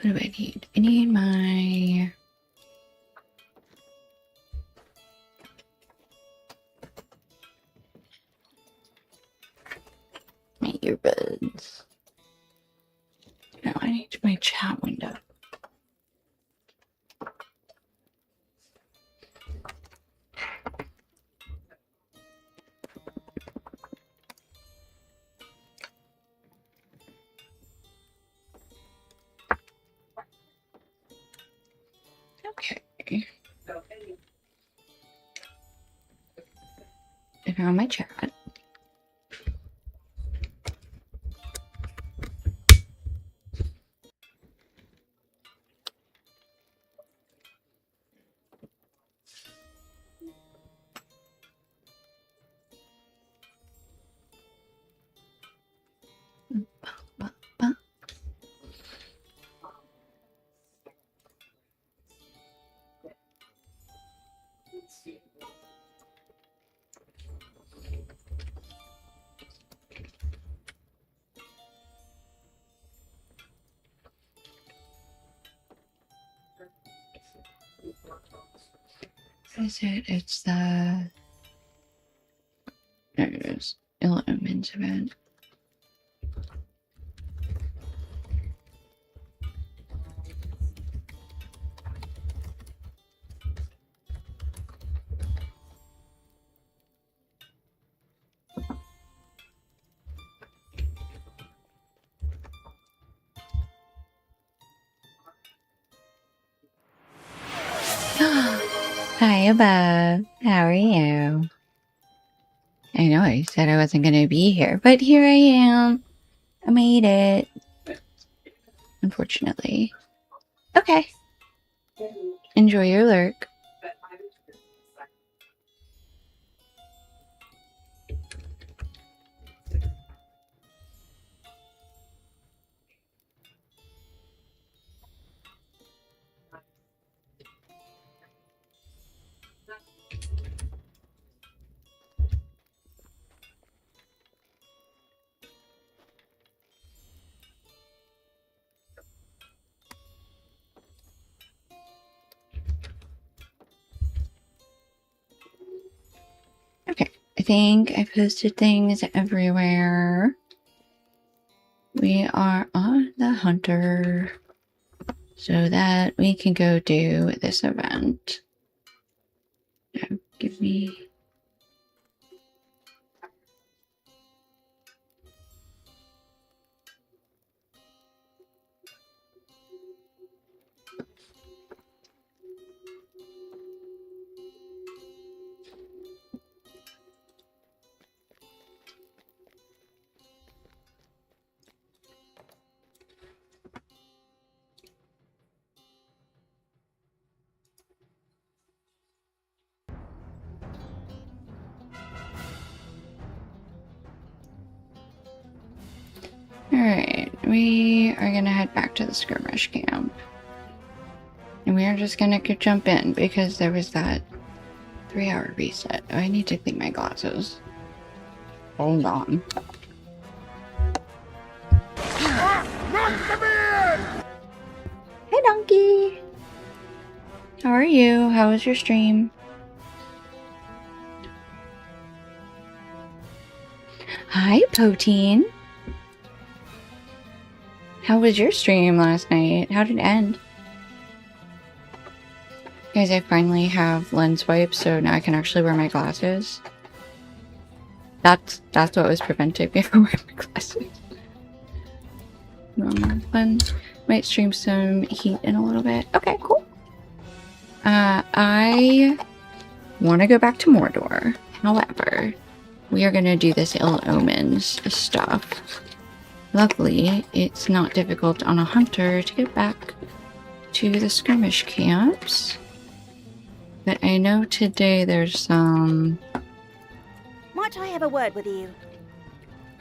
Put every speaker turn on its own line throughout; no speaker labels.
What do I need? I need my earbuds. No, I need my chat window. Okay. I found my chat. What is it? It's the... There it is. Ill Omens event. Hi, above. How are you? I know I said I wasn't going to be here, but here I am. I made it. Unfortunately. Okay. Enjoy your lurk. Okay, I think I posted things everywhere. We are on the hunter so that we can go do this event. Now, give me... Alright, we are gonna head back to the skirmish camp. And we are just gonna jump in because there was that 3-hour reset. Oh, I need to clean my glasses. Hold on. Hey, Donkey! How are you? How was your stream? Hi, Poteen! How was your stream last night? How did it end? Guys, I finally have lens wipes, so now I can actually wear my glasses. That's what was preventing me from wearing my glasses. Normal fun. Might stream some heat in a little bit. Okay, cool. I want to go back to Mordor. However, we are going to do this Ill Omens stuff. Luckily, it's not difficult on a hunter to get back to the skirmish camps. But I know today there's some...
Might I have a word with you?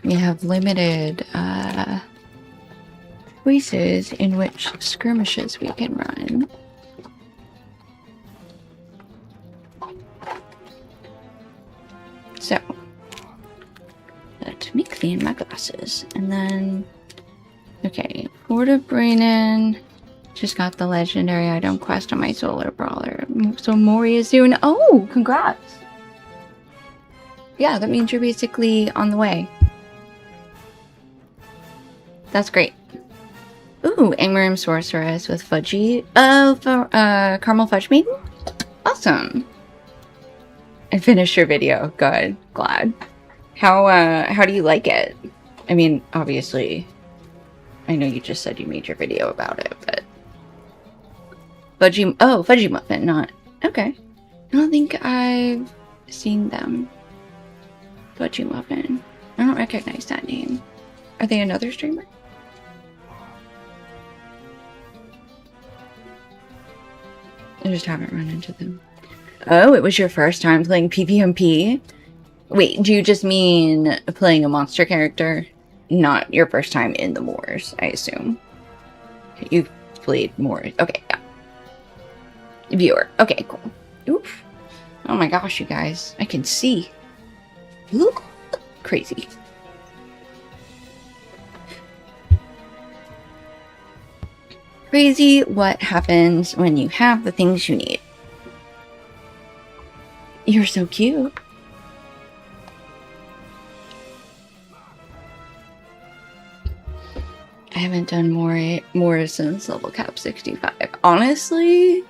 We have limited choices in which skirmishes we can run. So, let me clean my glasses. And then, okay, Fort of Braynon Just got the legendary item quest on my solar brawler. So Mori is soon. Oh, congrats. Yeah, that means you're basically on the way. That's great. Ooh, Angrim Sorceress with Fudgy. Caramel Fudge Maiden? Awesome. I finished your video. Good. Glad. How do you like it? I mean, obviously, I know you just said you made your video about it, but... Fudgy Muffin, not... Okay. I don't think I've seen them. Fudgy Muffin. I don't recognize that name. Are they another streamer? I just haven't run into them. Oh, it was your first time playing PvMP? Wait, do you just mean playing a monster character? Not your first time in the Moors, I assume. You've played Moors. Okay, yeah. Viewer. Okay, cool. Oof. Oh my gosh, you guys. I can see. Ooh, crazy. Crazy what happens when you have the things you need. You're so cute. I haven't done more since level cap 65. Honestly,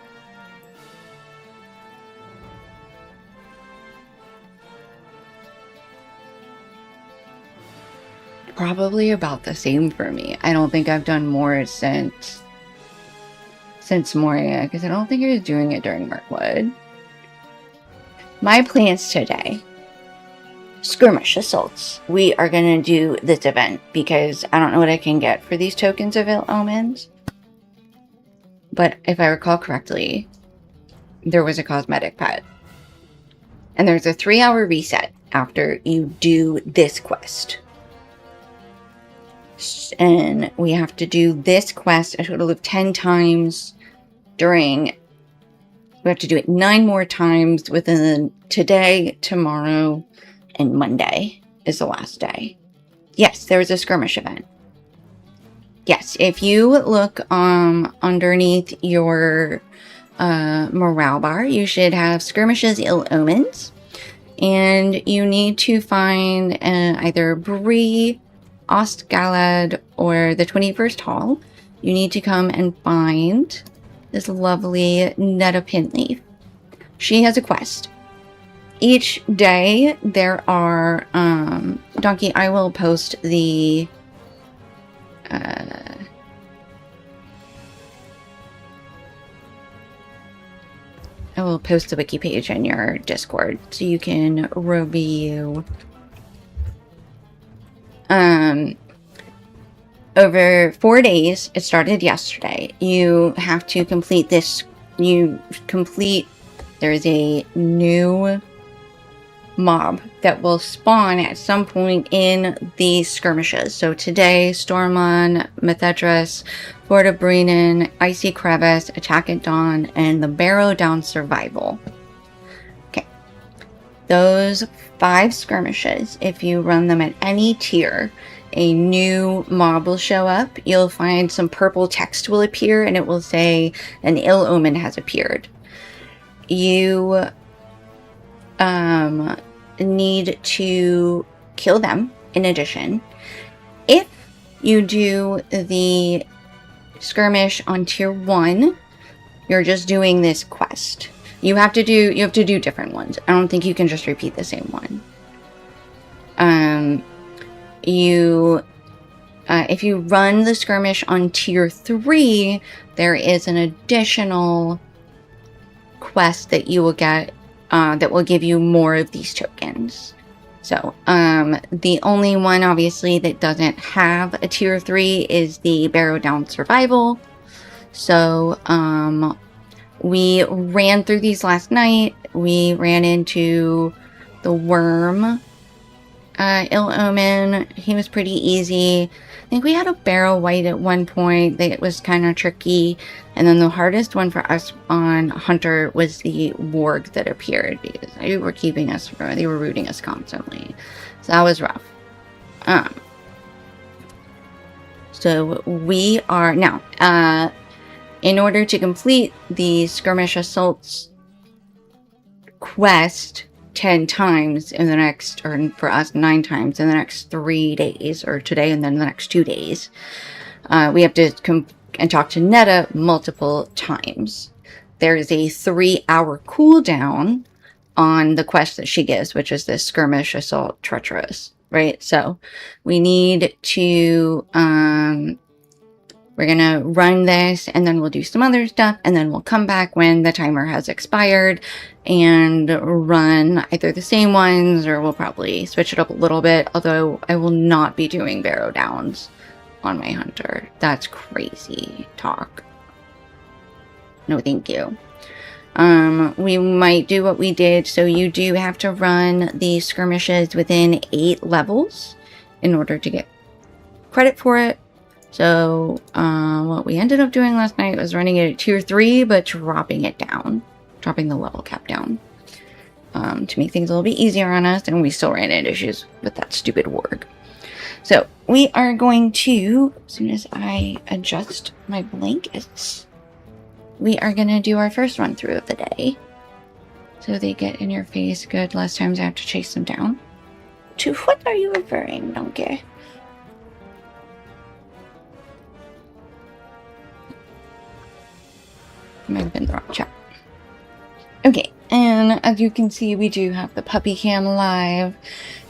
probably about the same for me. I don't think I've done more since Moria, because I don't think I was doing it during Mirkwood. My plans today. Skirmish Assaults. We are going to do this event because I don't know what I can get for these tokens of Ill Omens. But if I recall correctly, there was a cosmetic pet. And there's a 3-hour reset after you do this quest. And we have to do this quest a total of 10 times during... We have to do it 9 more times within today, tomorrow, and Monday is the last day. Yes, there was a skirmish event. Yes, if you look underneath your morale bar, you should have Skirmishes Ill Omens. And you need to find either Bree, Ostgalad, or the 21st Hall. You need to come and find this lovely Netta Pinleaf. She has a quest. Each day there are, Donkey, I will post the, I will post the wiki page in your Discord so you can review. Over 4 days, it started yesterday. You have to complete this. There's a new mob that will spawn at some point in these skirmishes. So today, Stormon, Methedras, Fort of Brennan, Icy Crevice, Attack at Dawn, and the Barrow Down Survival. Okay. Those 5 skirmishes, if you run them at any tier, a new mob will show up. You'll find some purple text will appear, and it will say an ill omen has appeared. You need to kill them in addition. If you do the skirmish on tier 1, you're just doing this quest. You have to do different ones. I don't think you can just repeat the same one. If you run the skirmish on tier 3, there is an additional quest that you will get that will give you more of these tokens. So, the only one, obviously, that doesn't have a tier 3 is the Barrow Down Survival. So, we ran through these last night. We ran into the Worm Ill Omen. He was pretty easy. I think we had a Barrow White at one point that was kind of tricky. And then the hardest one for us on Hunter was the Warg that appeared, because they were keeping us, they were rooting us constantly. So that was rough. So we are now, in order to complete the skirmish assaults quest 10 times in the next, or for us 9 times in the next 3 days, or today and then the next 2 days, we have to come and talk to Netta multiple times. There's a 3-hour cooldown on the quest that she gives, which is this skirmish assault treacherous, right? So we need to, we're gonna run this, and then we'll do some other stuff, and then we'll come back when the timer has expired and run either the same ones, or we'll probably switch it up a little bit, although I will not be doing barrow downs on my hunter. That's crazy talk. No, thank you. We might do what we did. So you do have to run the skirmishes within 8 levels in order to get credit for it. So, what we ended up doing last night was running it at tier 3, but dropping it down. Dropping the level cap down. To make things a little bit easier on us, and we still ran into issues with that stupid warg. So, we are going to, as soon as I adjust my blankets, we are going to do our first run through of the day. So they get in your face good. Less times I have to chase them down. To what are you referring, donkey? Might have been the wrong chat. Okay, and as you can see, we do have the puppy cam live.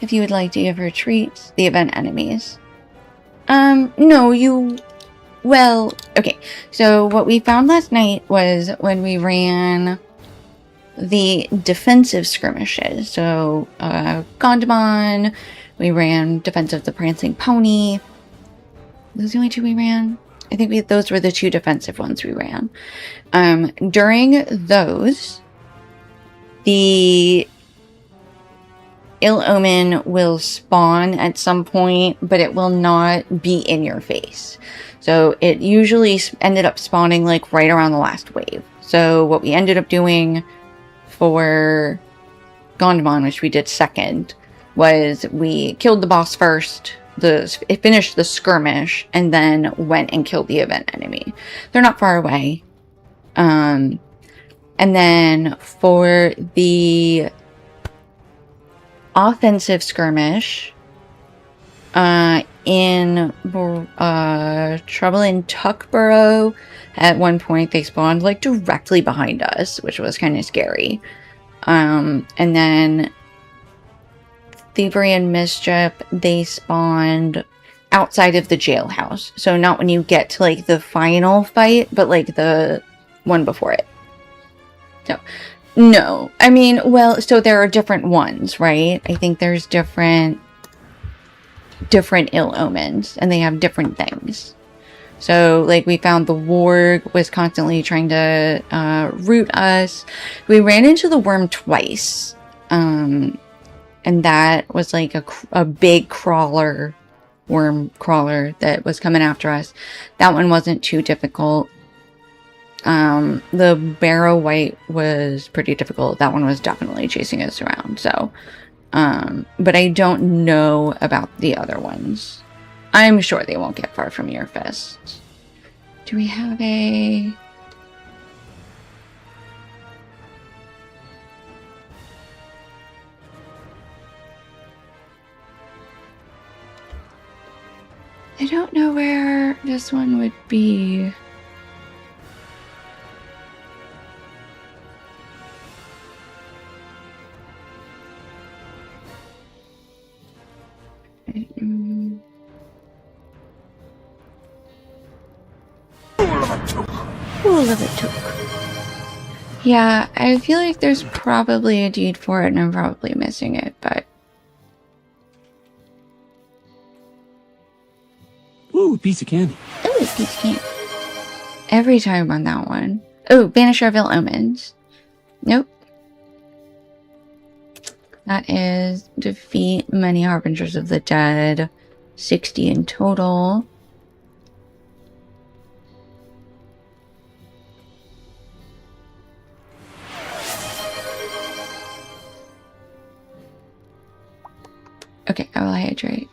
If you would like to give her treats, the event enemies. No, you... Well, okay. So what we found last night was when we ran the defensive skirmishes. So, Gondamon, we ran Defense of the Prancing Pony. Those are the only 2 we ran? I think those were the 2 defensive ones we ran. During those, the Ill Omen will spawn at some point, but it will not be in your face. So it usually ended up spawning like right around the last wave. So what we ended up doing for Gondamon, which we did second, was we killed the boss first. It finished the skirmish and then went and killed the event enemy. They're not far away. And then for the offensive skirmish, in Trouble in Tuckborough, at one point they spawned like directly behind us, which was kind of scary. And then Thievery and Mischief, they spawned outside of the jailhouse. So not when you get to like the final fight, but like the one before it. So, no. I mean, well, so there are different ones, right? I think there's different ill omens, and they have different things. So, like, we found the warg was constantly trying to root us. We ran into the worm twice. And that was like a big worm crawler that was coming after us. That one wasn't too difficult. The Barrow White was pretty difficult. That one was definitely chasing us around. So, but I don't know about the other ones. I'm sure they won't get far from your fist. Do we have a... I don't know where this one would be. Yeah, I feel like there's probably a deed for it and I'm probably missing it, but...
Ooh, piece of candy.
Ooh, piece of candy. Every time on that one. Oh, Banisher of Ill Omens. Nope. That is defeat many Harbingers of the Dead. 60 in total. Okay, I will hydrate.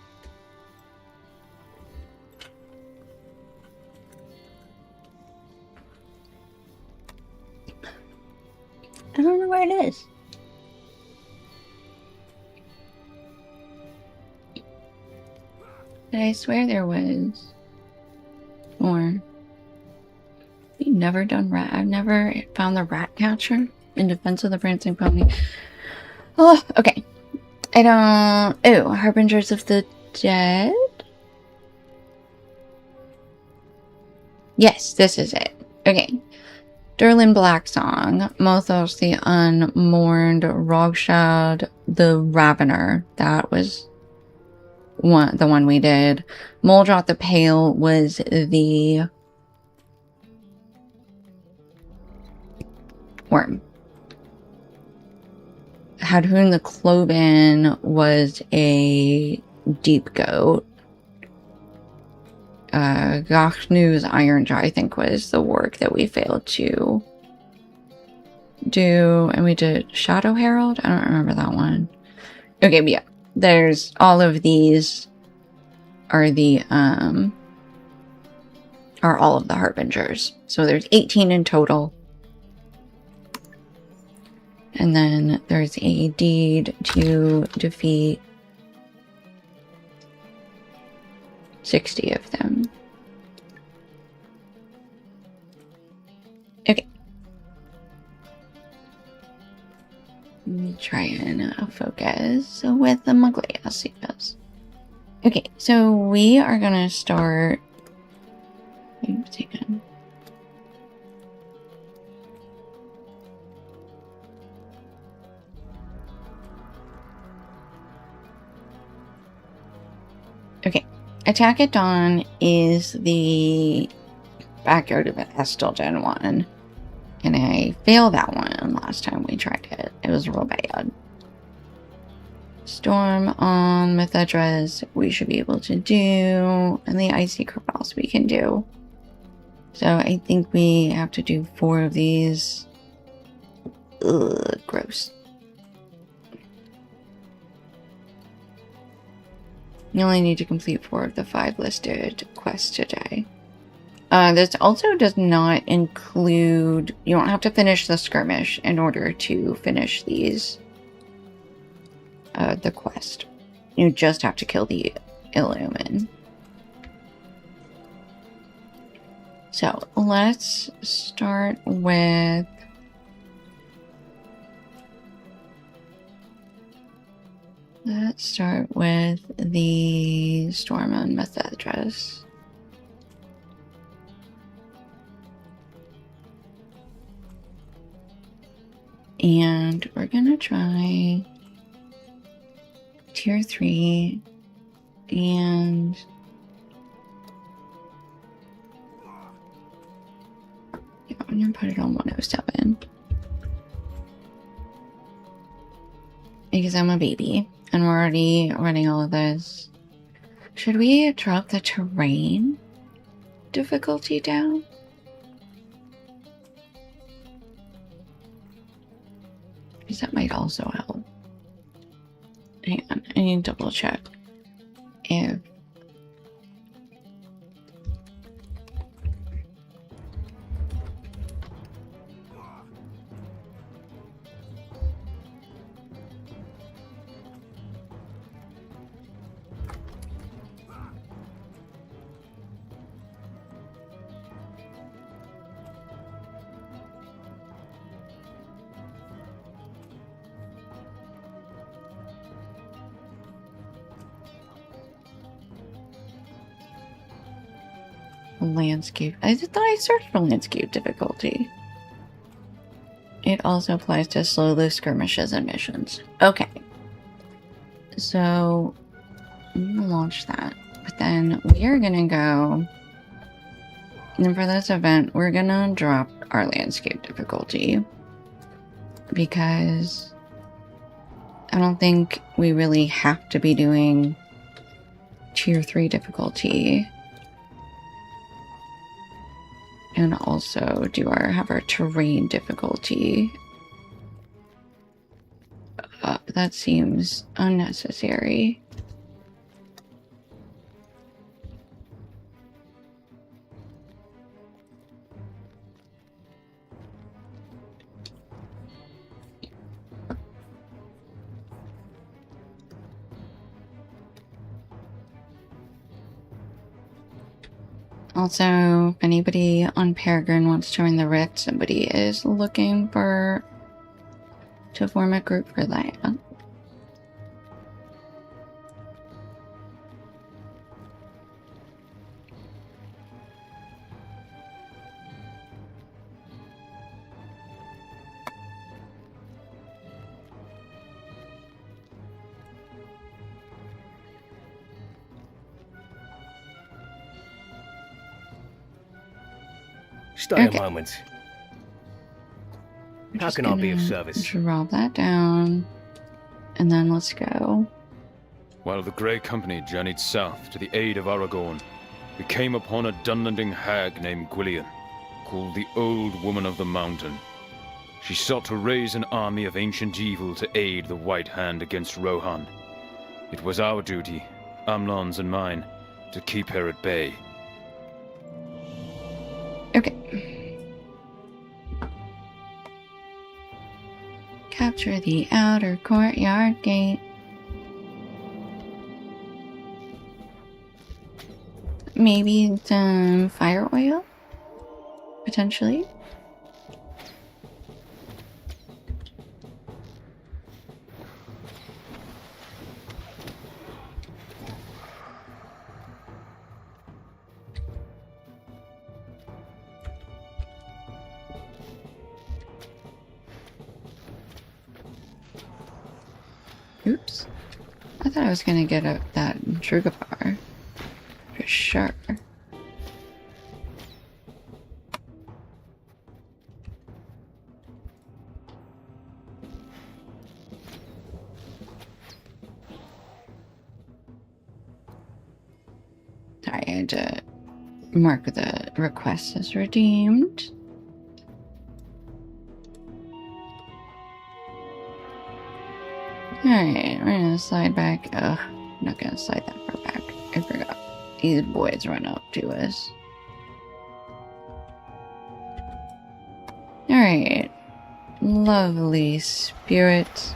But I swear there was more. We've never done rat. I've never found the rat catcher in Defense of the Prancing Pony. Oh, okay. I don't... Oh, Harbingers of the Dead? Yes, this is it. Okay. Durlin Blacksong, Mothos the Unmourned, Rogshad the Ravener. That was the one we did. Moldrot the Pale was the worm. Hadhoon the Cloven was a deep goat. Gachnew's Ironjaw, I think, was the work that we failed to do. And we did Shadow Herald? I don't remember that one. Okay, but yeah. There's all of these are the are all of the Harbingers. So there's 18 in total. And then there's a deed to defeat 60 of them. Okay. Let me try and focus with the Muglia, see if it does. Okay, so we are gonna start. Okay, Attack at Dawn is the backyard of Estelden one. And I failed that one last time we tried it. It was real bad. Storm on Mythedras we should be able to do. And the Icy Crevasse we can do. So I think we have to do 4 of these. Ugh, gross. You only need to complete 4 of the 5 listed quests today. This also does not include... You don't have to finish the skirmish in order to finish these... the quest. You just have to kill the Illumin. So, let's start with... Let's start with the Storm on Mythedras. And we're gonna try tier 3 and yeah, I'm gonna put it on 107 because I'm a baby and we're already running all of this. Should we drop the terrain difficulty down? Because that might also help. Hang on, I need to double check if landscape. I thought I searched for landscape difficulty. It also applies to slow loose skirmishes and missions. Okay. So I'm gonna launch that. But then we are gonna go, and for this event, we're gonna drop our landscape difficulty. Because I don't think we really have to be doing tier 3 difficulty. And also have our terrain difficulty. That seems unnecessary. Also, if anybody on Peregrine wants to join the Rift, somebody is looking to form a group for that.
Stay
Okay.
a moment.
I'm
How
just
can I be of
gonna
service?
Drop that down. And then let's go.
While the Grey Company journeyed south to the aid of Aragorn, we came upon a Dunlending hag named Gwillian, called the Old Woman of the Mountain. She sought to raise an army of ancient evil to aid the White Hand against Rohan. It was our duty, Amlon's and mine, to keep her at bay.
Okay. Capture the outer courtyard gate. Maybe some fire oil? Potentially? Oops. I thought I was gonna get that Drugabar. For sure. Sorry, I had to mark the request as redeemed. Alright, we're gonna slide back. Ugh, I'm not gonna slide that far back. I forgot. These boys run up to us. Alright. Lovely spirit.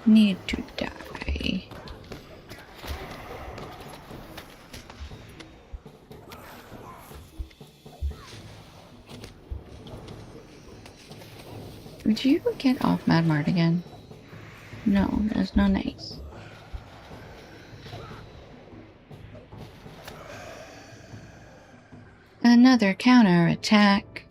Need to die. Would you get off Mad Mart again? No, that's not nice. Another counter attack.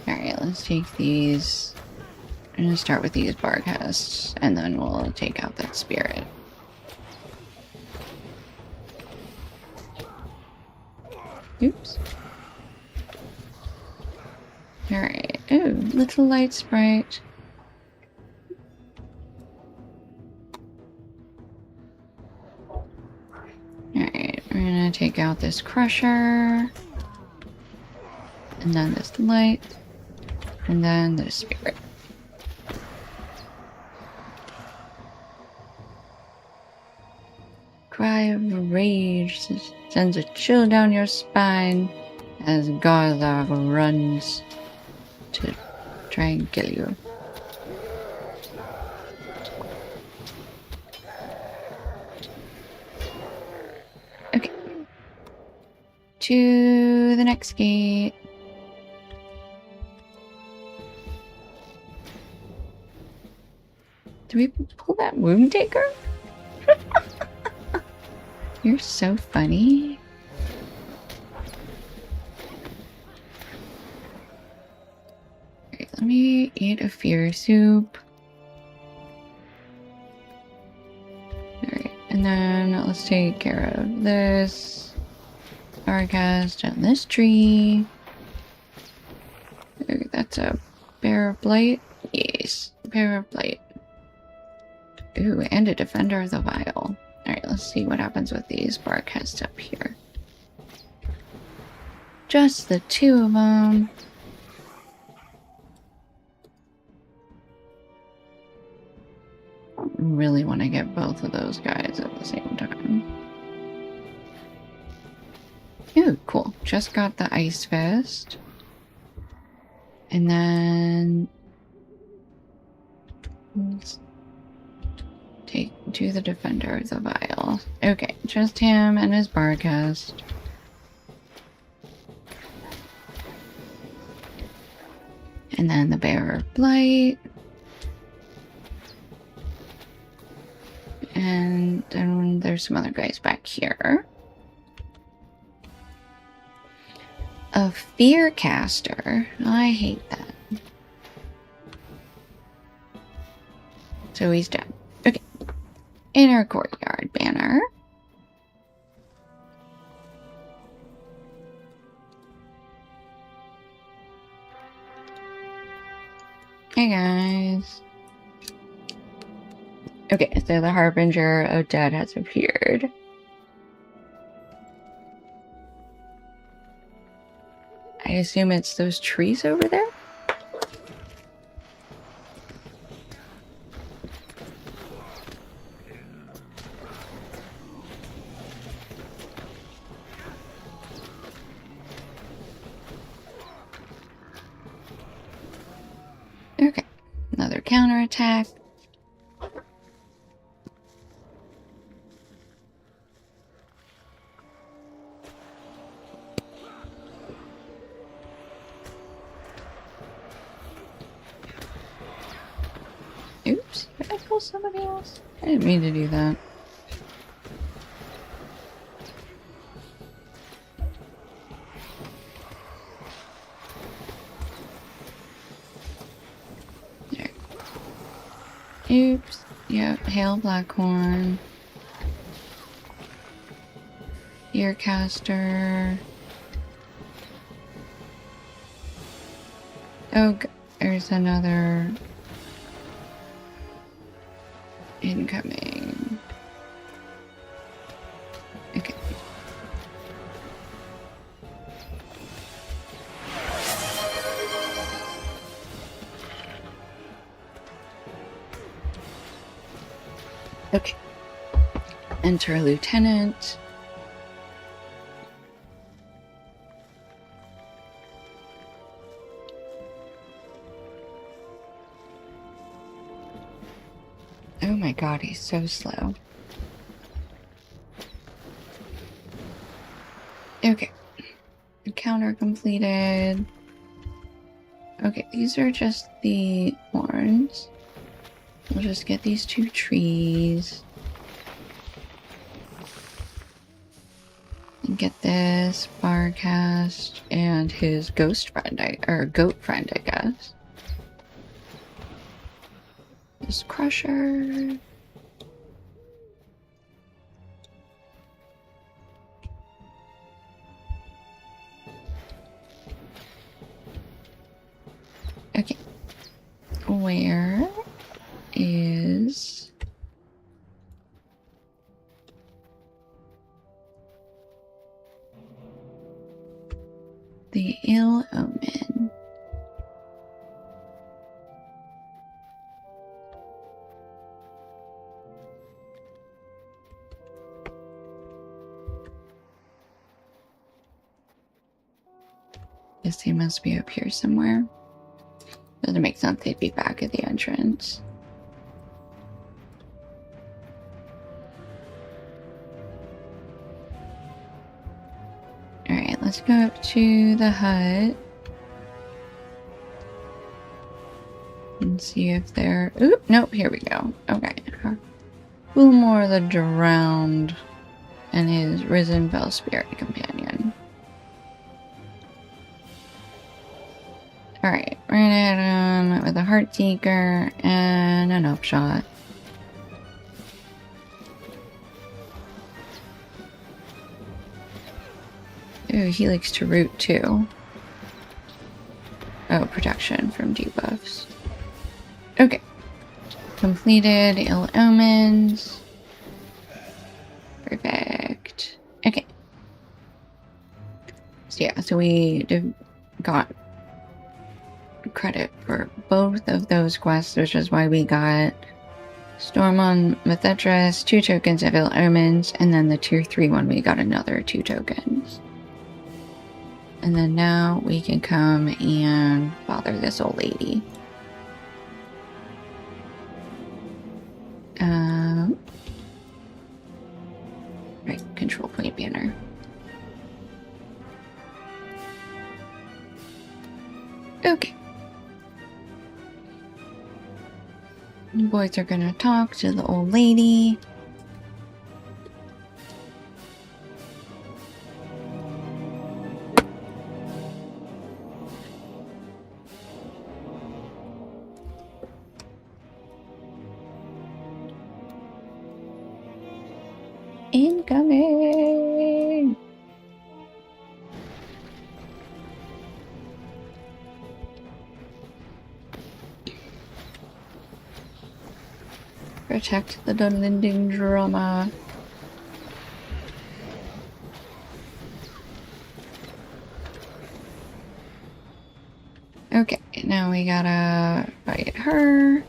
Alright, let's take these. I'm gonna start with these bar casts, and then we'll take out that spirit. Oops. Alright. Ooh, little light sprite. Alright, we're gonna take out this crusher. And then this light. And then this spirit. Cry of rage sends a chill down your spine as Garthog runs to try and kill you. Okay. To the next gate. Do we pull that wound taker? You're so funny. Alright, let me eat a fear soup. Alright, and then let's take care of this. Starcast on this tree. Ooh, that's a bear of blight. Yes, bear of blight. Ooh, and a defender of the vial. Alright, let's see what happens with these barcasts up here. Just the two of them. I really want to get both of those guys at the same time. Ooh, cool. Just got the Ice Fist. And then... let's do the Defender of the Vial. Okay, just him and his Barcast. And then the Bearer of Blight. And then there's some other guys back here. A Fear Caster. I hate that. So he's dead. Okay. Inner Courtyard banner. Hey guys. Okay, so the Harbinger of Dead has appeared. I assume it's those trees over there? Okay, another counterattack. Oops, did I kill somebody else? I didn't mean to do that. There. Oops. Yep, Hail Blackhorn. Earcaster. Oh, there's another... incoming. Okay. Okay. Enter Lieutenant. Oh my god, he's so slow. Okay. Encounter completed. Okay, these are just the horns. We'll just get these 2 trees. And get this Barcast and his ghost friend, or goat friend, I guess. This Crusher. Okay. Where is the Ill Omen? Guess they must be up here somewhere. Doesn't make sense they'd be back at the entrance. Alright, let's go up to the hut. And see if they're... Oop, nope, here we go. Okay. Wilmore the Drowned and his Risen Fell Spirit companion. Alright, we're gonna hit him with a Heartseeker and an Upshot. Ooh, he likes to root too. Oh, protection from debuffs. Okay. Completed Ill Omens. Perfect. Okay. So yeah, so we got credit for both of those quests, which is why we got Storm on Methedras, 2 tokens of Ill Omens, and then the tier 3 one we got another 2 tokens. And then now we can come and bother this old lady. Right, control point banner. Okay. You boys are gonna talk to the old lady. Incoming! Protect the Dunlending drama. Okay, now we gotta fight her.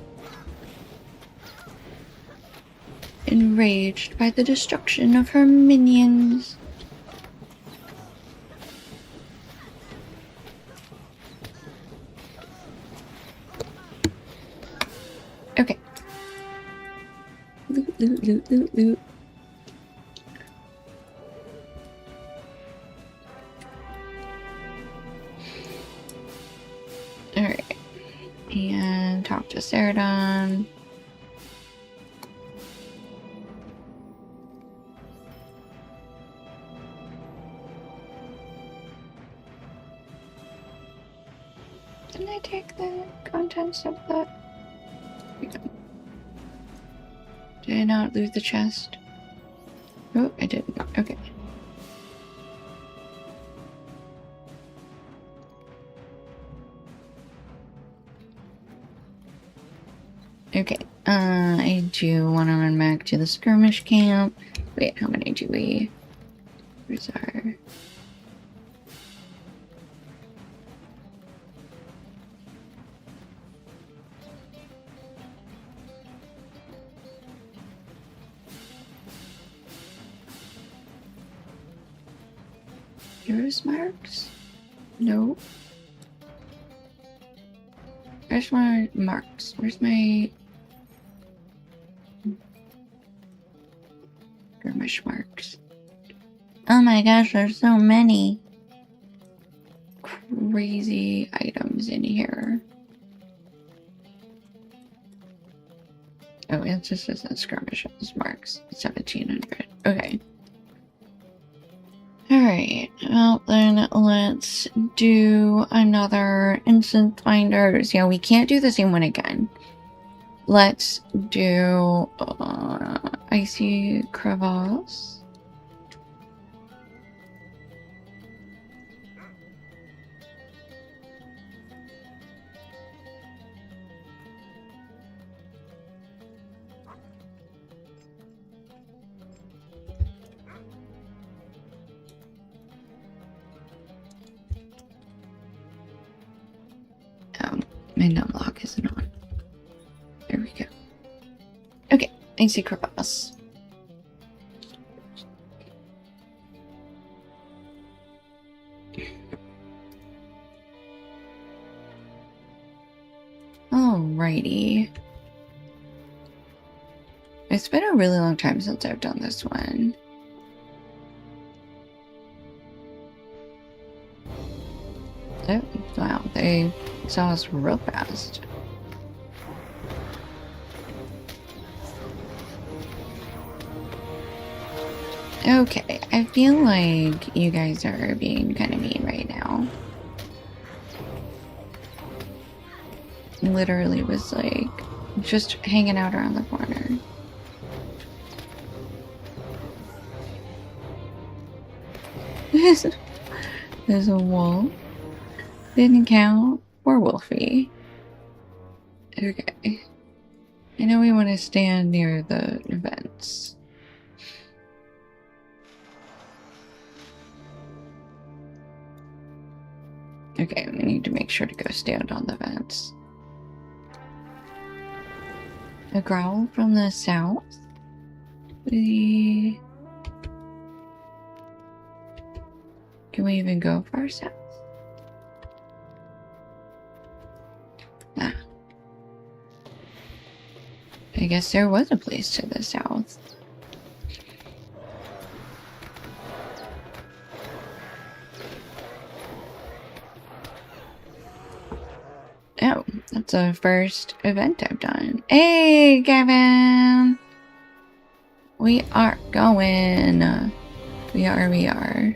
Enraged by the destruction of her minions. Okay. Loot, loot, loot, loot, loot. Alright. And talk to Ceradon. Didn't I take the contents of that? Did I not loot the chest? Oh, I didn't. Okay. Okay. I do want to run back to the skirmish camp. Wait, how many do we? Where's our... Heroes marks? No. Where's my marks? Where's my skirmish marks? Oh my gosh, there's so many crazy items in here. Oh, it just says skirmishes marks 1700. Okay. Alright, well then let's do another instant finders. Yeah, we can't do the same one again. Let's do icy crevasse. My numlock isn't on. There we go. Okay, icy crevasse. Alrighty. It's been a really long time since I've done this one. Oh, wow, they saw us real fast. Okay, I feel like you guys are being kind of mean right now. Literally was like just hanging out around the corner. There's a wolf. Didn't count. Poor Wolfie. Okay. I know we want to stand near the vents. Okay, we need to make sure to go stand on the vents. A growl from the south? Can we even go far south? I guess there was a place to the south. Oh, that's the first event I've done. Hey, Kevin! We are going. We are.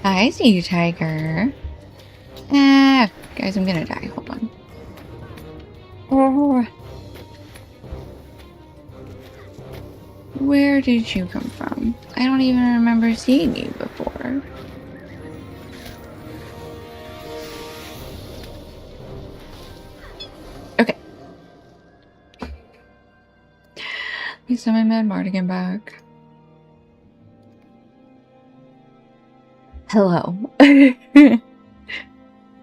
I see you, Tiger. Ah, guys, I'm gonna die. Hold on. Oh. Where did you come from? I don't even remember seeing you before. Okay. Please summon Mad Mardigan back. Hello.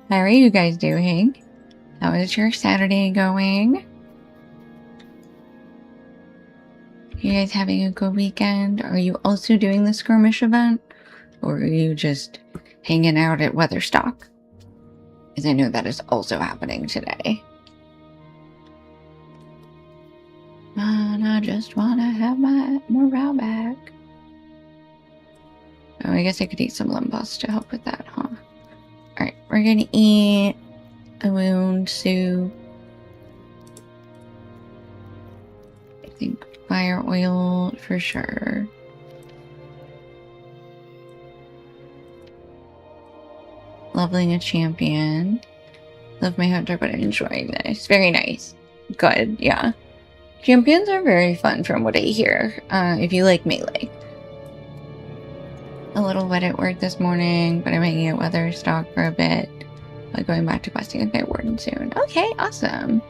How are you guys doing? How is your Saturday going? You guys having a good weekend? Are you also doing the skirmish event? Or are you just hanging out at Weatherstock? Because I know that is also happening today. And I just want to have my morale back. Oh, I guess I could eat some limbus to help with that, huh? Alright, we're gonna eat a wound soup. I think fire oil for sure. Leveling a champion. Love my hunter, but I'm enjoying this. Very nice. Good, yeah. Champions are very fun from what I hear, if you like melee. A little wet at work this morning, but I'm hanging at Weatherstock for a bit. But going back to questing with my warden soon. Okay, awesome.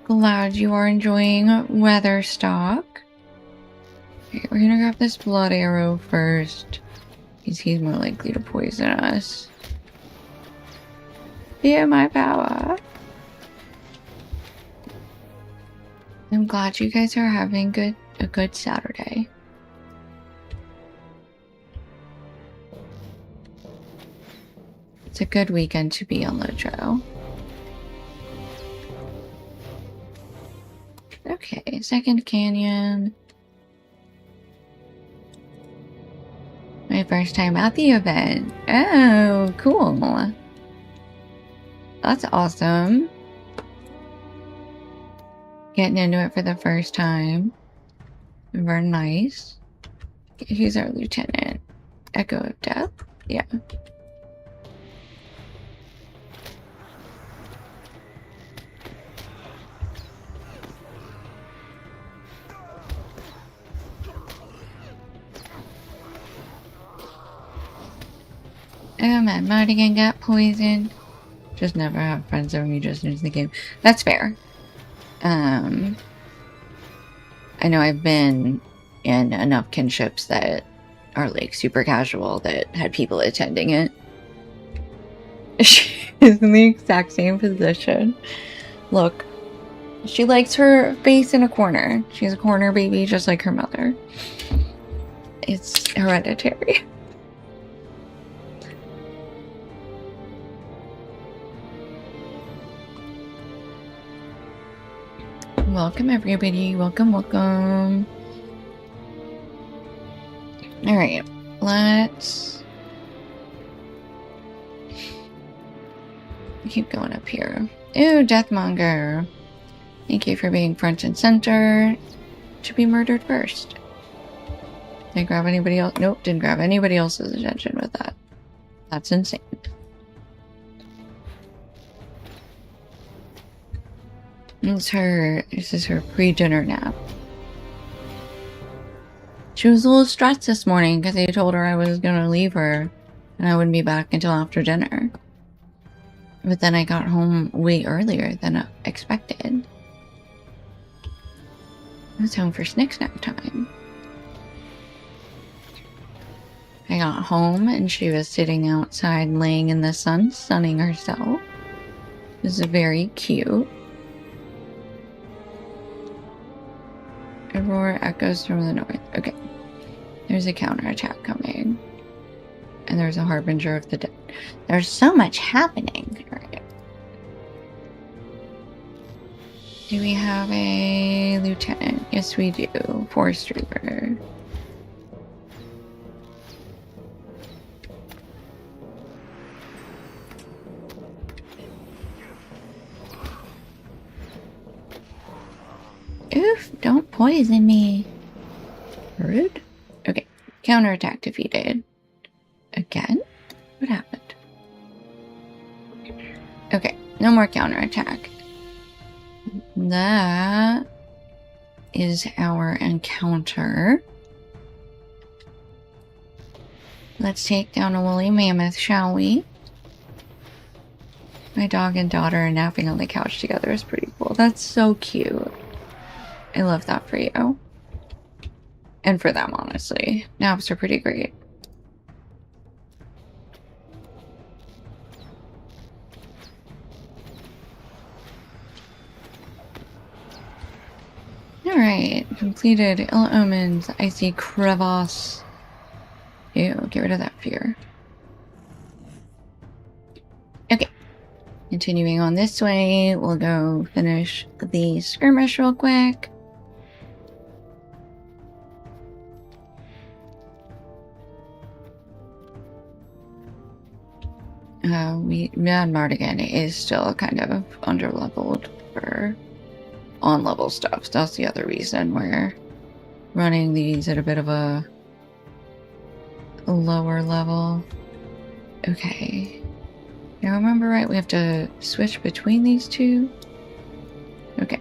Glad you are enjoying Weatherstock. Okay, we're gonna grab this blood arrow first, because he's more likely to poison us. Feel my power. I'm glad you guys are having a good Saturday. It's a good weekend to be on Lotro. Okay, second canyon. My first time at the event. Oh, cool. That's awesome. Getting into it for the first time. Very nice. Who's our lieutenant? Echo of Death? Yeah. Oh, my Mardigan got poisoned. Just never have friends over me just into the game. That's fair. I know I've been in enough kinships that are like super casual that had people attending it. She's in the exact same position. Look, she likes her face in a corner. She's a corner baby just like her mother. It's hereditary. Welcome everybody, welcome. Alright, let's keep going up here. Ooh, Deathmonger. Thank you for being front and center. To be murdered first. Didn't grab anybody else. Nope, didn't grab anybody else's attention with that. That's insane. This is her pre-dinner nap. She was a little stressed this morning because I told her I was gonna leave her and I wouldn't be back until after dinner. But then I got home way earlier than expected. I was home for snack time. I got home and she was sitting outside laying in the sun, sunning herself. It was very cute. I roar echoes from the north. Okay. There's a counterattack coming. And there's a harbinger of the dead. There's so much happening. All right. Do we have a lieutenant? Yes, we do. Forest Reaper. Oof, don't poison me. Rude. Okay, counterattack defeated. Again? What happened? Okay, no more counterattack. That is our encounter. Let's take down a woolly mammoth, shall we? My dog and daughter are napping on the couch together is pretty cool. That's so cute. I love that for you. And for them, honestly. Naps are pretty great. Alright, completed. Ill Omens, Icy Crevasse. Ew, get rid of that fear. Okay. Continuing on this way, we'll go finish the skirmish real quick. Mad Mardigan is still kind of under-leveled for on-level stuff. So that's the other reason we're running these at a bit of a lower level. Okay. Now remember right, we have to switch between these two? Okay.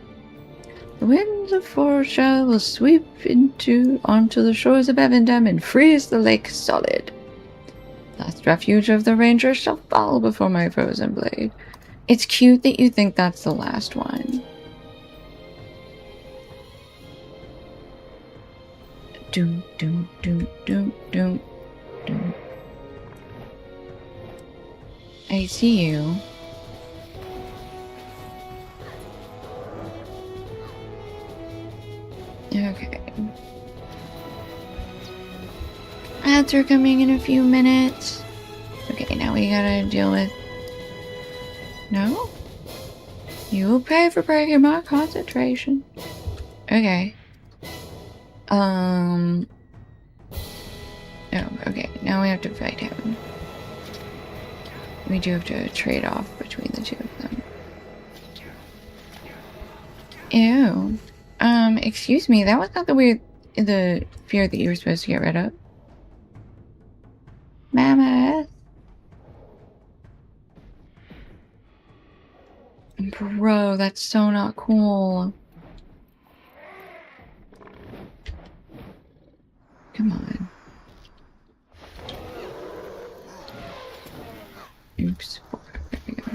The winds of Foreshell will sweep onto the shores of Evendem and freeze the lake solid. Last refuge of the Rangers shall fall before my frozen blade. It's cute that you think that's the last one. Doom, doom, doom, doom, doom, doom. I see you. Okay. Ads are coming in a few minutes. Okay, now we gotta deal with... No? You will pay for breaking my concentration. Okay. Oh, okay. Now we have to fight him. We do have to trade off between the two of them. Ew. Excuse me, that was not the fear that you were supposed to get rid of. Mammoth. Bro, that's so not cool. Come on. Oops. There we go.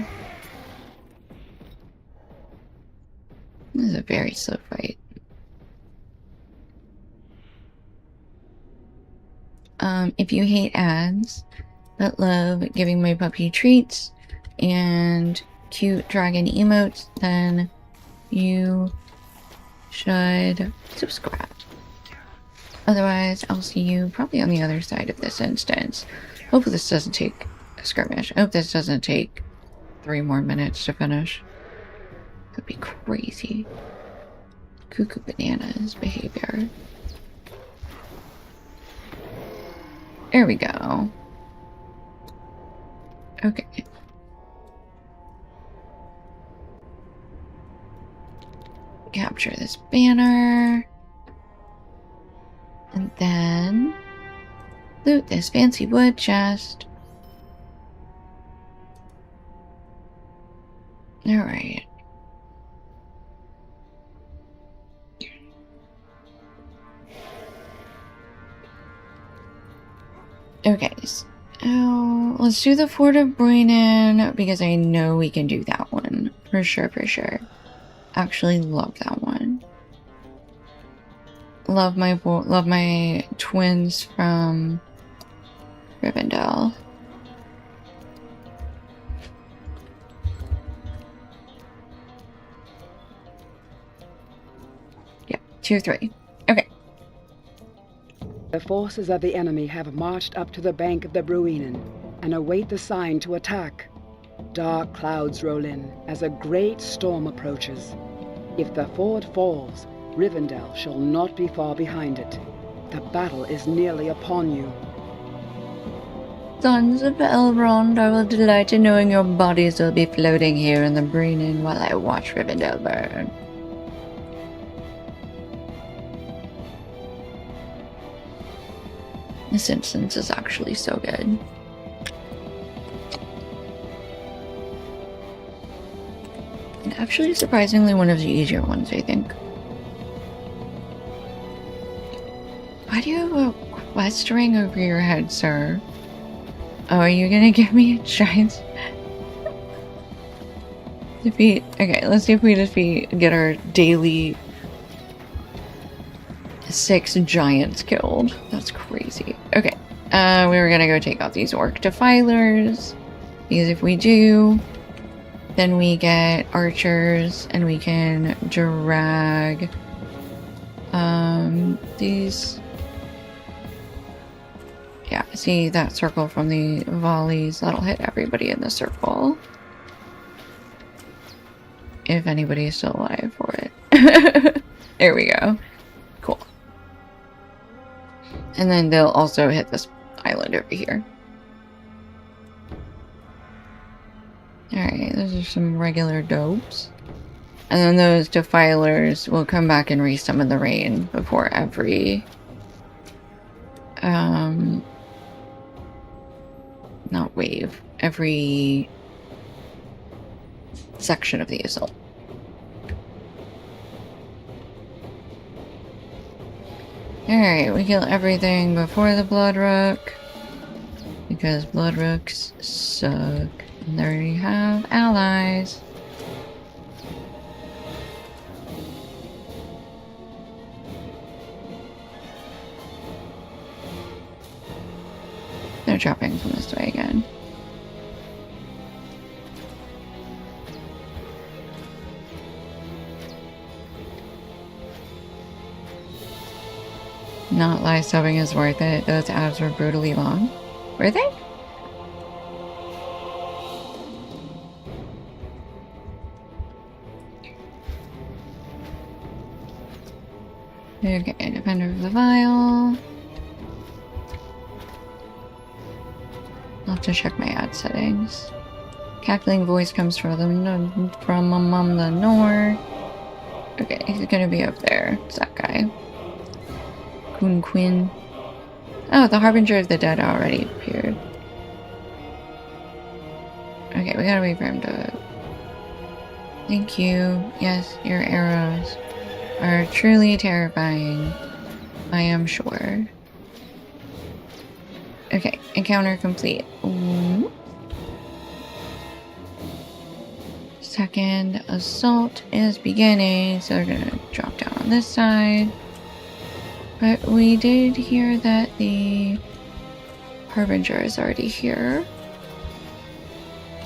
This is a very slow fight. If you hate ads, but love giving my puppy treats and cute dragon emotes, then you should subscribe. Otherwise, I'll see you probably on the other side of this instance. Hopefully this doesn't take a skirmish. I hope this doesn't take 3 more minutes to finish. That'd be crazy. Cuckoo bananas behavior. There we go. Okay. Capture this banner. And then loot this fancy wood chest. Alright. Okay, so let's do the Fort of Bruinen because I know we can do that one. For sure, for sure. Actually love that one. Love my twins from Rivendell. Yeah, tier 3.
The forces of the enemy have marched up to the bank of the Bruinen and await the sign to attack. Dark clouds roll in as a great storm approaches. If the ford falls, Rivendell shall not be far behind it. The battle is nearly upon you.
Sons of Elrond, I will delight in knowing your bodies will be floating here in the Bruinen while I watch Rivendell burn. This instance is actually so good. And actually surprisingly one of the easier ones, I think. Why do you have a quest ring over your head, sir? Oh, are you gonna give me a giant... defeat... Okay, let's see if we get our daily 6 giants killed. That's crazy. Okay, we were gonna go take out these orc defilers, because if we do, then we get archers, and we can drag these... Yeah, see that circle from the volleys? That'll hit everybody in the circle. If anybody is still alive for it. There we go. Cool. And then they'll also hit this island over here. Alright, those are some regular dopes. And then those defilers will come back and resummon the rain before every... not wave. Every section of the assault. Alright, we kill everything before the Bloodrook. Because Bloodrooks suck. And there you have allies. They're dropping from this way again. Not live subbing is worth it. Those ads were brutally long. Were they? Okay, Defender of the Vial. I'll have to check my ad settings. Cackling voice comes from the north. Okay, he's gonna be up there. It's that guy. Kun Quinn. Oh, the Harbinger of the Dead already appeared. Okay, we gotta wait for him to... Thank you. Yes, your arrows are truly terrifying. I am sure. Okay, encounter complete. Ooh. Second assault is beginning, so they're gonna drop down on this side. But we did hear that the Harbinger is already here.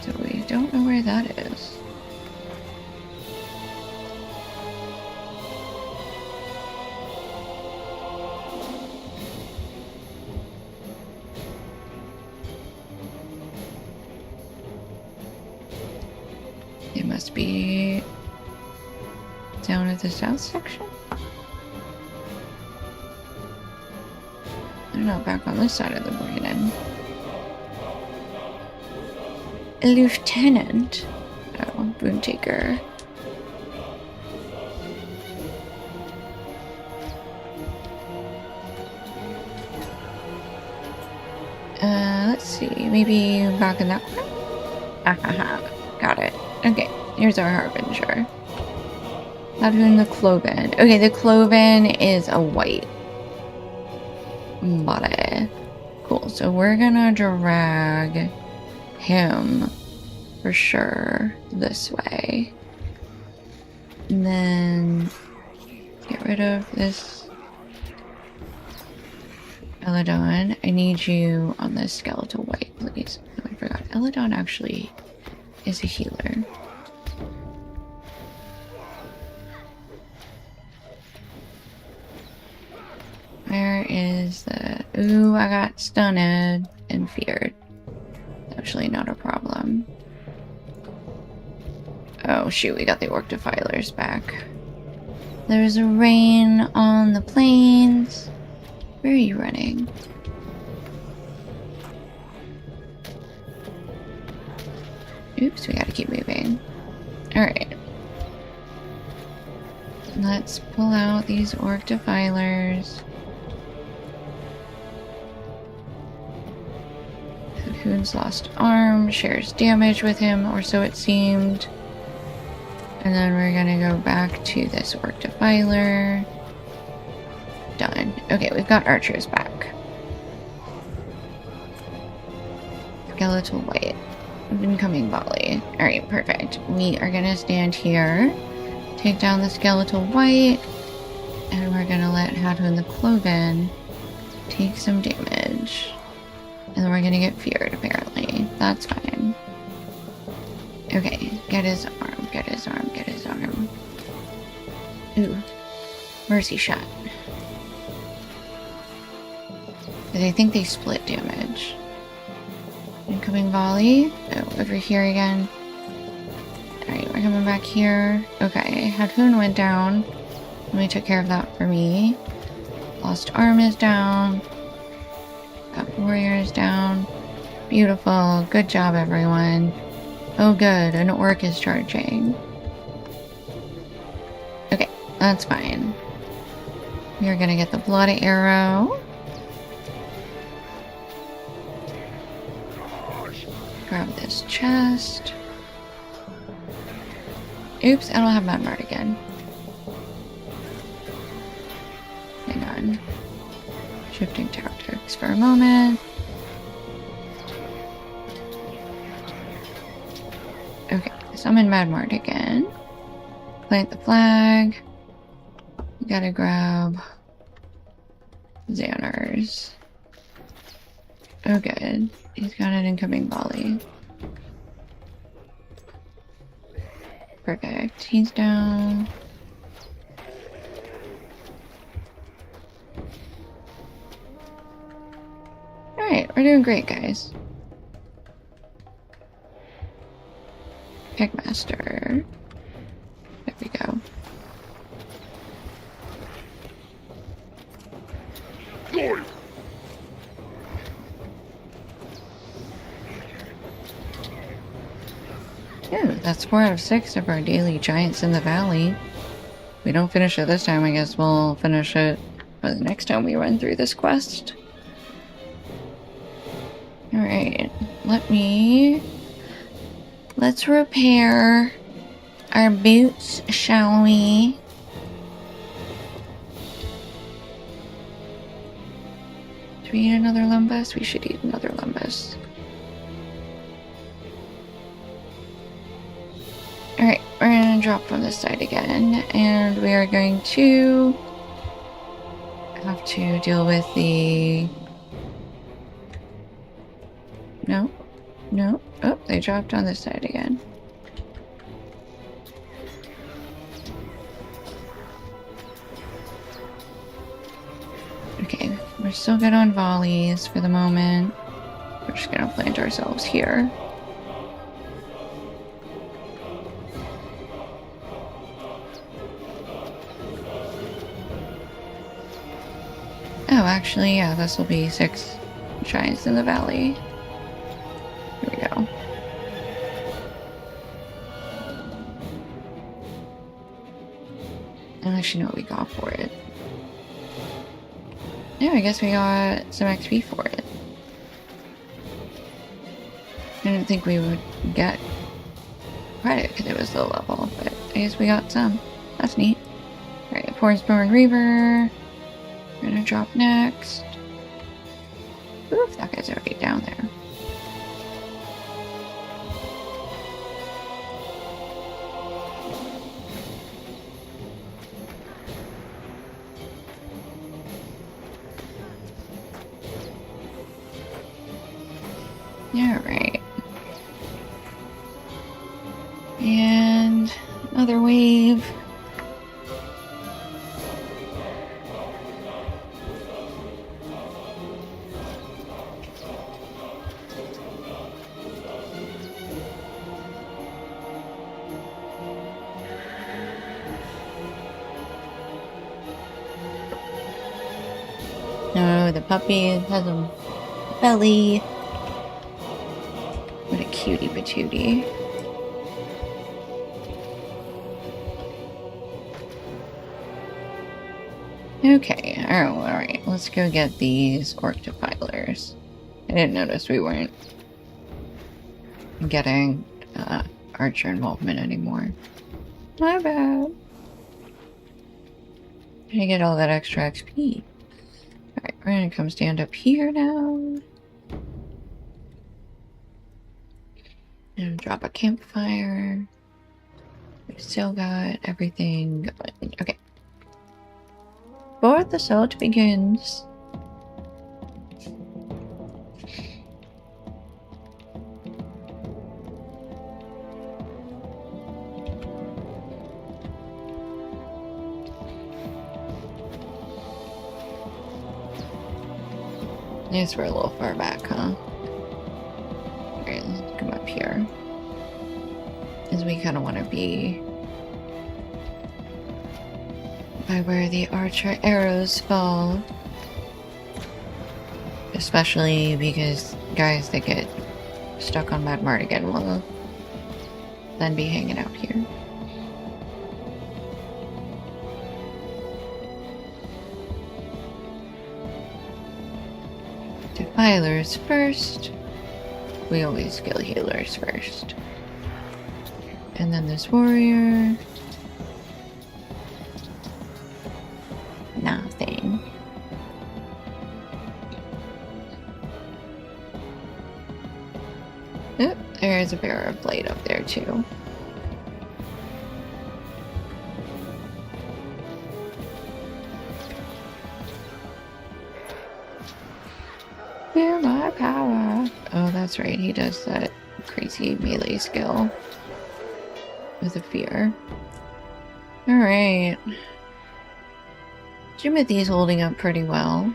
So we don't know where that is. It must be down at the south section. They're not back on this side of the Bruinen. A lieutenant. Oh, Boontaker. Let's see. Maybe back in that corner? Ahaha. Got it. Okay, here's our Harbinger. Not doing the Cloven. Okay, the Cloven is a white body. Cool, so we're gonna drag him for sure this way. And then get rid of this Eladon. I need you on this skeletal white, please. Oh, I forgot. Eladon actually is a healer. Where is the... Ooh, I got stunned and feared. Actually not a problem. Oh shoot, we got the orc defilers back. There's a rain on the plains. Where are you running? Oops, we gotta keep moving. Alright. Let's pull out these orc defilers. Hakoon's lost arm shares damage with him, or so it seemed. And then we're gonna go back to this orc defiler. Done. Okay, we've got archers back. Skeletal white. Incoming volley. Alright, perfect. We are gonna stand here, take down the skeletal white, and we're gonna let Hakoon the Cloven take some damage. And then we're gonna get feared, apparently. That's fine. Okay, get his arm, get his arm, get his arm. Ooh. Mercy shot. But I think they split damage. Incoming volley. Oh, over here again. Alright, we're coming back here. Okay, Hakoon went down. Somebody took care of that for me. Lost arm is down. Got warriors down. Beautiful. Good job, everyone. Oh good, an orc is charging. Okay, that's fine. We are gonna get the blood arrow. Grab this chest. Oops, I don't have my mart again. Hang on. Shifting tactics for a moment. Okay, summon Mad Mart again. Plant the flag. We gotta grab Xaners. Oh good. He's got an incoming volley. Perfect. He's down. Alright, we're doing great, guys. Pickmaster. There we go. Oh, that's 4 out of 6 of our daily giants in the valley. If we don't finish it this time, I guess we'll finish it by the next time we run through this quest. Alright, let's repair our boots, shall we? Do we eat another lumbus? We should eat another lumbus. Alright, we're gonna drop from this side again, and we are going to have to deal with the... No. Oh, they dropped on this side again. Okay, we're still good on volleys for the moment. We're just gonna plant ourselves here. Oh, actually, yeah, this will be 6 giants in the valley. Here we go. I don't actually know what we got for it. Yeah, I guess we got some XP for it. I didn't think we would get credit because it was low level, but I guess we got some. That's neat. Alright, Forestborn Reaver. We're gonna drop next. Oof, that guy's already down there. Alright. And another wave. Oh, the puppy has a belly. What a cutie patootie. Okay, alright. Let's go get these orc defilers. I didn't notice we weren't getting archer involvement anymore. My bad. I get all that extra XP. Alright, we're gonna come stand up here now. And drop a campfire. We've still got everything going. Okay. Before the assault begins. Yes, we're a little far back, huh? Alright, let's come up here. As we kind of want to be by where the archer arrows fall. Especially because guys that get stuck on Mad Mardigan will then be hanging out here. Defilers first. We always kill healers first. And then this warrior. Nothing. Oh, there's a bearer of blade up there too. Feel my power. Oh, that's right. He does that crazy melee skill with a fear. Alright. Jimothy's holding up pretty well.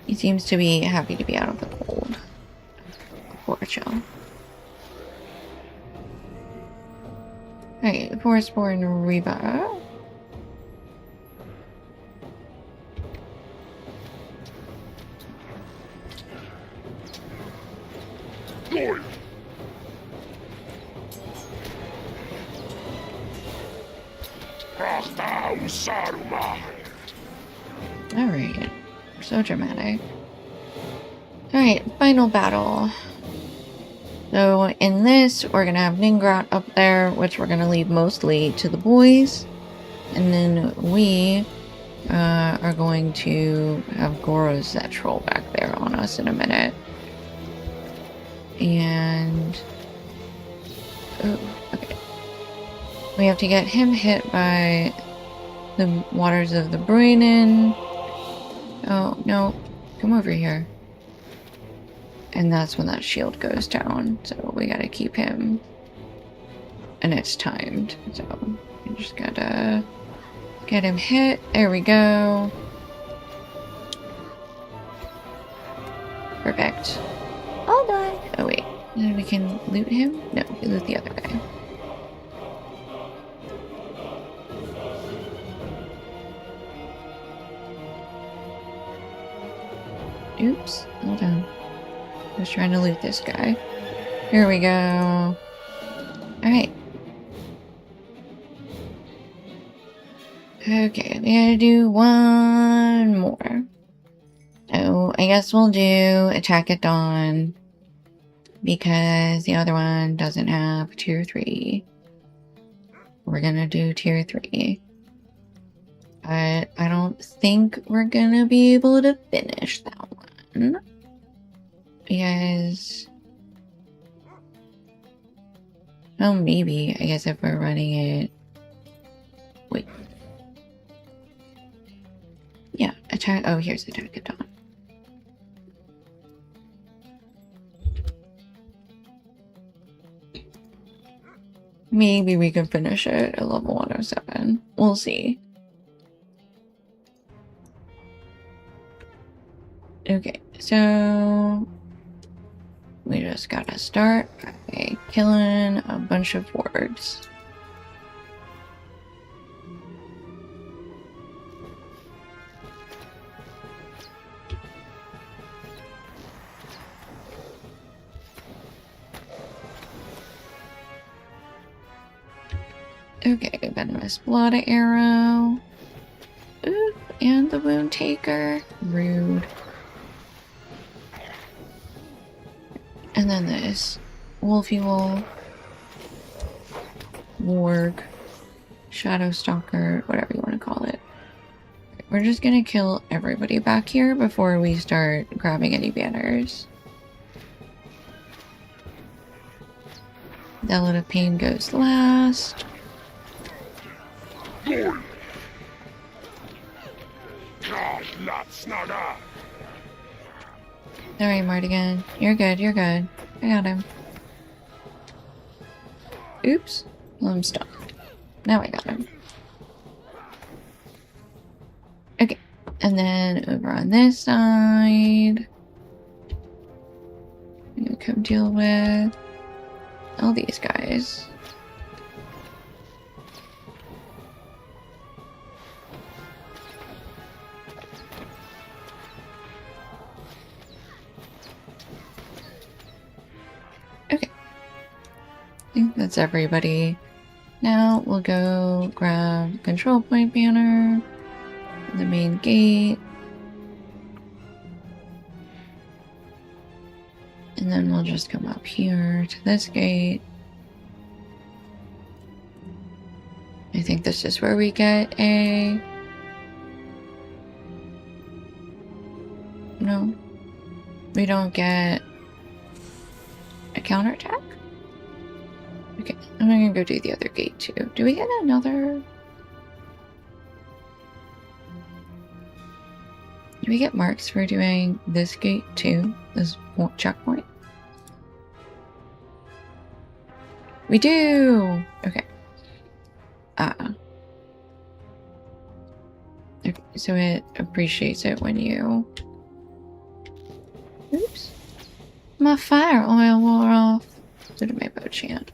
He seems to be happy to be out of the cold. Poor child. Alright, Forestborn Reba. Alright, so dramatic. Alright, final battle. So in this, we're gonna have Ningrot up there, which we're gonna leave mostly to the boys. And then we are going to have Goro's that troll back there on us in a minute. And... oh, okay. We have to get him hit by the waters of the Bruinen. Oh, no. Come over here. And that's when that shield goes down. So we gotta keep him. And it's timed. So we just gotta get him hit. There we go. Perfect. All done. Oh, wait. Then we can loot him? No, we loot the other guy. Oops, hold on. I was trying to loot this guy. Here we go. Alright. Okay, we gotta do one more. So, I guess we'll do Attack at Dawn. Because the other one doesn't have tier 3. We're gonna do tier 3. But I don't think we're gonna be able to finish that one. Because... well, maybe. I guess if we're running it... wait. Yeah, attack... oh, here's Attack at Dawn. Maybe we can finish it at level 107. We'll see. Okay, so we just gotta start by killing a bunch of wargs. Okay, venomous blood arrow. Oop, and the wound taker. Rude. And then this. Wolfy wolf. Warg. Shadow stalker. Whatever you want to call it. We're just gonna kill everybody back here before we start grabbing any banners. Delta of Pain goes last. Alright, Mardigan. You're good, you're good. I got him. Oops. Well, I'm stuck. Now I got him. Okay. And then over on this side, I'm gonna come deal with all these guys. Okay. I think that's everybody. Now we'll go grab control point banner, the main gate, and then we'll just come up here to this gate. I think this is where we get a... No. We don't get a counterattack? Okay, I'm gonna go do the other gate too. Do we get another... Do we get marks for doing this gate too? This checkpoint? We do! Okay. Okay, so it appreciates it when you... Oops. My fire oil wore off. So did my bow chant.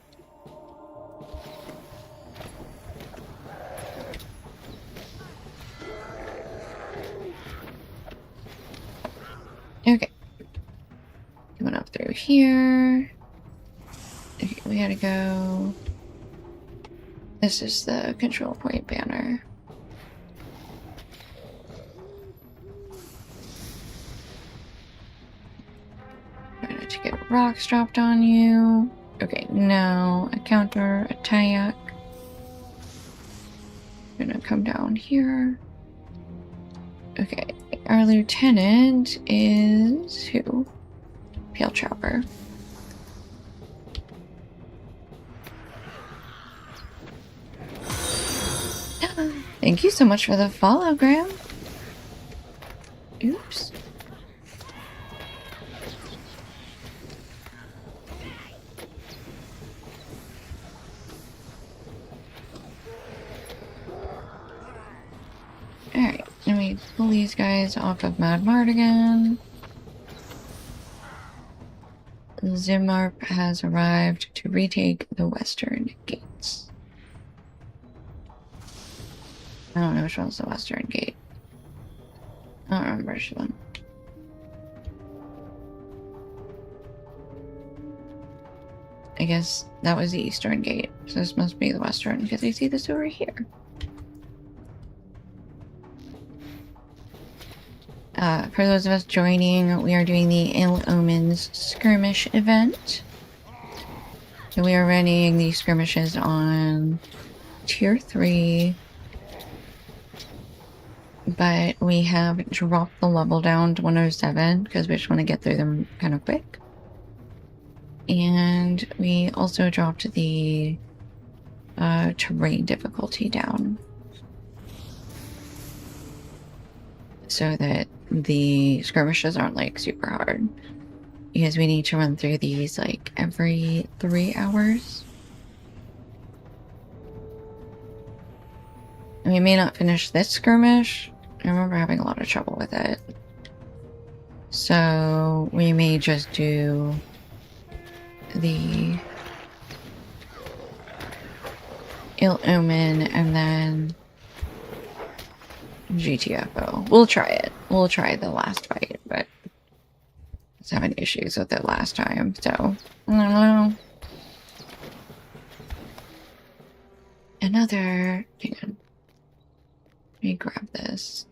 Okay. Coming up through here. Okay, we gotta go. This is the control point banner. Trying to get rocks dropped on you. Okay, now a counter attack. I'm gonna come down here. Okay, our lieutenant is who? Pale Trapper. Thank you so much for the follow, Graham. Oops. Alright, let me pull these guys off of Mad Mardigan. Zimmarp has arrived to retake the western gates. I don't know which one's the western gate. I don't remember which one. I guess that was the eastern gate, so this must be the western, because I see this over here. For those of us joining, we are doing the Ill Omens skirmish event. So we are running these skirmishes on tier 3. But we have dropped the level down to 107 because we just want to get through them kind of quick. And we also dropped the terrain difficulty down so that the skirmishes aren't like super hard, because we need to run through these like every 3 hours. And we may not finish this skirmish. I remember having a lot of trouble with it. So we may just do the Ill Omen and then GTFO. We'll try it. We'll try the last fight, but I was having issues with it last time, so I don't know. another... Hang on. Let me grab this.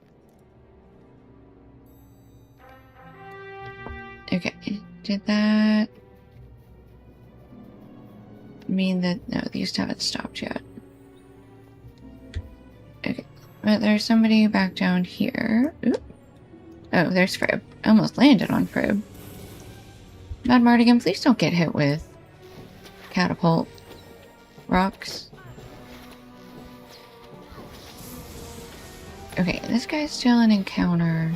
Okay, did that mean that... No, these haven't stopped yet. Okay, but there's somebody back down here. Oop. Oh, there's Frib. I almost landed on Frib. Mad Mardigan, please don't get hit with catapult rocks. Okay, this guy's still an encounter,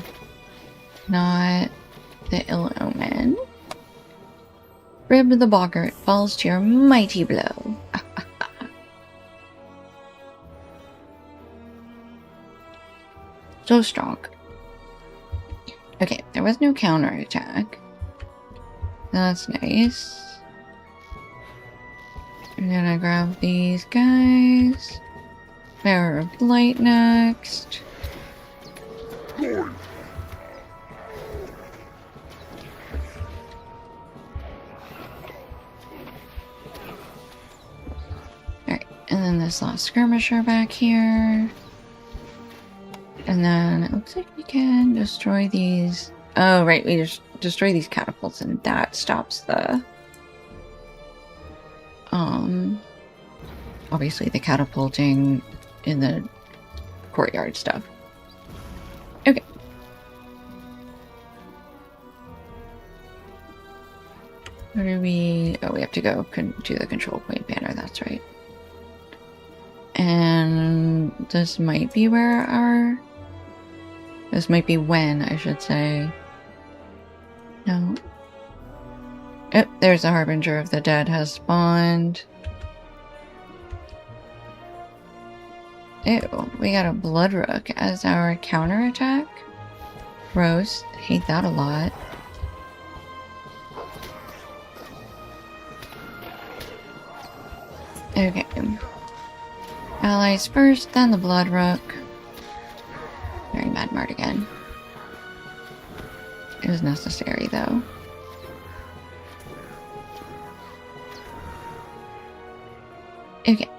not the ill omen. Rib the Boggart falls to your mighty blow. So strong. Okay, there was no counter attack. That's nice. I'm gonna grab these guys. Bearer of Blight next. Alright, and then this last skirmisher back here. And then it looks like we can destroy these. Oh, right, we just destroy these catapults and that stops the... obviously the catapulting in the courtyard stuff. Okay. Where do we... Oh, we have to go to the control point banner, that's right. And this might be where our... This might be when, I should say. No. Oh, there's a Harbinger of the Dead has spawned. Ew, we got a Bloodrook as our counterattack. Gross. Hate that a lot. Okay. Allies first, then the Bloodrook. Very Mad Mardigan. It was necessary, though. Okay.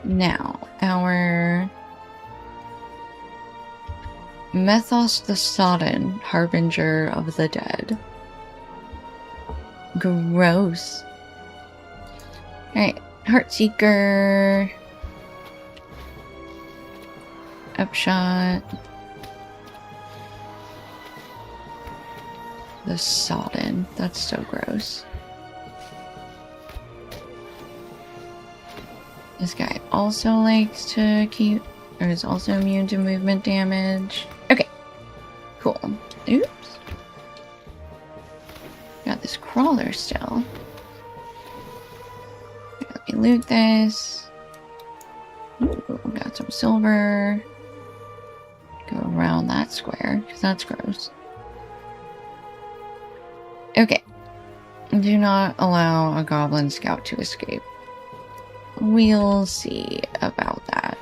Now, our Methos the Sodden, Harbinger of the Dead. Gross. Alright, Heartseeker. Upshot. The Sodden. That's so gross. This guy also likes to keep, or is also immune to movement damage. Okay, cool. Oops. Got this crawler still. Let me loot this. Ooh, got some silver. Go around that square, because that's gross. Okay. Do not allow a goblin scout to escape. We'll see about that.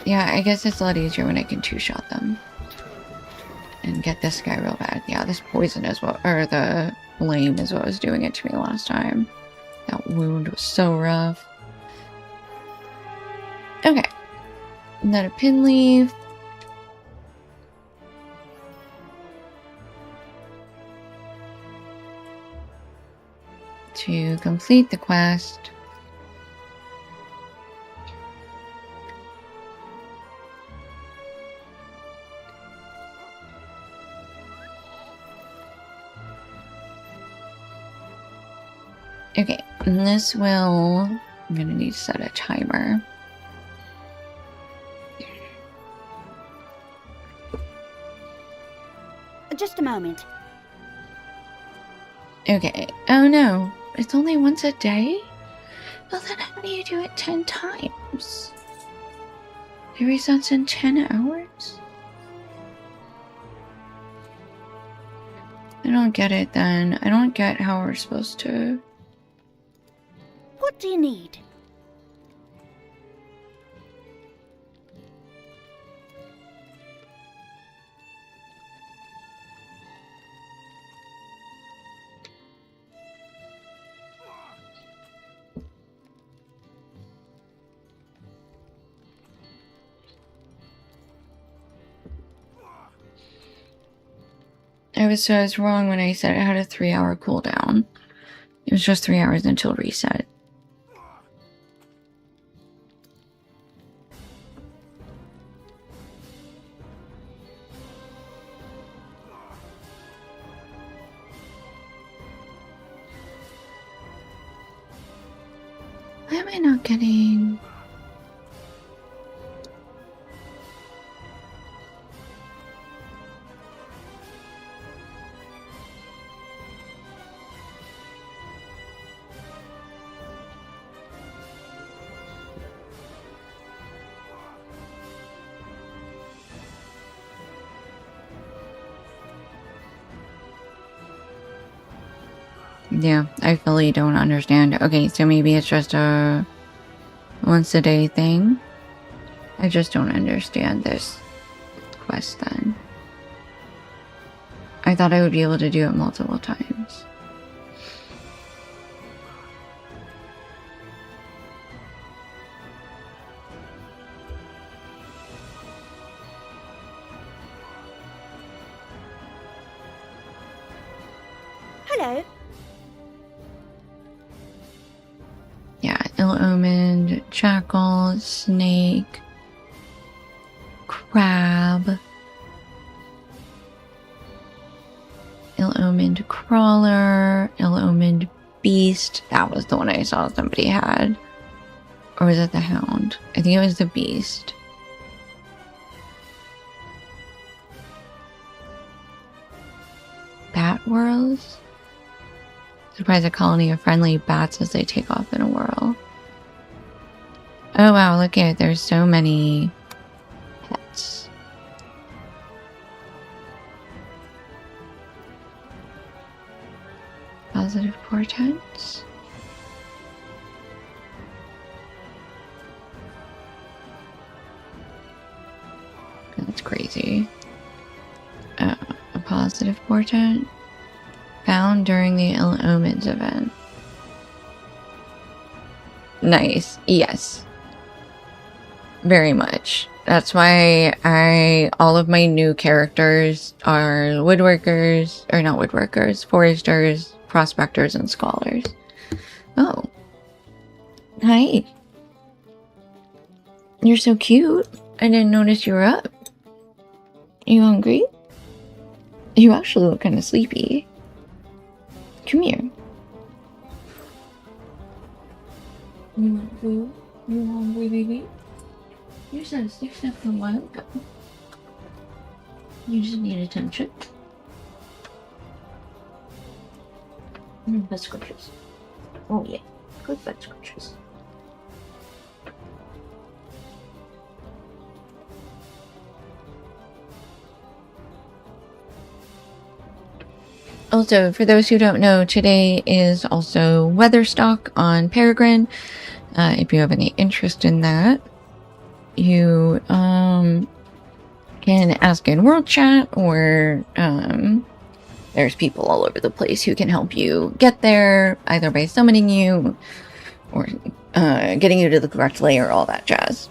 Yeah, I guess it's a lot easier when I can two-shot them. And get this guy real bad. Yeah, this poison is what, or the flame is what was doing it to me last time. That wound was so rough. Okay. And then a pin leaf. To complete the quest. Okay, and this will... I'm gonna need to set a timer.
Just a moment.
Okay, oh no. It's only once a day? Well, then how do you do it 10 times? It resets in 10 hours? I don't get it then. I don't get how we're supposed to...
What do you need?
I was wrong when I said it had a 3-hour cooldown. It was just 3 hours until reset. Why am I not getting... Yeah, I fully don't understand. Okay, so maybe it's just a once a day thing. I just don't understand this quest then. I thought I would be able to do it multiple times.
Hello.
Yeah, ill-omened, jackal, snake, crab, ill-omened crawler, ill-omened beast. That was the one I saw somebody had. Or was it the hound? I think it was the beast. Bat whirls? Surprise a colony of friendly bats as they take off in a whirl. Oh wow, look at it. There's so many pets. Positive portents. That's crazy. A positive portent found during the Ill Omens event. Nice. Yes. Very much. That's why all of my new characters are woodworkers, or not woodworkers, foresters, prospectors, and scholars. Oh. Hi. You're so cute. I didn't notice you were up. You hungry? You actually look kind of sleepy. Come here. You want food? You hungry, baby? You said 6 steps a while ago. You just need attention. Butt scratches. Oh yeah, good butt scratches. Also, for those who don't know, today is also Weatherstock on Peregrine. If you have any interest in that, you can ask in World Chat, or there's people all over the place who can help you get there, either by summoning you or getting you to the correct layer, all that jazz.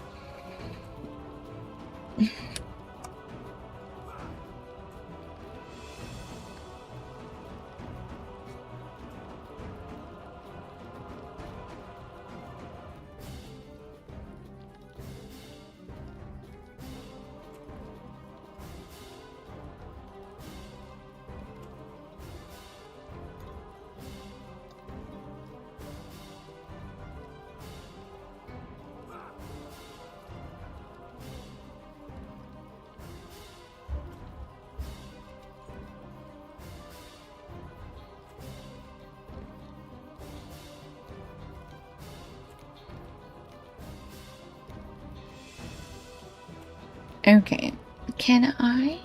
Okay, can I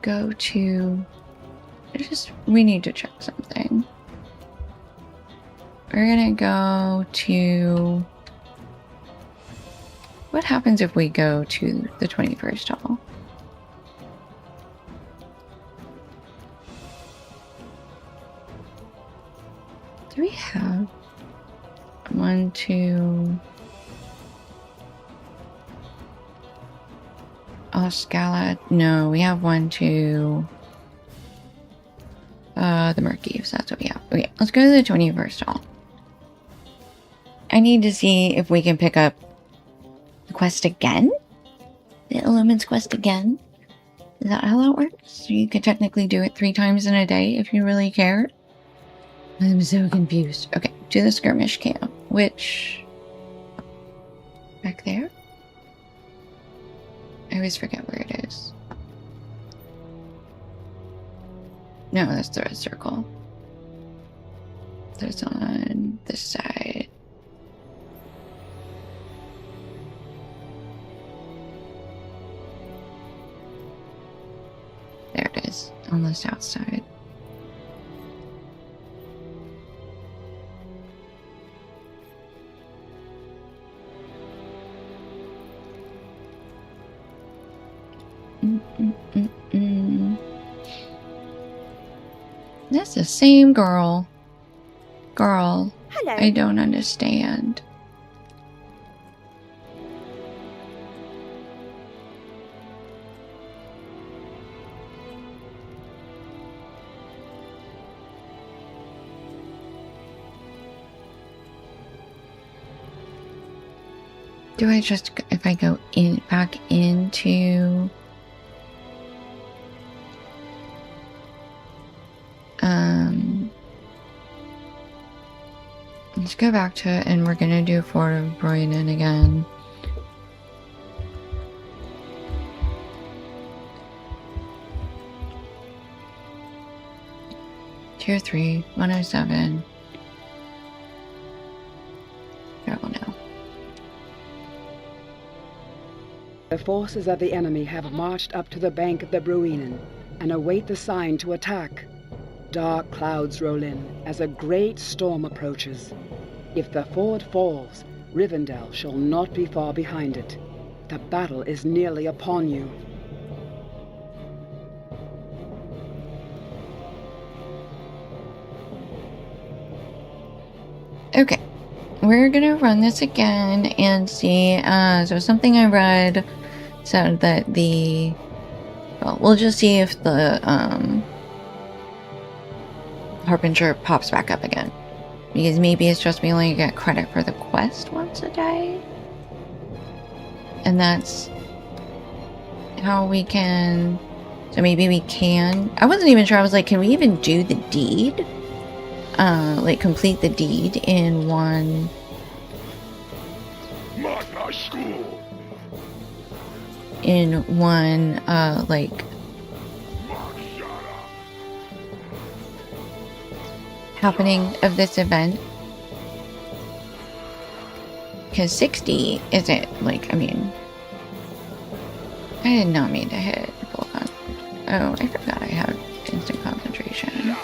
go to... we need to check something. We're gonna go to... What happens if we go to the 21st hall? Do we have 1, 2... Oh, Scala. No, we have 1, 2, The murky, so that's what we have. Okay, let's go to the 21st hall. I need to see if we can pick up the quest again? The Illumines quest again? Is that how that works? So you could technically do it 3 times in a day if you really cared? I'm so confused. Okay, to the skirmish camp, which... back there? I always forget where it is. No, that's the red circle. There's on this side. There it is, on the south side. That's the same girl. Girl,
Hello.
I don't understand. Do I just, if I go in, back into... let's go back to it, and we're gonna do Fort of Broyden again. Tier 3, 107. Oh no.
The forces of the enemy have marched up to the bank of the Bruinen and await the sign to attack. Dark clouds roll in as a great storm approaches. If the ford falls, Rivendell shall not be far behind it. The battle is nearly upon you.
Okay, we're gonna run this again and see. So something I read said that the... well, we'll just see if the Harbinger pops back up again. Because maybe it's just we only get credit for the quest once a day. And that's how we can... so maybe we can... I wasn't even sure. I was like, can we even do the deed? Like complete the deed in one... in one, like... happening of this event, because 60 isn't like, I mean, I did not mean to hit Rohan. Oh, I forgot I have instant concentration.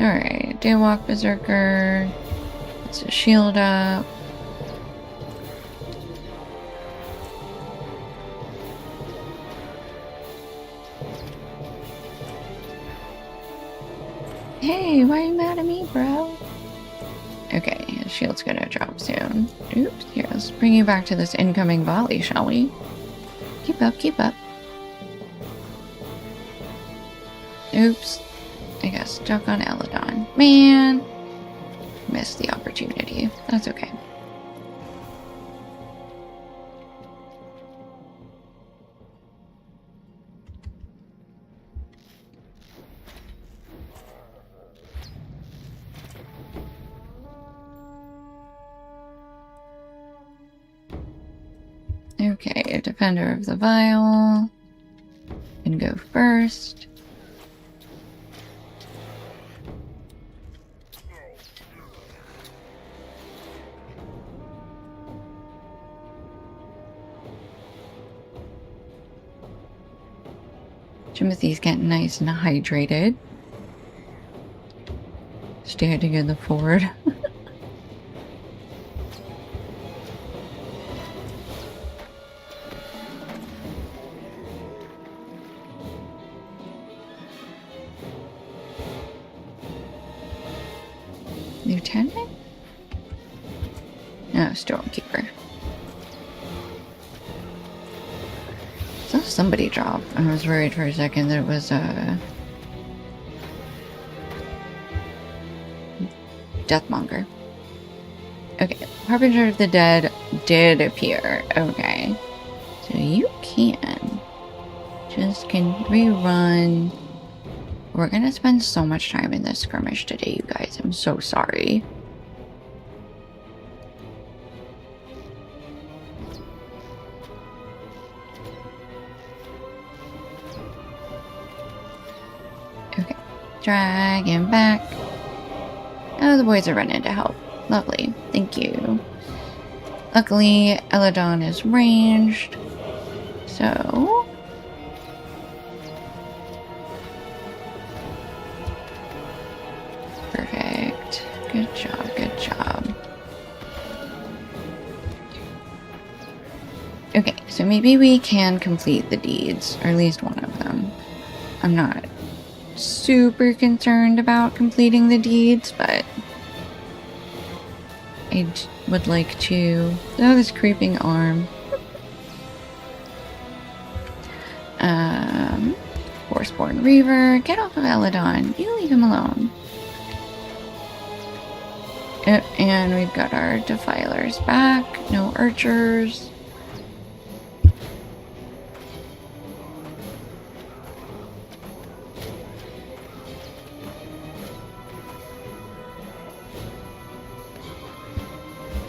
Alright, Daywalk Berserker. Let's a shield up. Hey, why are you mad at me, bro? Okay, his shield's gonna drop soon. Oops, here, let's bring you back to this incoming volley, shall we? Keep up, keep up. Oops, I got stuck on Eladon. Man, missed the opportunity. That's okay. Okay, Defender of the Vial. Can go first. Timothy's getting nice and hydrated. Standing in the ford. Lieutenant? No, Stormkeeper. Saw somebody drop. I was worried for a second that it was Deathmonger. Okay, Harbinger of the Dead did appear. Okay. So you can rerun. We're gonna spend so much time in this skirmish today, you guys. I'm so sorry. Okay, dragon back. Oh, the boys are running to help. Lovely, thank you. Luckily, Eladon is ranged, so... Perfect. Good job, good job. Okay, so maybe we can complete the deeds, or at least one of them. I'm not super concerned about completing the deeds, but I would like to... Oh, this creeping arm. Forceborn Reaver, get off of Eladon. You leave him alone. And we've got our Defilers back. No archers.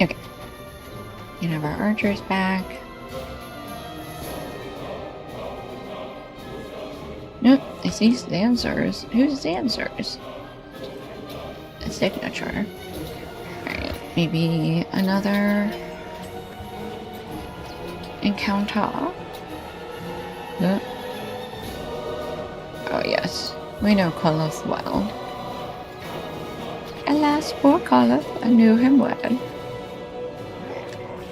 Okay. You have our archers back. Nope, I see Zansers. Who's Zansers? A signature. Alright, maybe another encounter. Nope. Oh yes, we know Koloth well. Alas, poor Koloth, I knew him well.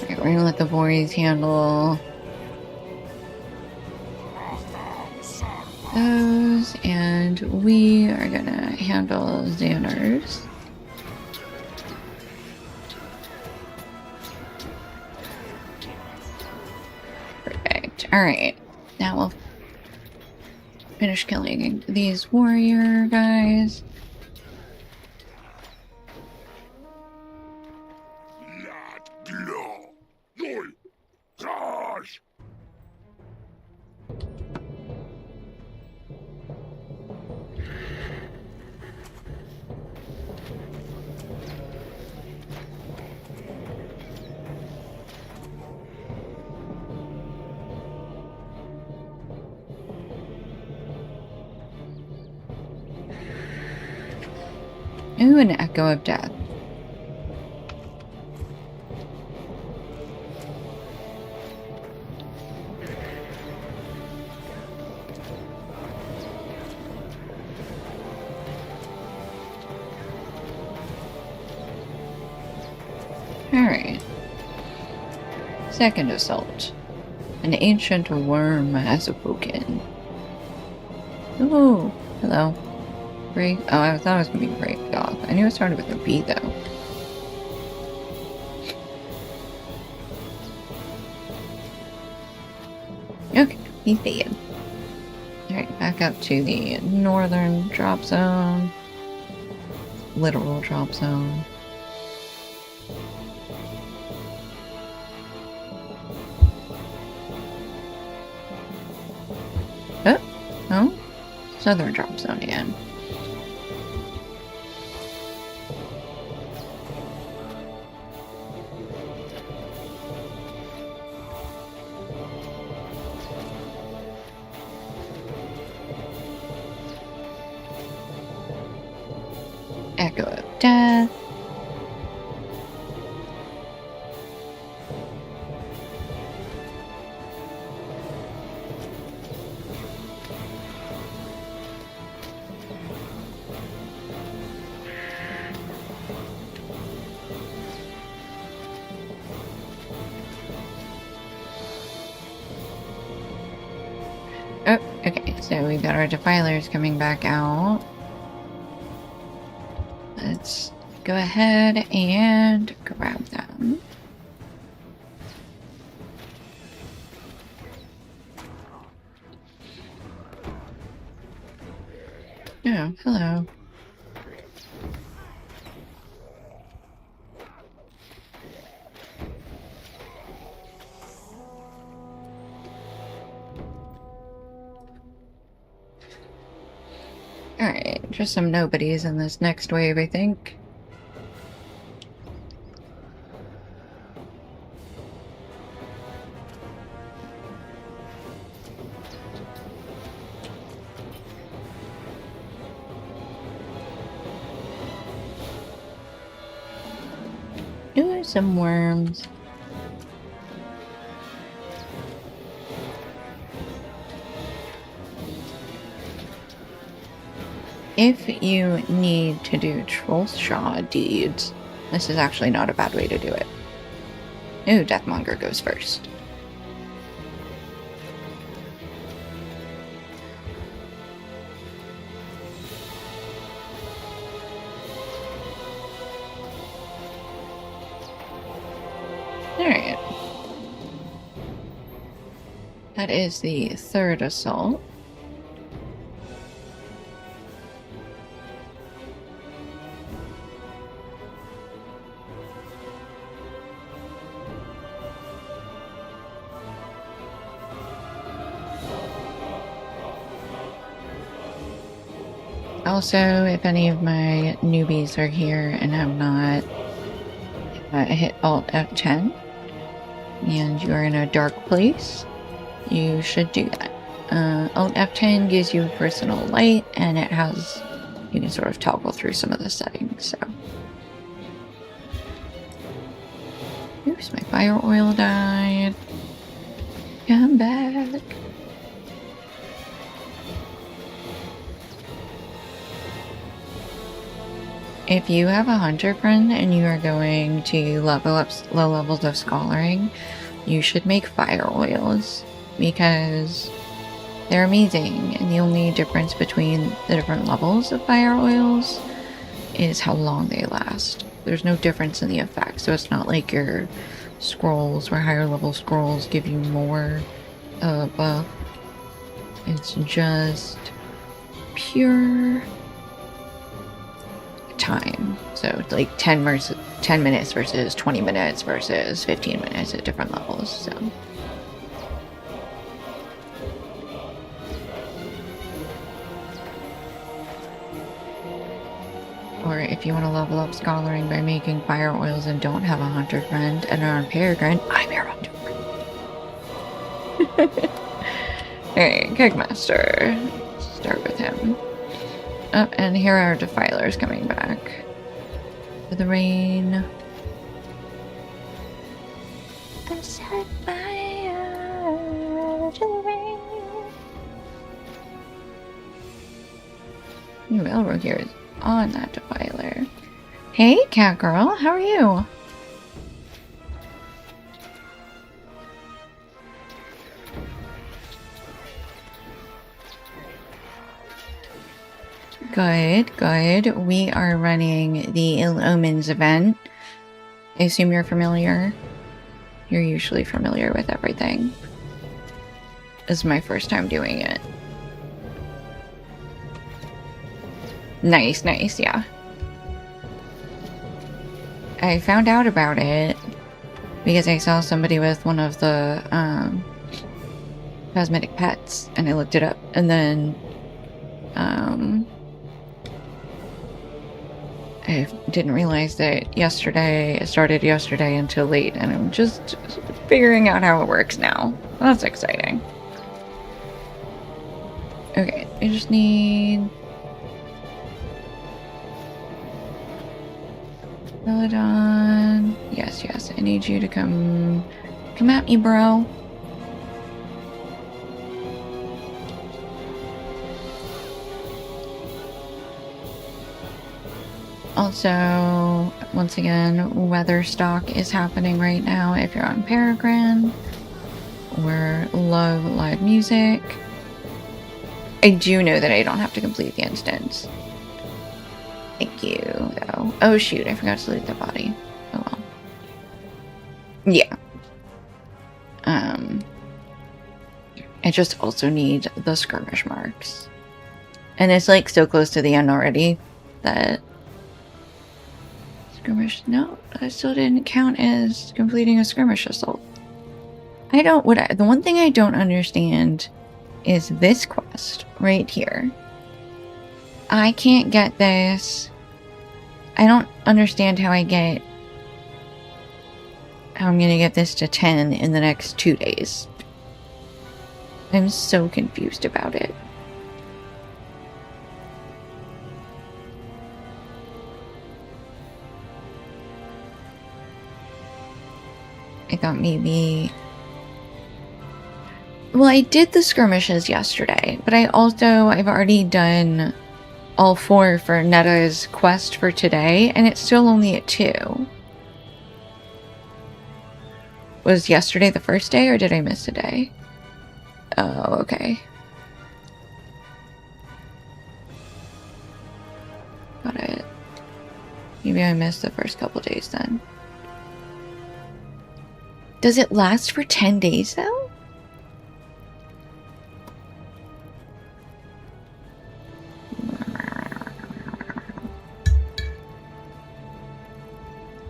Alright, we're gonna let the boys handle those, and we are gonna handle Xaners. Perfect. Alright, now we'll finish killing these warrior guys. Ooh, an Echo of Death. Alright. Second assault. An ancient worm has awoken. Ooh, hello. Break. Oh, I thought it was gonna be break off. I knew it started with a B though. Okay, he's dead. Alright, back up to the northern drop zone. Literal drop zone. Oh, no. Southern drop zone again. Echo of Death. Oh, okay, so we've got our Defilers coming back out. Let's go ahead and grab them. Oh, hello. Alright, just some nobodies in this next wave, I think. Ooh, some worms. If you need to do Trollshaw deeds, this is actually not a bad way to do it. Ooh, Deathmonger goes first. Alright. That is the third assault. Also, if any of my newbies are here and have not hit Alt F10 and you are in a dark place, you should do that. Alt F10 gives you personal light and it has, you can sort of toggle through some of the settings, so. Oops, my fire oil died. Come back. If you have a hunter friend and you are going to level up low levels of scholaring, you should make fire oils because they're amazing, and the only difference between the different levels of fire oils is how long they last. There's no difference in the effect, so it's not like your scrolls where higher level scrolls give you more buff. It's just pure time. So it's like 10 minutes versus 20 minutes versus 15 minutes at different levels. So or if you want to level up scholaring by making fire oils and don't have a hunter friend and are on Peregrine, I'm your hunter friend. Alright, Kegmaster. Start with him. Oh, and here are Defilers coming back. For the rain. I set fire to the rain. Railroad here is on that Defiler. Hey, cat girl, how are you? Good, good. We are running the Ill Omens event. I assume you're familiar. You're usually familiar with everything. This is my first time doing it. Nice, nice, yeah. I found out about it because I saw somebody with one of the cosmetic pets and I looked it up, and then I didn't realize that it started yesterday until late, and I'm just figuring out how it works now. That's exciting. Okay, I just need Peladon. Yes, yes, I need you to come at me, bro. Also, once again, weather stock is happening right now if you're on Peregrine or love live music. I do know that I don't have to complete the instance. Thank you, though. Oh shoot, I forgot to loot the body. Oh well. Yeah. I just also need the skirmish marks. And it's like so close to the end already that skirmish. No, that still didn't count as completing a skirmish assault. The one thing I don't understand is this quest right here. I can't get this. I don't understand how I'm gonna get this to 10 in the next 2 days. I'm so confused about it. I thought maybe... Well, I did the skirmishes yesterday, but I've already done all 4 for Netta's quest for today, and it's still only at 2. Was yesterday the first day, or did I miss a day? Oh, okay. Got it. Maybe I missed the first couple days then. Does it last for 10 days, though?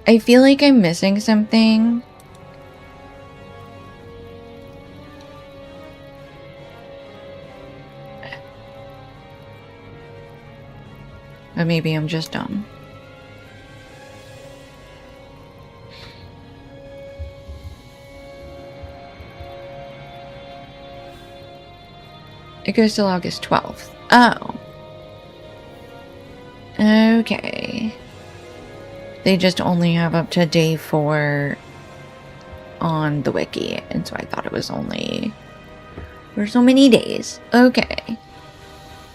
I feel like I'm missing something. But maybe I'm just dumb. It goes till August 12th. Oh. Okay. They just only have up to day 4 on the wiki, and so I thought it was only for so many days. Okay.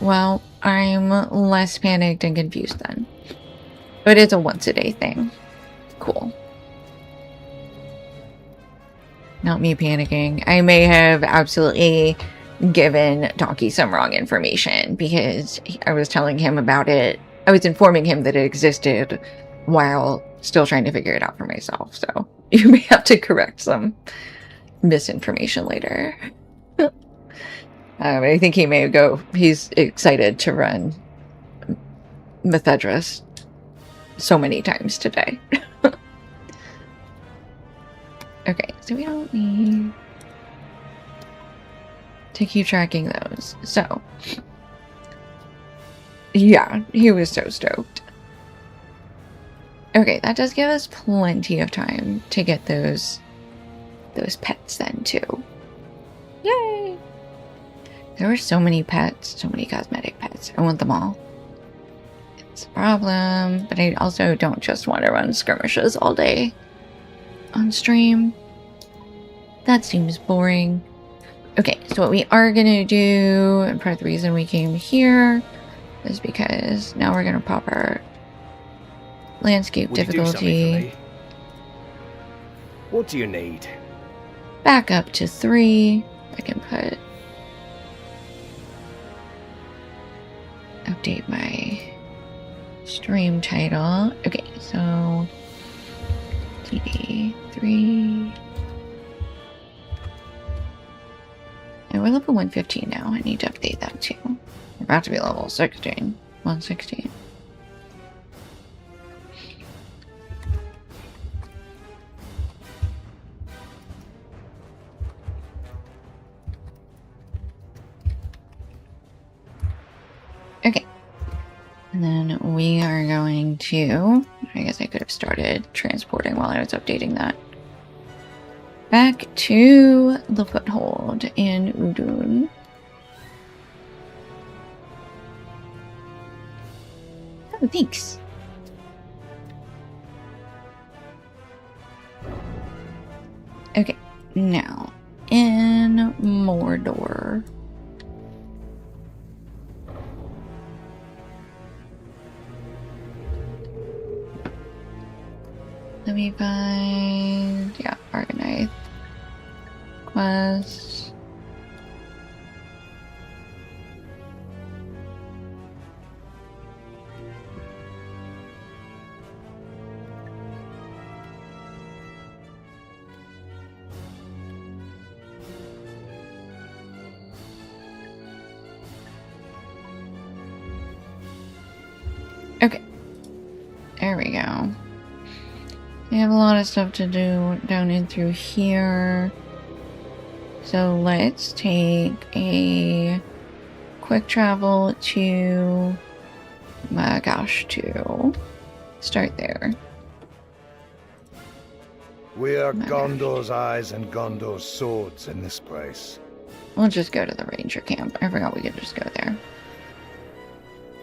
Well, I'm less panicked and confused then. But it's a once-a-day thing. Cool. Not me panicking. I may have absolutely given Donkey some wrong information because I was telling him about it. I was informing him that it existed while still trying to figure it out for myself. So you may have to correct some misinformation later. I think he may he's excited to run Methedras so many times today. Okay, so we don't need to keep tracking those. So, yeah, he was so stoked. Okay, that does give us plenty of time to get those pets then too. Yay! There were so many pets, so many cosmetic pets. I want them all. It's a problem, but I also don't just want to run skirmishes all day on stream. That seems boring. Okay, so what we are gonna do, and part of the reason we came here, is because now we're gonna pop our landscape
Would you do something
difficulty
for me? What do you need?
back up to 3. I can put update my stream title. Okay, so TD 3. And we're level 115 now. I need to update that too. We're about to be level 16. 116. Okay. And then we are going to... I guess I could have started transporting while I was updating that. Back to the foothold in Udun. Oh, thanks. Okay, now in Mordor. Let me find, yeah, Argonite quest. Okay. There we go. We have a lot of stuff to do down in through here. So let's take a quick travel to Magash to start there.
We are
My
Gondor's eyes and Gondor's swords in this place.
We'll just go to the ranger camp. I forgot we could just go there.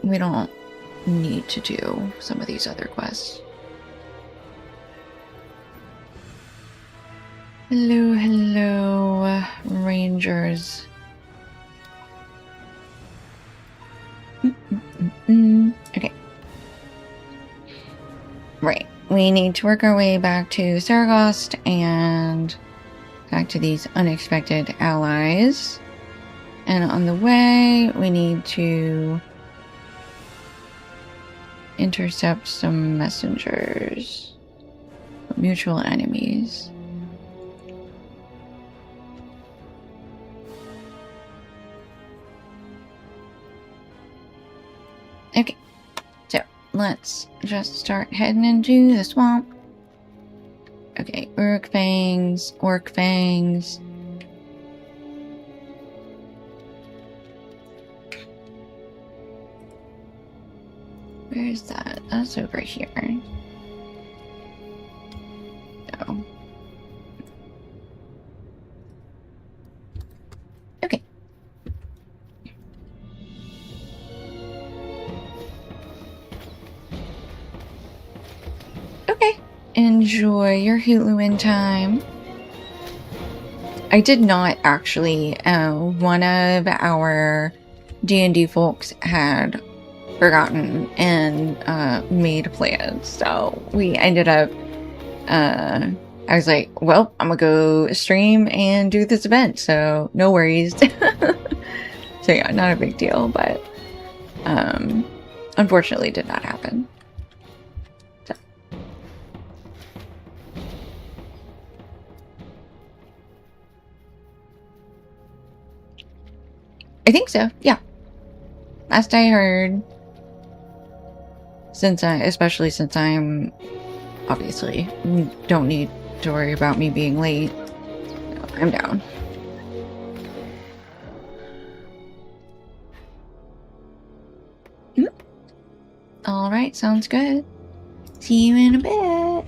We don't need to do some of these other quests. Hello, hello, rangers. Okay. Right. We need to work our way back to Saragost and back to these unexpected allies. And on the way, we need to intercept some messengers. Mutual enemies. Okay, so let's just start heading into the swamp. Okay, orc fangs. Where is that? That's over here. Oh. Okay. Okay. Enjoy your Huluin time. I did not actually. One of our D&D folks had forgotten and made plans, so we ended up. I was like, well, I'm gonna go stream and do this event, so no worries. So yeah, not a big deal, but unfortunately did not happen. So. I think so, yeah. Last I heard, especially since I'm obviously don't need to worry about me being late. No, I'm down. All right, sounds good. See you in a bit.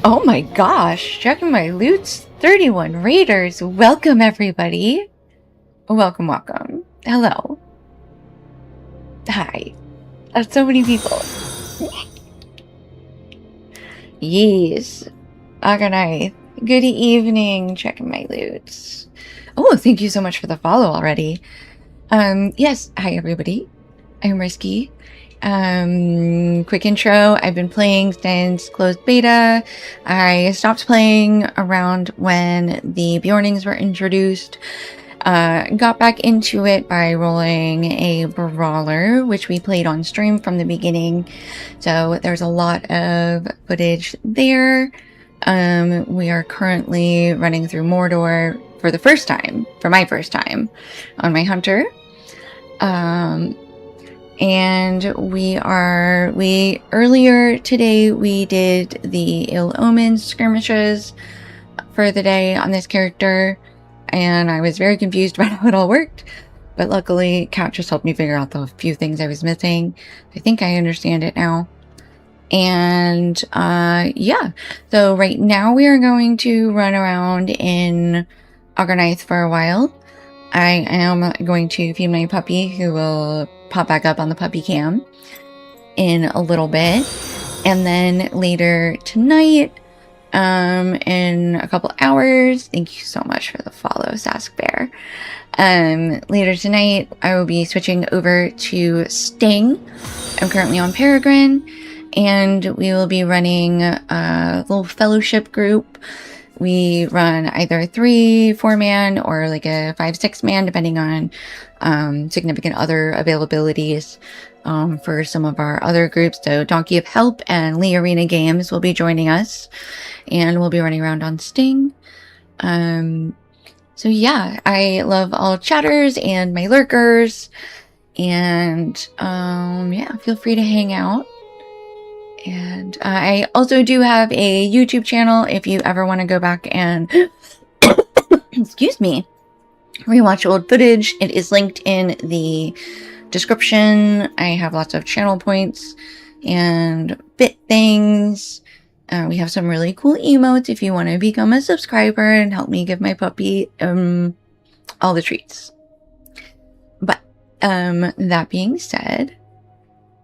Oh my gosh, checking my loots. 31 raiders. Welcome everybody. Welcome, welcome. Hello. Hi. That's so many people. Yes. Agonite. Good evening. Checking my loots. Oh, thank you so much for the follow already. Yes. Hi, everybody. I'm Risky. Quick intro. I've been playing since closed beta. I stopped playing around when the Bjornings were introduced. Got back into it by rolling a brawler, which we played on stream from the beginning. So there's a lot of footage there. We are currently running through Mordor for the first time, for my first time on my hunter. And earlier today we did the Ill Omens skirmishes for the day on this character. And I was very confused about how it all worked, but luckily Kat just helped me figure out the few things I was missing. I think I understand it now. And yeah, so right now we are going to run around in Ogrenith for a while. I am going to feed my puppy, who will pop back up on the puppy cam in a little bit. And then later tonight, in a couple hours, thank you so much for the follow, Sask Bear. Later tonight, I will be switching over to Sting. I'm currently on Peregrine, and we will be running a little fellowship group. We run either 3-4-man or like a 5-6-man, depending on significant other availabilities for some of our other groups. So Donkey of Help and Lee Arena Games will be joining us, and we'll be running around on Sting. So yeah, I love all chatters and my lurkers, And yeah, feel free to hang out. And I also do have a YouTube channel if you ever want to go back and excuse me, rewatch old footage. It is linked in the description. I have lots of channel points and bit things. We have some really cool emotes if you want to become a subscriber and help me give my puppy all the treats. But that being said,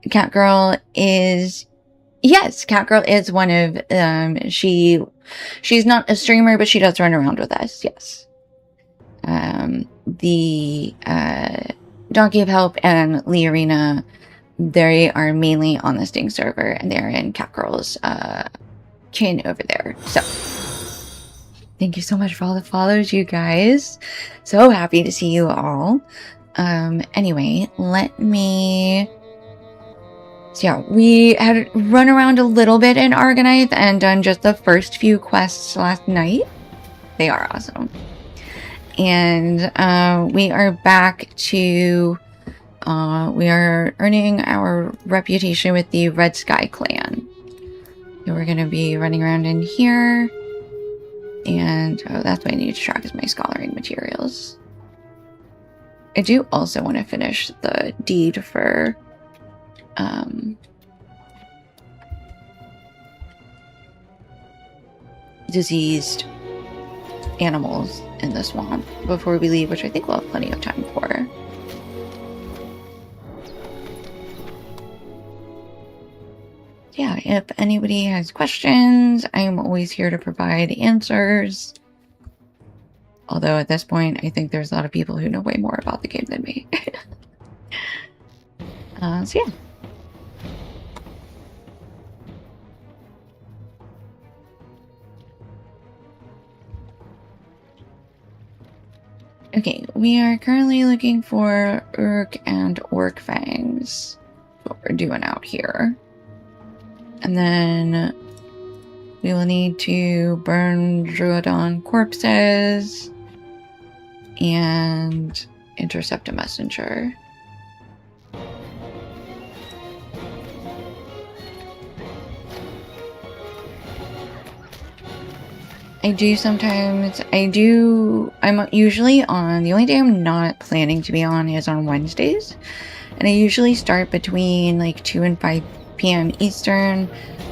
Catgirl is one of she's not a streamer, but she does run around with us. Yes. The Donkey of Help and Leorina, they are mainly on the Sting server, and they're in Catgirl's kin over there. So thank you so much for all the follows, you guys. So happy to see you all. Anyway, let me... So yeah, we had run around a little bit in Argonite and done just the first few quests last night. They are awesome. And we are back to... we are earning our reputation with the Red Sky Clan. So we're going to be running around in here. And that's what I need to track is my scholaring materials. I do also want to finish the deed for diseased animals in the swamp before we leave, which I think we'll have plenty of time for. Yeah, if anybody has questions, I'm always here to provide answers. Although at this point, I think there's a lot of people who know way more about the game than me. So yeah. Okay, we are currently looking for Urk and Orc Fangs. What we're doing out here. And then we will need to burn Druidon corpses and intercept a messenger. I'm usually on, the only day I'm not planning to be on is on Wednesdays. And I usually start between like 2 and 5 p.m. Eastern,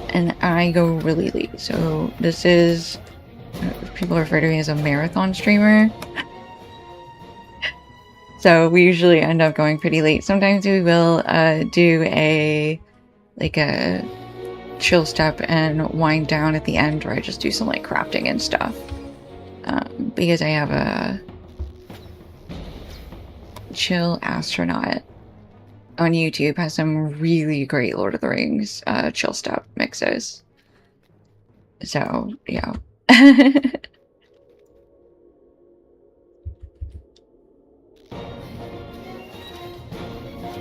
and I go really late. So this is, people refer to me as a marathon streamer. So we usually end up going pretty late. Sometimes we will do a chill step and wind down at the end, or I just do some like crafting and stuff. Because I have a chill astronaut on YouTube has some really great Lord of the Rings chill step mixes. So yeah.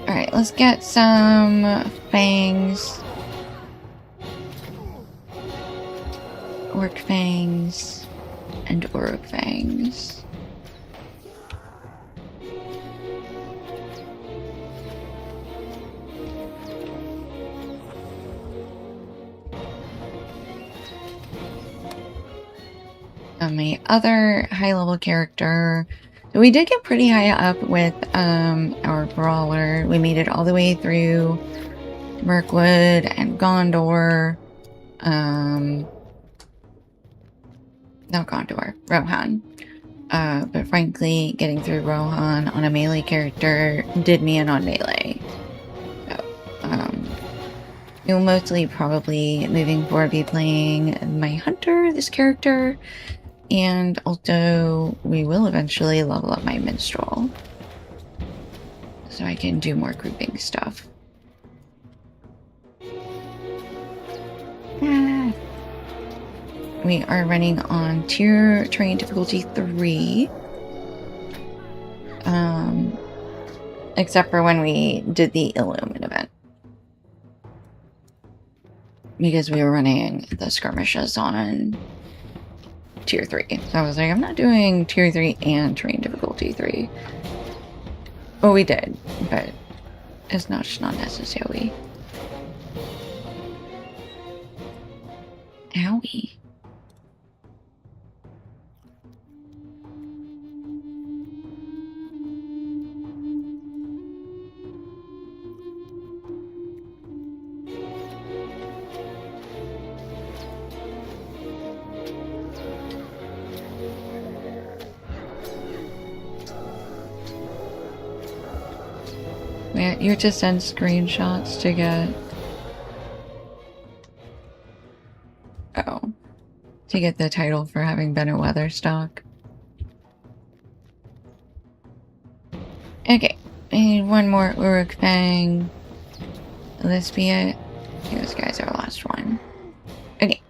Alright, let's get some fangs. Orc fangs and Uruk fangs. My other high-level character, so we did get pretty high up with our brawler. We made it all the way through Mirkwood and Gondor. Not Gondor, Rohan. But frankly, getting through Rohan on a melee character did me in on melee. So, you'll mostly probably moving forward be playing my hunter, this character, and also we will eventually level up my minstrel. So I can do more grouping stuff. We are running on tier terrain difficulty 3. Except for when we did the Illumin event. Because we were running the skirmishes on tier 3. So I was like, I'm not doing tier 3 and terrain difficulty 3. Well, we did, but is not necessary. Owie. Yeah, you have to send screenshots to get... Oh. To get the title for having been a Weatherstock. Okay. I need one more Uruk Fang. Will this be it? Okay, this guy's our last one. Okay.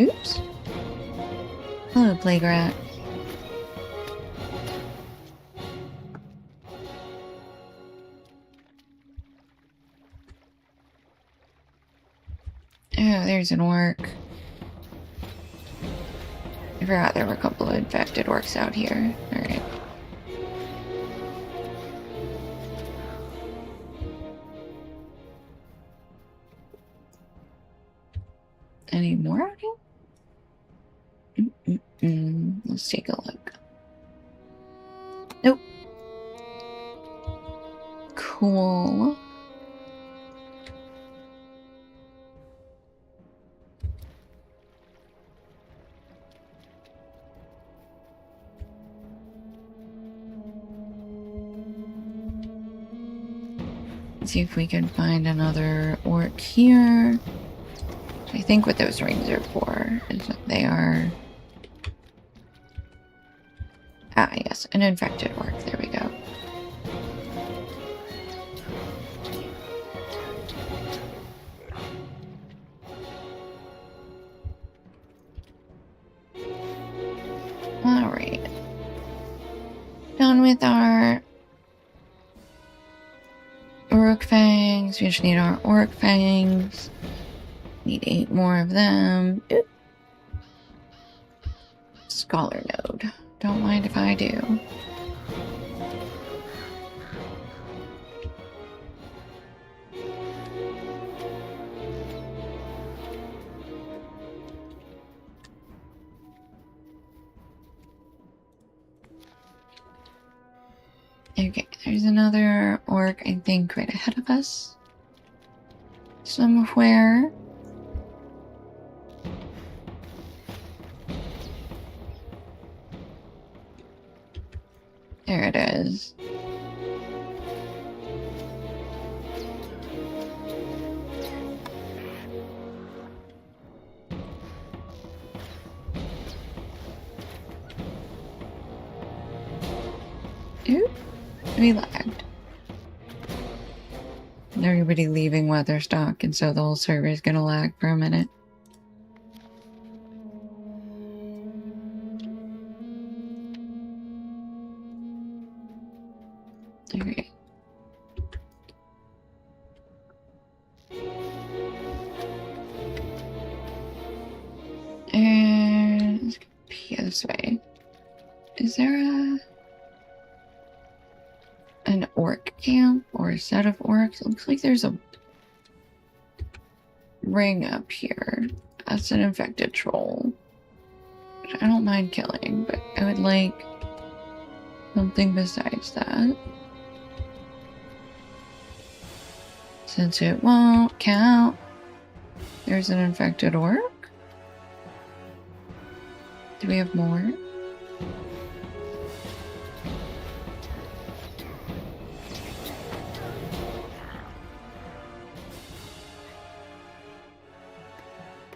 Oops. Hello, Plague Rat. Oh, there's an orc. I forgot there were a couple of infected orcs out here. Alright. Any more out here? Let's take a look. Nope. Cool. Let's see if we can find another orc here. I think what those rings are for is that they are... Ah, yes, an infected orc. There we go. Alright. Done with our Uruk Fangs. We just need our Orc Fangs. Need 8 more of them. Oop. Scholar node. Don't mind if I do. Okay, there's another orc, I think, right ahead of us. Somewhere. There it is. Oop. We lagged. Everybody leaving Weatherstock, and so the whole server is gonna lag for a minute. Okay. And let's pee this way. Is there an orc camp or a set of orcs? It looks like there's a ring up here. That's an infected troll, which I don't mind killing, but I would like something besides that. Since it won't count. There's an infected orc. Do we have more?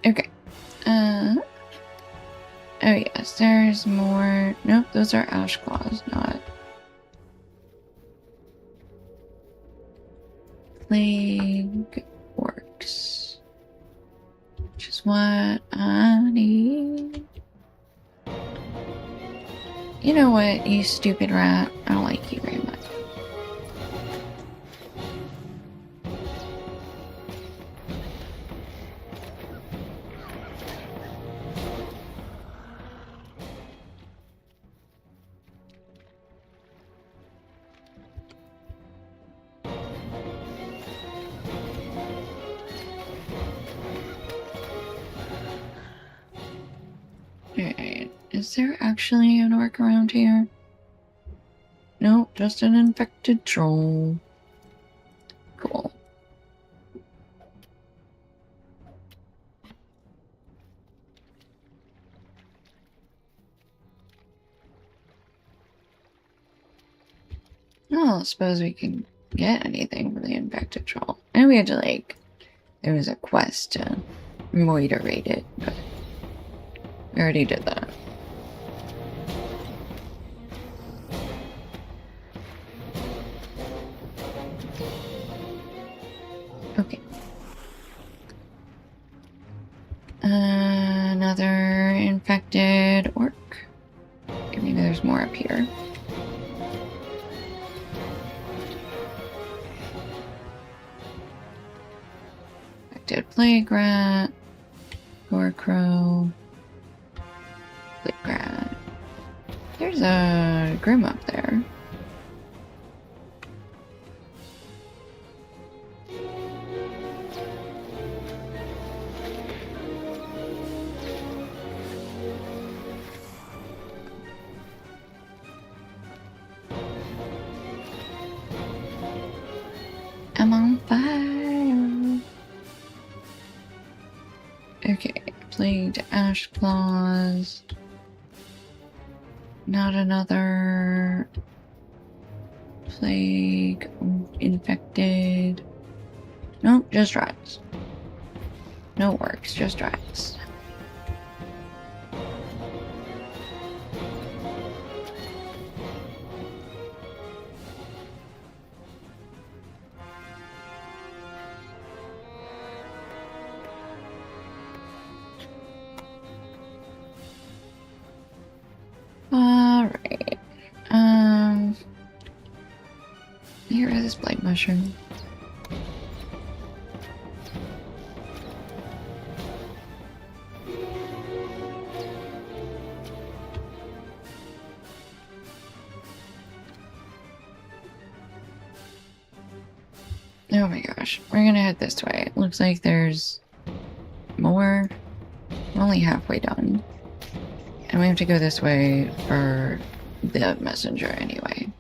Okay. Oh yes, there's more. Nope, those are ash claws, not plague orcs. Which is what I need. You know what, you stupid rat? I don't like you very much. Is there actually an orc around here? No, just an infected troll. Cool. Well, I suppose we can get anything from the infected troll. And we had to, like, there was a quest to moiterate it, but we already did that. Okay. Another infected orc. Okay, maybe there's more up here. Infected plague rat, gore crow, plague rat. There's a grim up there. I'm on fire. Okay, plagued ash claws. Not another plague infected. Nope, just rats. No works, just rats. Alright. Here is this blight mushroom. Oh my gosh, we're gonna head this way. It looks like there's more. We're only halfway done. And we have to go this way for the messenger anyway.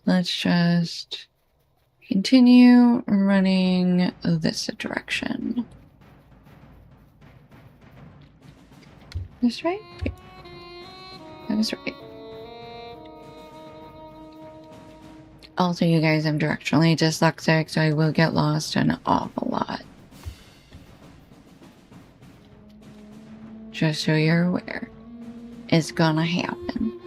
Let's just continue running this direction. This right? Yeah. That is right. Also, you guys, I'm directionally dyslexic, so I will get lost an awful lot. Just so you're aware. It's gonna happen.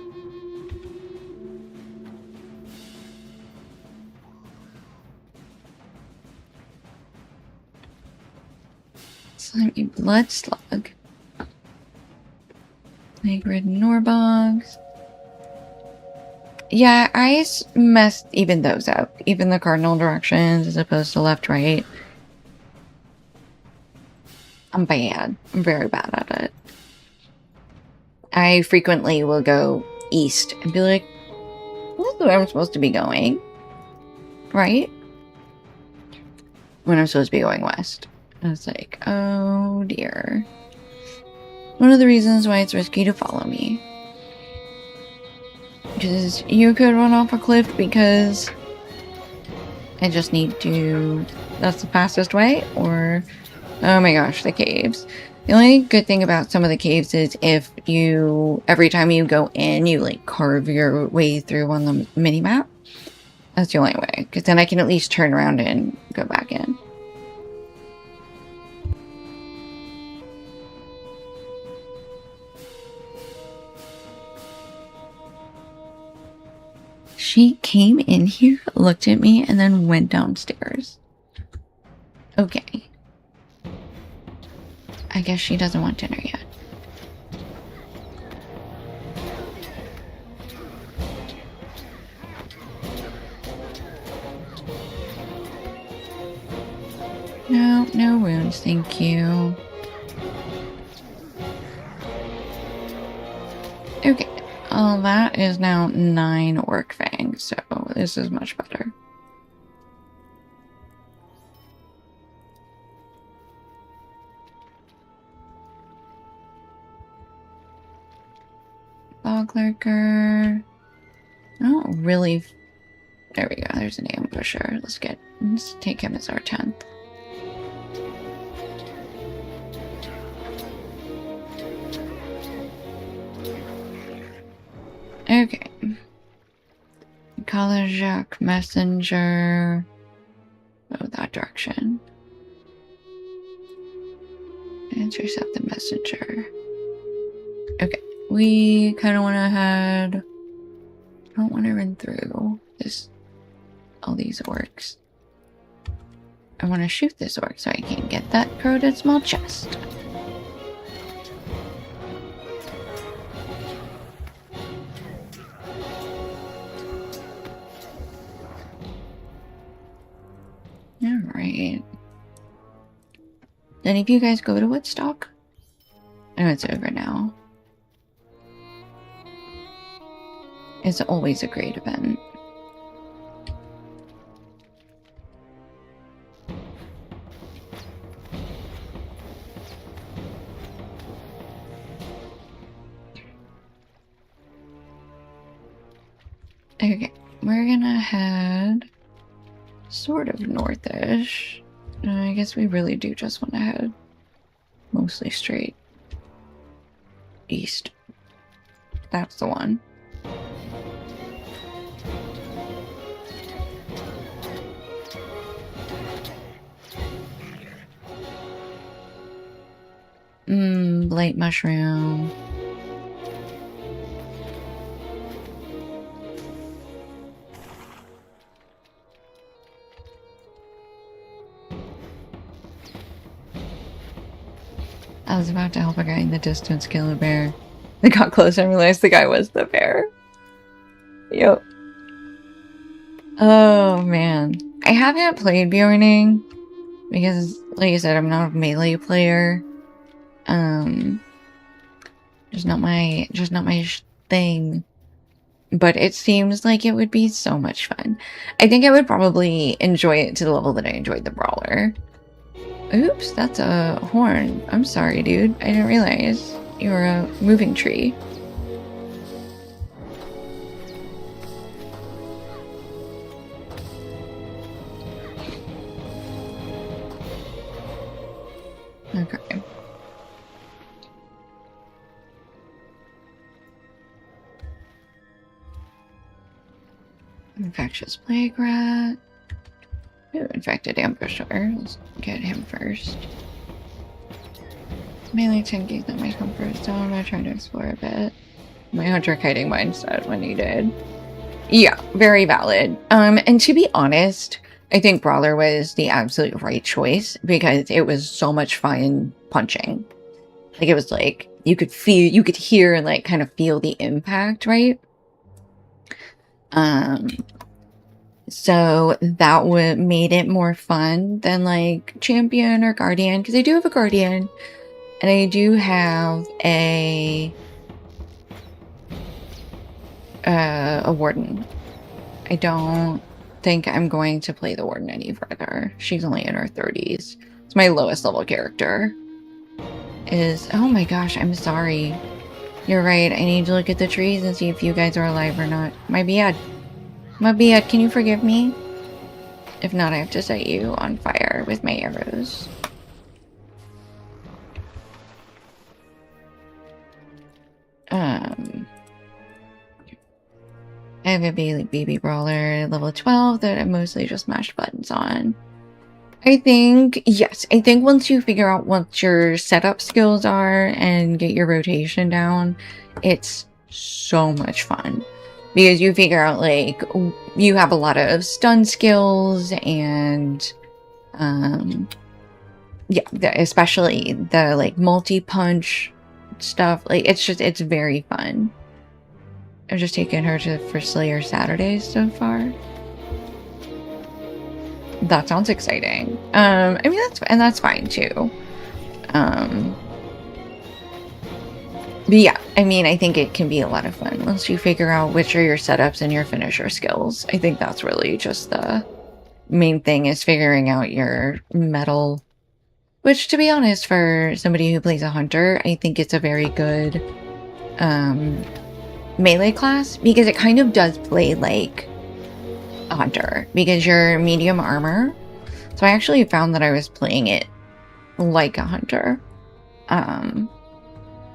Slimy blood slug. Plague-ridden Norbogs. Yeah, I messed even those up. Even the cardinal directions as opposed to left, right. I'm bad. I'm very bad at it. I frequently will go east and be like, this is where I'm supposed to be going. Right? When I'm supposed to be going west. And it's like, oh dear. One of the reasons why it's risky to follow me. Because you could run off a cliff because I just need to... That's the fastest way, or... Oh my gosh, the caves. The only good thing about some of the caves is if you... Every time you go in, you like carve your way through on the mini-map. That's the only way. Because then I can at least turn around and go back in. She came in here, looked at me, and then went downstairs. Okay. I guess she doesn't want dinner yet. No, no wounds, thank you. Okay. That is now 9 orc fangs, so this is much better. Fog Lurker. Oh, really? There we go. There's an ambusher. Let's take him as our 10th. Okay. Kalajak Messenger. Oh, that direction. Intercept the messenger. Okay. We kind of want to head. I don't want to run through all these orcs. I want to shoot this orc so I can get that corroded small chest. Alright. Any of you guys go to Woodstock? Oh, it's over now. It's always a great event. Okay, we're gonna head sort of northish. I guess we really do just want to head mostly straight east. That's the one. Blight mushroom. I was about to help a guy in the distance kill a bear. I got close and realized the guy was the bear. Yep. Oh man. I haven't played Bjorning because, like I said, I'm not a melee player. Just not my thing. But it seems like it would be so much fun. I think I would probably enjoy it to the level that I enjoyed the Brawler. Oops, that's a horn. I'm sorry, dude. I didn't realize you were a moving tree. Okay. Infectious plague rat. Ooh, infected ambusher. Let's get him first. Melee 10 gigs at my comfort zone. I'm gonna try to explore a bit. My hunter kiting mindset when needed. Yeah, very valid. And to be honest, I think Brawler was the absolute right choice because it was so much fun punching. Like it was like you could hear and like kind of feel the impact, right? So that made it more fun than like Champion or Guardian, because I do have a Guardian and I do have a Warden. I don't think I'm going to play the Warden any further. She's only in her 30s. It's my lowest level character. Oh my gosh, I'm sorry. You're right, I need to look at the trees and see if you guys are alive or not. My bad. My bad, can you forgive me? If not, I have to set you on fire with my arrows. I have a baby brawler level 12 that I mostly just mashed buttons on. I think, yes, I think once you figure out what your setup skills are and get your rotation down, it's so much fun. Because you figure out, like, you have a lot of stun skills and, yeah, especially the, like, multi-punch stuff. Like, it's very fun. I've just taken her for Slayer Saturdays so far. That sounds exciting. I mean, that's fine too. But yeah, I mean, I think it can be a lot of fun once you figure out which are your setups and your finisher skills. I think that's really just the main thing, is figuring out your metal. Which, to be honest, for somebody who plays a hunter, I think it's a very good melee class because it kind of does play like a hunter because you're medium armor. So I actually found that I was playing it like a hunter.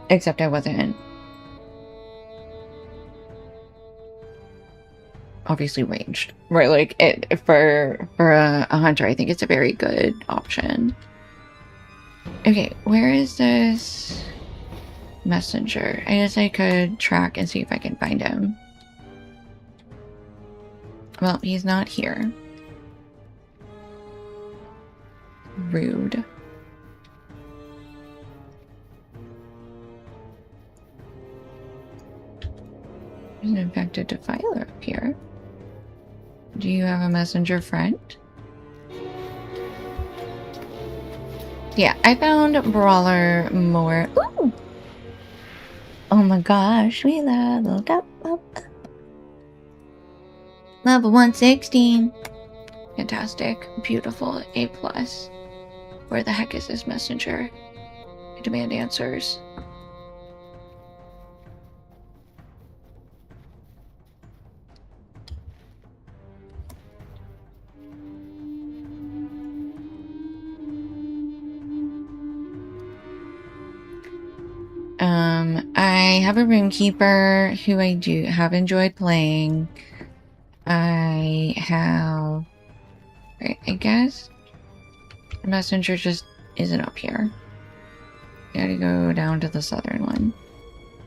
Except I wasn't obviously ranged. Right, like it for a hunter, I think it's a very good option. Okay, where is this messenger? I guess I could track and see if I can find him. Well, he's not here. Rude. There's an infected defiler up here. Do you have a messenger friend? Yeah, I found Brawler more. Ooh! Oh my gosh, we leveled up. Level 116. Fantastic. Beautiful. A+. Where the heck is this messenger? I demand answers. I have a roomkeeper who I do have enjoyed playing. I have... Right, I guess the messenger just isn't up here. Gotta go down to the southern one.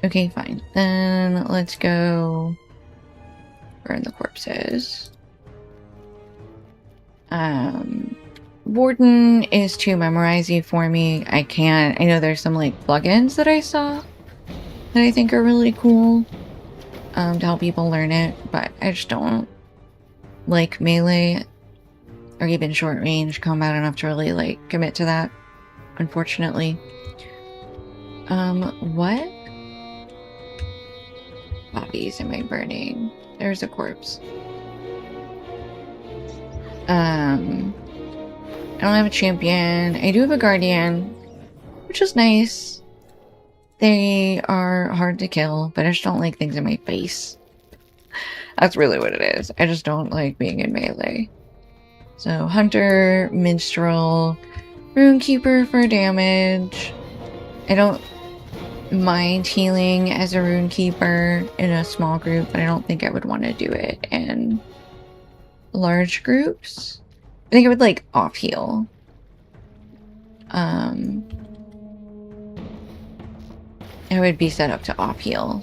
Okay, fine. Then let's go burn the corpses. Warden is too memorizing for me. I can't. I know there's some like plugins that I saw that I think are really cool to help people learn it, but I just don't like melee or even short range combat enough to really like commit to that, unfortunately. What bodies am I burning? There's a corpse. I don't have a champion. I do have a guardian, which is nice. They are hard to kill, but I just don't like things in my face. That's really what it is. I just don't like being in melee. So hunter, minstrel, runekeeper for damage. I don't mind healing as a runekeeper in a small group, but I don't think I would want to do it in large groups. I think I would like off heal. I would be set up to off heal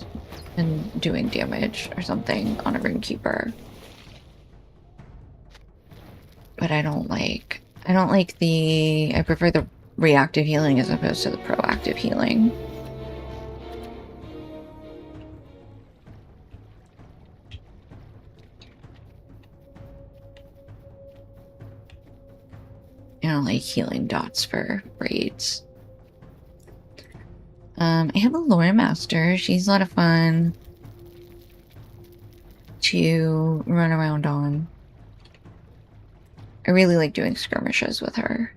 and doing damage or something on a runekeeper. But I prefer the reactive healing as opposed to the proactive healing. I don't like healing dots for raids. I have a lore master. She's a lot of fun to run around on. I really like doing skirmishes with her.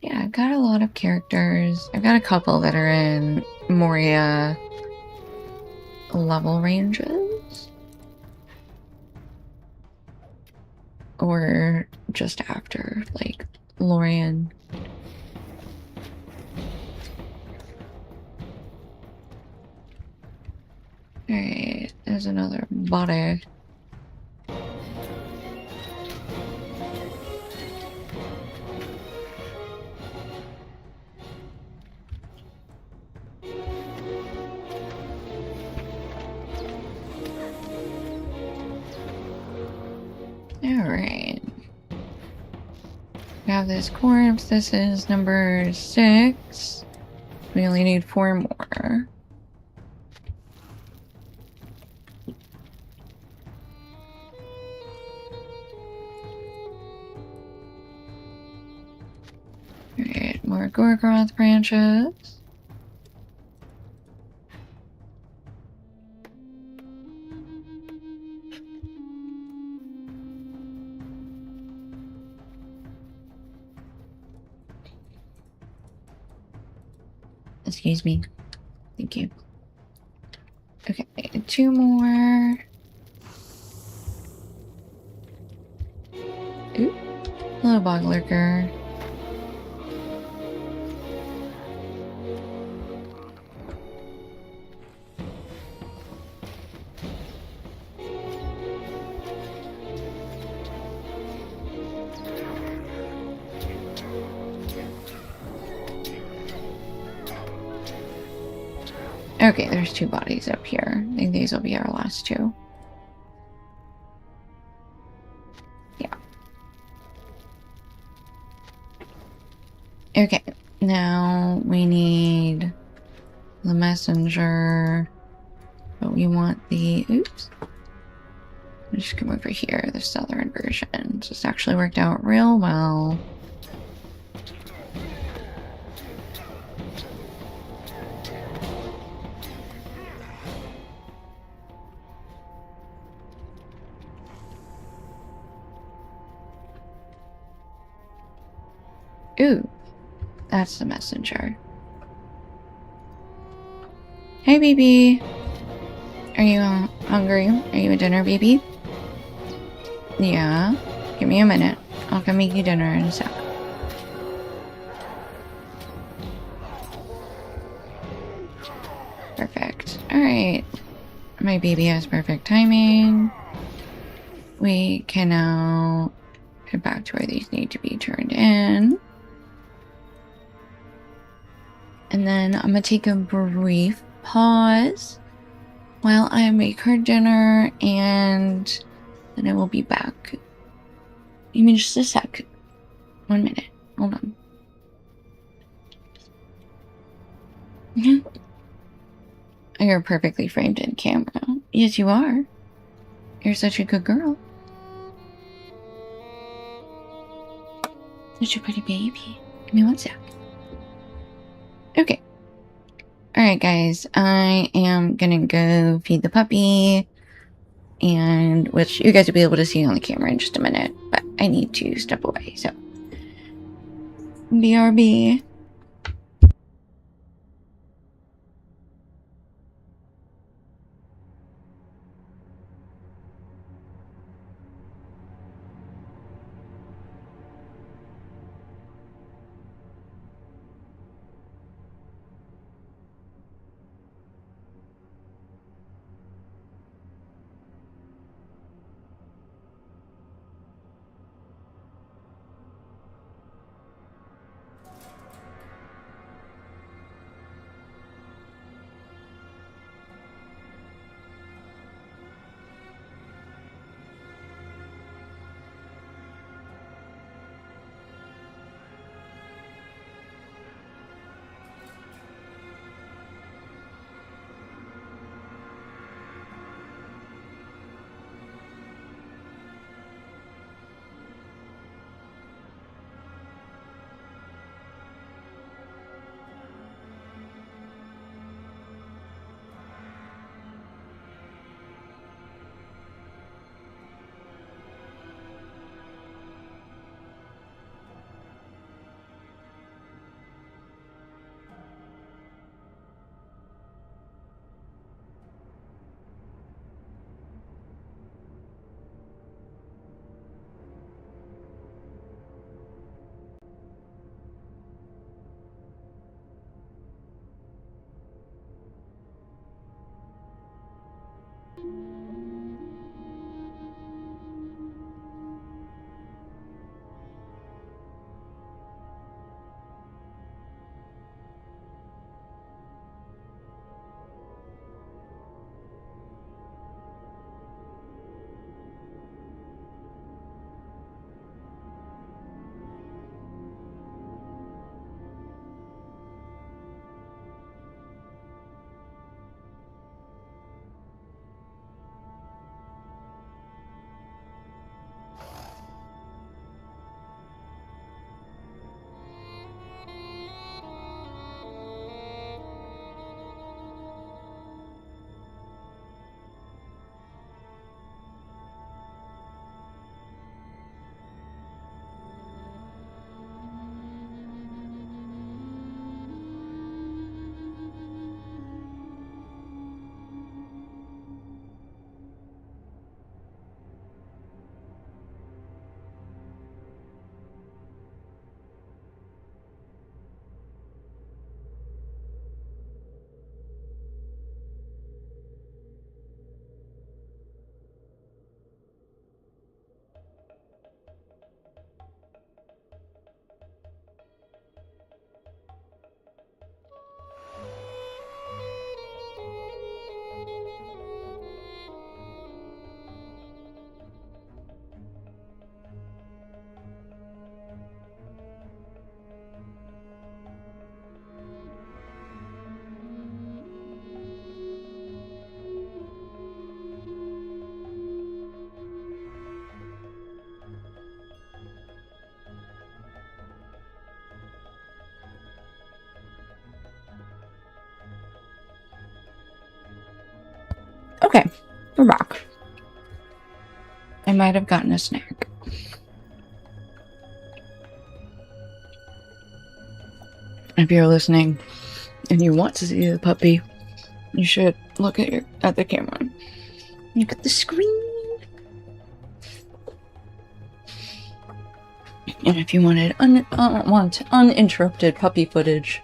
Yeah, I've got a lot of characters. I've got a couple that are in Moria level ranges. Or just after, like Lorian. Alright, there's another body. Alright. We have this corpse. This is number 6. We only need 4 more. Alright, more Gorgoroth branches. Excuse me. Thank you. Okay, 2 more. Ooh. Hello, bog lurker. Okay, there's 2 bodies up here. I think these will be our last 2. Yeah. Okay, now we need the messenger, but we want the, oops. Just come over here, the southern version. This actually worked out real well. Ooh, that's the messenger. Hey, baby. Are you hungry? Are you a dinner baby? Yeah. Give me a minute. I'll come make you dinner in a sec. Perfect. Alright. My baby has perfect timing. We can now head back to where these need to be turned in. And then I'm gonna take a brief pause while I make her dinner, and then I will be back. Give me just a sec. 1 minute. Hold on. You're perfectly framed in camera. Yes, you are. You're such a good girl. Such a pretty baby. Give me 1 sec. Okay. Alright, guys. I am gonna go feed the puppy, and which you guys will be able to see on the camera in just a minute, but I need to step away, so. BRB. Okay, we're back. I might have gotten a snack. If you're listening and you want to see the puppy, you should look at the camera. Look at the screen. And if you wanted want uninterrupted puppy footage,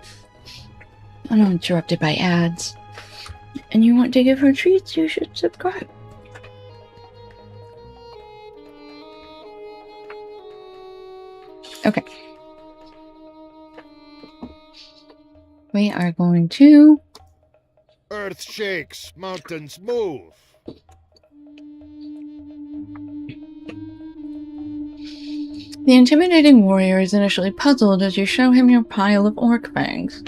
uninterrupted by ads, and you want to give her treats, you should subscribe. Okay. We are going to...
Earth shakes, mountains move.
The intimidating warrior is initially puzzled as you show him your pile of orc fangs.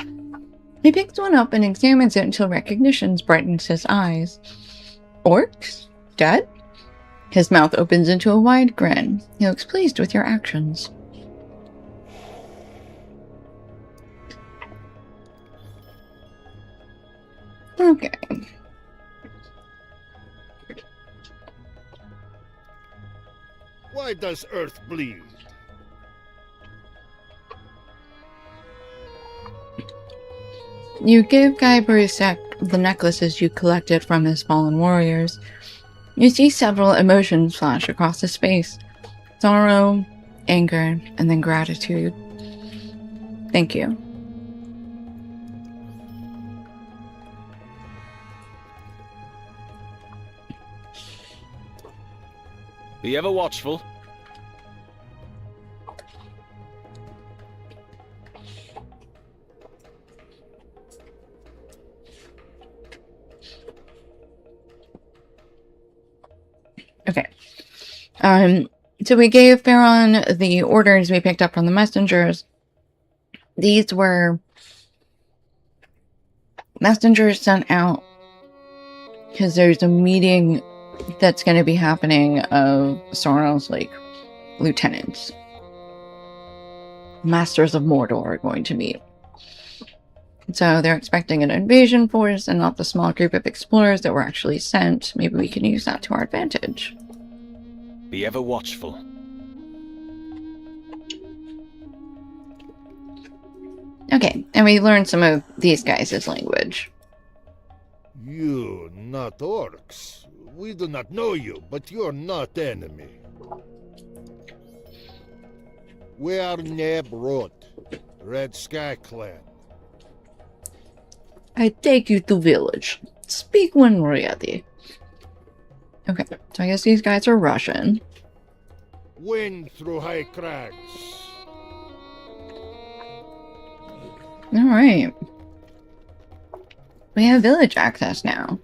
He picks one up and examines it until recognition brightens his eyes. Orcs? Dead? His mouth opens into a wide grin. He looks pleased with your actions. Okay.
Why does Earth bleed?
You give Guy Barisek the necklaces you collected from his fallen warriors. You see several emotions flash across his face. Sorrow, anger, and then gratitude. Thank you.
Be ever watchful.
Okay. So we gave Farron the orders we picked up from the messengers. These were messengers sent out because there's a meeting that's going to be happening of Sorrel's, like, lieutenants. Masters of Mordor are going to meet. So they're expecting an invasion force and not the small group of explorers that were actually sent. Maybe we can use that to our advantage.
Be ever watchful.
Okay, and we learned some of these guys' language.
You not orcs. We do not know you, but you're not enemy. We are Neb Rot, Red Sky Clan.
I take you to village. Speak when ready. Okay, so I guess these guys are Russian.
Wind through high crags.
Alright. We have village access now.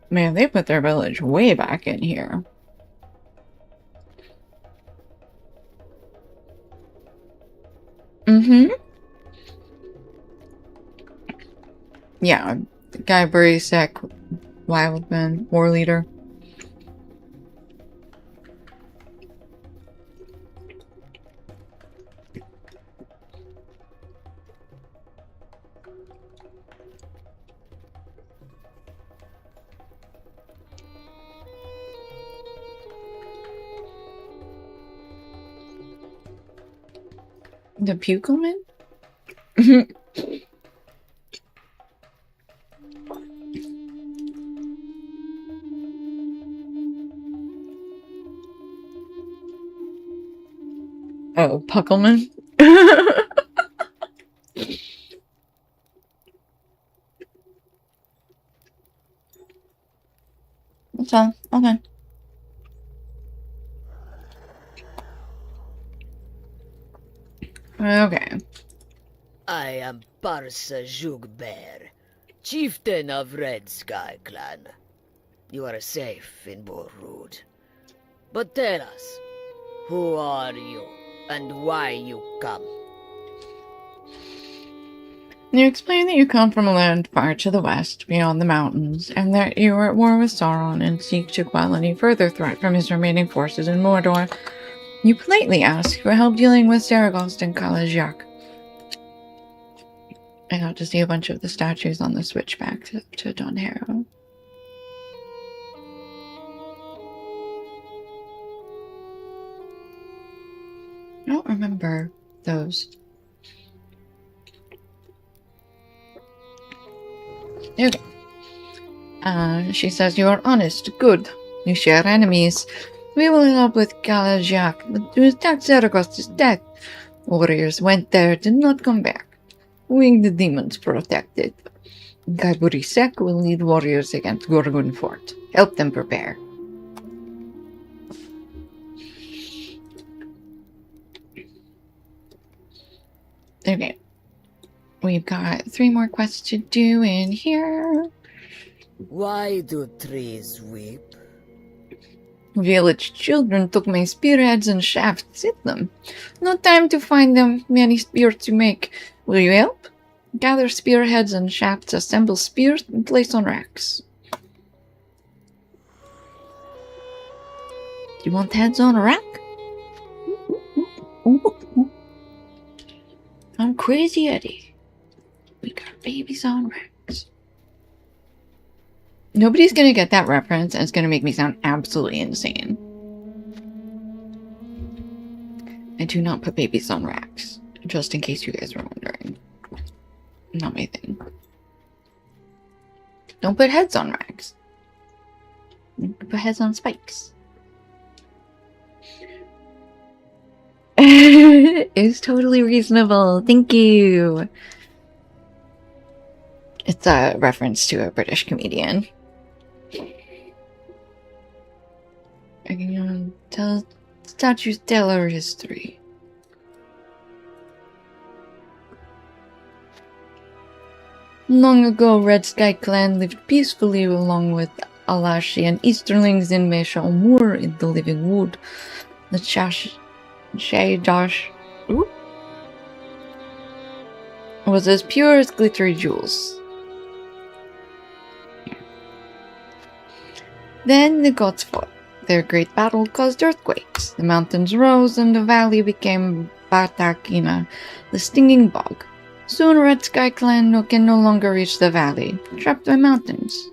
Man, they put their village way back in here. Mm-hmm. Yeah, Guy Barisek, Wildman, war leader. The Pukelman? Oh, Puckleman. That's all. Okay. Okay.
I am Parsa Jugbear, chieftain of Red Sky Clan. You are safe in Borrud. But tell us, who are you, and why you come?
You explain that you come from a land far to the west, beyond the mountains, and that you are at war with Sauron and seek to quell any further threat from his remaining forces in Mordor. You politely ask for help dealing with Saragost and Kalajak. I got to see a bunch of the statues on the switchback to Donharrow. I don't remember those. Okay. She says you are honest, good. You share enemies. We will help with Kalajak, but to attack Zaragost is death. Warriors went there, did not come back. Winged the demons protected. Gaiburisek will lead warriors against Gorgon Fort. Help them prepare. Okay. We've got 3 more quests to do in here.
Why do trees weep?
Village children took my spearheads and shafts with them. No time to find them, many spears to make. Will you help? Gather spearheads and shafts, assemble spears, and place on racks. Do you want heads on a rack? I'm Crazy Eddie. We got babies on racks. Nobody's gonna get that reference, and it's gonna make me sound absolutely insane. I do not put babies on racks, just in case you guys were wondering. Not my thing. Don't put heads on racks. Put heads on spikes. It's totally reasonable. Thank you. It's a reference to a British comedian. I can tell statues tell our history. Long ago, Red Sky Clan lived peacefully along with Alashi and Easterlings in Mesha Moor in the Living Wood. The Shaydash was as pure as glittery jewels. Then the gods fought. Their great battle caused earthquakes. The mountains rose and the valley became Batakina, the stinging bog. Soon Red Sky Clan can no longer reach the valley, trapped by mountains.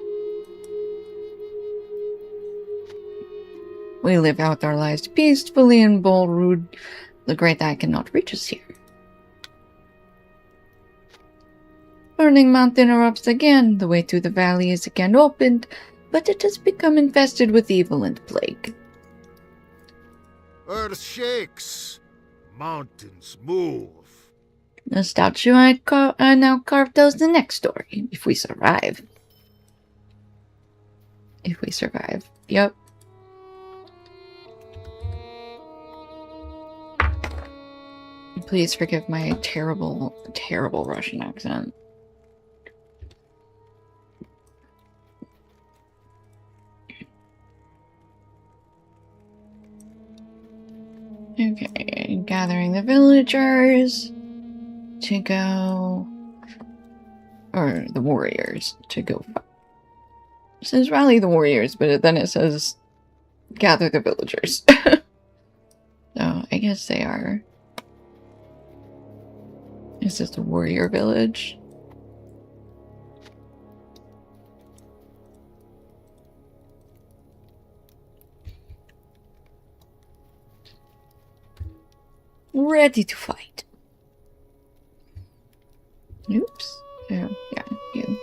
We live out our lives peacefully in Bolrud. The Great Eye cannot reach us here. Burning Mountain erupts again. The way to the valley is again opened, but it has become infested with evil and plague.
Earth shakes. Mountains move.
The statue I now carved tells the next story. If we survive. If we survive. Yep. Please forgive my terrible, terrible Russian accent. Okay, gathering the villagers to go, or the warriors to go fight. It says rally the warriors, but then it says gather the villagers. So I guess they are. Is this the warrior village? Ready to fight. Oops. Oh, yeah, you.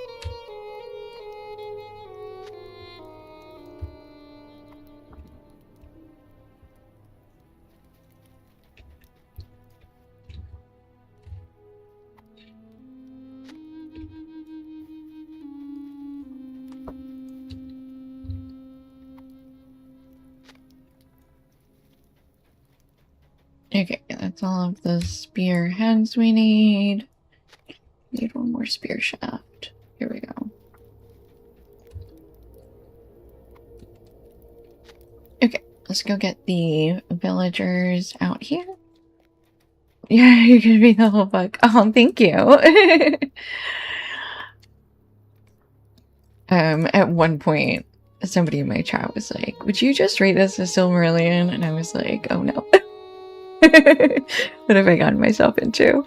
Okay, that's all of the spear heads we need. Need one more spear shaft. Here we go. Okay, let's go get the villagers out here. Yeah, you're gonna be the whole book. Oh, thank you. At one point, somebody in my chat was like, would you just rate us a Silmarillion? And I was like, oh no. What have I gotten myself into?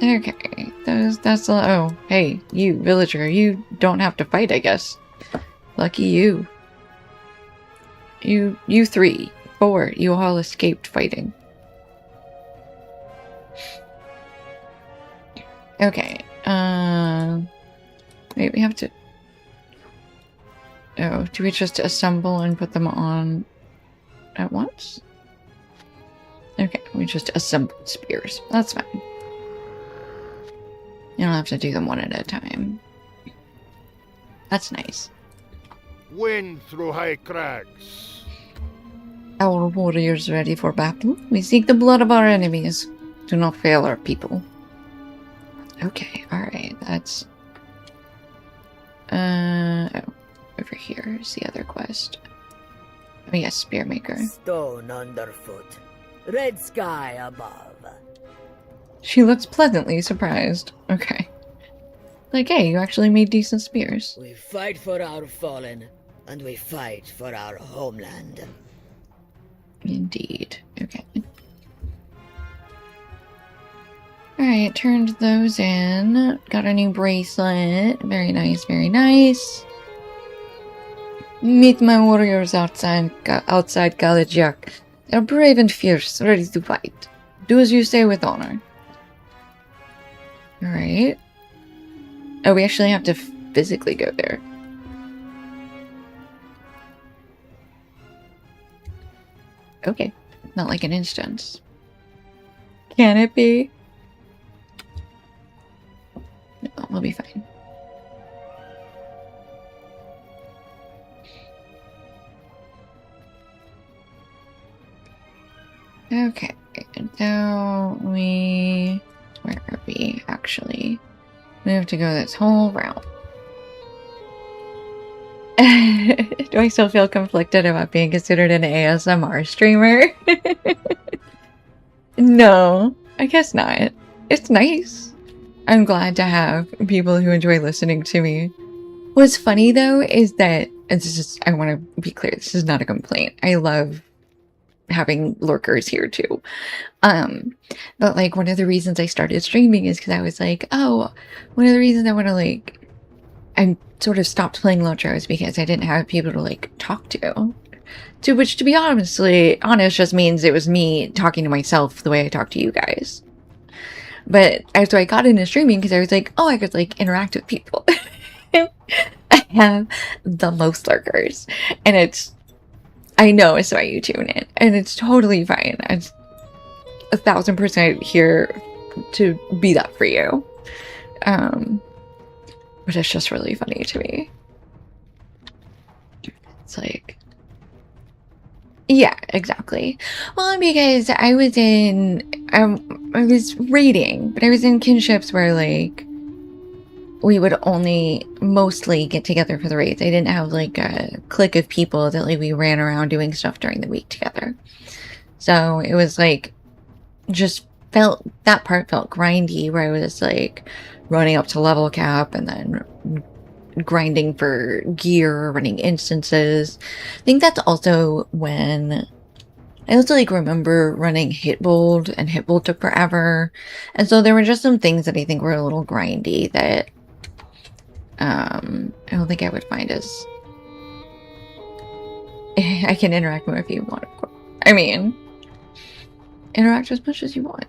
Okay, that's oh, hey, you, villager, you don't have to fight, I guess. Lucky you. You 3, 4, you all escaped fighting. Okay, wait, we have to... Oh, do we just assemble and put them on at once? Okay, we just assembled spears. That's fine. You don't have to do them one at a time. That's nice.
Wind through high crags.
Our warriors ready for battle. We seek the blood of our enemies. Do not fail our people. Okay, alright, that's... Oh, over here is the other quest. Oh yes, Spearmaker.
Stone underfoot, red sky above.
She looks pleasantly surprised. Okay. Like, hey, you actually made decent spears.
We fight for our fallen, and we fight for our homeland.
Indeed. Okay. Alright, turned those in. Got a new bracelet. Very nice, very nice. Meet my warriors outside Galajak. They're brave and fierce, ready to fight. Do as you say with honor. Alright. Oh, we actually have to physically go there. Okay. Not like an instance. Can it be? No, we'll be fine. Okay, now we... Where are we, actually? We have to go this whole route. Do I still feel conflicted about being considered an ASMR streamer? No, I guess not. It's nice. I'm glad to have people who enjoy listening to me. What's funny though is that, and this is, I want to be clear, this is not a complaint. I love having lurkers here too. But like one of the reasons I started streaming is because I was like, oh, one of the reasons I want to like, I sort of stopped playing Lotro is because I didn't have people to like talk to. To which, to be honest, just means it was me talking to myself the way I talk to you guys. But so I got into streaming because I was like, oh, I could like interact with people. I have the most lurkers, and it's, I know it's why you tune in, and it's totally fine. I'm 1000% here to be that for you. But it's just really funny to me. It's like, yeah, exactly. Well, because I was I was raiding, but I was in kinships where like we would only mostly get together for the raids. I didn't have like a clique of people that like we ran around doing stuff during the week together. So it was like, just felt, that part felt grindy where I was like running up to level cap and then grinding for gear, running instances. I think that's also when I also like remember running Hitbold, and Hitbold took forever. And so there were just some things that I think were a little grindy that I don't think I would find as I can interact more if you want, of course. I mean, interact as much as you want.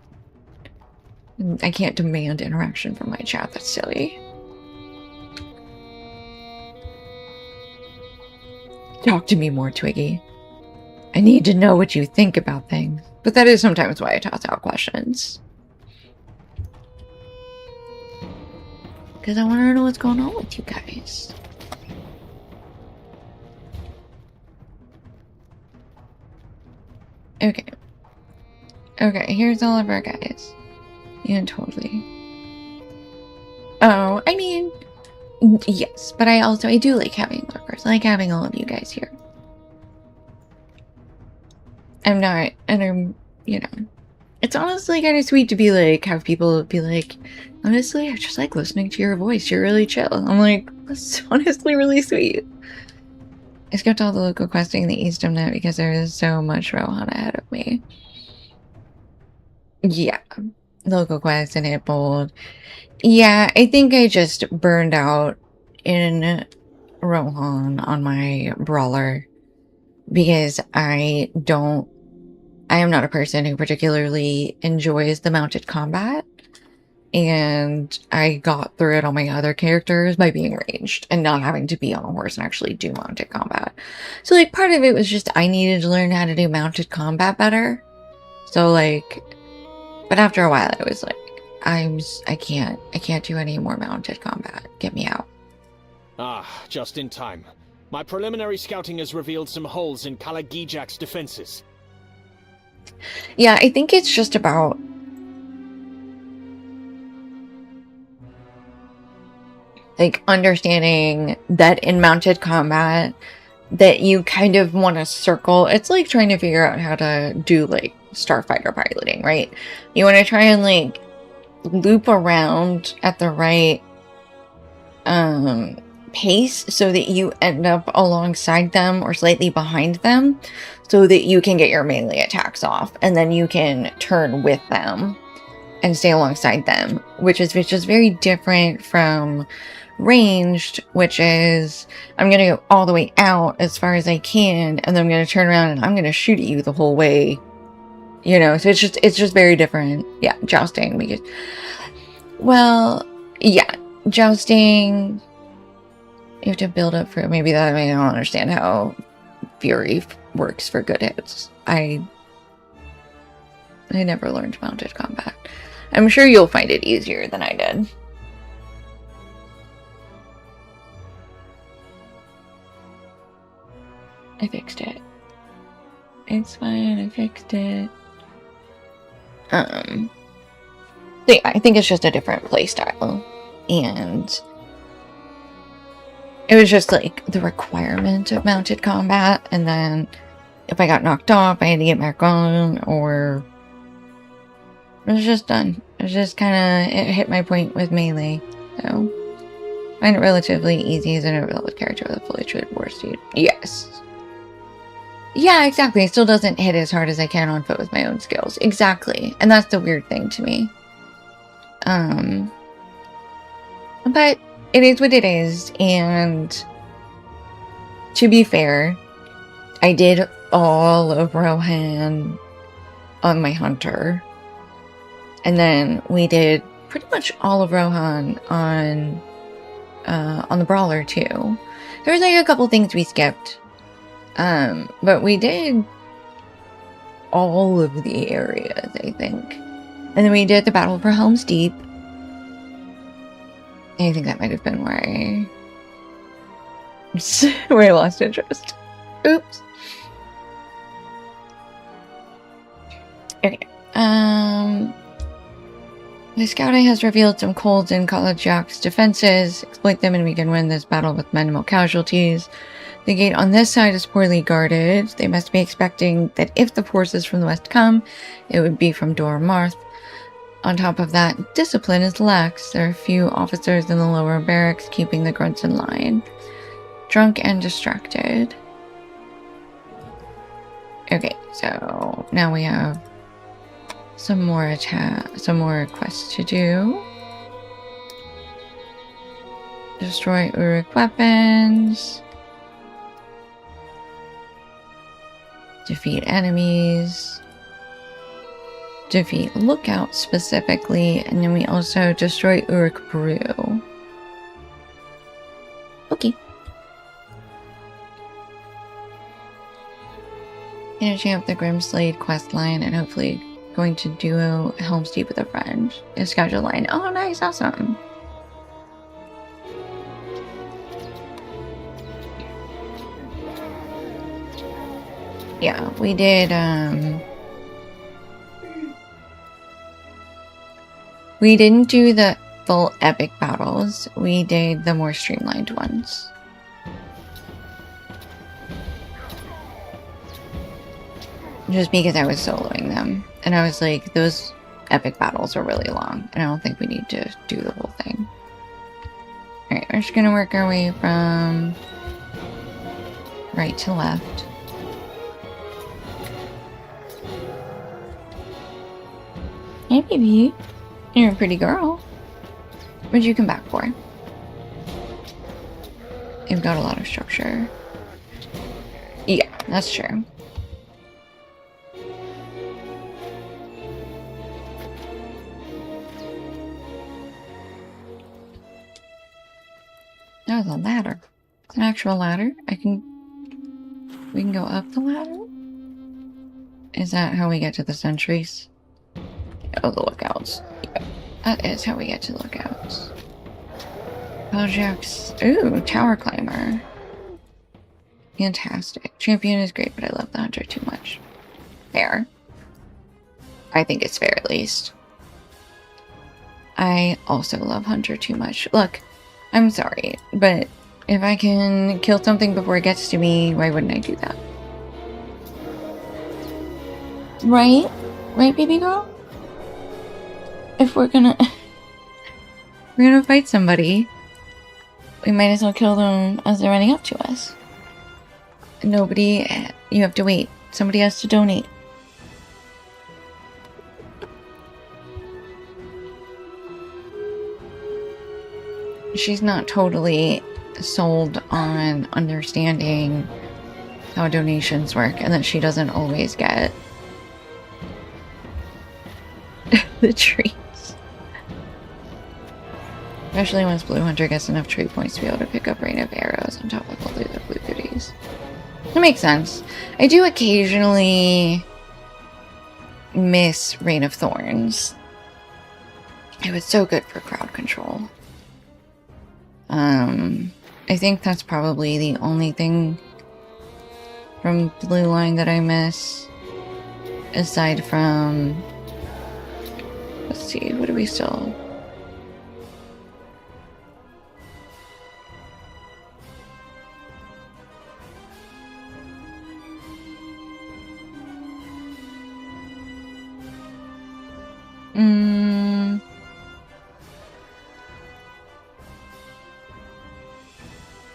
I can't demand interaction from my chat, that's silly. Talk to me more, Twiggy. I need to know what you think about things. But that is sometimes why I toss out questions. Because I want to know what's going on with you guys. Okay. Okay, here's all of our guys. Yeah, totally. Oh, I mean, yes, but I do like having lurkers. I like having all of you guys here. You know, it's honestly kind of sweet to be like, have people be like, honestly, I just like listening to your voice. You're really chill. I'm like, that's honestly really sweet. I skipped all the local questing in the Eastern Net because there is so much Rohan ahead of me. Yeah, local quest and hit bold. Yeah, I think I just burned out in Rohan on my brawler because I am not a person who particularly enjoys the mounted combat, and I got through it on my other characters by being ranged and not having to be on a horse and actually do mounted combat. So like part of it was just I needed to learn how to do mounted combat better. So like, but after a while I was like, I can't do any more mounted combat. Get me out.
Ah, just in time. My preliminary scouting has revealed some holes in Kalagijak's defenses.
Yeah, I think it's just about like understanding that in mounted combat that you kind of want to circle. It's like trying to figure out how to do like starfighter piloting, right? You want to try and like loop around at the right pace so that you end up alongside them or slightly behind them so that you can get your melee attacks off and then you can turn with them and stay alongside them, which is very different from ranged, which is I'm gonna go all the way out as far as I can and then I'm gonna turn around and I'm gonna shoot at you the whole way, you know. So it's just very different. Yeah, jousting, because, well, yeah, jousting, you have to build up for maybe that. I mean, I don't understand how fury works for good hits. I never learned mounted combat. I'm sure you'll find it easier than I did. I fixed it. It's fine, I fixed it. Yeah, I think it's just a different playstyle. And it was just like the requirement of mounted combat, and then if I got knocked off, I had to get back on, or it was just done. It was just kind of, it hit my point with melee. So, I find it relatively easy as an overleveled character with a fully treated war suit. Yes. Yeah, exactly. It still doesn't hit as hard as I can on foot with my own skills. Exactly. And that's the weird thing to me. But it is what it is, and to be fair, I did all of Rohan on my hunter, and then we did pretty much all of Rohan on the brawler too. There was like a couple things we skipped, but we did all of the areas, I think, and then we did the battle for Helm's Deep. I think that might have been where I lost interest. Oops. Okay. The scouting has revealed some holes in Kalagijak's defenses. Exploit them and we can win this battle with minimal casualties. The gate on this side is poorly guarded. They must be expecting that if the forces from the west come, it would be from Dor Marth. On top of that, discipline is lax. There are few officers in the lower barracks keeping the grunts in line. Drunk and distracted. Okay, so now we have some more quests to do. Destroy Uruk weapons. Defeat enemies. Defeat lookouts specifically, and then we also destroy Uruk Brew. Okay. Finishing up the Grimslade quest line and hopefully going to duo Helm's Deep with a friend. A schedule line. Oh, nice. Awesome. Yeah, we did, we didn't do the full epic battles. We did the more streamlined ones. Just because I was soloing them. And I was like, those epic battles are really long. And I don't think we need to do the whole thing. Alright, we're just gonna work our way from right to left. Hey, baby. You're a pretty girl. What'd you come back for? You've got a lot of structure. Yeah, that's true. That was a ladder. It's an actual ladder. We can go up the ladder? Is that how we get to the sentries? Oh, the lookouts. Yeah, that is how we get to lookouts. Projects. Ooh, tower climber. Fantastic. Champion is great, but I love the hunter too much. Fair. I think it's fair, at least. I also love hunter too much. Look, I'm sorry, but if I can kill something before it gets to me, why wouldn't I do that? Right? Right, baby girl? If we're gonna fight somebody, we might as well kill them as they're running up to us. Nobody, you have to wait. Somebody has to donate. She's not totally sold on understanding how donations work and that she doesn't always get the treats. Especially once Blue Hunter gets enough trait points to be able to pick up Rain of Arrows on top of all the other blue goodies. That makes sense. I do occasionally miss Rain of Thorns. It was so good for crowd control. I think that's probably the only thing from Blue Line that I miss. Aside from... Let's see, what do we still...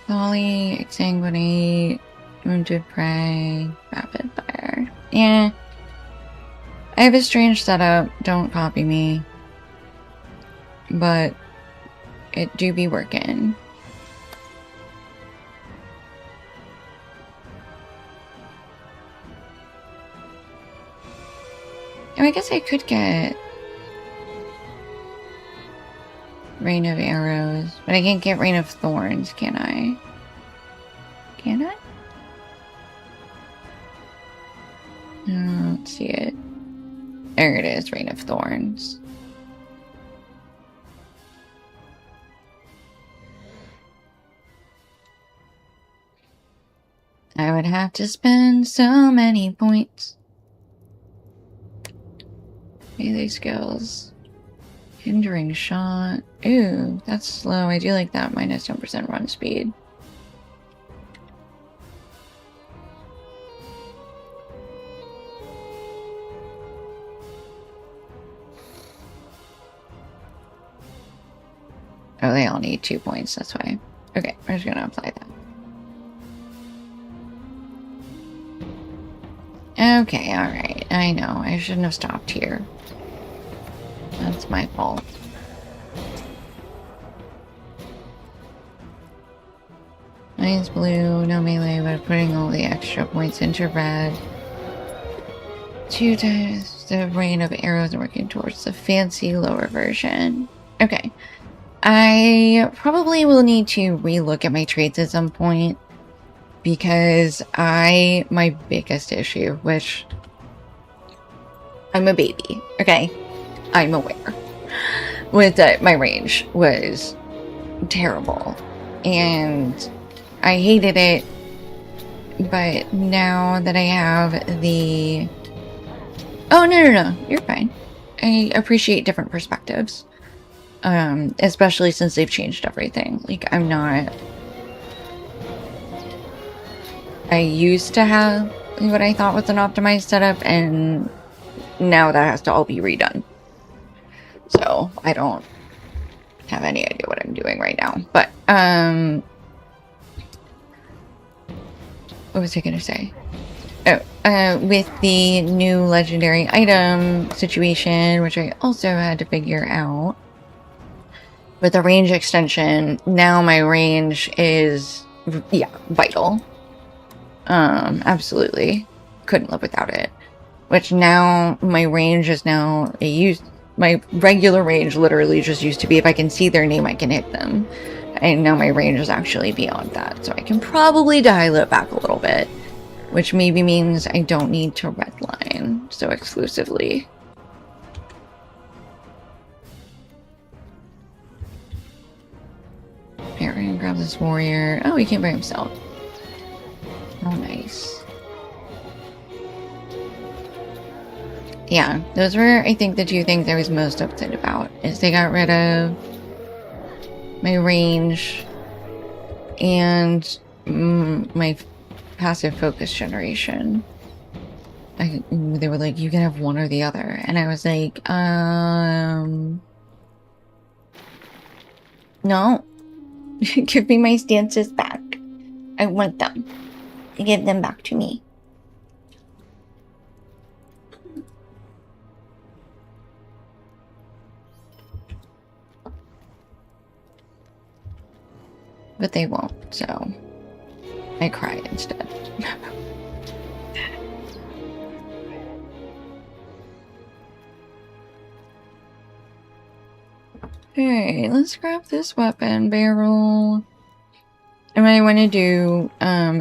Volley, Exsanguinate, Wounded Prey, Rapid Fire. Yeah. I have a strange setup, don't copy me. But it do be working. Oh, I guess I could get Rain of Arrows, but I can't get Rain of Thorns, can I? Can I? I don't see it. There it is, Rain of Thorns. I would have to spend so many points. Melee skills. Hindering shot. Ooh, that's slow. I do like that. Minus 10% run speed. Oh, they all need 2 points. That's why. Okay, we're just gonna apply that. Okay, alright. I know. I shouldn't have stopped here. That's my fault. Mine's blue, no melee, but putting all the extra points into red. 2 times the Rain of Arrows and working towards the fancy lower version. Okay. I probably will need to relook at my traits at some point because my biggest issue, which I'm a baby, okay? I'm aware. With that, my range was terrible. And I hated it. But now that I have the... Oh, no. You're fine. I appreciate different perspectives. Especially since they've changed everything. Like, I'm not... I used to have what I thought was an optimized setup, and now that has to all be redone. So, I don't have any idea what I'm doing right now. But, what was I gonna say? Oh, with the new legendary item situation, which I also had to figure out. With the range extension, now my range is, yeah, vital. Absolutely. Couldn't live without it. Which now, my range is now my regular range literally just used to be if I can see their name, I can hit them. And now my range is actually beyond that. So I can probably dial it back a little bit. Which maybe means I don't need to redline so exclusively. Here, we're gonna grab this warrior. Oh, he came by himself. Oh, nice. Yeah, those were, I think, the two things I was most upset about. Is they got rid of my range and my passive focus generation. They were like, you can have one or the other. And I was like, no. Give me my stances back. I want them. Give them back to me. But they won't, so I cry instead. Okay, let's grab this weapon barrel. And what I want to do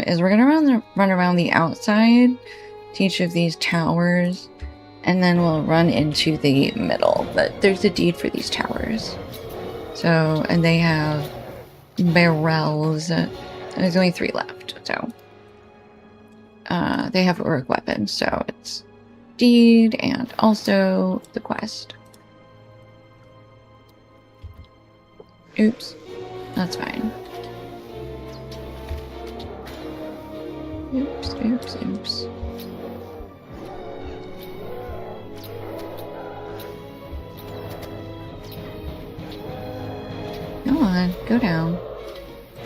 is we're gonna run around the outside to each of these towers, and then we'll run into the middle. But there's a deed for these towers. So, and they have barrels. There's only 3 left, so they have orc weapons, so it's deed and also the quest. Oops, that's fine. Oops. Come on, go down.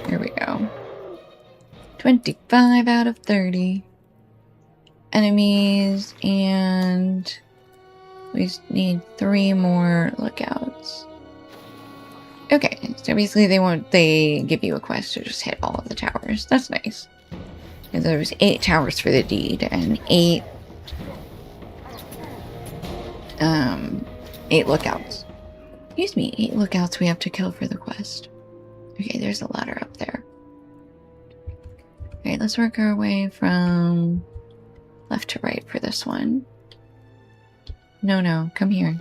Here we go. 25 out of 30 enemies, and we need 3 more lookouts. Okay, so basically they give you a quest to just hit all of the towers. That's nice. And there's 8 towers for the deed and 8 lookouts. Excuse me, 8 lookouts we have to kill for the quest. Okay, there's a ladder up there. Okay, let's work our way from left to right for this one. No, come here.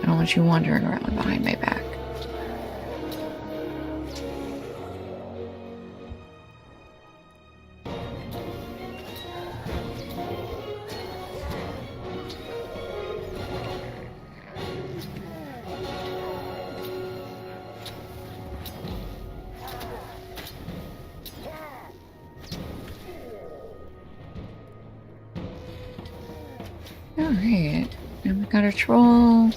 I don't want you wandering around behind my back. Alright, and we got a troll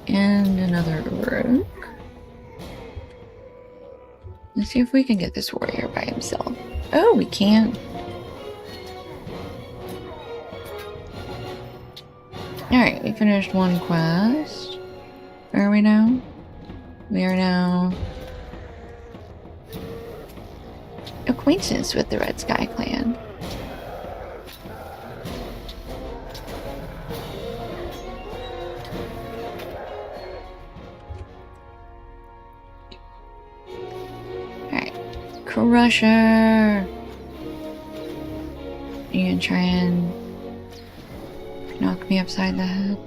and another rook. Let's see if we can get this warrior by himself. Oh, we can. Alright, we finished one quest. Where are we now? We are now acquaintance with the Red Sky Clan. Crusher! You gonna try and knock me upside the head?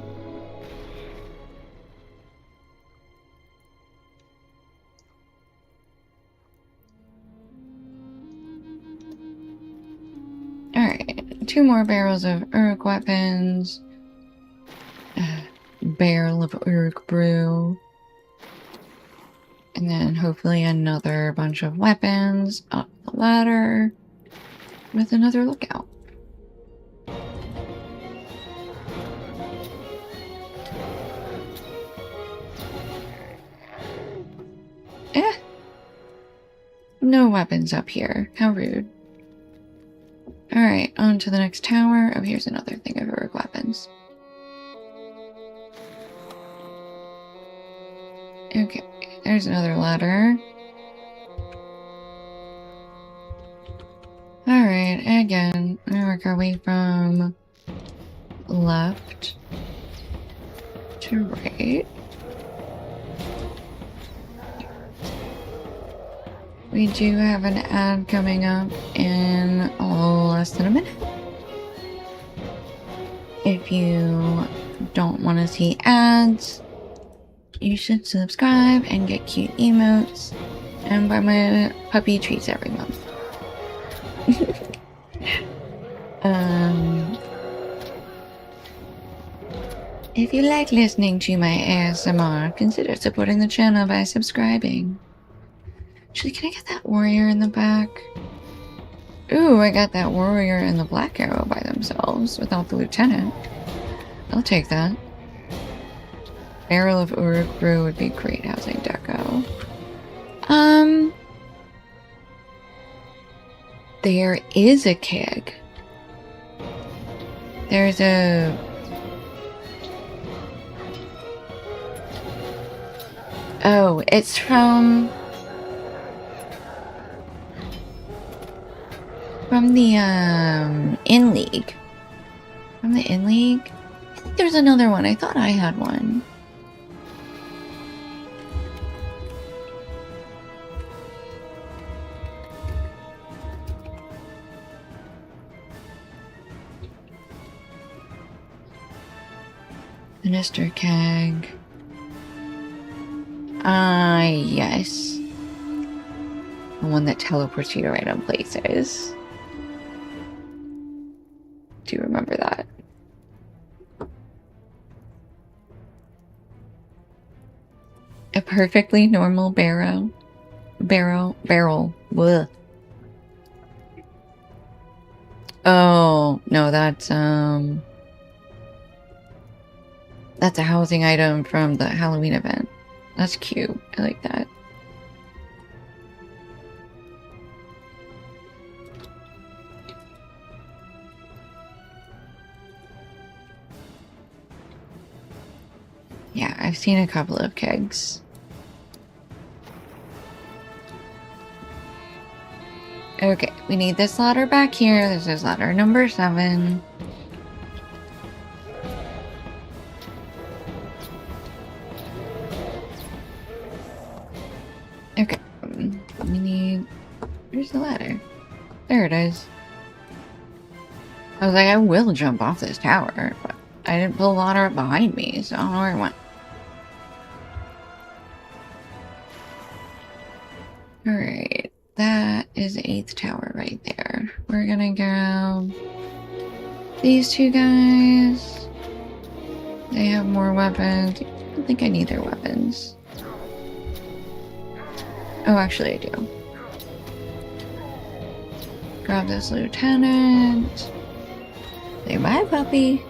Alright, 2 more barrels of Uruk weapons. Barrel of Uruk brew. And then hopefully another bunch of weapons up the ladder with another lookout. No weapons up here. How rude. Alright, on to the next tower. Oh, here's another thing of Uruk weapons. Okay, there's another ladder. Alright, again, we work our way from left to right. We do have an ad coming up in less than a minute. If you don't want to see ads, you should subscribe and get cute emotes and buy my puppy treats every month. If you like listening to my ASMR, consider supporting the channel by subscribing. Actually, can I get that warrior in the back? Ooh, I got that warrior and the black arrow by themselves without the lieutenant. I'll take that. Barrel of Uruk brew would be great housing deco. There is a keg. There's a... Oh, it's from the, In League. From the In League? I think there's another one. I thought I had one. Minister keg. Yes. The one that teleports you to random places. Do you remember that? A perfectly normal barrel. Blech. Oh, no, that's a housing item from the Halloween event. That's cute. I like that. Yeah, I've seen a couple of kegs. Okay, we need this ladder back here. This is ladder number 7. Okay, we need... Where's the ladder? There it is. I was like, I will jump off this tower, but I didn't pull the ladder up behind me, so I don't know where it went. Alright, that is the 8th tower right there. We're gonna grab these 2 guys. They have more weapons. I don't think I need their weapons. Oh, actually I do. Grab this lieutenant. Say bye, puppy.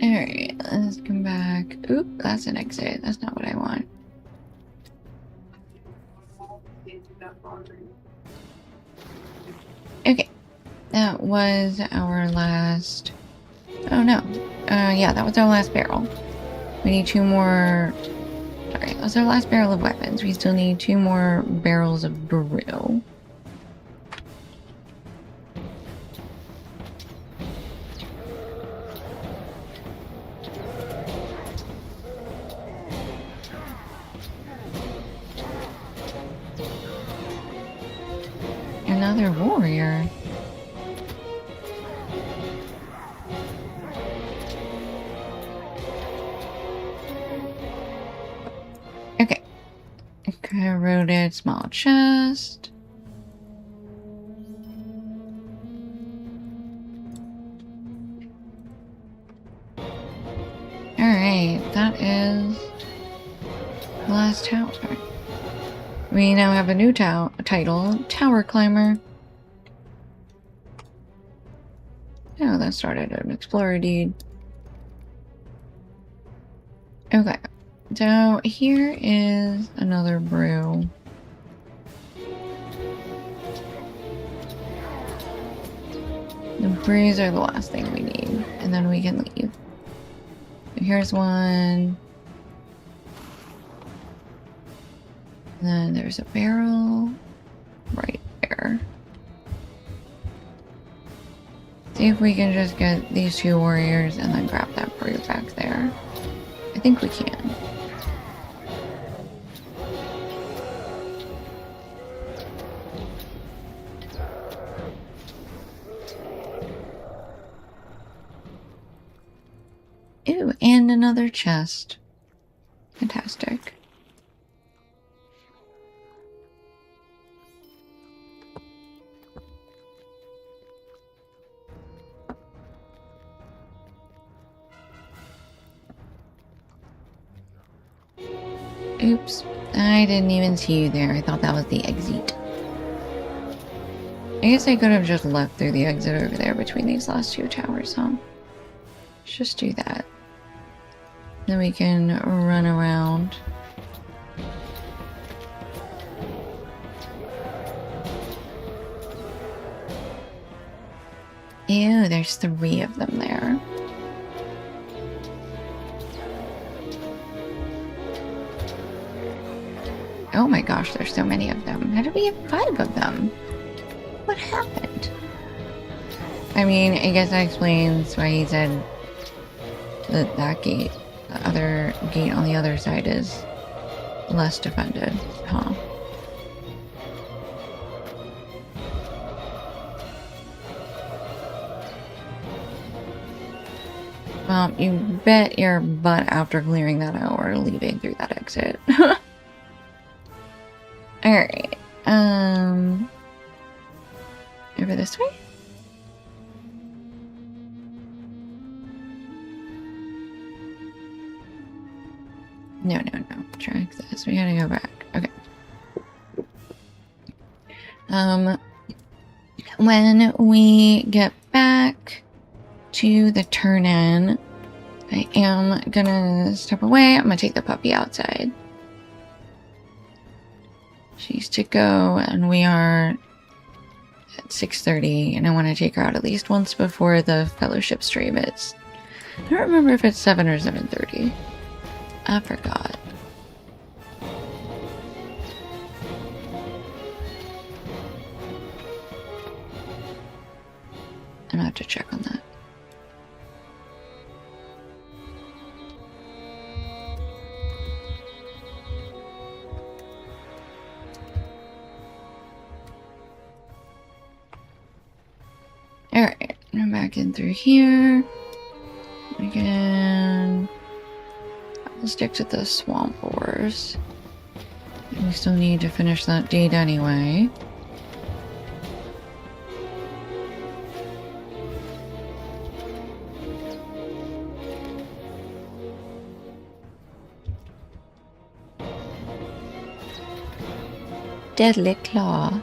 Alright, let's come back. Oop, that's an exit. That's not what I want. Okay, that was our last... Oh no. Yeah, that was our last barrel. We need 2 more... Sorry, that was our last barrel of weapons. We still need 2 more barrels of brew. another warrior. Okay. Corroded small chest. Alright, that is the last tower. We now have a new title, Tower Climber. Oh, that started an explorer deed. Okay, so here is another brew. The brews are the last thing we need, and then we can leave. Here's one. And then there's a barrel right there. See if we can just get these two warriors and then grab that brew back there. I think we can. Ooh, and another chest. Fantastic. Oops, I didn't even see you there. I thought that was the exit. I guess I could have just left through the exit over there between these last two towers, huh? Let's just do that. Then we can run around. Ew, there's 3 of them there. Oh my gosh, there's so many of them. How did we have 5 of them? What happened? I mean, I guess that explains why he said that that gate, the other gate on the other side, is less defended, huh? Well, you bet your butt after clearing that out or leaving through that exit. Alright, over this way? No. Track this. We gotta go back. Okay. When we get back to the turn-in, I am gonna step away. I'm gonna take the puppy outside. She's to go, and we are at 6:30, and I want to take her out at least once before the fellowship stream. I don't remember if it's 7 or 7:30. I forgot. I'm gonna have to check on that. Alright, I'm back in through here. Again, I'll stick to the swamp wars. We still need to finish that deed anyway. Deadly Claw.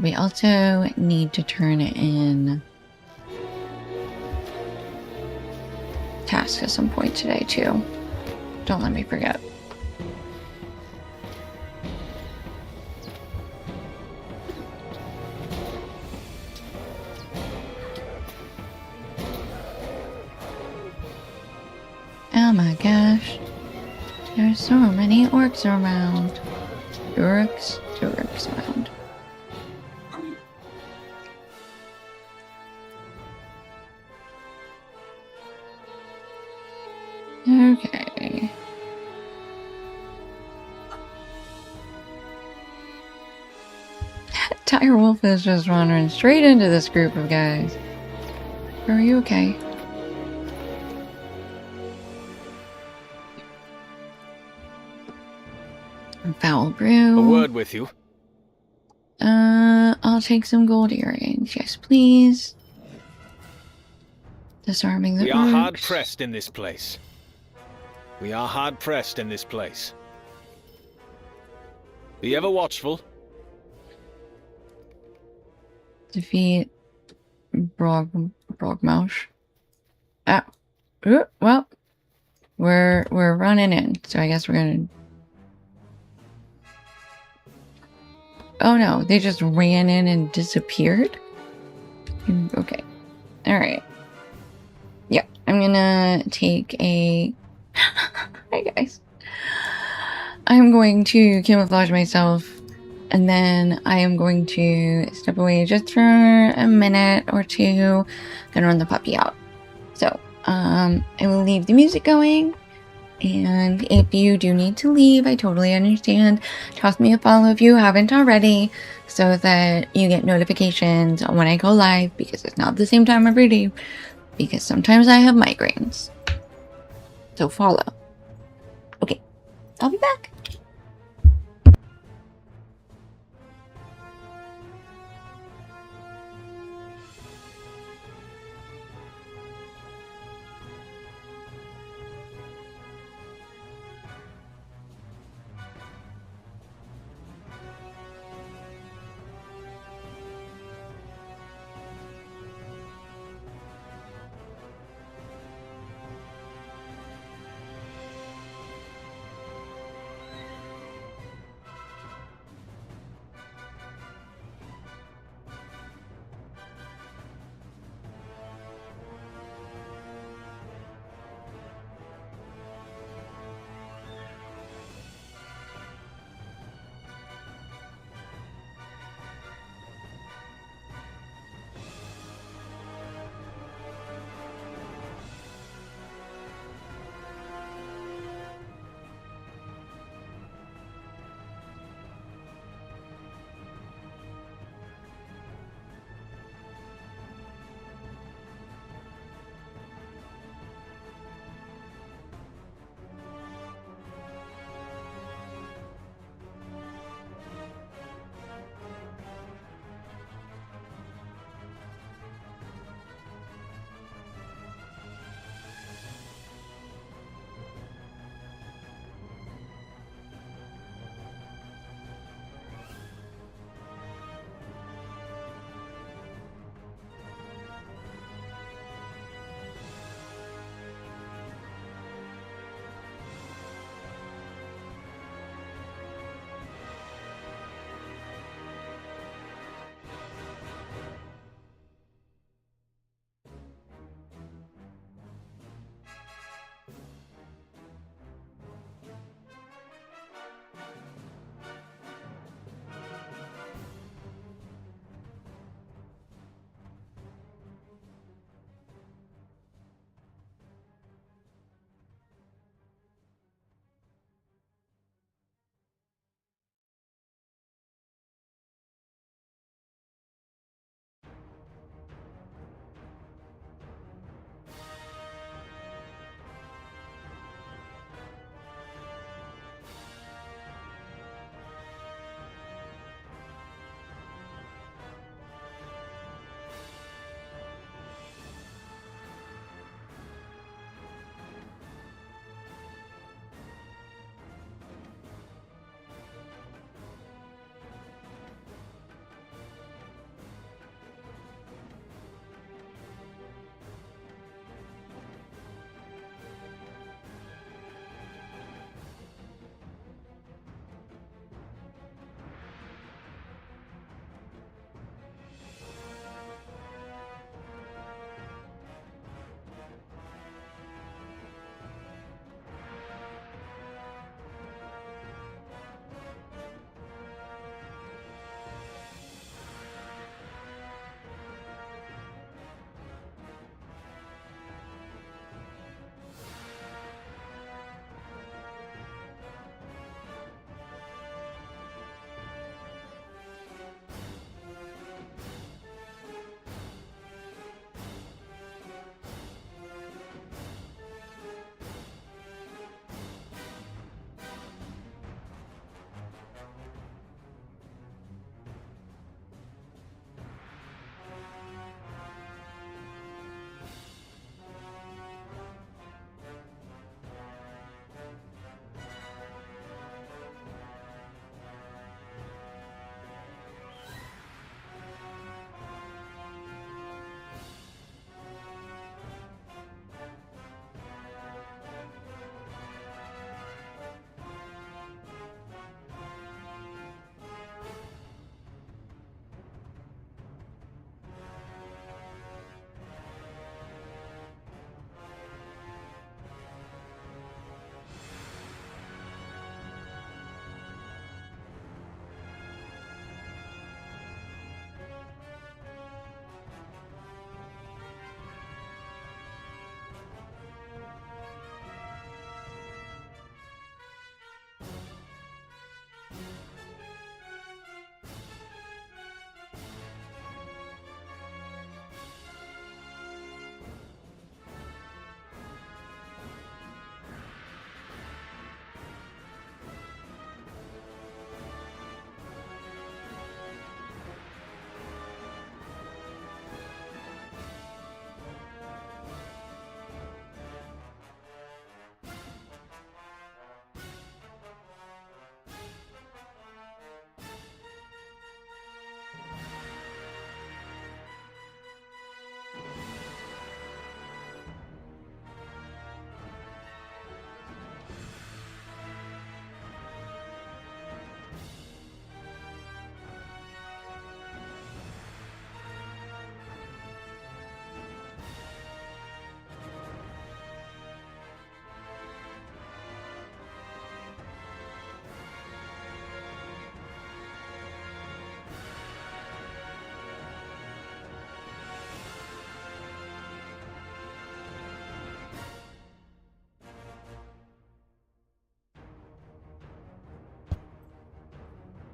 We also need to turn in tasks at some point today too. Don't let me forget. Oh my gosh. There's so many orcs around. Orcs around. Okay. dire wolf is just wandering straight into this group of guys. Are you okay? Foul brew.
A word with you.
I'll take some gold earrings. Yes, please. Disarming the
We are hard
orcs.
pressed in this place. We are hard pressed in this place. Be ever watchful.
Defeat Brogmaush. Ah, well, we're running in, so I guess we're gonna. Oh no, they just ran in and disappeared. Okay, all right. Yeah, I'm gonna take a. Hi guys. I'm going to camouflage myself, and then I am going to step away just for a minute or two, and run the puppy out. So, I will leave the music going, and if you do need to leave, I totally understand. Toss me a follow if you haven't already, so that you get notifications when I go live, because it's not the same time every day, because sometimes I have migraines. So follow. Okay, I'll be back.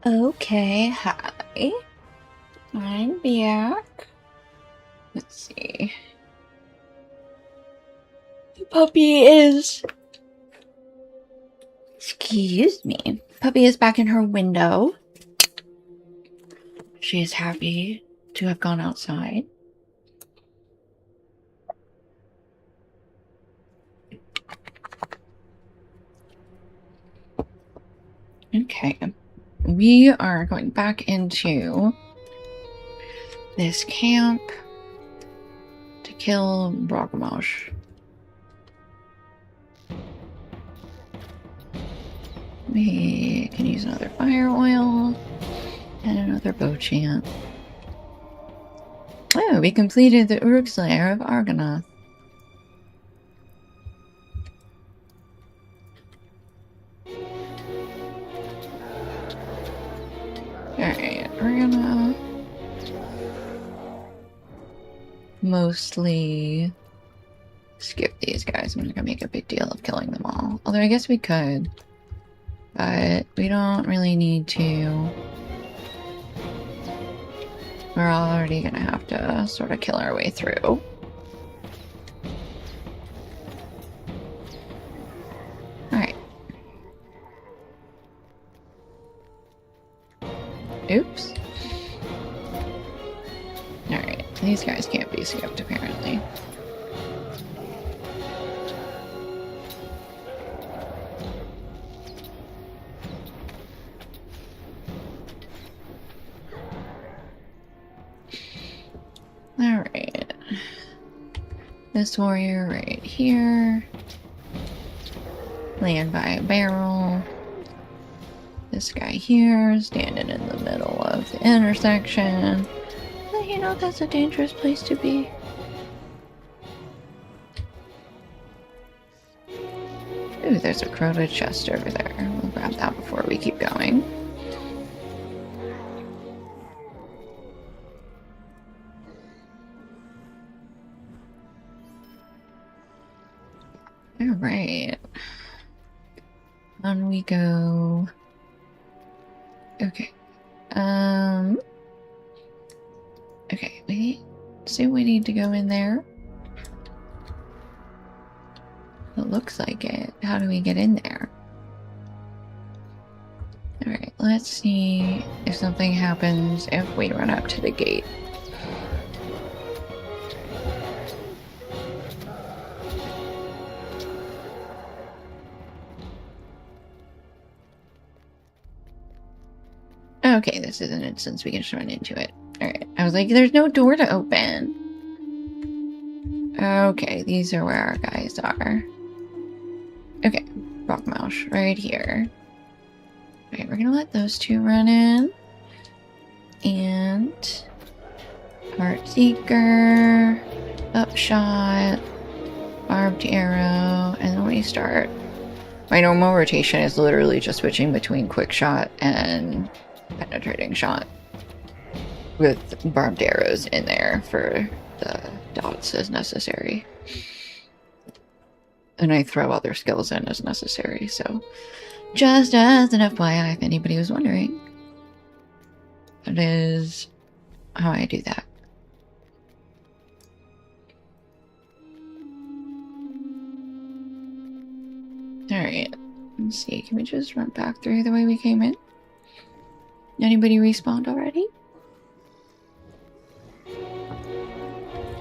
Okay, hi. I'm back. Let's see. The puppy is... Excuse me. Puppy is back in her window. She is happy to have gone outside. Okay. We are going back into this camp to kill Brogmosh. We can use another fire oil and another bow chant. Oh, we completed the Uruk's Lair of Argonath. Alright, we're gonna mostly skip these guys. I'm not gonna make a big deal of killing them all. Although I guess we could. But we don't really need to. We're already gonna have to sort of kill our way through. Alright. Oops. Alright, these guys can't be skipped apparently. Alright. This warrior right here. Land by a barrel. This guy here, standing in the middle of the intersection. But you know, that's a dangerous place to be. Ooh, there's a crowded chest over there. We'll grab that before we keep going. Alright. On we go. Okay. Okay, we need to go in there. It looks like it. How do we get in there? Alright, let's see if something happens if we run up to the gate. Okay, this is an instance we can just run into it. Alright, I was like, there's no door to open. Okay, these are where our guys are. Okay, Rockmoush, right here. Alright, we're gonna let those two run in. And... Heart Seeker, Upshot, Barbed Arrow, and then we start. My normal rotation is literally just switching between Quick Shot and Penetrating Shot, with barbed arrows in there for the dots as necessary. And I throw other skills in as necessary, so just as an FYI if anybody was wondering. That is how I do that. Alright, let's see, can we just run back through the way we came in? Anybody respawned already?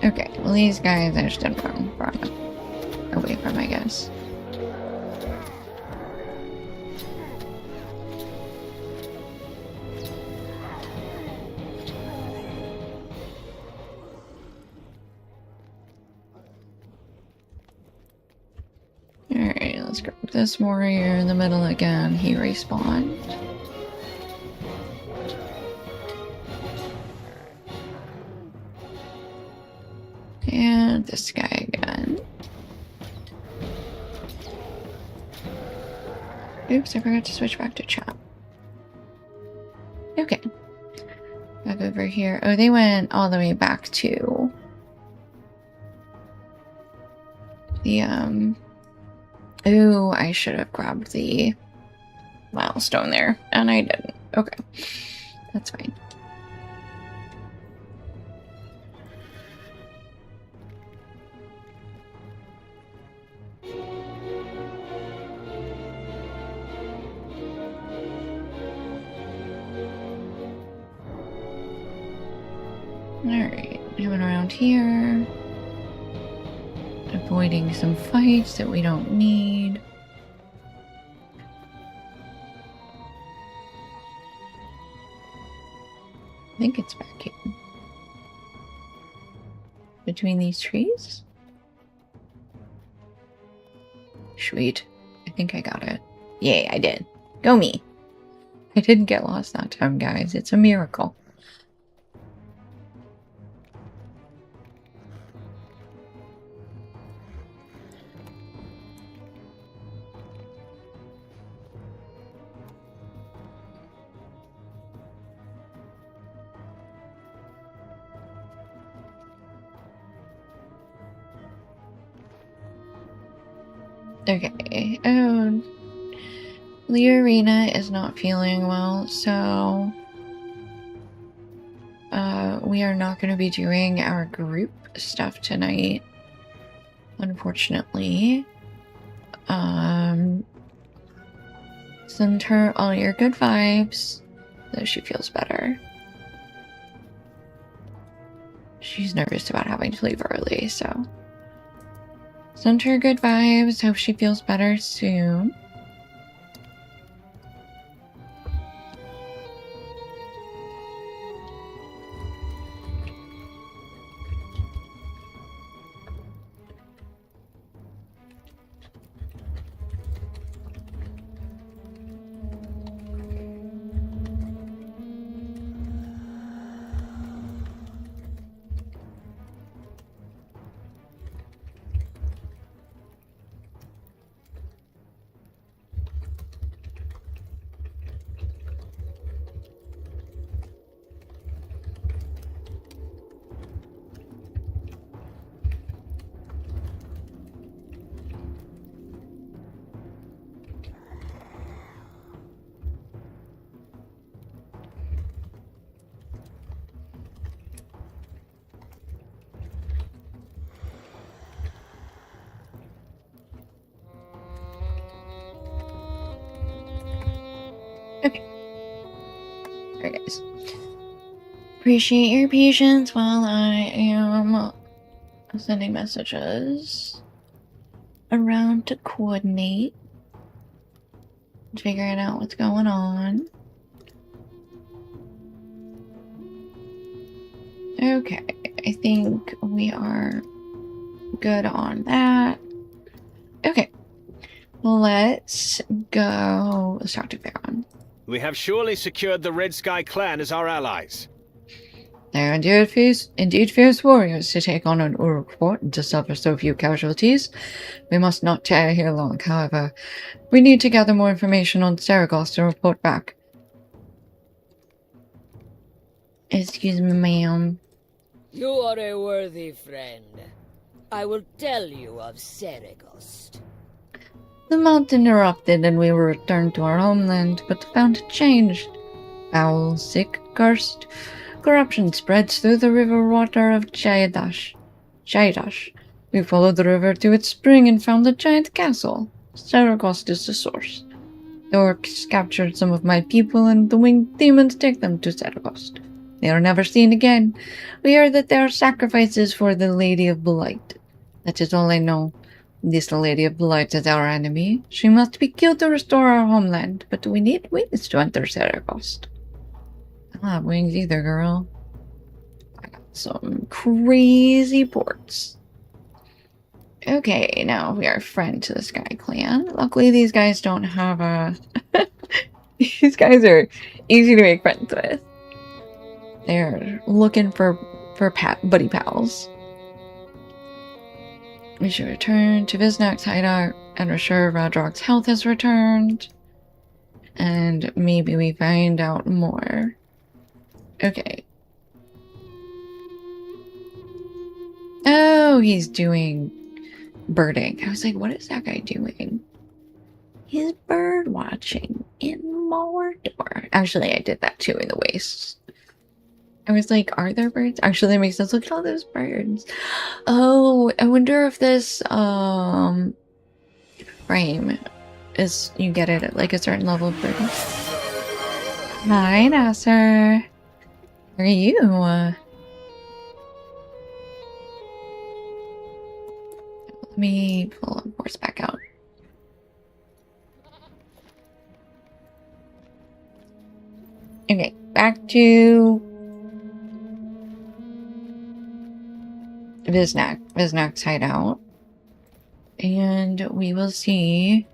Okay, well these guys I just didn't run away from, I guess. Alright, let's grab this warrior in the middle again. He respawned. And this guy again. Oops, I forgot to switch back to chat. Okay. Back over here. Oh, they went all the way back to the, Ooh, I should have grabbed the milestone there, and I didn't. Okay. That's fine. Alright, moving around here. Avoiding some fights that we don't need. I think it's back here. Between these trees? Sweet. I think I got it. Yay, I did. Go me. I didn't get lost that time, guys. It's a miracle. Okay, Leorina is not feeling well, so we are not going to be doing our group stuff tonight, unfortunately. Send her all your good vibes so she feels better. She's nervous about having to leave early, so send her good vibes. Hope she feels better soon. Okay. Alright, guys. Appreciate your patience while I am sending messages around to coordinate, figuring out what's going on. Okay, I think we are good on that. Okay, let's go. Let's talk to Baron.
We have surely secured the Red Sky clan as our allies.
They are indeed fierce warriors to take on an Uruk fort and to suffer so few casualties. We must not tarry here long, however. We need to gather more information on Saragost and report back. Excuse me, ma'am.
You are a worthy friend. I will tell you of Saragost.
The mountain erupted and we were returned to our homeland, but found it changed. Foul, sick, cursed. Corruption spreads through the river water of Jayadash. We followed the river to its spring and found a giant castle. Saragost is the source. The orcs captured some of my people and the winged demons take them to Saragost. They are never seen again. We hear that they are sacrifices for the Lady of Blight. That is all I know. This Lady of Blight is our enemy. She must be killed to restore our homeland, but we need wings to enter Saragost. I don't have wings either, girl. I got some crazy ports. Okay, now we are friend to the Sky Clan. Luckily, these guys don't have a... These guys are easy to make friends with. They're looking for buddy pals. We should return to Viznak's hideout and ensure Radrock's health has returned. And maybe we find out more. Okay. Oh, he's doing birding. I was like, what is that guy doing? He's bird watching. in Mordor. Actually, I did that too in the Wastes. I was like, are there birds? Actually, that makes sense. Look at all those birds. Oh, I wonder if this frame is, you get it at like a certain level of bird. Hi, Nasser. How are you? Let me pull a horse back out. Okay, back to Viznak's hideout. And we will see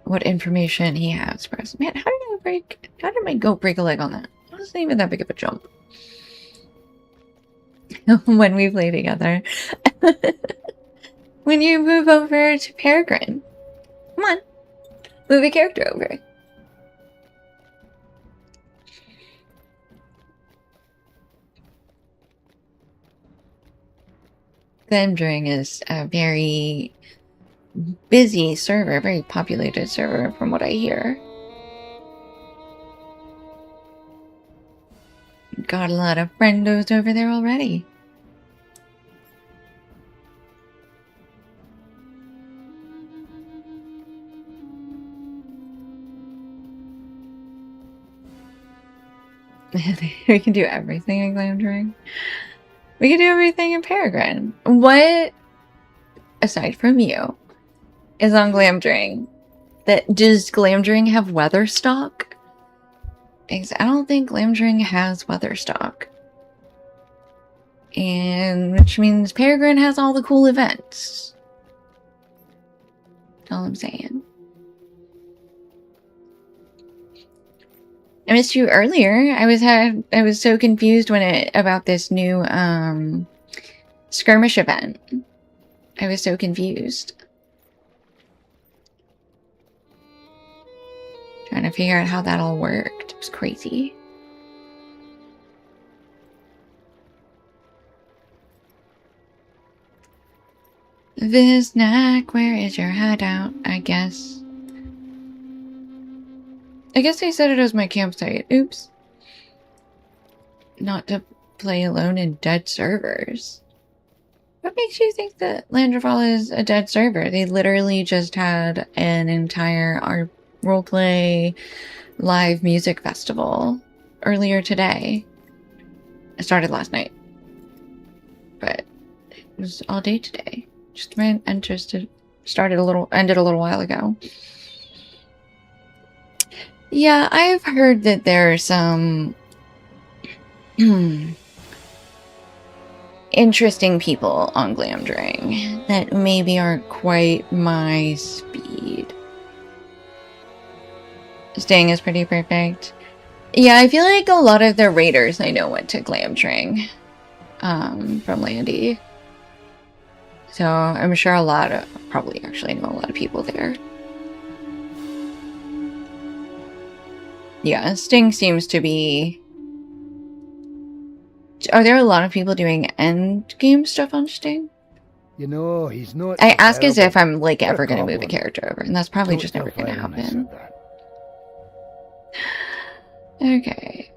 what information he has for us. Man, how did my goat break a leg on that? It wasn't even that big of a jump. When we play together. When you move over to Peregrine. Come on. Move a character over. Glamdring is a very busy server, very populated server from what I hear. Got a lot of friendos over there already. We can do everything in Glamdring. We can do everything in Peregrine. What, aside from you, is on Glamdring? Does Glamdring have Weatherstock? Because I don't think Glamdring has Weatherstock. And which means Peregrine has all the cool events. That's all I'm saying. I missed you earlier. I was so confused about this new skirmish event. I was so confused. Trying to figure out how that all worked. It was crazy. Viznak, where is your hideout? I guess they said it was my campsite. Oops. Not to play alone in dead servers. What makes you think that Landrefall is a dead server? They literally just had an entire roleplay live music festival earlier today. It started last night. But it was all day today. Just ran interested. Ended a little while ago. Yeah, I've heard that there are some interesting people on Glamdring that maybe aren't quite my speed. Staying is pretty perfect. Yeah, I feel like a lot of the raiders I know went to Glamdring from Landy. So I'm sure probably actually know a lot of people there. Yeah, Sting seems to be... Are there a lot of people doing end game stuff on Sting?
You know, he's not...
I ask as if I'm like
What a
ever going to move a
compliment.
character over, and that's probably
Don't
just
tell
never going to
Fireman I
happen.
said that.
Okay.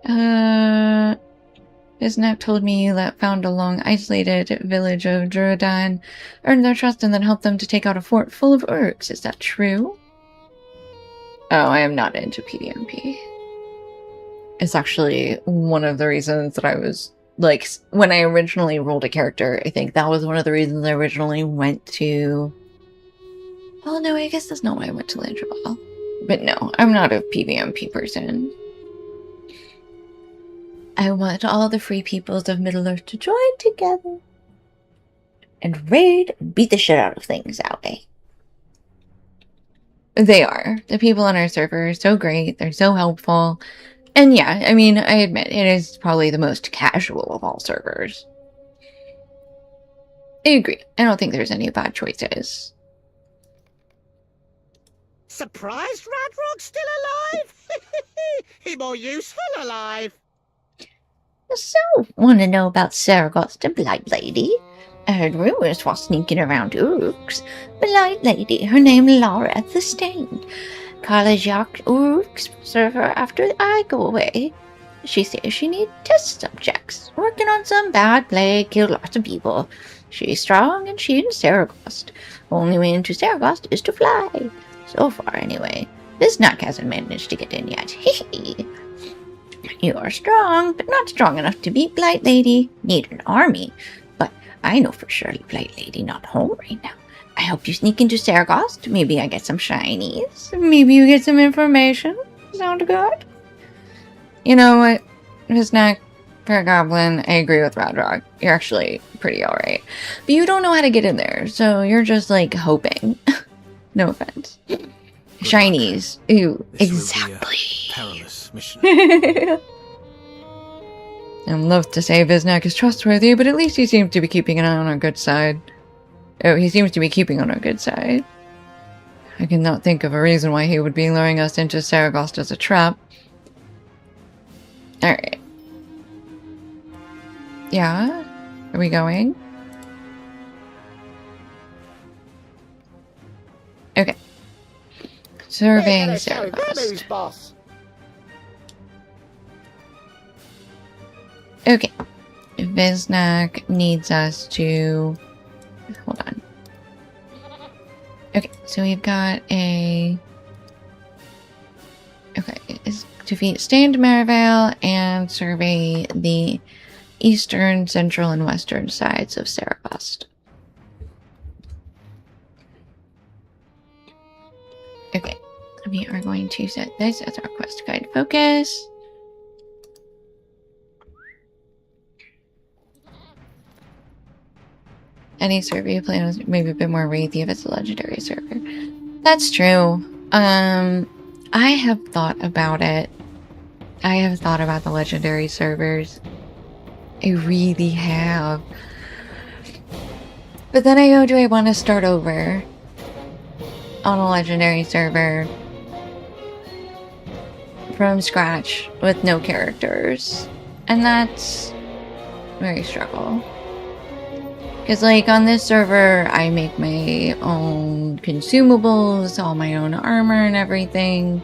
Viznak told me you found a long isolated village of Druidine, earned their trust, and then helped them to take out a fort full of orcs. Is that true? Oh, I am not into PvMP. It's actually one of the reasons that I was, like, when I originally rolled a character, I think that was one of the reasons I originally went to... Oh, no, I guess that's not why I went to Landrefall. But no, I'm not a PvMP person. I want all the free peoples of Middle-earth to join together and raid and beat the shit out of things that way. They are. The people on our server are so great. They're so helpful. And yeah, I mean, I admit, it is probably the most casual of all servers. I agree. I don't think there's any bad choices.
Surprised Radrock's still alive? He more useful alive.
So, want to know about Saragoth, the Blight Lady? I heard rumors while sneaking around Urks. Blight Lady, her name Laura the Stained. Kalajak server after I go away. She says she needs test subjects. Working on some bad plague, killed lots of people. She's strong and she's in Saragost. Only way into Saragost is to fly. So far, anyway. This nut hasn't managed to get in yet. Hehe. You are strong, but not strong enough to beat Blight Lady. Need an army. But I know for sure Blight Lady not home right now. I hope you sneak into Saragost. Maybe I get some shinies. Maybe you get some information. Sound good? You know what? Visnak, for a goblin, I agree with Radrock. You're actually pretty alright. But you don't know how to get in there, so you're just like hoping. No offense. Shinies. Ooh, exactly.
Perilous mission.
I'm loath to say Visnak is trustworthy, but at least he seems to be keeping an eye on our good side. Oh, he seems to be keeping on our good side. I cannot think of a reason why he would be luring us into Saragost as a trap. Alright. Yeah? Are we going? Okay. Surveying Saragost.
boss.
Okay. Visnak needs us to... Hold on. Okay, so we've got a... Okay, is defeat Stained Merivale and survey the eastern, central, and western sides of Saragost. Okay, we are going to set this as our quest guide focus. Any survey plan is maybe a bit more wreathy if it's a legendary server. That's true. I have thought about it. I have thought about the legendary servers. I really have. But then I go, do I want to start over on a legendary server from scratch with no characters? And that's very struggle. Because, like, on this server, I make my own consumables, all my own armor and everything.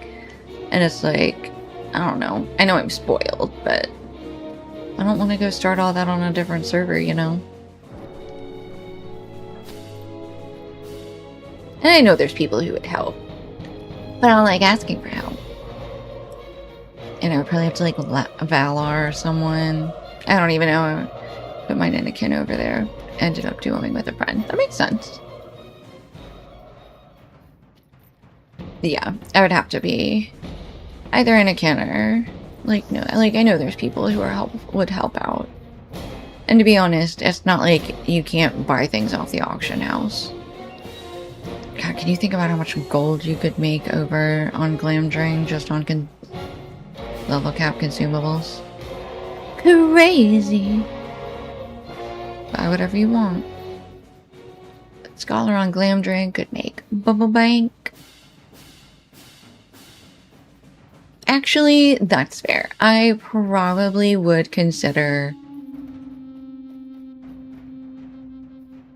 And it's like, I don't know. I know I'm spoiled, but I don't want to go start all that on a different server, you know? And I know there's people who would help. But I don't like asking for help. And I would probably have to, like, Valar or someone. I don't even know. I put my Ninekin over there. Ended up dueling with a friend. That makes sense. Yeah, I would have to be either in a or like no, like I know there's people who are would help out. And to be honest, it's not like you can't buy things off the auction house. God, can you think about how much gold you could make over on Glamdring just on level cap consumables? Crazy. Buy whatever you want. Scholar on Glamdring could make Bubble Bank. Actually, that's fair. I probably would consider,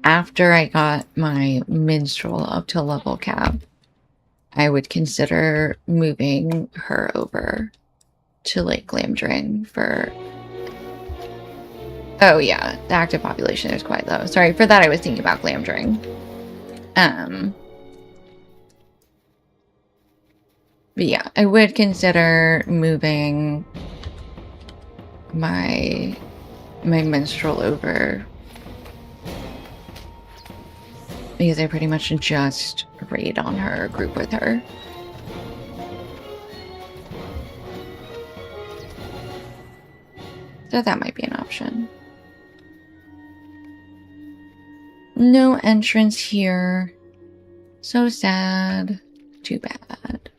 after I got my minstrel up to level cap, I would consider moving her over to Lake Glamdring for... Oh yeah, the active population is quite low. Sorry, for that I was thinking about Glamdring. But yeah, I would consider moving my minstrel over. Because I pretty much just raid on her, group with her. So that might be an option. No entrance here. So sad. Too bad.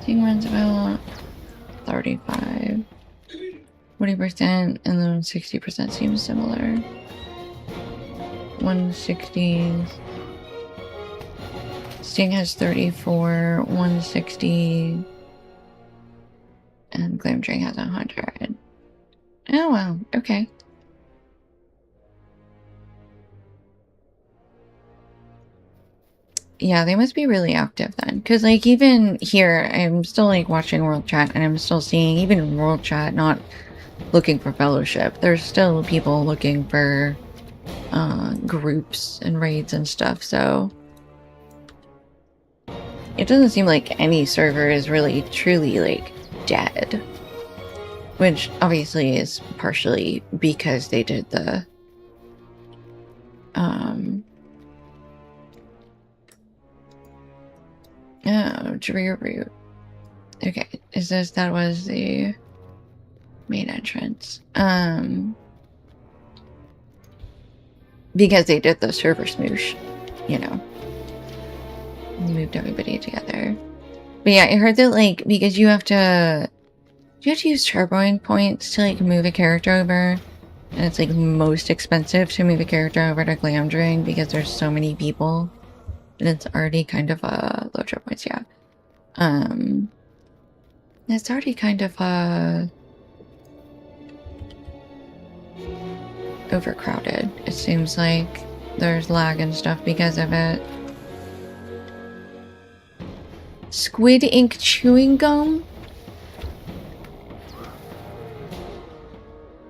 Thing runs about 35. 40% and then 60% seems similar. 160. Sting has 34, 160. And Glamdring has 100. Oh, wow. Okay. Yeah, they must be really active then. Because, like, even here, I'm still, like, watching World Chat, and I'm still seeing, even in World Chat, not looking for fellowship. There's still people looking for, groups and raids and stuff, so... It doesn't seem like any server is really, truly, like, dead. Which, obviously, is partially because they did the, oh, Dreer Route. Okay, that was the main entrance. Because they did the server smoosh, you know. Moved everybody together. But yeah, I heard that, like, because you have to use turboing points to, like, move a character over. And it's, like, most expensive to move a character over to Glamdring because there's so many people. And it's already kind of low turbo points, yeah. It's already kind of overcrowded. It seems like there's lag and stuff because of it. Squid ink chewing gum?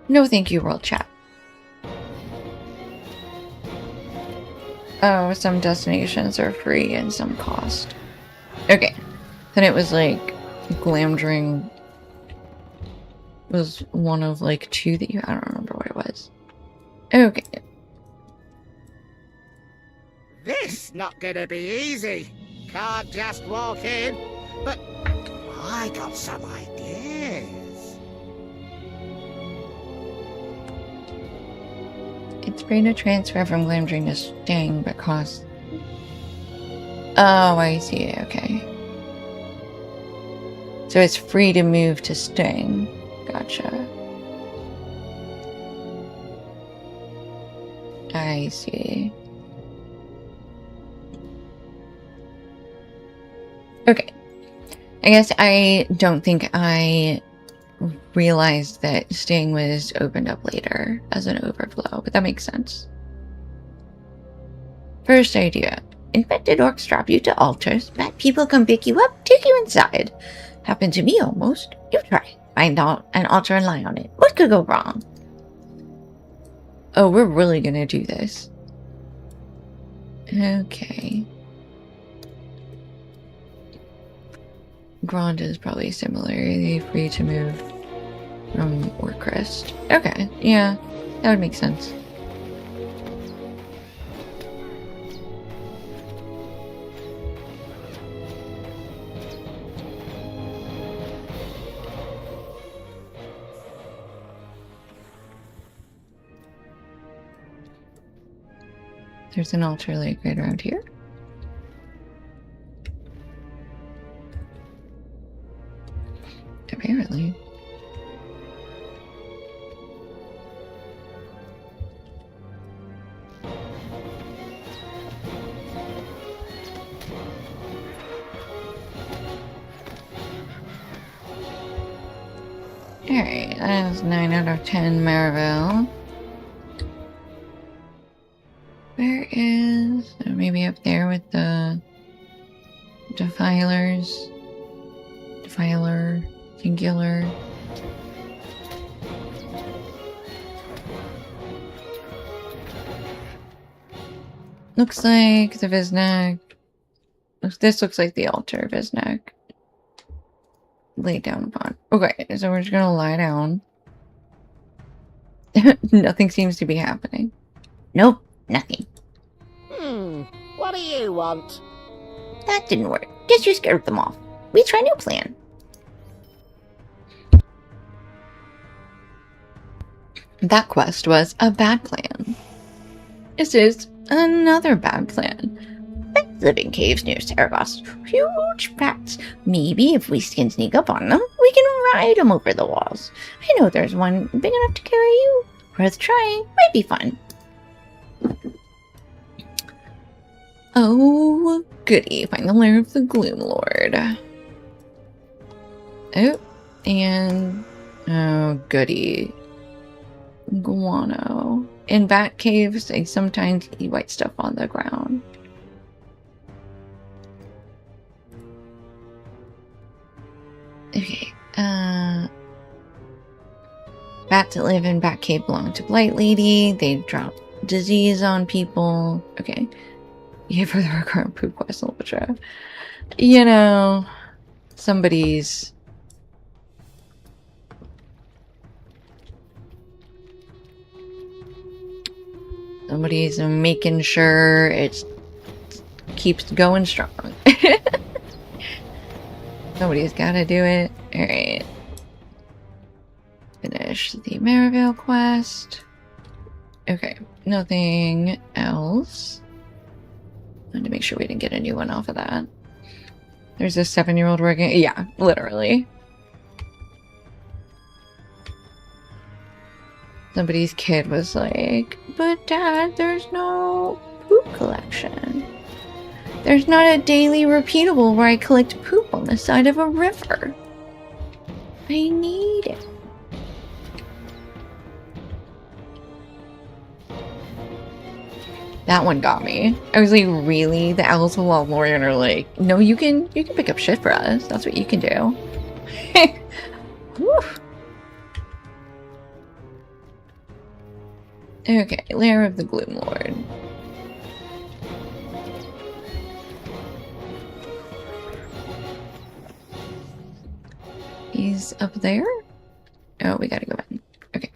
No thank you, World Chat. Oh, some destinations are free and some cost. Okay. Then it was like Glamdring was one of like 2 that I don't remember what it was. Okay.
This not gonna be easy. Can't just walk in. But I got some ideas.
It's free to transfer from Glamdring to Sting, but costs... Oh, I see. Okay. So it's free to move to Sting. Gotcha. I see. Okay. I guess I don't think I realized that Sting was opened up later as an overflow, but that makes sense. First idea. Infected orcs drop you to altars. Bad people come pick you up, take you inside. Happened to me almost. You try. Find out an altar and lie on it. What could go wrong? Oh, we're really gonna do this. Okay. Grond is probably similarly free to move from Orcrest. Okay, yeah, that would make sense. There's an altar like right around here. Apparently. Alright, that is 9 out of 10 Marvel. Where is... maybe up there with the... Defilers. Defiler. Singular. Looks like the Viznak. This looks like the altar Viznak. Lay down upon. Okay, so we're just gonna lie down. Nothing seems to be happening. Nope, nothing.
What do you want?
That didn't work. Guess you scared them off. We try a new plan. That quest was a bad plan. This is another bad plan. Living caves near Cerebos. Huge rats. Maybe if we can sneak up on them, we can ride them over the walls. I know there's one big enough to carry you. Worth trying. Might be fun. Oh, goody. Find the lair of the Gloom Lord. Oh, and... oh, goody. Guano. In bat caves, they sometimes eat white stuff on the ground. Bats that live in Bat Cave belong to Blight Lady. They drop disease on people. Okay. You gave her the recurrent poop quest, Ultra. You know, somebody's making sure it keeps going strong. Somebody's gotta do it. Alright. Finish the Maryvale quest. Okay, nothing else. I wanted to make sure we didn't get a new one off of that. There's a 7-year-old working. Yeah, literally. Somebody's kid was like, but Dad, there's no poop collection. There's not a daily repeatable where I collect poop on the side of a river. I need it. That one got me. I was like, really? The owls of Lothlorien are like, no, you can pick up shit for us. That's what you can do. Whew. Okay, Lair of the Gloom Lord. He's up there? Oh, we gotta go in. Okay.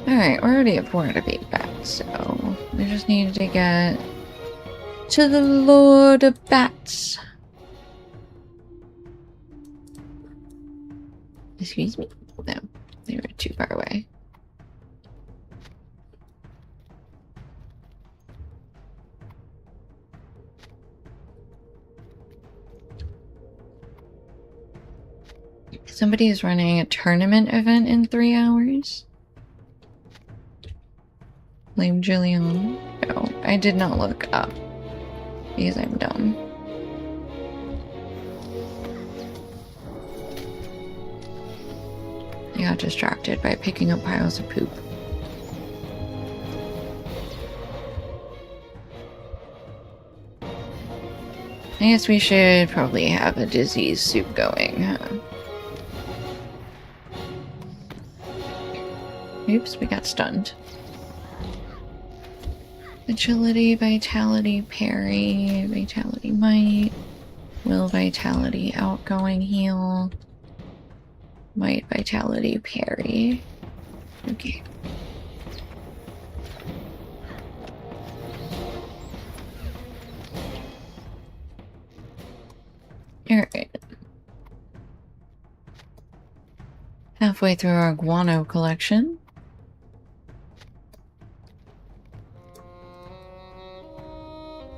Alright, we're already at 4 out of 8 bats, so we just need to get to the Lord of Bats. Excuse me? No, they were too far away. Somebody is running a tournament event in 3 hours. Blame Julian. No, I did not look up because I'm dumb. I got distracted by picking up piles of poop. I guess we should probably have a disease soup going, huh? Oops, we got stunned. Agility, Vitality, Parry, Vitality, Might, Will, Vitality, Outgoing, Heal, Might, Vitality, Parry. Okay. Alright. Halfway through our guano collection.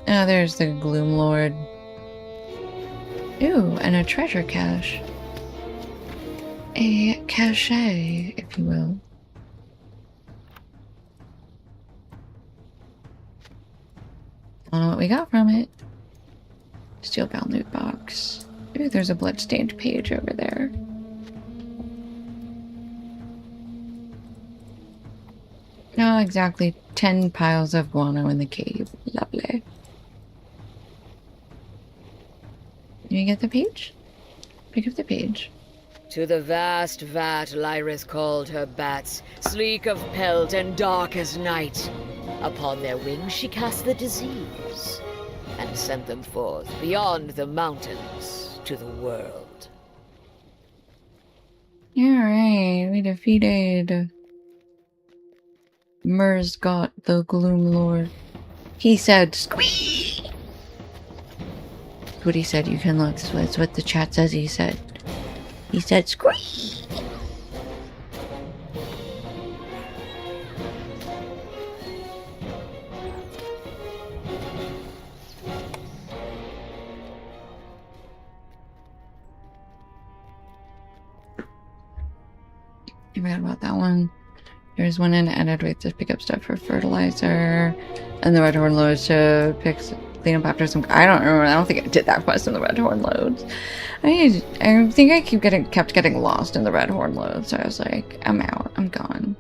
Oh, there's the Gloom Lord. Ooh, and a treasure cache. A cache, if you will. I don't know what we got from it. Steelbound loot box. Ooh, there's a bloodstained page over there. Oh, exactly 10 piles of guano in the cave. Lovely. You get the page? Pick up the page.
To the vast vat Lyrith called her bats, sleek of pelt and dark as night. Upon their wings she cast the disease, and sent them forth beyond the mountains to the world.
Alright, we defeated Merzgot, the Gloom Lord. He said, "Squee!" That's what he said. You can look. That's what the chat says he said. He said, "Squee!" I forgot about that one. There's one in Edit to pick up stuff for fertilizer, and the Red Horn Lord to pick clean up after some. I don't remember. I don't think I did that quest in the Red Horn Loads. I think I kept getting lost in the Red Horn Loads. So I was like, I'm out. I'm gone.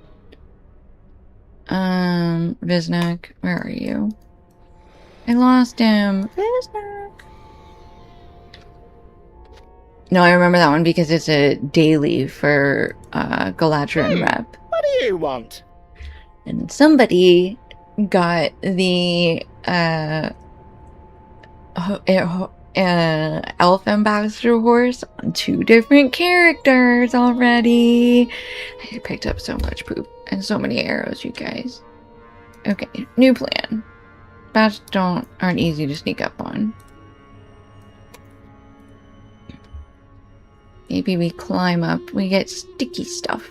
Viznak, where are you? I lost him. Viznak. No, I remember that one because it's a daily for Galadriel Rep.
What do you want?
And somebody got the elf ambassador horse on 2 different characters already. I picked up so much poop and so many arrows, you guys. Okay, new plan. Bats aren't easy to sneak up on. Maybe we climb up. We get sticky stuff.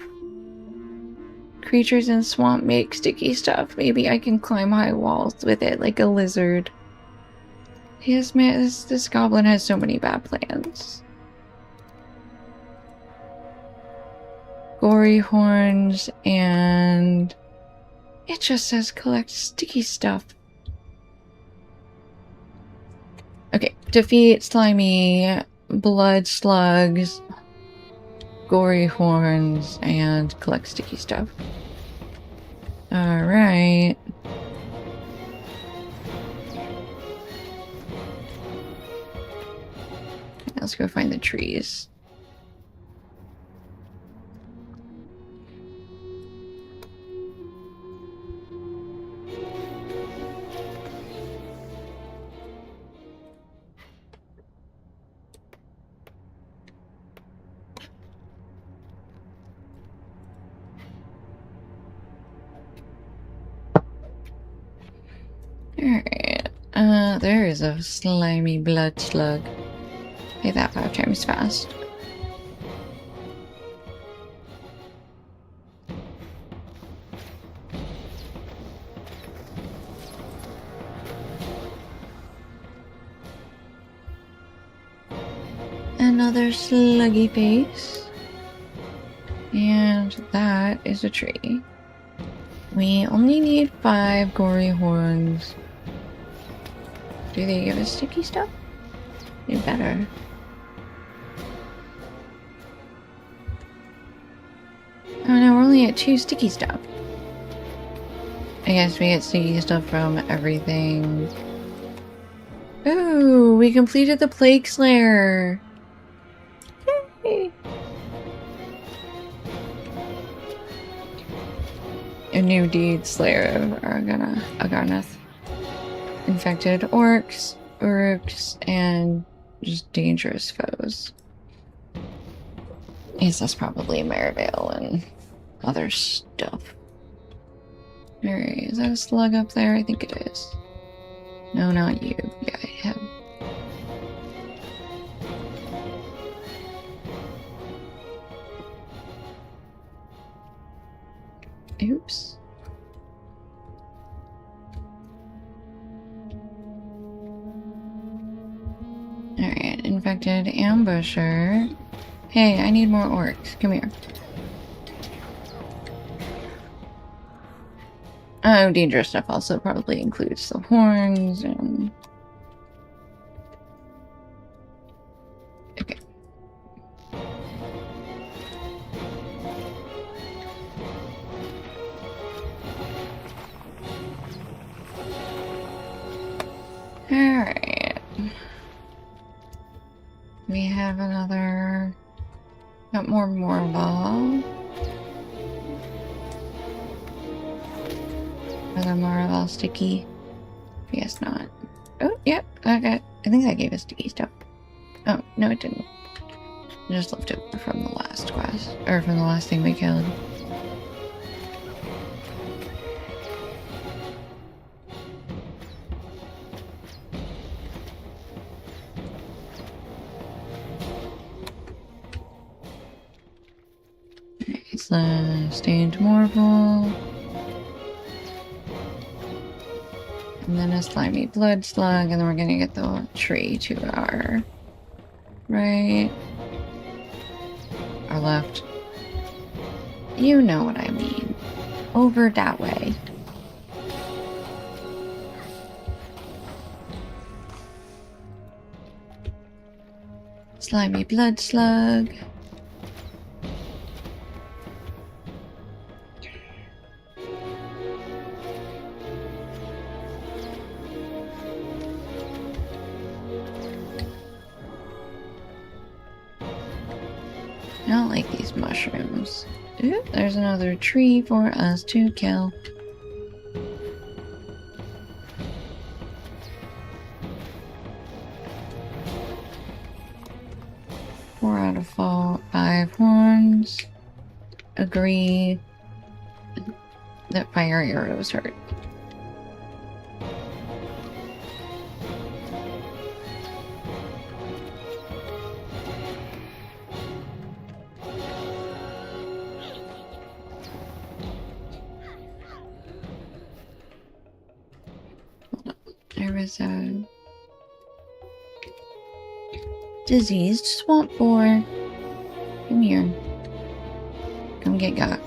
Creatures in swamp make sticky stuff. Maybe I can climb high walls with it like a lizard. Yes, man, this goblin has so many bad plans. Gory horns, and it just says collect sticky stuff. Okay, defeat slimy blood slugs, gory horns, and collect sticky stuff. Alright. Let's go find the trees. Alright. There is a slimy blood slug. Hit that 5 times fast. Another sluggy face. And that is a tree. We only need 5 gory horns. Do they give us sticky stuff? They better. Oh no, we're only at 2 sticky stuff. I guess we get sticky stuff from everything. Ooh, we completed the Plague Slayer. Yay! A new deed, Slayer of Agarnath. Infected orcs, urks, and just dangerous foes. Yes, that's probably Merivale and other stuff. Alright, is that a slug up there? I think it is. No, not you. Yeah, I have. Oops. Alright, infected ambusher. Hey, I need more orcs. Come here. Oh, dangerous stuff also probably includes the horns and... Okay. Alright. We have another... Got more ball. Another Marvel sticky. I guess not. Oh, yep. Okay. I think that gave us sticky stuff. Oh, no, it didn't. I just left it from the last quest. Or from the last thing we killed. It's the stained marble. And then a slimy blood slug, and then we're gonna get the tree to our right. Our left. You know what I mean. Over that way. Slimy blood slug. I don't like these mushrooms. Ooh, there's another tree for us to kill. Four out of 5 horns. Agree that fire arrows hurt. There was a diseased swamp boar. Come here. Come get got.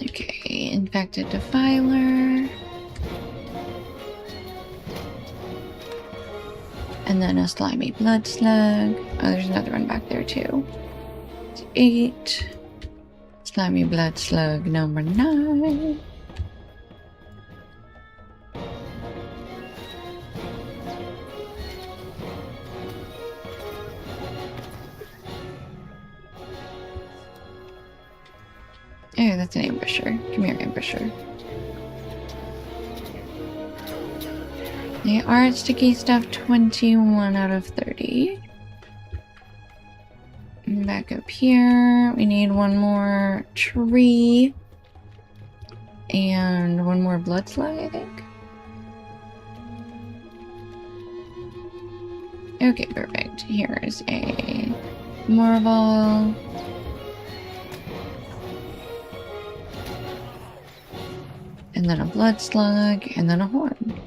Okay, infected defiler. And then a slimy blood slug. Oh, there's another one back there too. It's 8. Slimy blood slug number 9. Oh, that's an ambusher. Come here, ambusher. They are sticky stuff 21 out of 30. Back up here, we need one more tree and one more blood slug, I think. Okay, perfect. Here's a marble. And then a blood slug, and then a horn.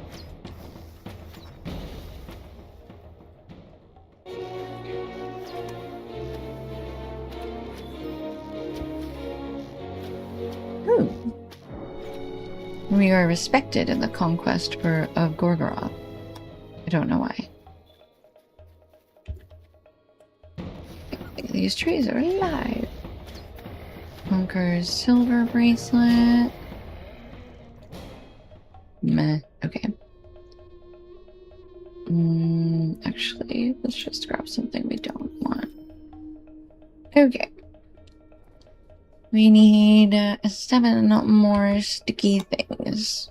Ooh. We are respected in the conquest of Gorgoroth. I don't know why. These trees are alive. Conquer's silver bracelet. Meh. Okay. Actually, let's just grab something we don't want. Okay. We need 7 more sticky things.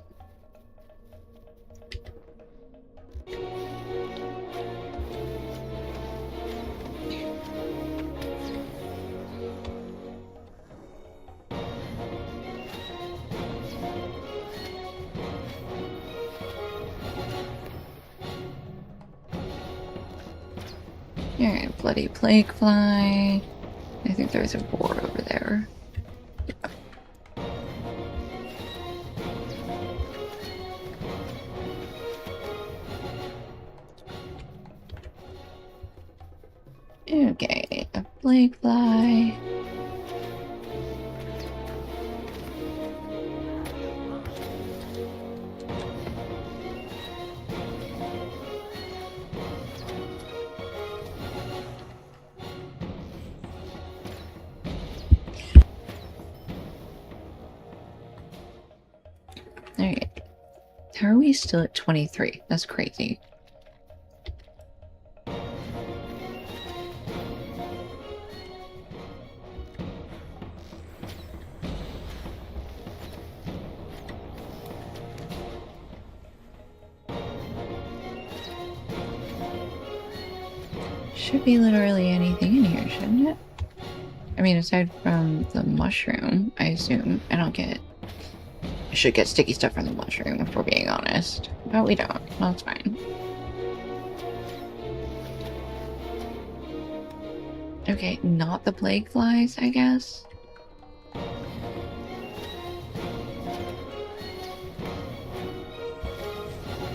Alright, bloody plague fly. I think there's a boar over there. Okay, a plague fly. Alright. How are we still at 23? That's crazy. Should be literally anything in here, shouldn't it? I mean, aside from the mushroom, I assume. I should get sticky stuff from the mushroom, if we're being honest. But we don't. Well, it's fine. Okay, not the plague flies, I guess. I'm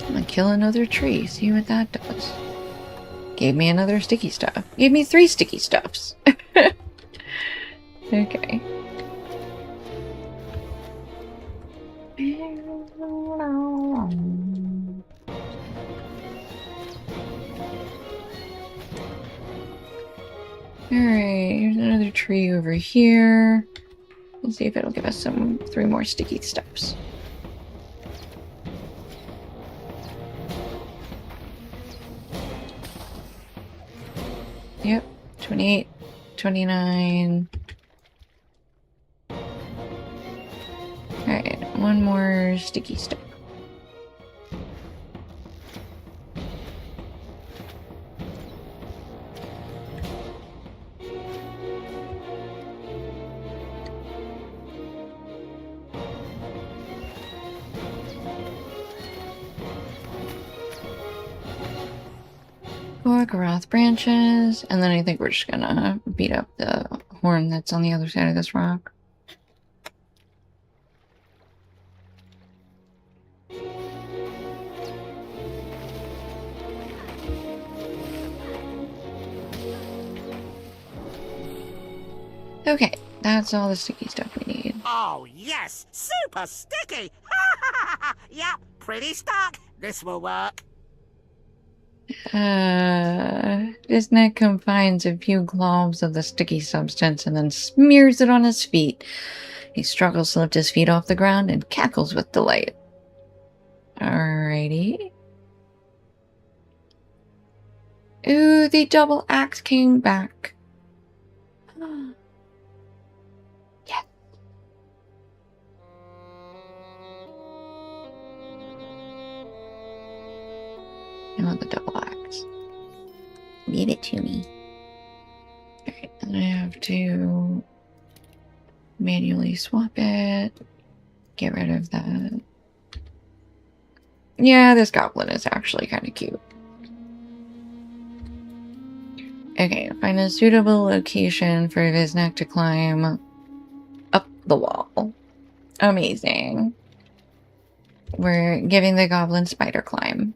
gonna kill another tree, see what that does. Gave me another sticky stuff. Gave me 3 sticky stuffs. Okay. Alright, here's another tree over here. Let's see if it'll give us 3 more sticky steps. Yep, 28, 29. Alright, 1 more sticky step. Gorath branches, and then I think we're just gonna beat up the horn that's on the other side of this rock. Okay, that's all the sticky stuff we need.
Oh, yes, super sticky! Yep, pretty stuck. This will work.
His neck combines a few globs of the sticky substance and then smears it on his feet. He struggles to lift his feet off the ground and cackles with delight. Alrighty. Ooh, the double axe came back. Yes. I want the double axe. Give it to me. Alright, and I have to manually swap it. Get rid of that. Yeah, this goblin is actually kind of cute. Okay, find a suitable location for Viznak to climb up the wall. Amazing. We're giving the goblin spider climb.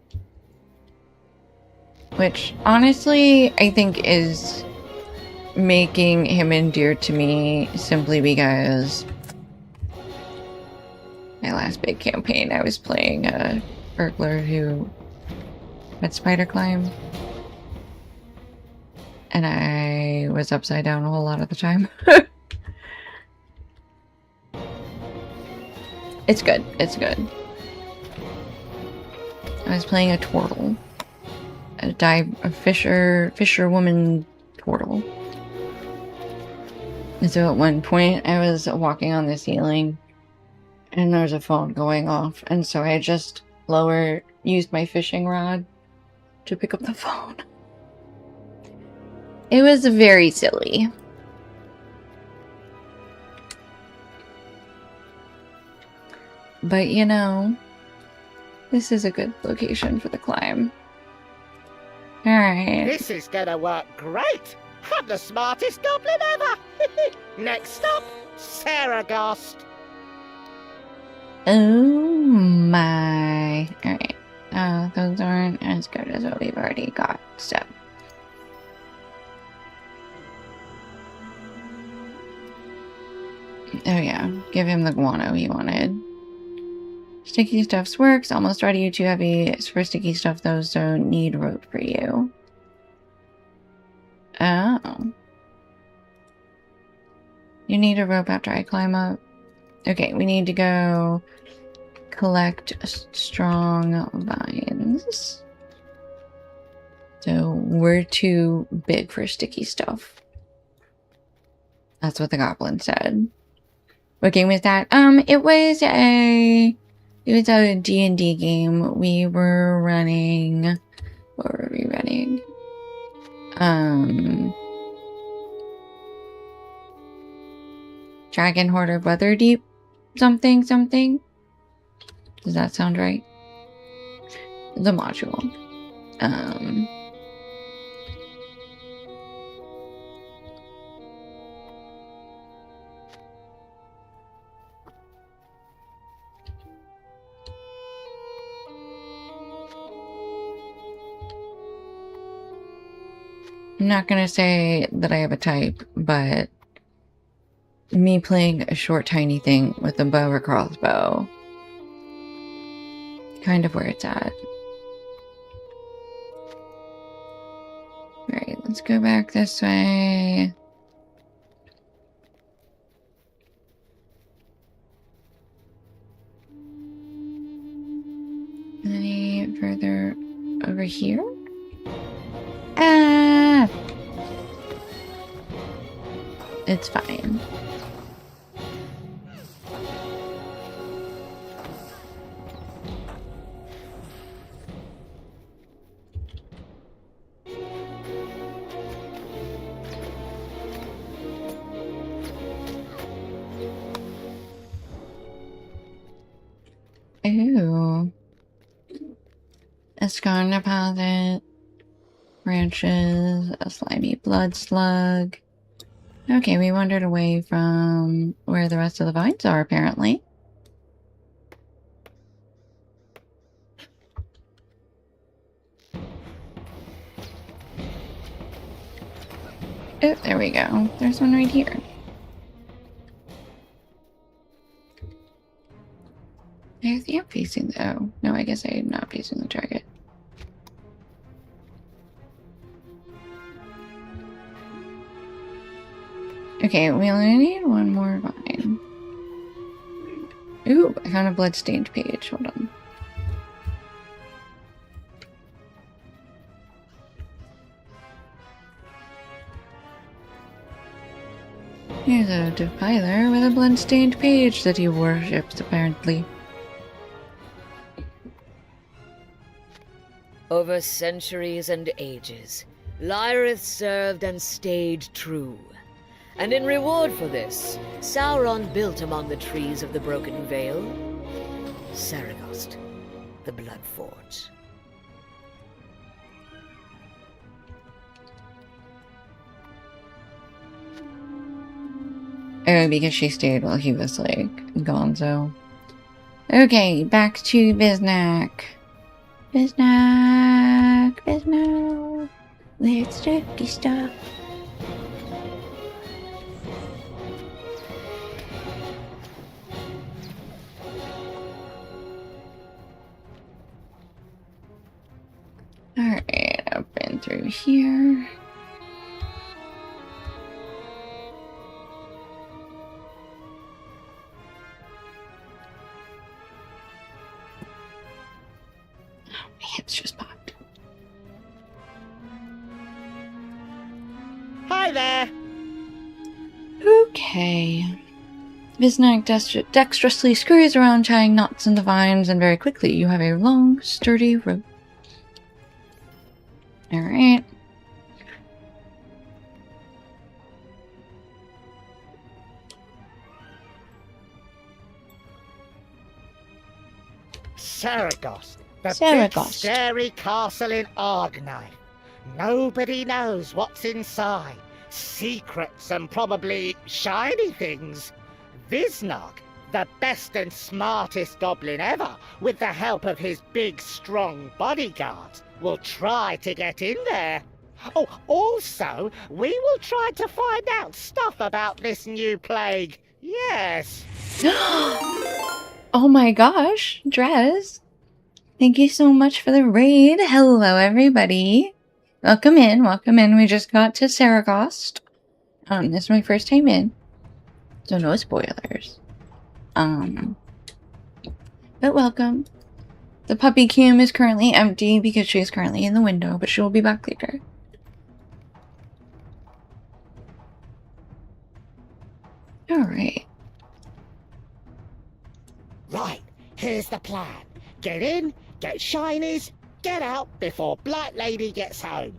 Which, honestly, I think is making him endeared to me simply because my last big campaign I was playing a burglar who had spider climb. And I was upside down a whole lot of the time. It's good. It's good. I was playing a turtle. A fisherwoman turtle. And so at one point I was walking on the ceiling and there was a phone going off. And so I just used my fishing rod to pick up the phone. It was very silly. But you know, this is a good location for the climb. Alright.
This is gonna work great. I'm the smartest goblin ever. Next stop, Saragost.
Oh my. Alright. Those aren't as good as what we've already got, so. Oh yeah, give him the guano he wanted. Sticky stuffs works, almost ready, too heavy for sticky stuff, those don't need rope for you. Oh. You need a rope after I climb up? Okay, we need to go collect strong vines. So we're too big for sticky stuff. That's what the goblin said. What game was that? It was a D&D game. We were running... What were we running? Dragon Hoarder Weatherdeep something. Does that sound right? The module. I'm not gonna say that I have a type, but me playing a short tiny thing with a bow or crossbow, kind of where it's at. Alright, Let's go back this way. Any further over here? Ah! It's fine. Ooh. A scar deposit. Branches. A slimy blood slug. Okay, we wandered away from where the rest of the vines are, apparently. Oh, there we go. There's one right here. I think I'm facing though. No, I guess I am not facing the target. Okay, we only need one more vine. Ooh, I found a bloodstained page. Hold on. Here's a defiler with a bloodstained page that he worships, apparently.
Over centuries and ages, Lyrith served and stayed true. And in reward for this, Sauron built among the trees of the Broken Vale, Saragost, the Blood Fort.
Oh, because she stayed while he was, like, gonzo. Okay, back to Biznak. Biznak, Biznak. Let's do stuff. Alright, up and through here. My hips just popped.
Hi there.
Okay. Biznak dexterously scurries around tying knots in the vines, and very quickly you have a long, sturdy rope. Alright.
Saragost, the
Saragost.
big scary castle in Argnite. Nobody knows what's inside. Secrets and probably shiny things. Visnog, the best and smartest goblin ever, with the help of his big, strong bodyguards, will try to get in there. Oh, also, we will try to find out stuff about this new plague. Yes.
Oh my gosh, Drez. Thank you so much for the raid. Hello, everybody. Welcome in, welcome in. We just got to Saragost. This is my first time in, so no spoilers. But welcome. The puppy cam is currently empty because she's currently in the window, but she will be back later. Alright.
Right, here's the plan. Get in, get shinies, get out before Blight Lady gets home.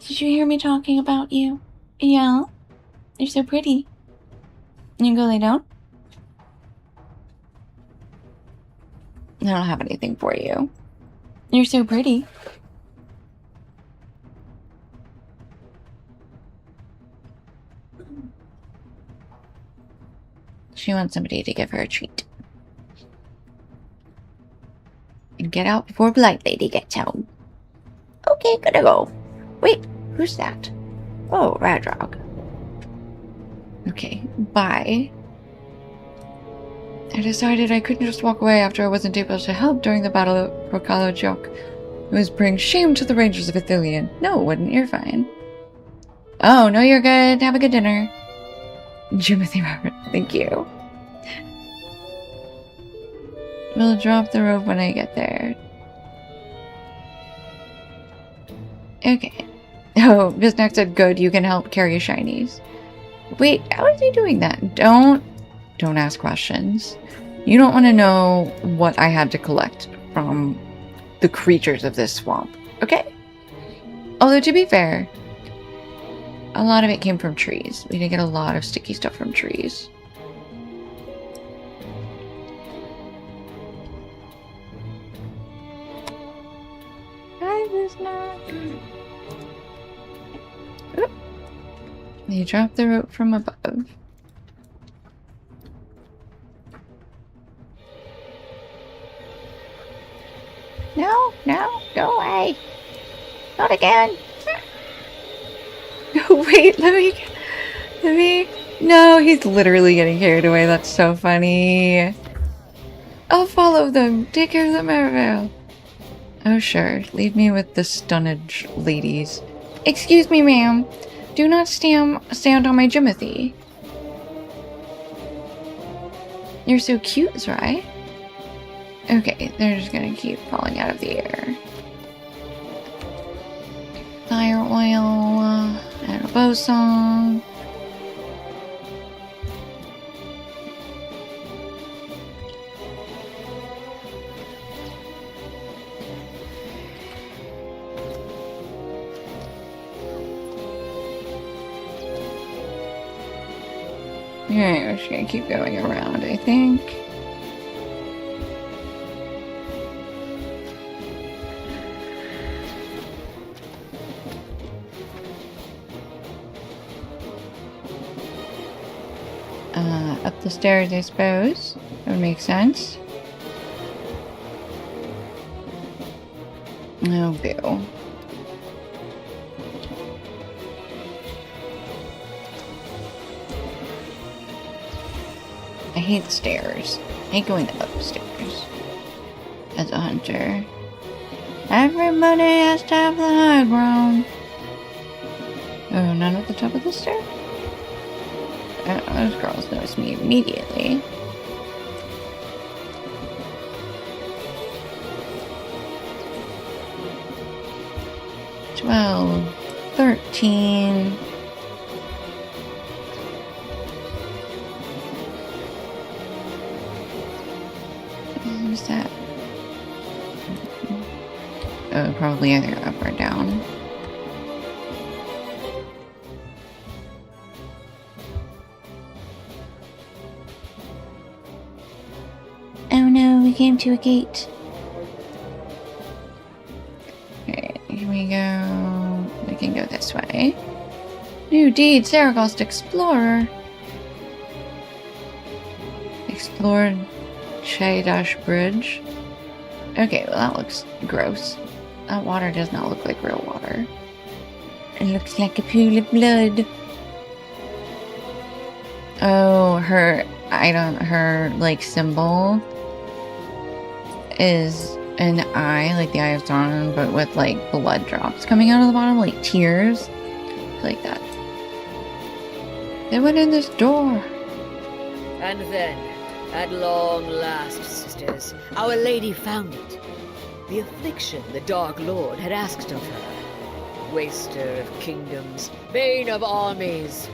Did you hear me talking about you? Yeah? You're so pretty. You go lay down? I don't have anything for you. You're so pretty. She wants somebody to give her a treat. And get out before Blight Lady gets home. Okay, gotta go. Wait, who's that? Oh, Radrog. Okay, bye. I decided I couldn't just walk away after I wasn't able to help during the Battle for Kalajok. It was bring shame to the Rangers of Ithilien. No, it wouldn't. You're fine. Oh, no, you're good. Have a good dinner. Jimothy Robert, thank you. We'll drop the rope when I get there. Okay. Oh, Bisnack said, good, you can help carry shinies. Wait, how is he doing that? Don't ask questions. You don't want to know what I had to collect from the creatures of this swamp, okay? Although, to be fair, a lot of it came from trees. We did get a lot of sticky stuff from trees. Hi, Bisnack. Oop. You dropped the rope from above. No, go away. Not again. No, wait, let me. No, he's literally getting carried away. That's so funny. I'll follow them. Take care of the Merivale. Oh, sure. Leave me with the stunnage ladies. Excuse me, ma'am. Do not stand on my Jimothy. You're so cute, Zrai. Okay, they're just gonna keep falling out of the air. Fire oil and a bow song. Alright, we're just gonna keep going around, I think. Up the stairs, I suppose. That would make sense. Oh, boo. I hate stairs. I hate going up stairs. As a hunter. Everybody has to have the high ground. Oh, none at the top of the stair? Those girls noticed me immediately. $12, $13. Who's that? Oh, probably either up or down. Oh no, we came to a gate. Okay, here we go. We can go this way. New deed, Saragost Explorer. Explored Che-Dash Bridge. Okay, well that looks gross. That water does not look like real water. It looks like a pool of blood. Oh, her item, her like symbol is an eye, like the Eye of Sauron, but with like blood drops coming out of the bottom, like tears. Like that. They went in this door.
And then, at long last, sisters, our lady found it. The affliction the Dark Lord had asked of her. Waster of kingdoms, bane of armies.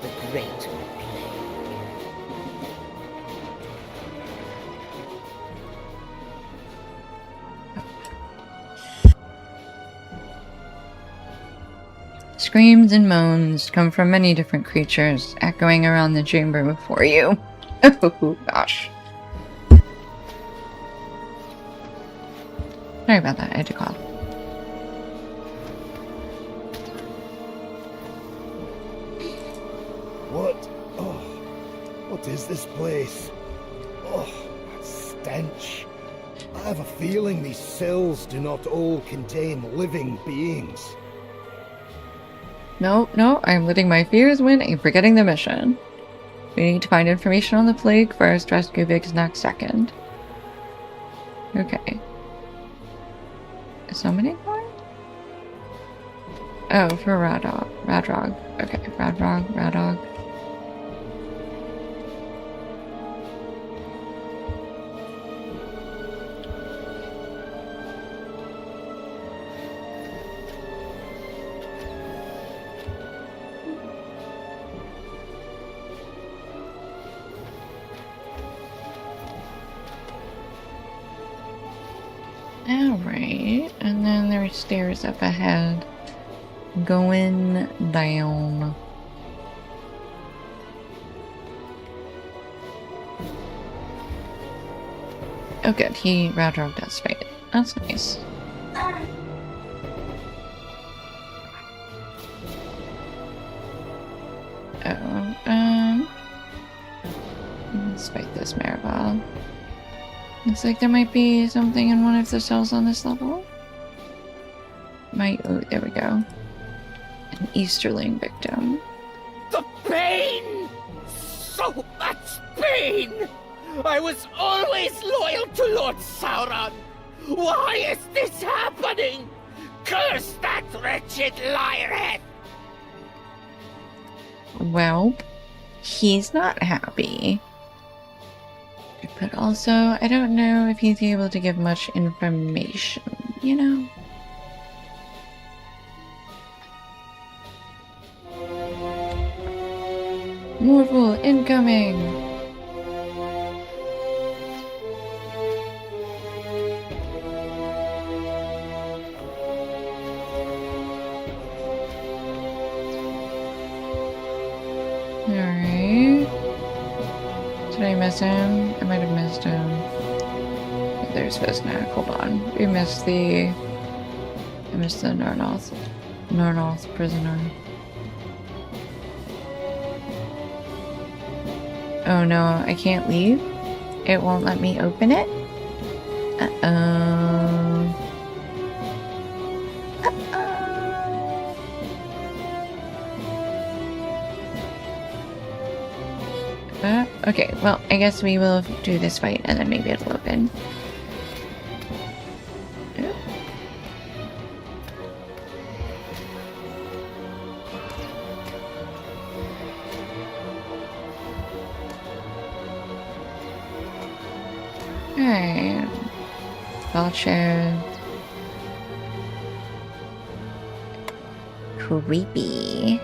The Great Plague.
Screams and moans come from many different creatures, echoing around the chamber before you. Oh gosh. Sorry about that, I had to cough.
What? Oh, what is this place? Oh, that stench. I have a feeling these cells do not all contain living beings.
No, I'm letting my fears win and forgetting the mission. We need to find information on the plague first, rescue Big Snack second. Okay. Summoning one? Oh, for Radog. Radrog. Okay, Radog. Alright, and then there are stairs up ahead. Going down. Oh good, Radrog does fight. That's nice. Oh, let's fight this Maribel. Looks like there might be something in one of the cells on this level. Oh, there we go. An Easterling victim.
The pain! So much pain! I was always loyal to Lord Sauron! Why is this happening? Curse that wretched lierhead!
Well, he's not happy. But also, I don't know if he's able to give much information, you know? Morphle incoming! Alright. Did I miss him? I might have missed him. There's Vesnak. Hold on. I missed the Nornoth prisoner. Oh no, I can't leave? It won't let me open it? Okay, well, I guess we will do this fight and then maybe it'll open. Alright. Vulture. Creepy.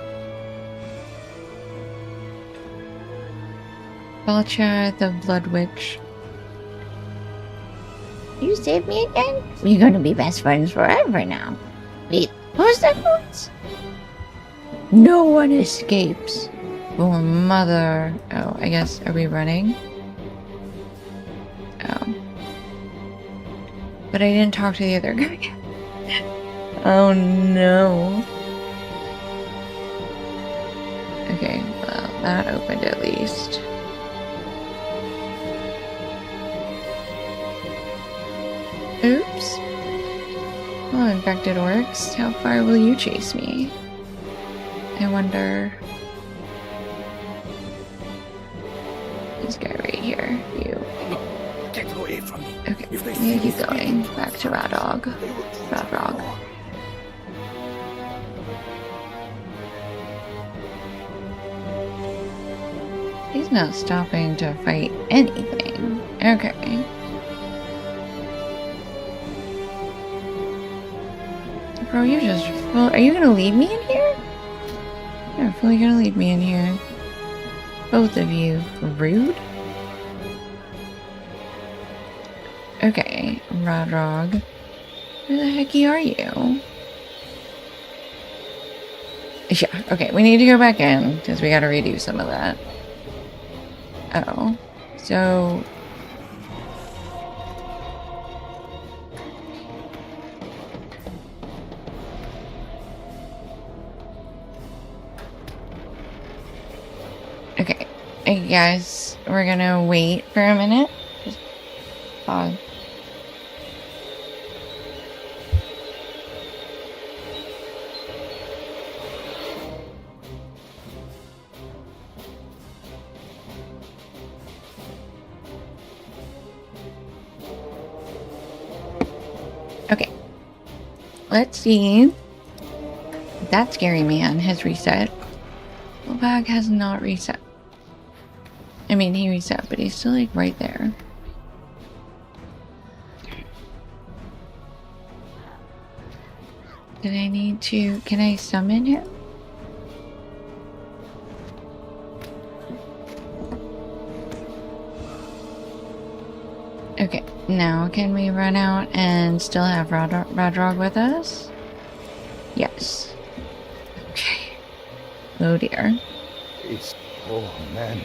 Vulture, the Blood Witch. You saved me again? We're gonna be best friends forever now. Wait, what was that voice? No one escapes. Oh, mother. Oh, I guess, are we running? Oh. But I didn't talk to the other guy. Oh no. Okay, well, that opened at least. Oops. Well, infected orcs, how far will you chase me? I wonder. This guy right here. You.
Get away from me.
Okay, yeah, keep going. Back to Radog. Radrog. He's not stopping to fight anything. Okay. Bro, you're just full. Are you gonna leave me in here? You're fully gonna leave me in here. Both of you. Rude. Okay, Radrog. Who the hecky are you? Yeah, okay, we need to go back in, because we gotta redo some of that. Oh. So... Okay, I guess we're gonna wait for a minute. Just pause. Okay. let's see. That scary man has reset. The bag has not reset. I mean, he reset, but he's still like right there. Did I need to... Can I summon him? Okay, now can we run out and still have Radrog with us? Yes. Okay. Oh dear.
It's... Oh, man.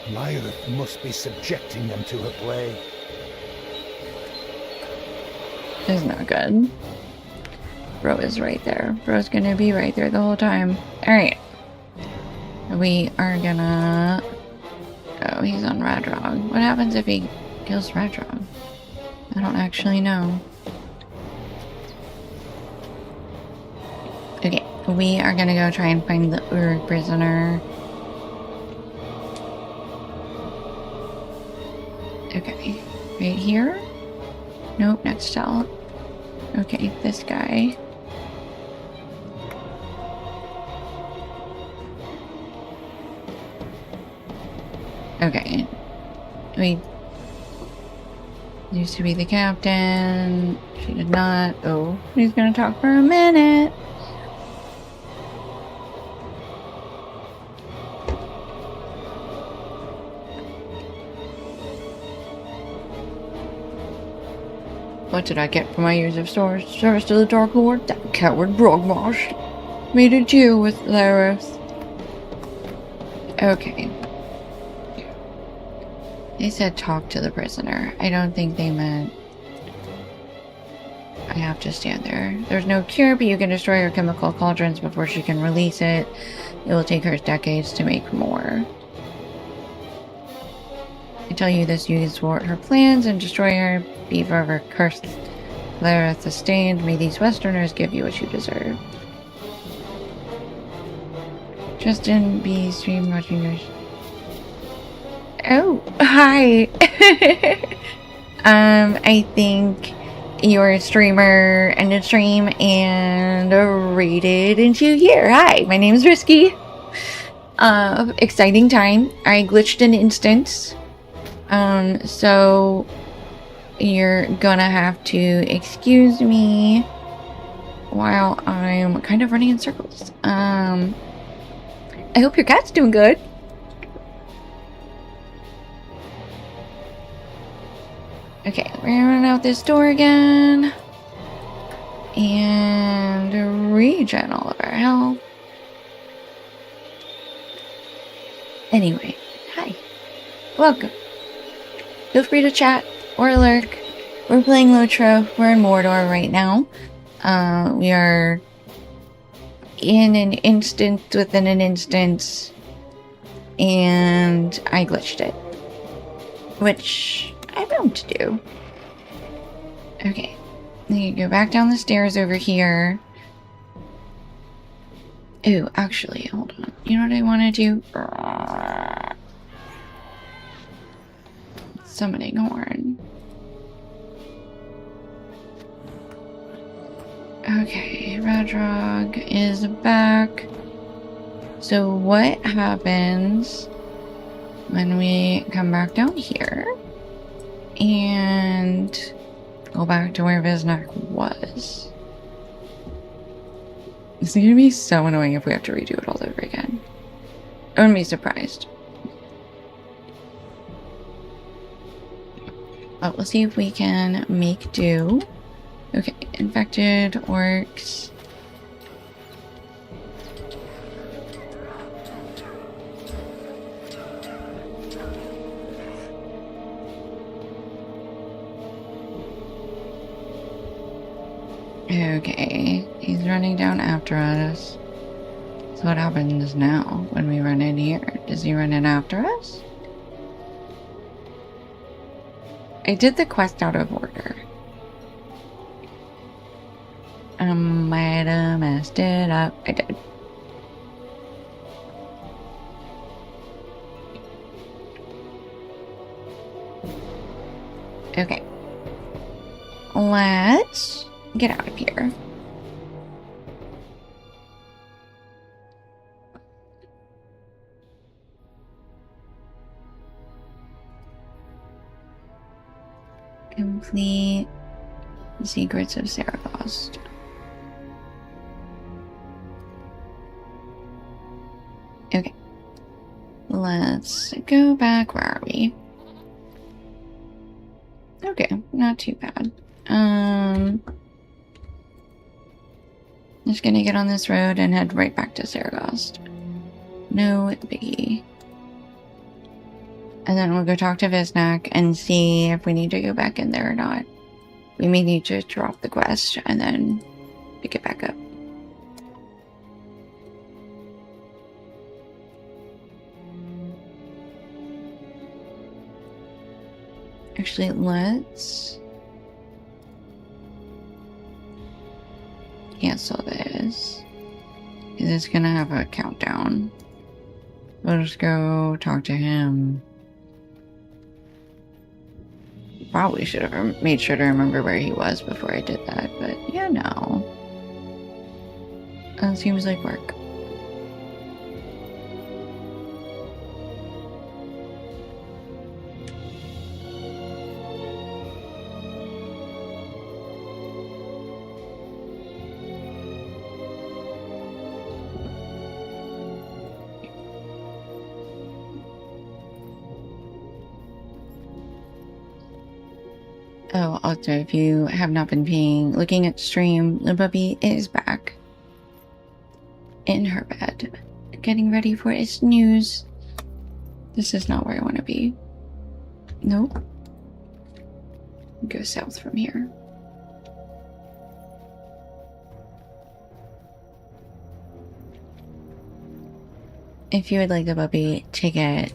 Lyrith must be subjecting them to her play.
This is not good. Bro is right there. Bro's gonna be right there the whole time. Alright. We are gonna... Oh, he's on Radrog. What happens if he kills Radrog? I don't actually know. Okay, we are gonna go try and find the Uruk prisoner. Okay, right here? Nope, next cell. Okay, this guy. Okay. We used to be the captain. She did not. Oh, he's gonna talk for a minute. What did I get for my years of service to the Dark Lord? That coward Brogmosh made a deal with Lyrith. Okay. They said talk to the prisoner. I don't think they meant I have to stand there. There's no cure, but you can destroy her chemical cauldrons before she can release it. It will take her decades to make more. I tell you this, you thwart her plans and destroy her. Be forever cursed. Lyrith sustained. May these Westerners give you what you deserve. Justin B. Stream watching your... Oh, hi. I think you're a streamer and a stream and rated into here. Hi, my name is Risky. Exciting time. I glitched an instance. So you're gonna have to excuse me while I'm kind of running in circles. I hope your cat's doing good. Okay, we're gonna run out this door again. And regen all of our health. Anyway, hi. Welcome. Feel free to chat or lurk. We're playing Lotro. We're in Mordor right now. We are in an instance within an instance. And I glitched it. Which I meant to do. Okay. You go back down the stairs over here. Ooh, actually, hold on. You know what I want to do? Summoning horn. Okay, Radrog is back. So what happens when we come back down here and go back to where Viznak was? It's gonna be so annoying if we have to redo it all over again. I wouldn't be surprised. But we'll see if we can make do. Okay, infected orcs. Okay, he's running down after us. So what happens now when we run in here? Does he run in after us? I did the quest out of order. I might have messed it up. I did. Okay. Let's Get out of here. Complete Secrets of Saragost. Okay. Let's go back. Where are we? Okay, not too bad. Just gonna get on this road and head right back to Saragost. No biggie. And then we'll go talk to Viznak and see if we need to go back in there or not. We may need to drop the quest and then pick it back up. Actually, let's cancel this. It's gonna have a countdown. We'll just go talk to him. Probably should have made sure to remember where he was before I did that, but yeah, no. That seems like work. Oh, also, if you have not been looking at the stream, the puppy is back in her bed, getting ready for its snooze. This is not where I want to be. Nope. Go south from here. If you would like the puppy to get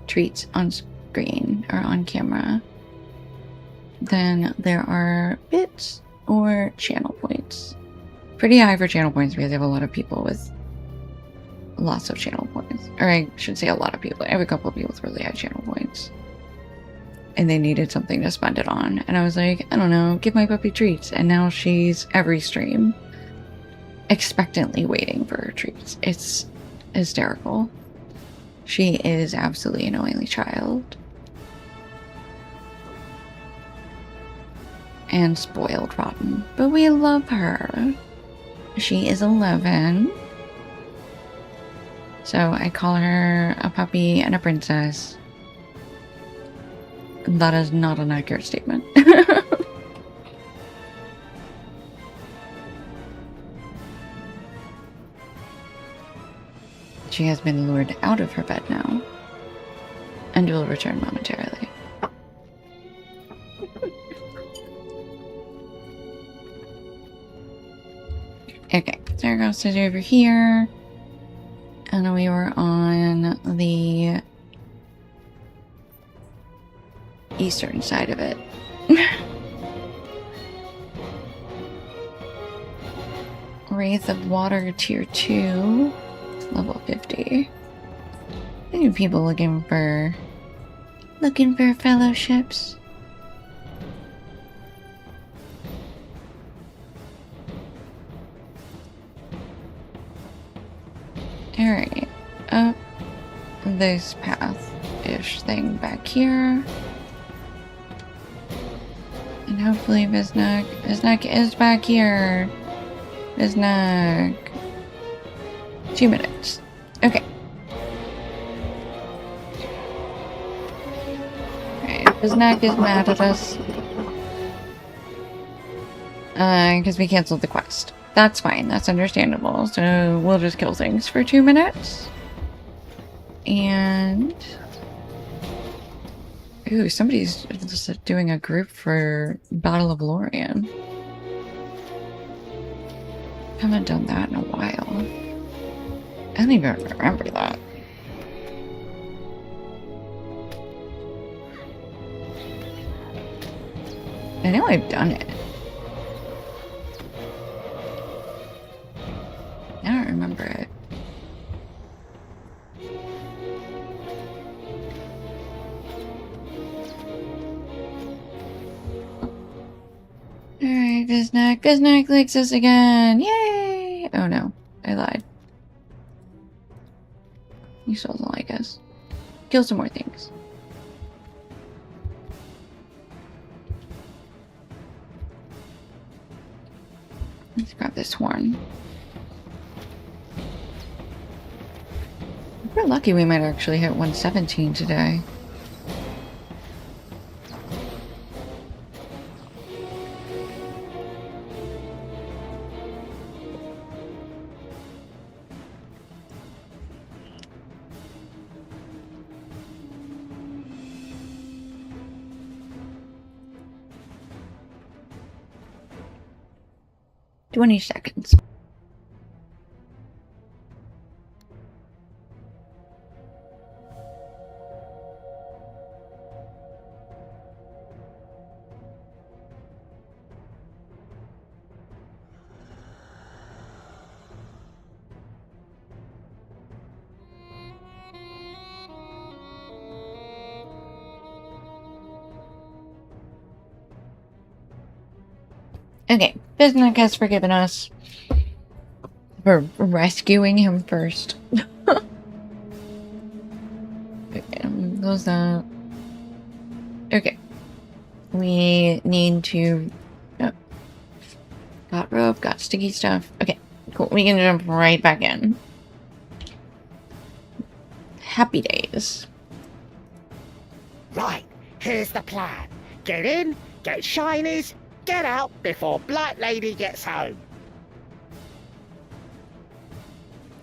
treats on screen or on camera, then there are bits or channel points. Pretty high for channel points because they have a lot of people with lots of channel points. Or I should say a lot of people. I have a couple of people with really high channel points. And they needed something to spend it on. And I was like, I don't know, give my puppy treats. And now she's every stream expectantly waiting for her treats. It's hysterical. She is absolutely an only child. And spoiled rotten, but we love her. She is 11, so I call her a puppy and a princess. That is not an accurate statement. She has been lured out of her bed now and will return momentarily. Okay, Saragost is over here, and we were on the eastern side of it. Wraith of Water Tier 2, level 50. I think people looking for fellowships. Alright, up this path-ish thing back here. And hopefully Viznak is back here. Viznak. 2 minutes. Okay. Alright, Viznak is mad at us. Because we canceled the quest. That's fine, that's understandable. So we'll just kill things for 2 minutes. And... ooh, somebody's just doing a group for Battle of Lorien. Haven't done that in a while. I don't even remember that. I know I've done it. I don't remember it. Alright, Bisnack. Bisnack likes us again. Yay! Oh no, I lied. He still doesn't like us. Kill some more things. Let's grab this horn. If we're lucky, we might actually hit 117 today. Twenty seconds. Okay, Bisnack has forgiven us for rescuing him first. Okay, close that. Okay. We need to... Oh. Got rope, got sticky stuff. Okay, cool. We can jump right back in. Happy days.
Right, here's the plan. Get in, get shinies, get out before Black Lady gets home.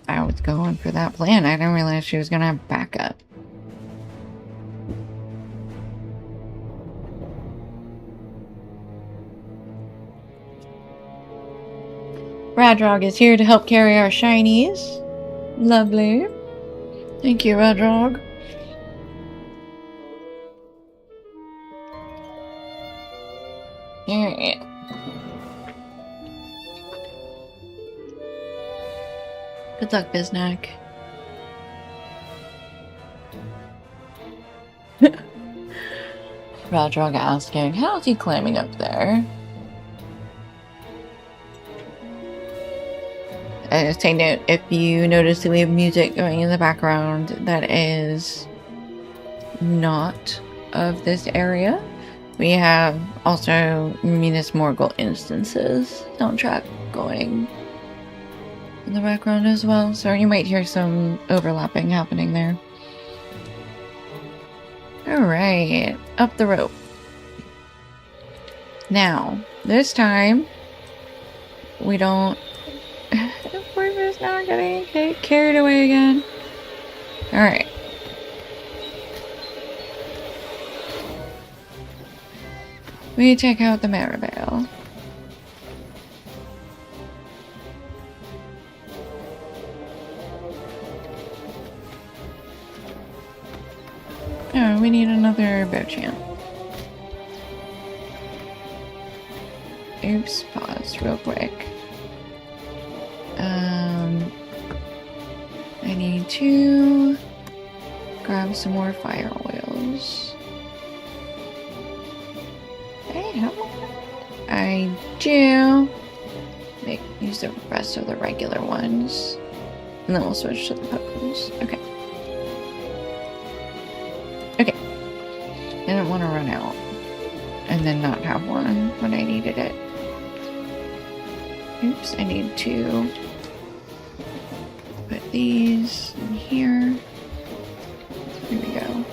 I was going for that plan. I didn't realize she was gonna have backup. Radrog is here to help carry our shinies. Lovely. Thank you, Radrog. Alright. Good luck, Bisnack. Radrog asking, how's he climbing up there? Just take note, if you notice that we have music going in the background that is not of this area, we have also Minas Morgul Instances soundtrack going in the background as well, so you might hear some overlapping happening there. Alright, up the rope. Now, this time, we don't... We're just not getting carried away again. Alright. We check out the Maribel. Oh, we need another Bochamp. Oops, pause real quick. I need to grab some more fire oils. I have one. I do. Use the rest of the regular ones. And then we'll switch to the potents. Okay. Okay. I didn't want to run out and then not have one when I needed it. Oops, I need to put these in here. Here we go.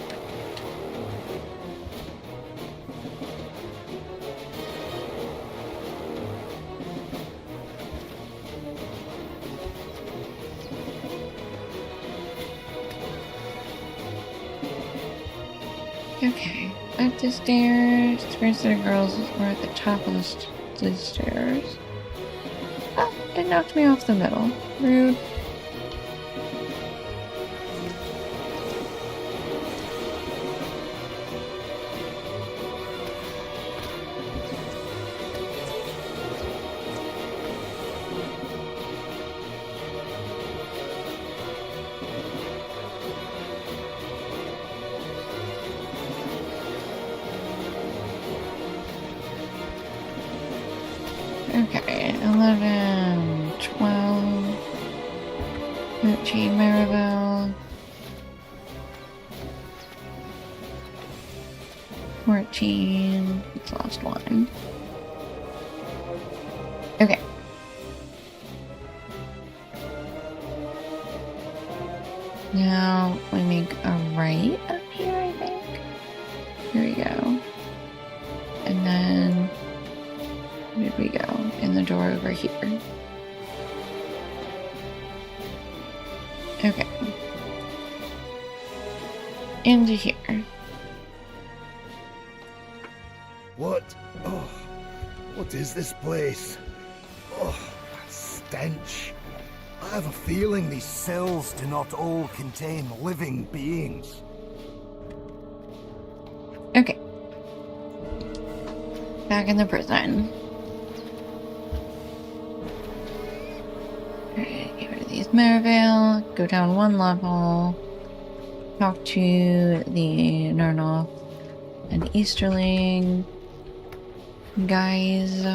Okay, up the stairs. Where's the girls? We're at the top of the stairs. Oh, it knocked me off the middle. Rude. Okay, 11, 12, 13 Maribel, 14, it's the last one. Okay. Now we make a right up here, I think. Here we go. And then, where did we go? In the door over here. Okay. Into here.
What? Oh, what is this place? Oh, that stench. I have a feeling these cells do not all contain living beings.
Okay. Back in the prison. Alright, get rid of these Merivale. Go down one level. Talk to the Nernoth and Easterling guys.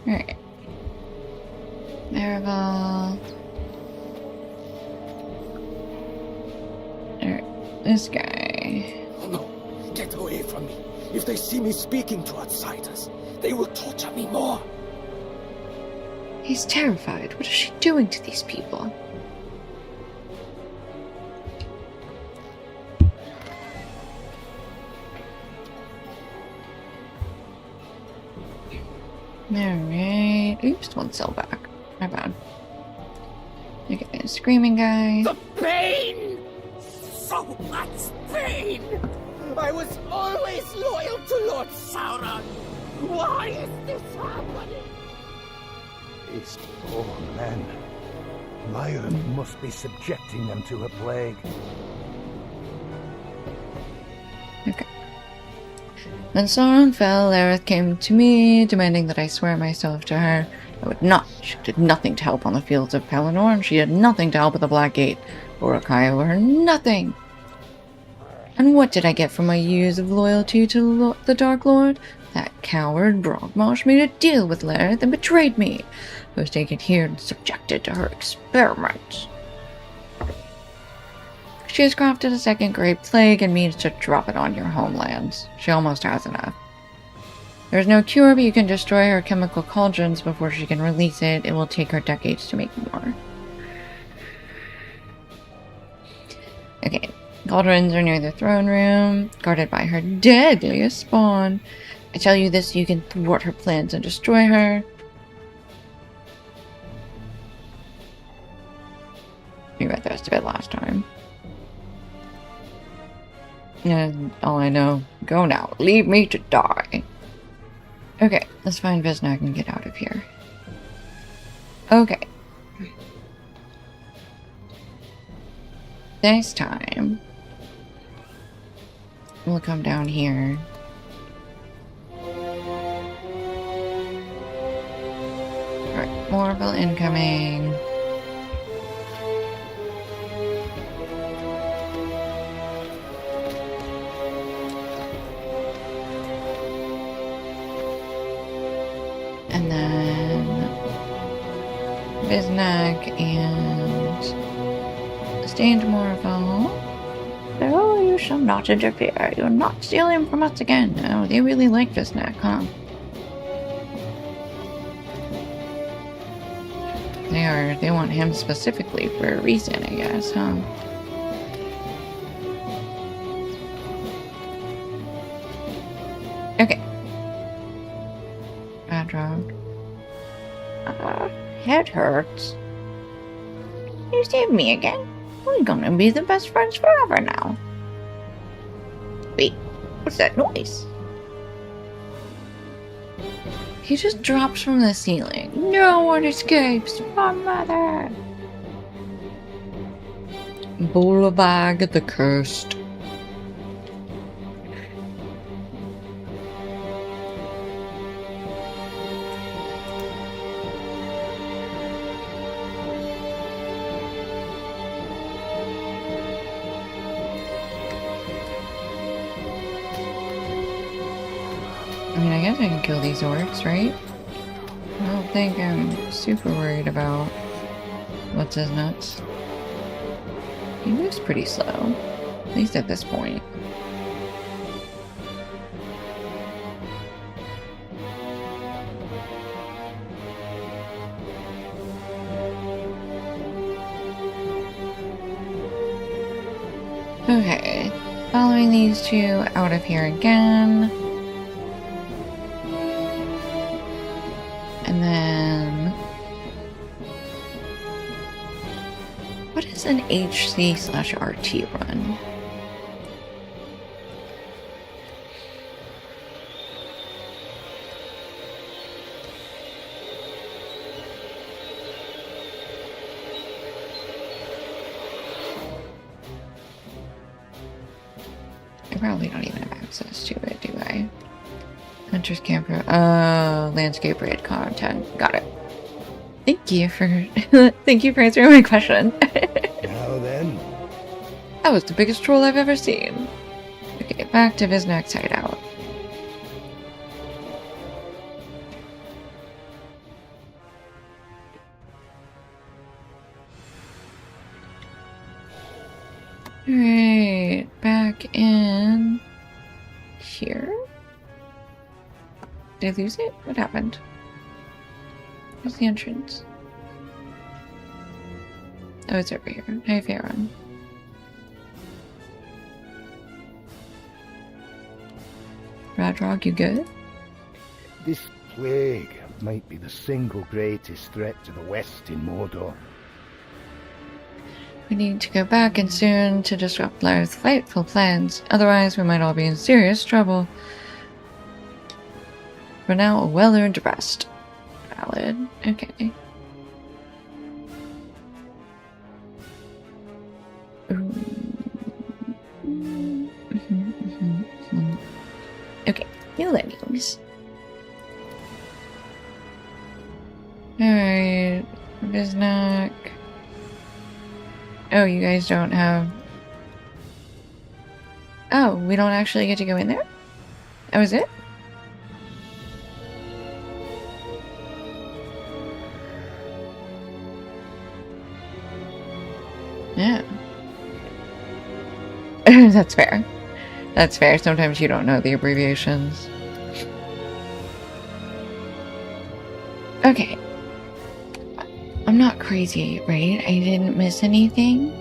Alright. Maribel. Alright, this guy.
Oh no, get away from me. If they see me speaking to outsiders, they will torture me more.
He's terrified. What is she doing to these people? Alright. Oops, one cell back. My bad. Okay, screaming guy.
The pain! So much pain! I was always loyal to Lord Sauron. Why is this happening?
These poor men. Lyran must be subjecting them to a plague.
Okay. When Sauron fell, Aerith came to me, demanding that I swear myself to her. I would not. She did nothing to help on the fields of Pelennor, and she did nothing to help at the Black Gate. Uruk-hai owe her nothing. And what did I get for my years of loyalty to the Dark Lord? That coward Brogmosh made a deal with Lareth and betrayed me. I was taken here and subjected to her experiments. She has crafted a second great plague and means to drop it on your homelands. She almost has enough. There's no cure, but you can destroy her chemical cauldrons before she can release it. It will take her decades to make more. Okay. Cauldrons are near the throne room, guarded by her deadliest spawn. I tell you this so you can thwart her plans and destroy her. You read the rest of it last time. And all I know, go now. Leave me to die. Okay, let's find Vesnag and get out of here. Okay. Next time, we'll come down here. Alright, Morville incoming. And then Vesnag and Stained Morville. Oh, you shall not interfere. You're not stealing from us again. Oh, they really like Vesnag, huh? They want him specifically for a reason, I guess, huh? Okay. Adrog. Head hurts. You saved me again. We're gonna be the best friends forever now. Wait, what's that noise? He just drops from the ceiling. No one escapes. My mother. Bolavag the Cursed. I can kill these orcs, right? I don't think I'm super worried about what's his nuts. He moves pretty slow, at least at this point. Okay, following these two out of here again. And then... what is an HC/RT run? I probably don't even have access to it, do I? Hunter's Camper. Landscape raid content. Got it. Thank you for thank you for answering my question.
Now then.
That was the biggest troll I've ever seen. Okay, back to Visnak's hideout. Alright, back in here. Did I lose it? What happened? Where's the entrance? Oh, it's over here. Hi, Farron. Radrog, you good?
This plague might be the single greatest threat to the west in Mordor.
We need to go back and soon to disrupt Lara's frightful plans. Otherwise, we might all be in serious trouble. For now, a well-earned rest. Valid. Okay. Okay, new leggings. Alright, Visnak. Oh, you guys don't have... oh, we don't actually get to go in there? That was it? Yeah. That's fair. That's fair. Sometimes you don't know the abbreviations. Okay. I'm not crazy, right? I didn't miss anything.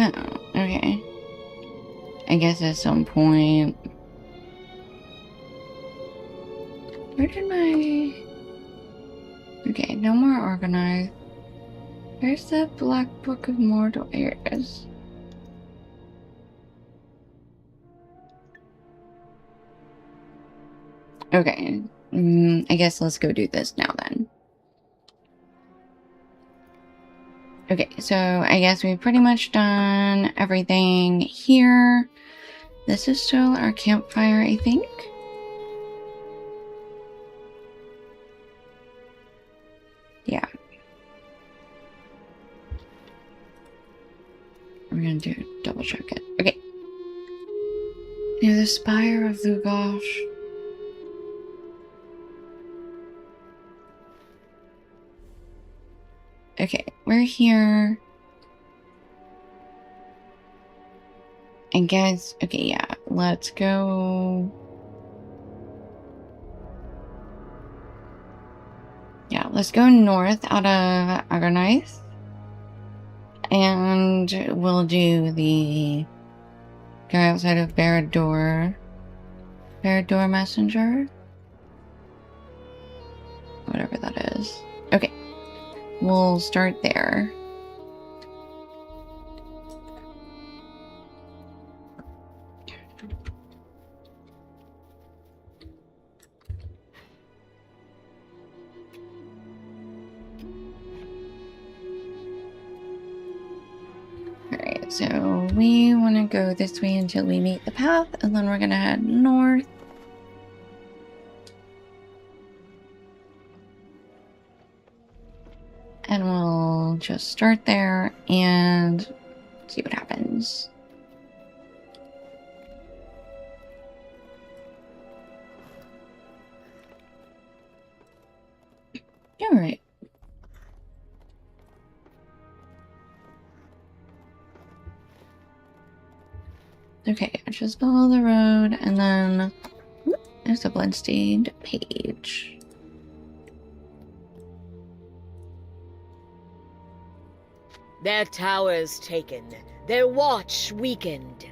Oh, okay. I guess at some point... where did my... okay, no more organized. Where's the Black Book of Mordor? Here it is. Okay. I guess let's go do this now then. Okay, so I guess we've pretty much done everything here. This is still our campfire, I think. Yeah. We're gonna double check it. Okay. Near the spire of Lugosh. Okay, we're here. I guess, okay, yeah, let's go. Yeah, let's go north out of Agonite. And we'll do the guy outside of Barad-dûr Messenger. Whatever that is. Okay, we'll start there. Alright, so we want to go this way until we meet the path, and then we're going to head north. And we'll just start there and see what happens. Alright. Okay, just follow the road, and then there's a bloodstained page.
Their towers taken, their watch weakened.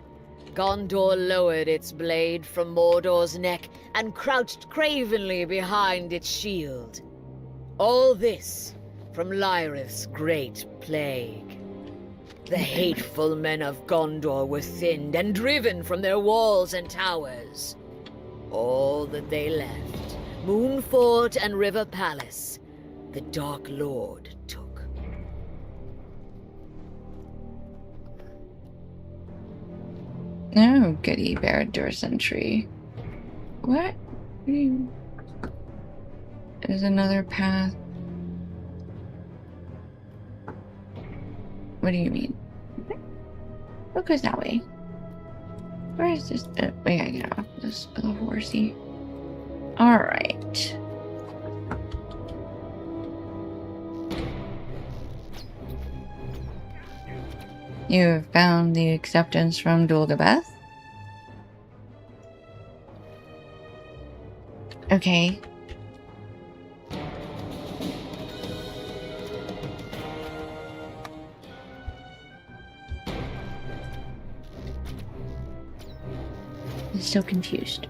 Gondor lowered its blade from Mordor's neck and crouched cravenly behind its shield. All this from Lyrith's great plague. The hateful men of Gondor were thinned and driven from their walls and towers. All that they left, Moonfort and River Palace, the Dark Lord took.
Oh, goody, Barad-dûr sentry. What? There's another path. What do you mean? What goes that way? Where is this? Wait, I get off this little horsey. Alright. You have found the acceptance from Dulgabeth. Okay. I'm still confused.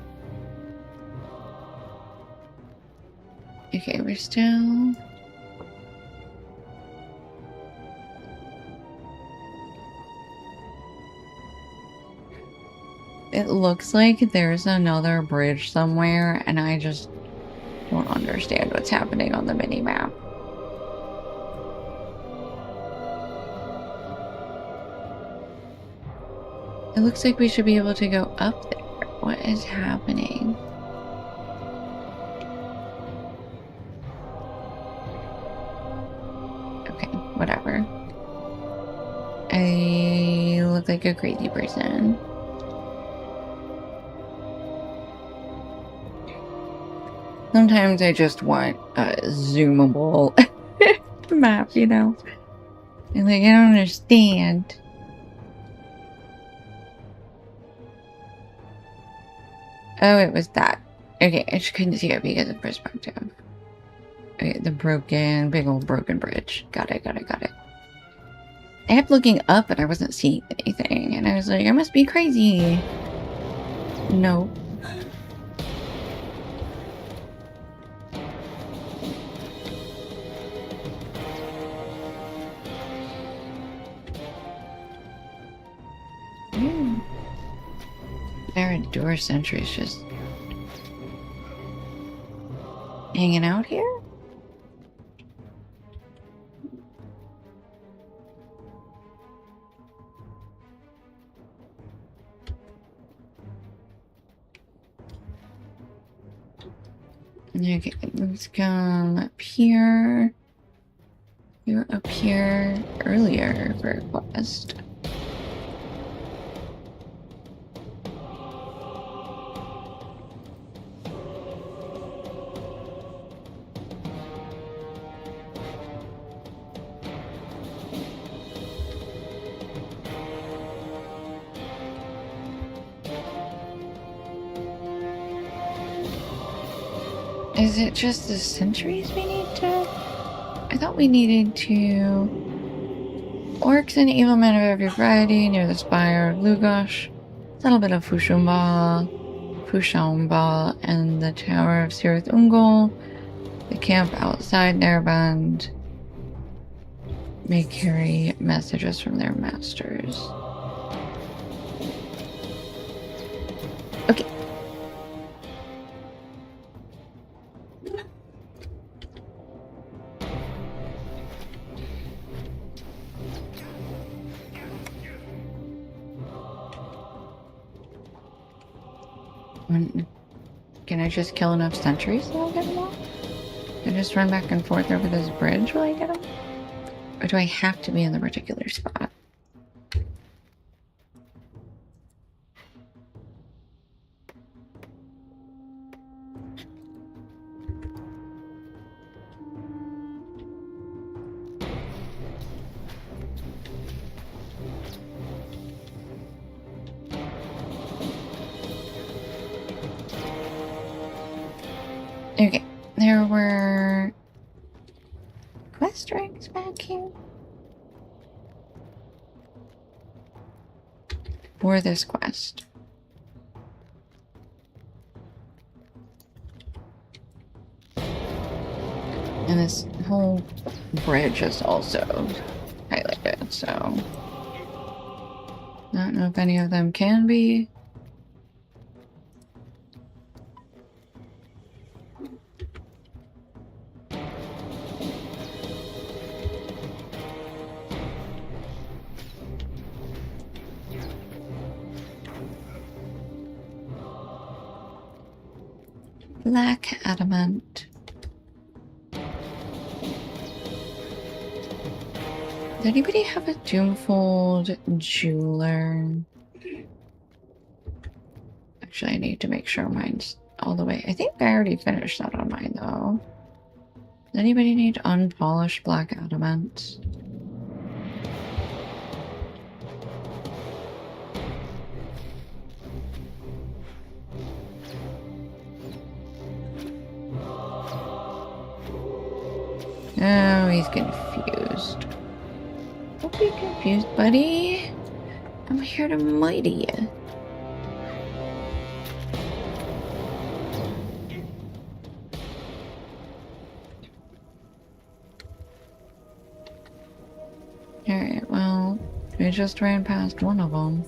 Okay, we're still... It looks like there's another bridge somewhere, and I just don't understand what's happening on the mini-map. It looks like we should be able to go up there. What is happening? Okay, whatever. I look like a crazy person. Sometimes I just want a zoomable map, you know? And like, I don't understand. Oh, it was that. Okay, I just couldn't see it because of perspective. Okay, the big old broken bridge. Got it. I kept looking up, but I wasn't seeing anything. And I was like, I must be crazy. No. Barad-dûr sentries just hanging out here? Okay, let's come up here. You were up here earlier for a quest. Is it just the sentries we need to? I thought we needed to... Orcs and evil men of every variety near the spire of Lugosh, settlement of Fushumba, and the tower of Sirith Ungol, the camp outside Narband may carry messages from their masters. Okay. Can I just kill enough sentries that I'll get them all? Can I just run back and forth over this bridge while I get them? Or do I have to be in the particular spot? Okay, there were quest ranks back here for this quest. And this whole bridge is also highlighted, so I don't know if any of them can be. Black adamant. Does anybody have a Doomfold jeweler? Actually, I need to make sure mine's all the way. I think I already finished that on mine, though. Does anybody need unpolished black adamant? Oh, he's confused. Don't be confused, buddy. I'm here to mighty you. Alright, well, we just ran past one of them.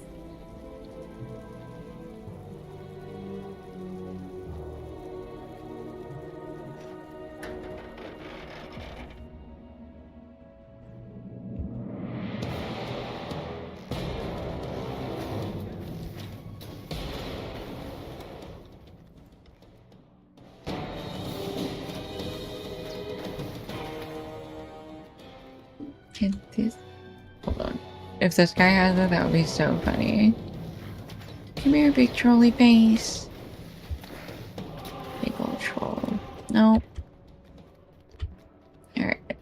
Hold on. If this guy has it, that would be so funny. Come here, big trolly face. Big old troll. Nope. Alright.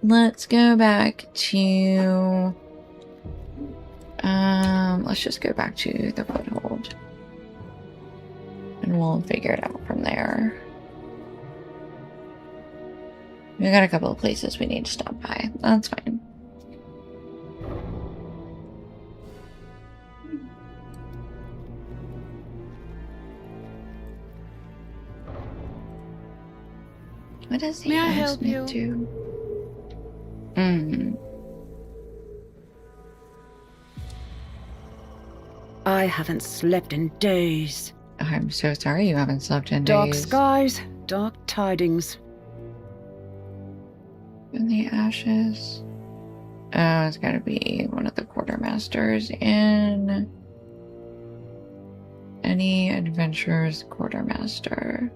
Let's go back to... let's just go back to the foothold. And we'll figure it out from there. We got a couple of places we need to stop by. That's fine. What does he ask me to?
I haven't slept in days.
I'm so sorry you haven't slept in
Dark
days.
skies, dark tidings.
In the ashes. Oh, it's gotta be one of the quartermasters in any adventurer's quartermaster.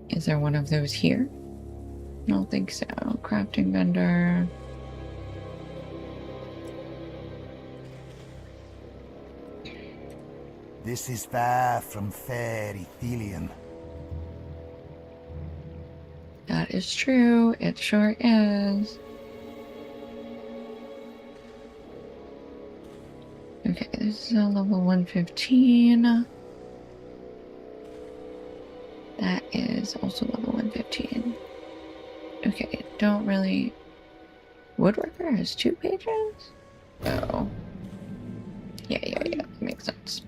Is there one of those here? don't think so. Crafting vendor.
This is far from fair Ethelium.
That is true. It sure is. Okay, this is a level 115. That is also level 115. Okay, don't really... Woodworker has 2 pages? Oh. Yeah, that makes sense.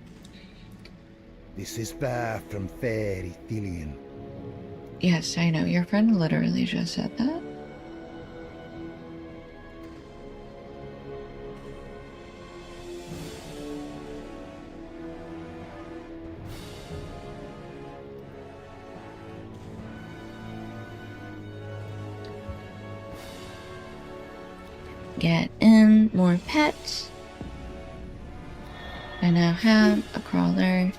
This is far from fair Ethelium.
Yes, I know. Your friend literally just said that. Get in more pets. I now have a crawler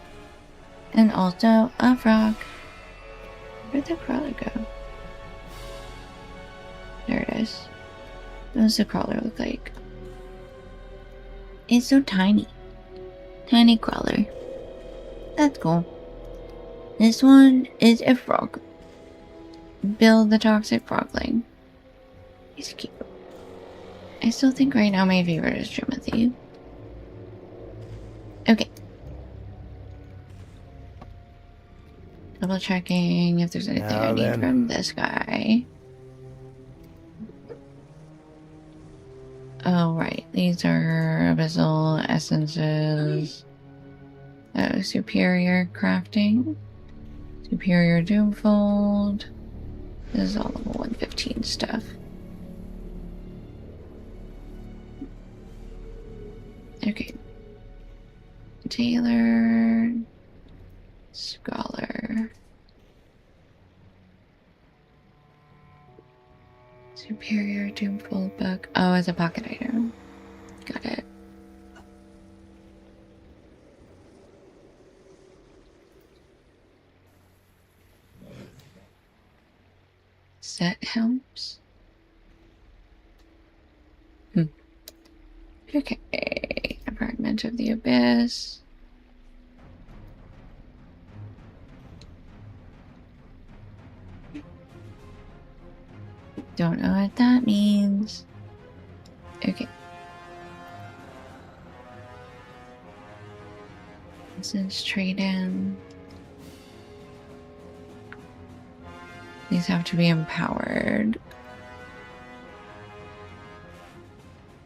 and also a frog. Where'd the crawler go? There it is. What does the crawler look like? It's so tiny. Tiny crawler. That's cool. This one is a frog. Bill the toxic frogling. He's cute. I still think right now my favorite is Timothy. Okay. Double checking if there's anything I need from this guy. Oh, right. These are abyssal essences. Oh, superior crafting. Superior doomfold. This is all level 115 stuff. Okay. Tailor. Scholar. Superior doomfold book. Oh, as a pocket item. Got it. Set helps. Okay. A fragment of the abyss. Don't know what that means. Okay. Since trade in. These have to be empowered.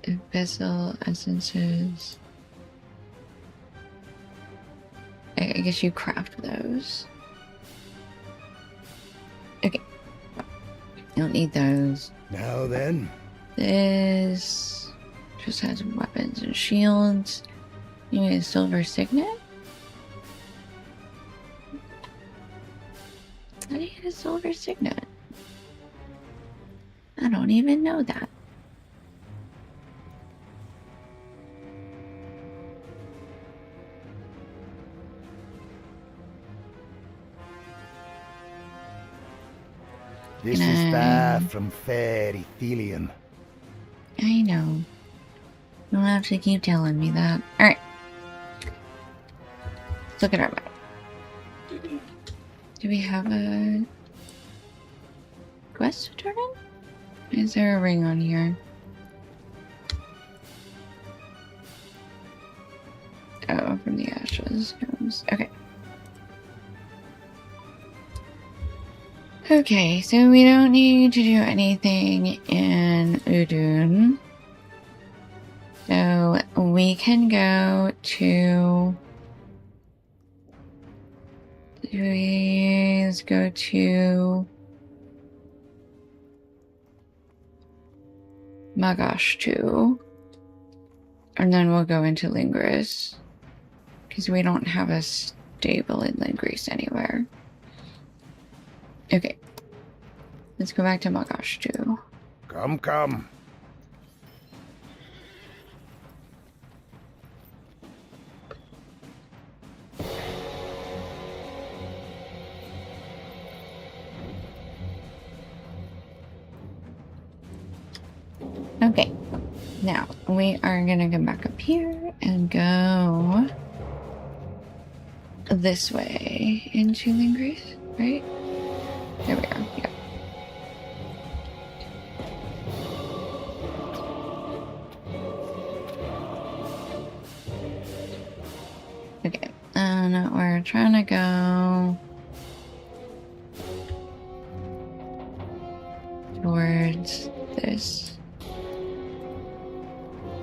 Abyssal essences. I guess you craft those. Okay. Don't need those.
Now then.
This just has weapons and shields. You need a silver signet? How do you get a silver signet? I don't even know that.
This is far from fair Ethelium.
I know. You don't have to keep telling me that. Alright. Let's look at our map. Do we have a quest to turn in? Is there a ring on here? Oh, from the ashes comes. Okay. Okay, so we don't need to do anything in Udun. So we can go to... Let's go to... Magashtu. And then we'll go into Lingris. Because we don't have a stable in Lingris anywhere. Okay. Let's go back to Magashtu.
Come, come.
Now, we are gonna come back up here and go this way into Lingrace, right? There we are, yeah. Okay, and we're trying to go towards this.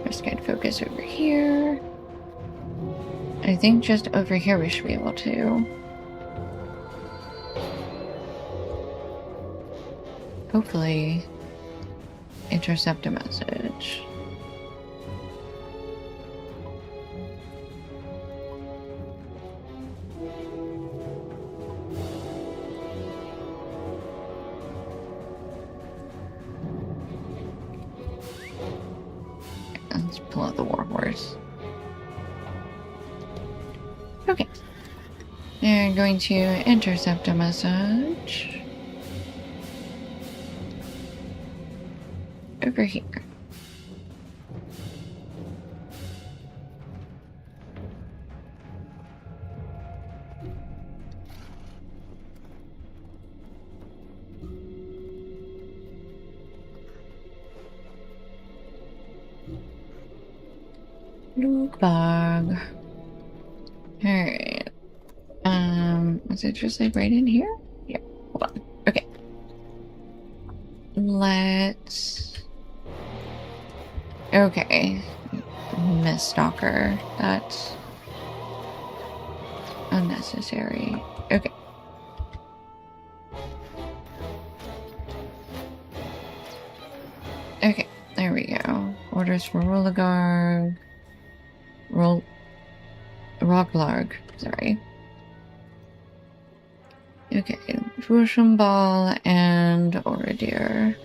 Just get focus over here. I think just over here we should be able to. Hopefully intercept a message. Let's pull out the warhorse. Okay. They're going to intercept a message. Over here. Lugbarg. Alright. Is it just like right in here? Yeah, hold on. Okay. Let's... Okay. Miss Stalker. That's unnecessary. Okay. Okay, there we go. Orders for Rolagarg. Roglarg, sorry. Okay, Fushambal and Oradir.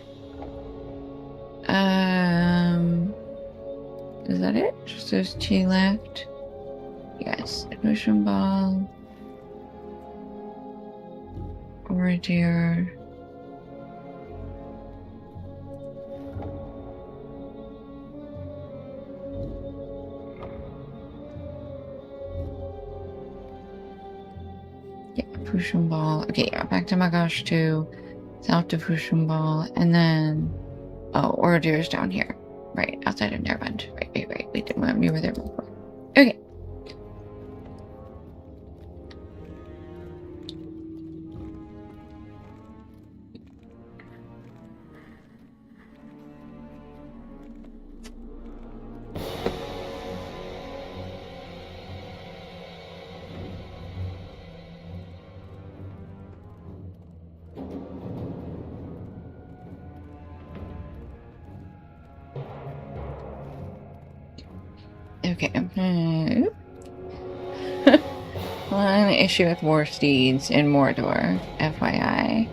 Is that it? Just those two left? Yes, Fushambal, Oradir. Fushambal. Okay, yeah, back to Magash 2, south to Fushambal, and then... Oh, Oradir's down here. Right, outside of Nerbund. Right. We were there before. Okay. Okay. One issue with war steeds in Mordor, FYI.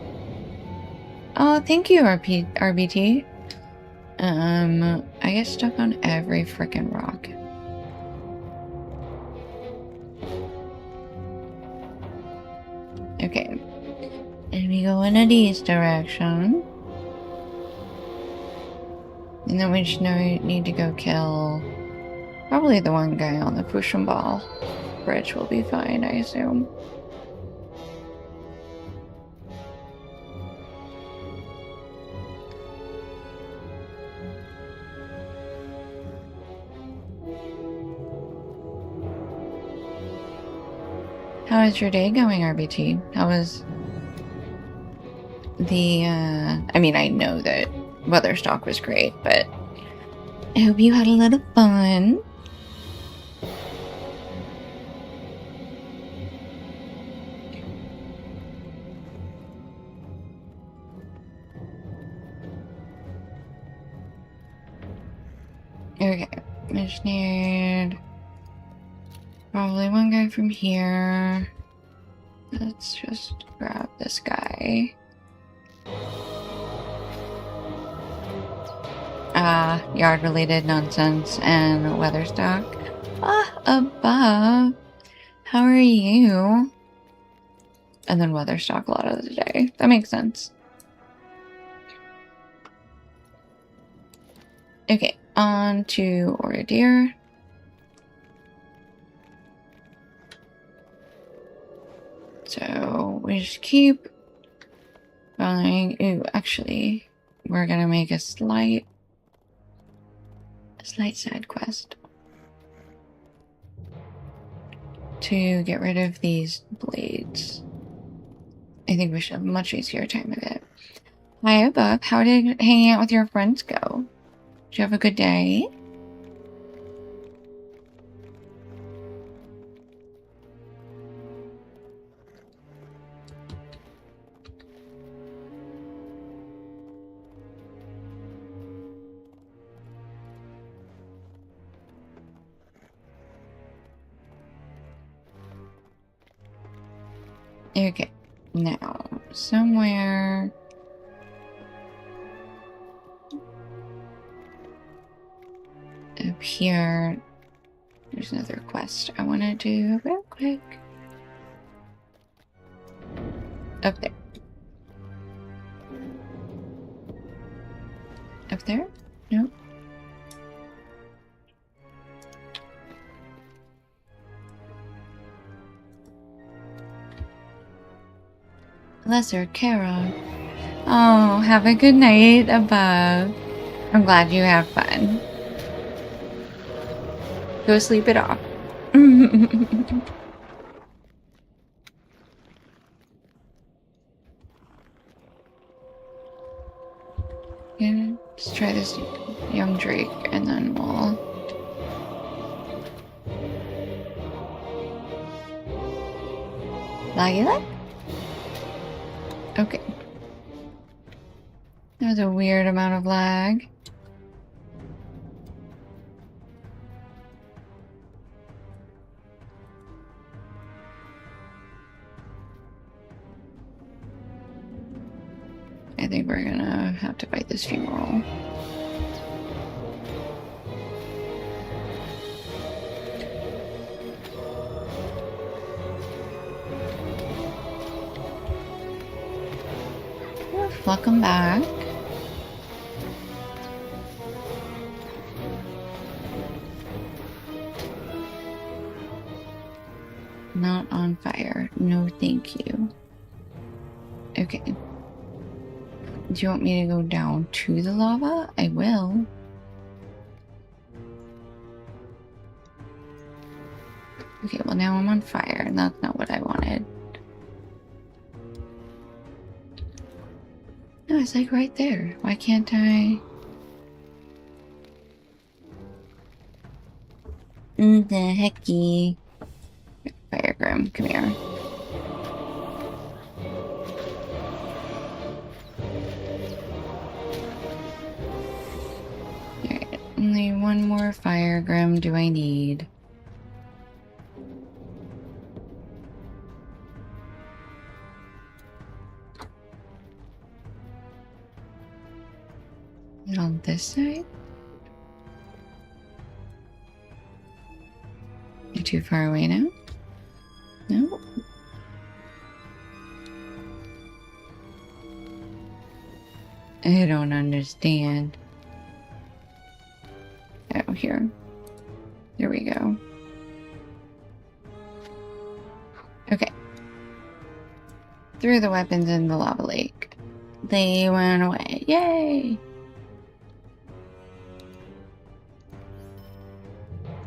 Oh, thank you, RBT. I get stuck on every frickin' rock. Okay. And we go in a east direction. And then we just need to go kill probably the one guy on the Fushambal bridge will be fine, I assume. How is your day going, RBT? How was the, I mean, I know that Weatherstock was great, but I hope you had a lot of fun. Okay, I just need probably one guy from here. Let's just grab this guy. Yard-related nonsense and Weatherstock. Above. How are you? And then Weatherstock a lot of the day. That makes sense. Okay, on to Oradir. So we just keep going. Ooh, actually, we're gonna make a slight side quest to get rid of these blades. I think we should have a much easier time of it. Hi, above. How did hanging out with your friends go? Did you have a good day? Okay, now, somewhere... up here, there's another quest I want to do real quick. Up there. Up there? Nope. Lesser Kara. Oh, have a good night above. I'm glad you have fun. Go sleep it off. Yeah, let's try this young Drake and then we'll... Laggy luck? Okay. That was a weird amount of lag. I think we're gonna have to fight this funeral. Welcome back. Not on fire. No, thank you. Okay. Do you want me to go down to the lava? I will. Okay, well now I'm on fire, and that's not what I wanted. No, it's like right there. Why can't I? The hecky. Fire Grim, come here. Alright, only one more Fire Grim do I need. And on this side? You're too far away now? No? I don't understand. Oh, here. There we go. Okay. Threw the weapons in the lava lake. They went away. Yay!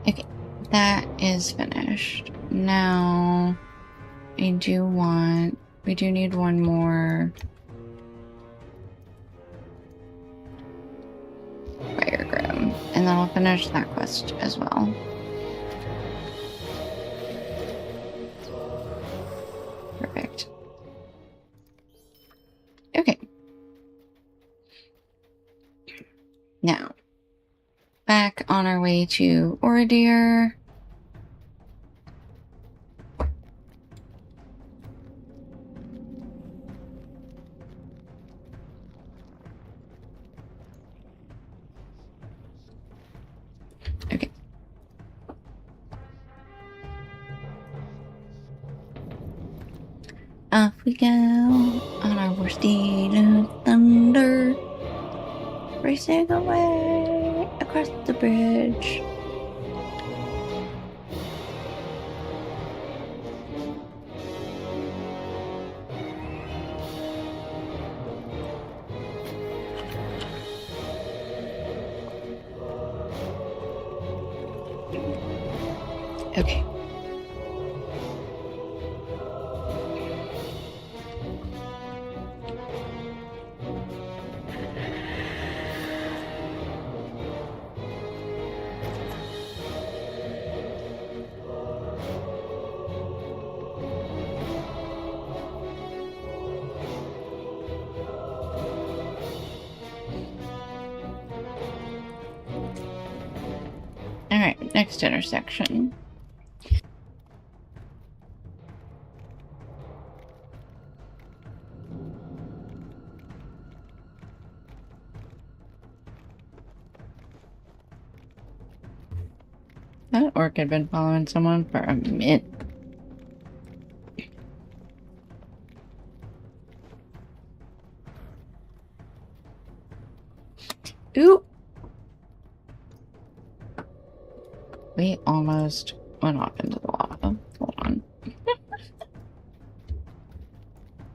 Okay. That is finished. Now, we do need one more Fire Grim, and then I'll finish that quest as well. Perfect. Okay. Now, back on our way to Oradir. Okay. Off we go on our steed of thunder, racing away. across the bridge. Okay. Alright, next intersection. That orc had been following someone for a minute. Ooh! We almost went off into the lava. Hold on.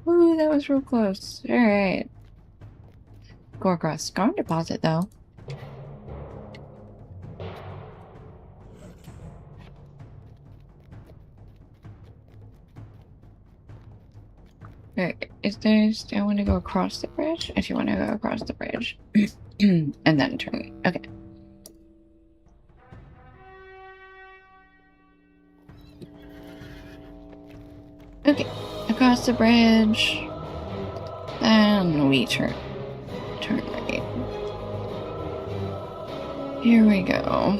Ooh, that was real close. Alright. Gorgroth Scar deposit, though. Alright, is there... I want to go across the bridge? I do want to go across the bridge. And then turn. Okay. Okay, across the bridge. Then we turn right. Here we go.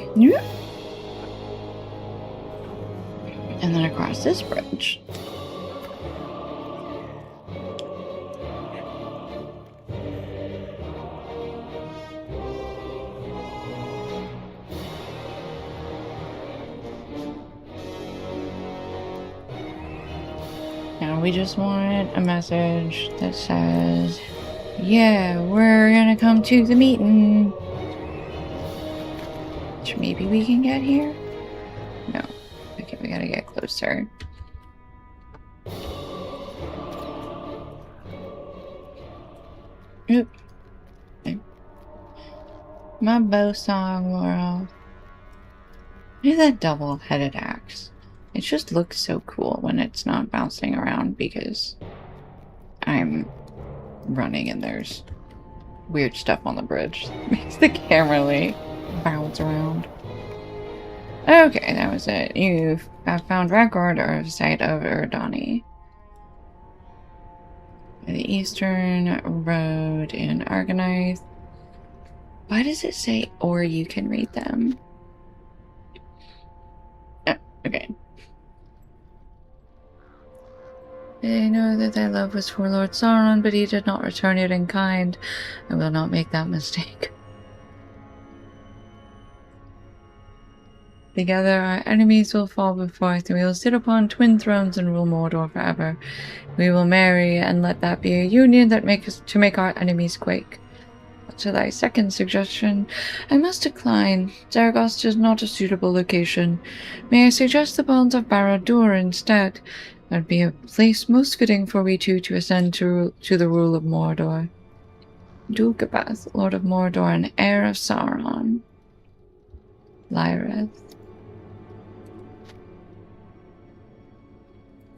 And then across this bridge. Now we just want a message that says, yeah, we're gonna come to the meeting. Which maybe we can get here? No. Okay, we gotta get closer. Oop. Okay. My bow song wore off. Look at that double-headed axe. It just looks so cool when it's not bouncing around because I'm running and there's weird stuff on the bridge. Makes the camera like bounce around. Okay, that was it. You've found record or site of Erdani. The Eastern Road in Argonite. Why does it say or you can read them? Oh, okay. I know that thy love was for Lord Sauron, but he did not return it in kind. I will not make that mistake. Together our enemies will fall before us, and we will sit upon twin thrones and rule Mordor forever. We will marry, and let that be a union that make our enemies quake. But to thy second suggestion, I must decline. Zaragost is not a suitable location. May I suggest the bones of Barad-dûr instead? That would be a place most fitting for we two to ascend to the rule of Mordor. Dulcabeth, Lord of Mordor and heir of Sauron. Lyrith.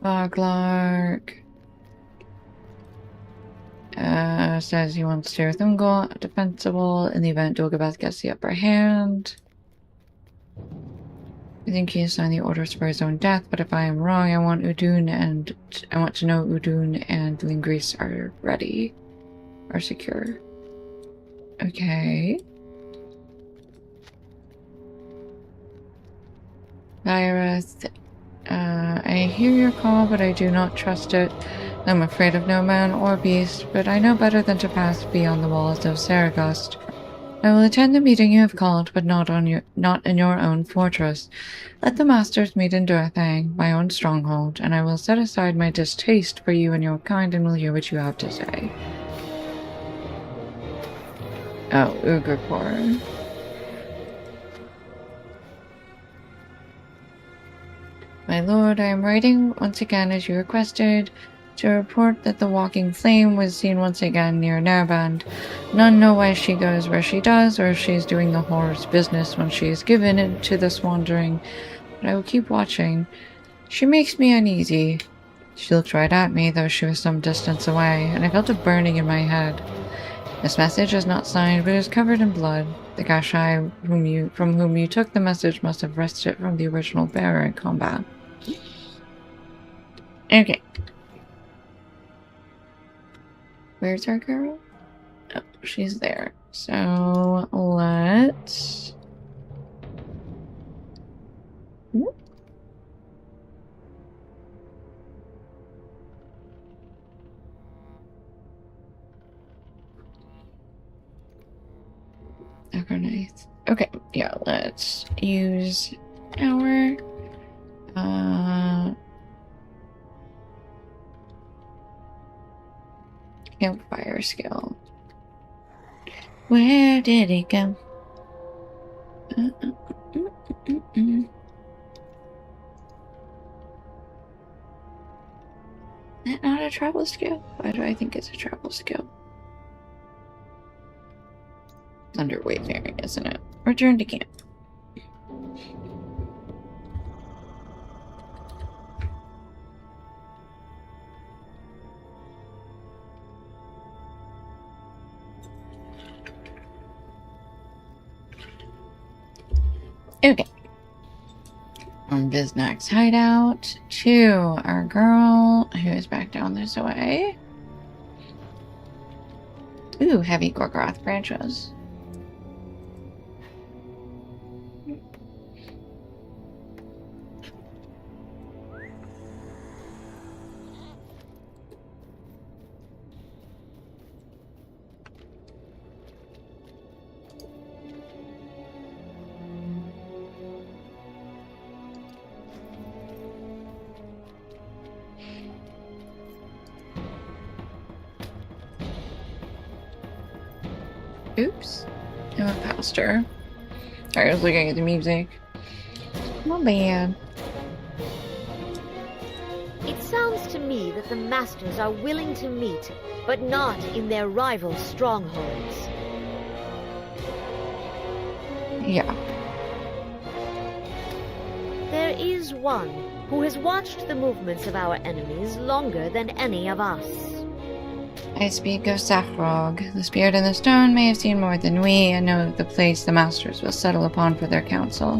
Boglark. Says he wants Tir Thungol defensible in the event Dulcabeth gets the upper hand. I think he assigned the orders for his own death, but if I am wrong, I want to know Udun and Lingris are ready. Are secure. Okay. Lyrith. I hear your call, but I do not trust it. I'm afraid of no man or beast, but I know better than to pass beyond the walls of Saragost. I will attend the meeting you have called, but not in your own fortress. Let the masters meet in Durthang, my own stronghold, and I will set aside my distaste for you and your kind and will hear what you have to say. Oh, Ugrapor. My lord, I am writing once again as you requested to report that the walking flame was seen once again near Narband. None know why she goes where she does, or if she is doing the horror's business when she is given into this wandering, but I will keep watching. She makes me uneasy. She looked right at me, though she was some distance away, and I felt a burning in my head. This message is not signed, but is covered in blood. The Gashai from whom you took the message must have wrested it from the original bearer in combat. Okay. Where's our girl? Oh, she's there. So, let's... Okay, nice. Okay, yeah, let's use our campfire skill. Where did it go? Is that not a travel skill? Why do I think it's a travel skill? Under wayfaring, isn't it? Return to camp. Okay. From Biznak's hideout to our girl who is back down this way. Ooh, heavy Gorgoroth branches. Oops. I went past her. I was looking at the music. Not bad.
It sounds to me that the masters are willing to meet, but not in their rival strongholds.
Yeah.
There is one who has watched the movements of our enemies longer than any of us.
I speak of Safrog. The spirit in the stone may have seen more than we, and know the place the masters will settle upon for their council.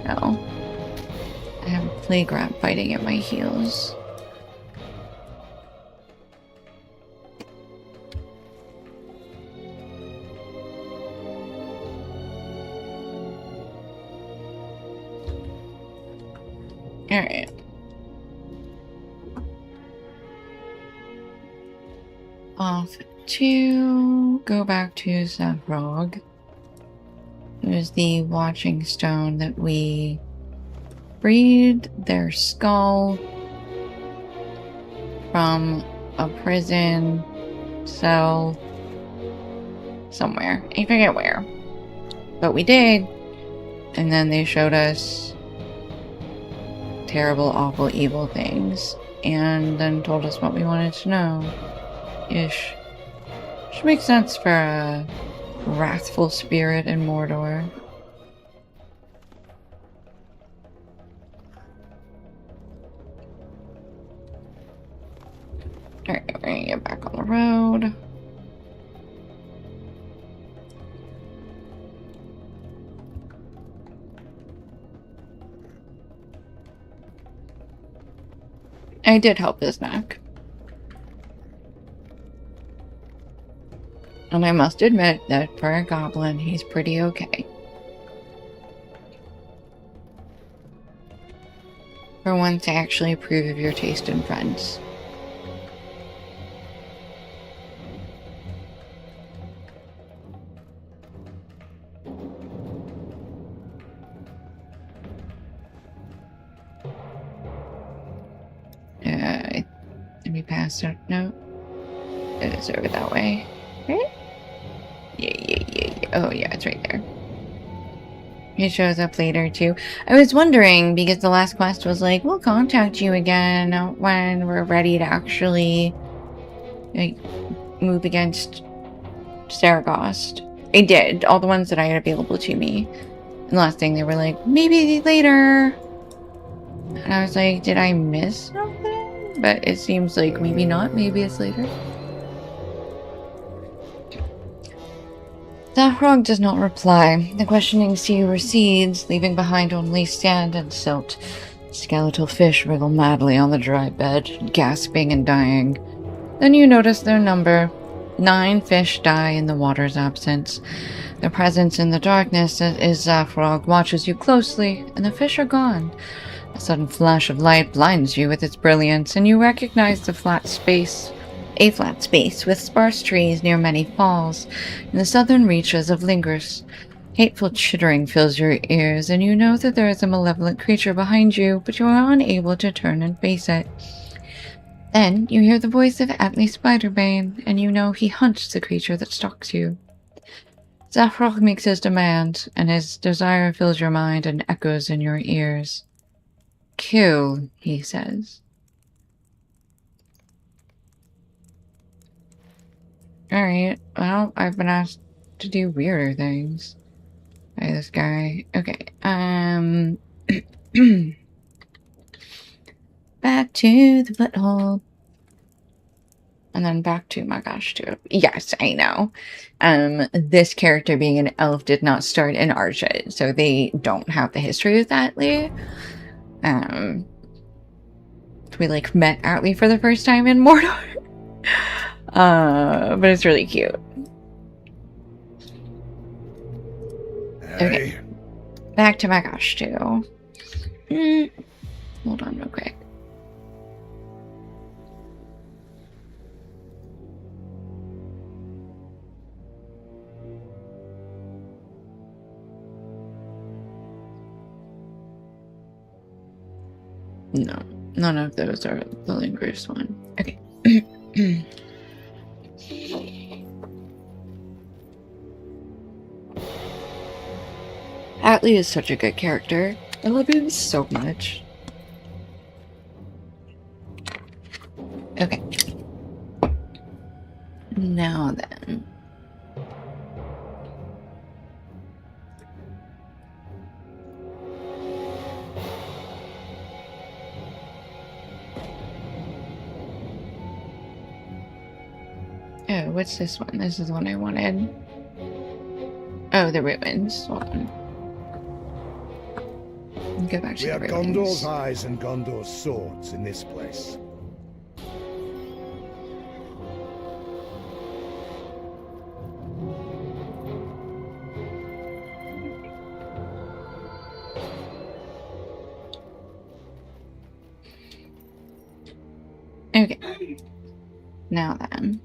No. I have a plague rat biting at my heels. Alright. Off to go back to Safrog. There's the watching stone that we freed their skull from a prison cell somewhere. I forget where. But we did. And then they showed us terrible, awful, evil things. And then told us what we wanted to know. Ish. Which makes sense for a wrathful spirit in Mordor. Alright, we're gonna get back on the road. I did help his neck. And I must admit that for a goblin, he's pretty okay. For once, I actually approve of your taste in friends. Let me pass it. No. It is over that way. Right? Yeah. Oh, yeah, it's right there. He shows up later too. I was wondering because the last quest was like, we'll contact you again when we're ready to actually like move against Saragost. I did all the ones that I had available to me. And the last thing they were like, maybe later. And I was like, did I miss something? But it seems like maybe not. Maybe it's later. Zahrog does not reply. The questioning sea recedes, leaving behind only sand and silt. Skeletal fish wriggle madly on the dry bed, gasping and dying. Then you notice their number. 9 fish die in the water's absence. Their presence in the darkness as Zahrog watches you closely, and the fish are gone. A sudden flash of light blinds you with its brilliance, and you recognize a flat space with sparse trees near many falls in the southern reaches of Lingers. Hateful chittering fills your ears, and you know that there is a malevolent creature behind you, but you are unable to turn and face it. Then you hear the voice of Atli Spiderbane, and you know he hunts the creature that stalks you. Zahrog makes his demand, and his desire fills your mind and echoes in your ears. Kill, he says. Alright, well, I've been asked to do weirder things by this guy. Okay, back to the foothold. And then back to my gosh too. Yes, I know. This character being an elf did not start in Archit, so they don't have the history with Atli. We like met Atli for the first time in Mordor. But it's really cute. Okay. Back to my gosh too. Hold on real quick. No, none of those are the Lingers one. Okay. Atli is such a good character. I love him so much. Okay. Now then. Oh, what's this one? This is the one I wanted. Oh, the ruins one. Go back to the ruins.
We have Gondor's eyes and Gondor's swords in this place.
Okay. Now then.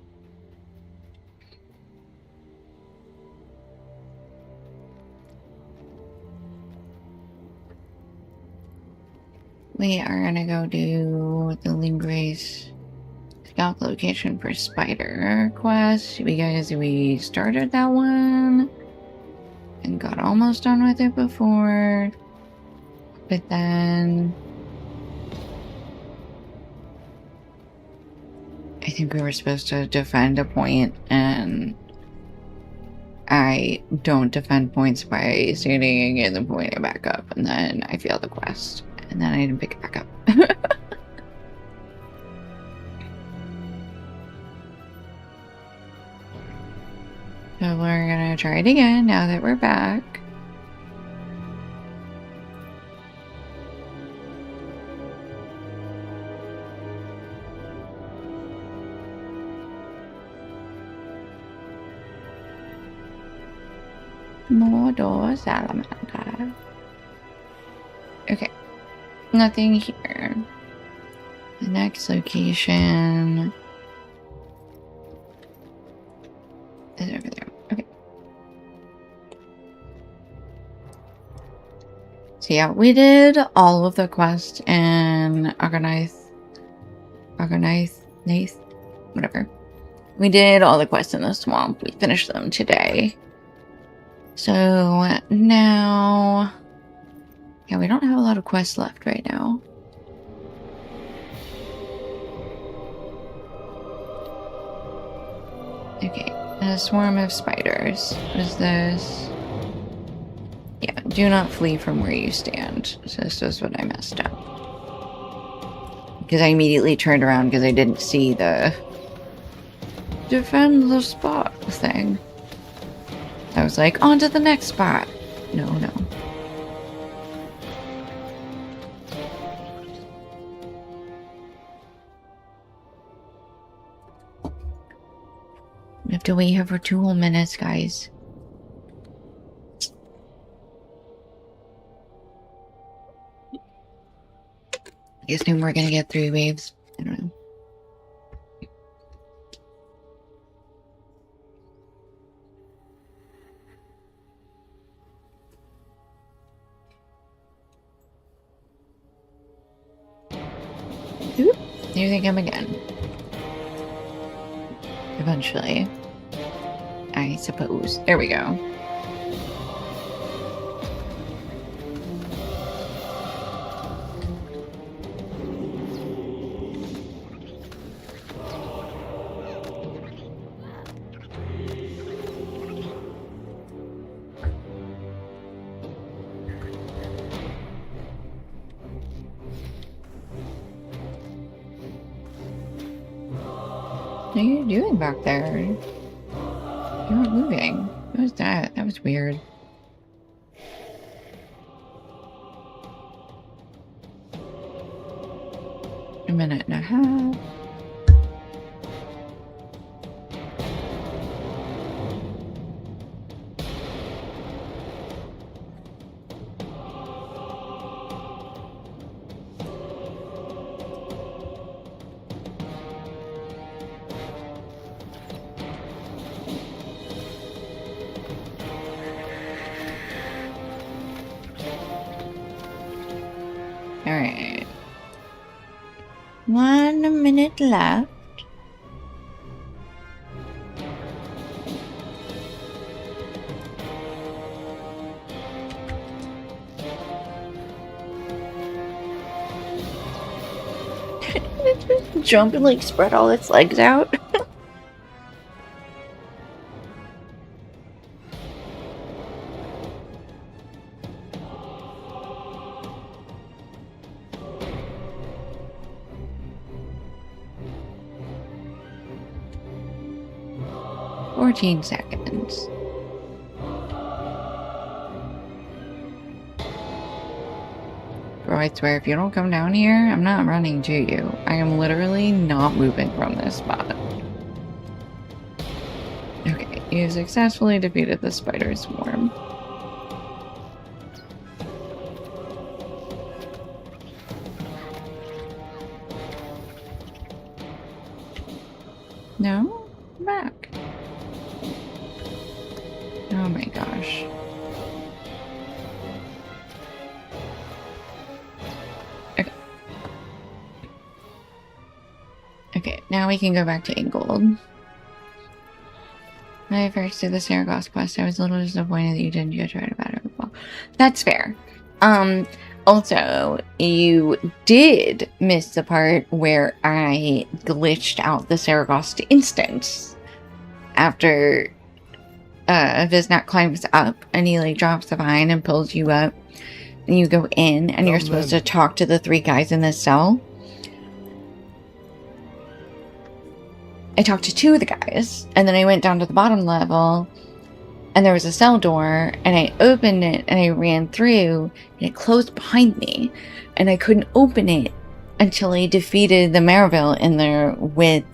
We are gonna go do the Lingres scout location for Spider quest because we started that one and got almost done with it before, but then I think we were supposed to defend a point, and I don't defend points by standing in the point and back up, and then I failed the quest. And then I didn't pick it back up. So we're gonna try it again now that we're back. Mordor Salamander. Okay. Nothing here. The next location is over there. Okay. So yeah, we did all of the quests in Nath, whatever. We did all the quests in the swamp. We finished them today. So now, yeah, we don't have a lot of quests left right now. Okay, a swarm of spiders. What is this? Yeah, do not flee from where you stand. So this was what I messed up. Because I immediately turned around because I didn't see the defend the spot thing. I was like, on to the next spot. No, no. We have to wait here for 2 whole minutes, guys. I guess maybe we're gonna get 3 waves. I don't know. Oop, here they come again. Eventually. I suppose. There we go. What are you doing back there? You weren't moving. What was that? That was weird. A minute and a half. Alright. 1 minute left. It just jump and like spread all its legs out. Seconds. Bro, I swear, if you don't come down here, I'm not running to you. I am literally not moving from this spot. Okay, you successfully defeated the spider swarm. No? I'm back. Oh my gosh. Okay. Okay, now we can go back to Ingold. When I first did the Saragoss quest, I was a little disappointed that you didn't go try to battle the ball. That's fair. Also, you did miss the part where I glitched out the Saragoss instance after Viznak climbs up and he like drops the vine and pulls you up and you go in and you're supposed to talk to the 3 guys in this cell. I talked to 2 of the guys and then I went down to the bottom level and there was a cell door and I opened it and I ran through and it closed behind me and I couldn't open it until I defeated the Maraville in there with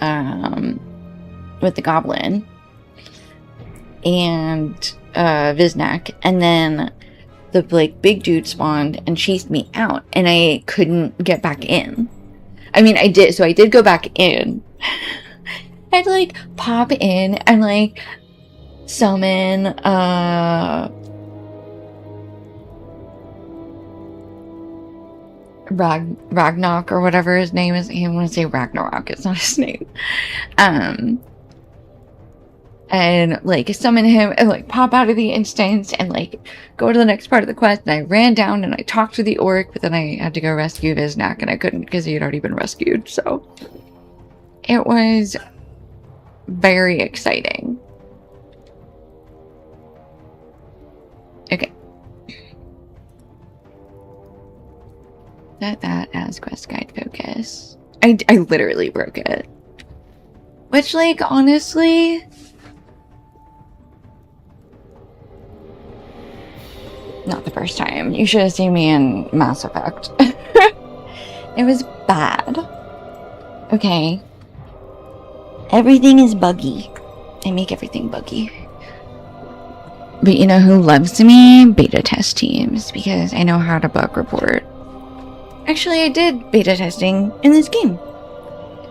the goblin and Viznak, and then the like big dude spawned and chased me out and I couldn't get back in. I mean, I did go back in. I'd like pop in and like summon Ragnarok or whatever his name is. I want to say Ragnarok, it's not his name. and like summon him and like pop out of the instance and like go to the next part of the quest. And I ran down and I talked to the orc, but then I had to go rescue Viznak and I couldn't because he had already been rescued. So it was very exciting. Okay. Set that as quest guide focus. I literally broke it. Which, like, honestly... Not the first time. You should have seen me in Mass Effect. It was bad. Okay. Everything is buggy. I make everything buggy. But you know who loves me? Beta test teams, because I know how to bug report. Actually, I did beta testing in this game.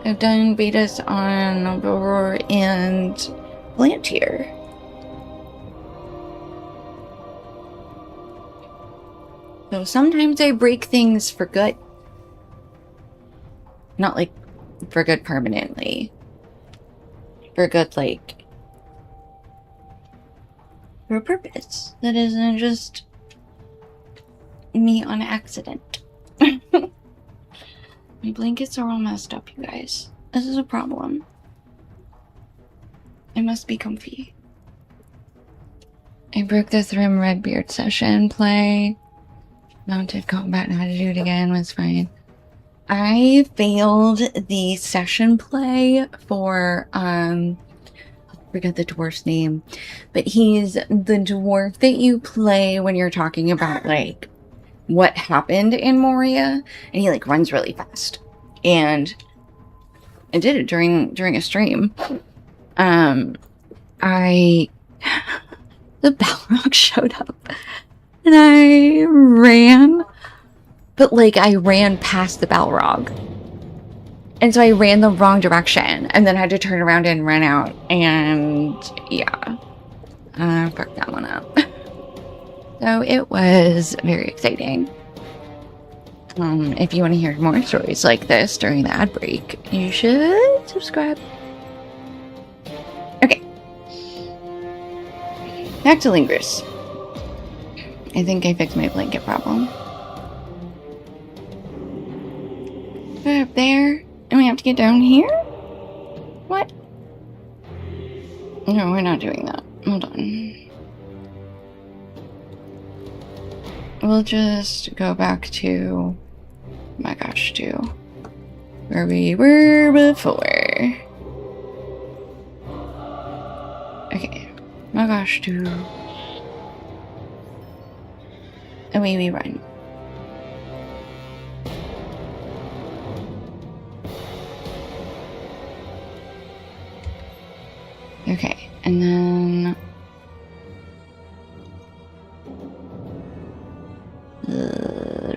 I've done betas on Aurora and Blantier. So sometimes I break things for good. Not like for good permanently. For good, like, for a purpose that isn't just me on accident. My blankets are all messed up, you guys. This is a problem. I must be comfy. I broke the Thrim Redbeard session play. Mounted combat and how to do it again was fine. I failed the session play for, I forget the dwarf's name, but he's the dwarf that you play when you're talking about, like, what happened in Moria, and he, like, runs really fast. And I did it during a stream. The Balrog showed up, and I ran, but, like, I ran past the Balrog. And so I ran the wrong direction, and then had to turn around and run out, and yeah. I fucked that one up. So it was very exciting. If you want to hear more stories like this during the ad break, you should subscribe. Okay. Back to Lingrus. I think I fixed my blanket problem. We're up there, and we have to get down here? What? No, we're not doing that. Hold on. We'll just go back to, oh my gosh, to where we were before. Okay, my gosh, to away we run. Okay, and then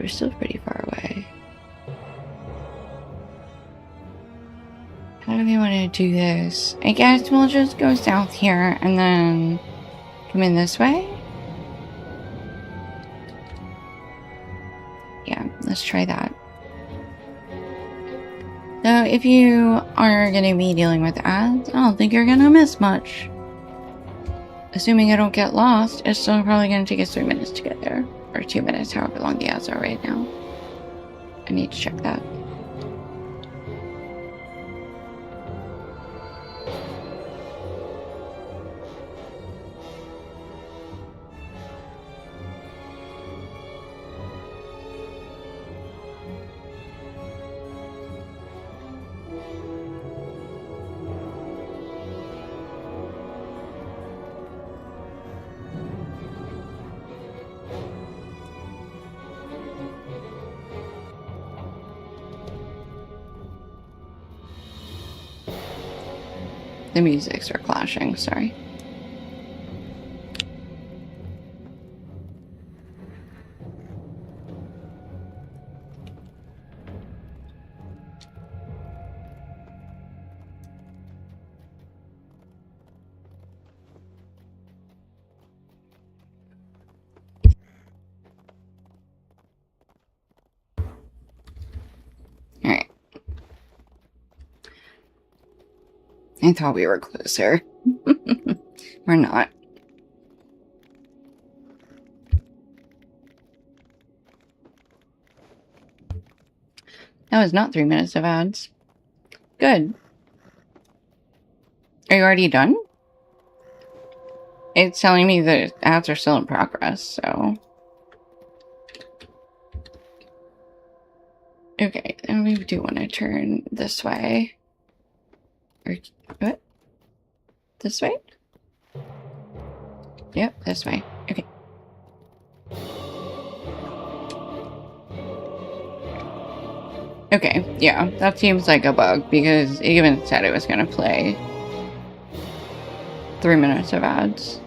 we're still pretty far away. How do we want to do this? I guess we'll just go south here and then come in this way. Yeah, let's try that. So if you are going to be dealing with ads, I don't think you're going to miss much. Assuming I don't get lost, it's still probably going to take us 3 minutes to get there. Or 2 minutes, however long the ads are right now. I need to check that. The musics are clashing, sorry. Alright. I thought we were closer. Or not. That was not 3 minutes of ads. Good. Are you already done? It's telling me that ads are still in progress, so... Okay, and we do want to turn this way. Or, what? This way? Yep, this way. Okay. Okay, yeah, that seems like a bug, because it even said it was going to play 3 minutes of ads.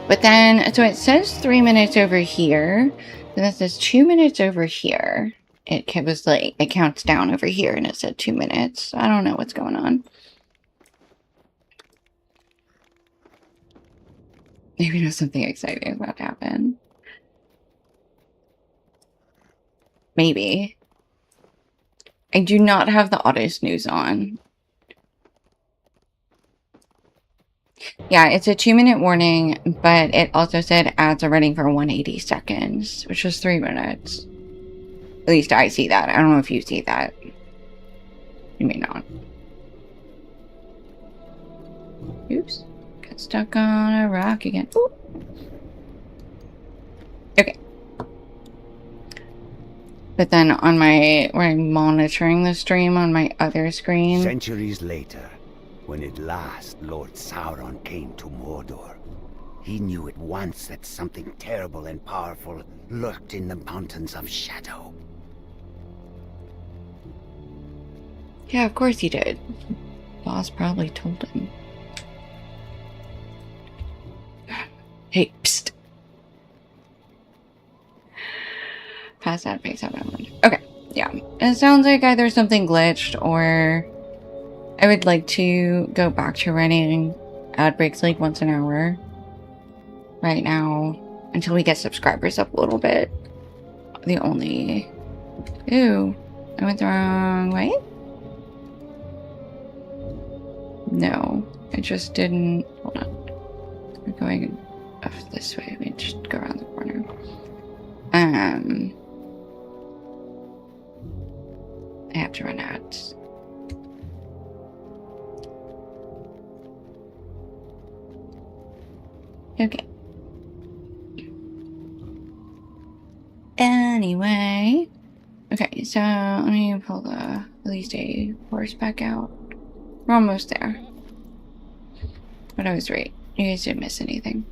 But then, so it says 3 minutes over here, then it says 2 minutes over here. It was like, it counts down over here, and it said 2 minutes. I don't know what's going on. Maybe there's something exciting about to happen. Maybe. I do not have the auto snooze on. Yeah, it's a 2-minute warning, but it also said ads are running for 180 seconds, which was 3 minutes. At least I see that. I don't know if you see that. You may not. Oops. Got stuck on a rock again. Ooh. Okay. But then on my, when I'm monitoring the stream on my other screen...
Centuries later, when at last Lord Sauron came to Mordor, he knew at once that something terrible and powerful lurked in the mountains of shadow.
Yeah, of course he did. Boss probably told him. Hey, psst. Pass that face out. Okay, yeah. It sounds like either something glitched or I would like to go back to running ad breaks like once an hour right now until we get subscribers up a little bit. The only... Ooh, I went the wrong way? No, I just didn't... Hold on. We're going off this way. We just go around the corner. I have to run ads. Okay. Anyway. Okay, so let me pull the at least a horse back out. We're almost there. But I was right. You guys didn't miss anything.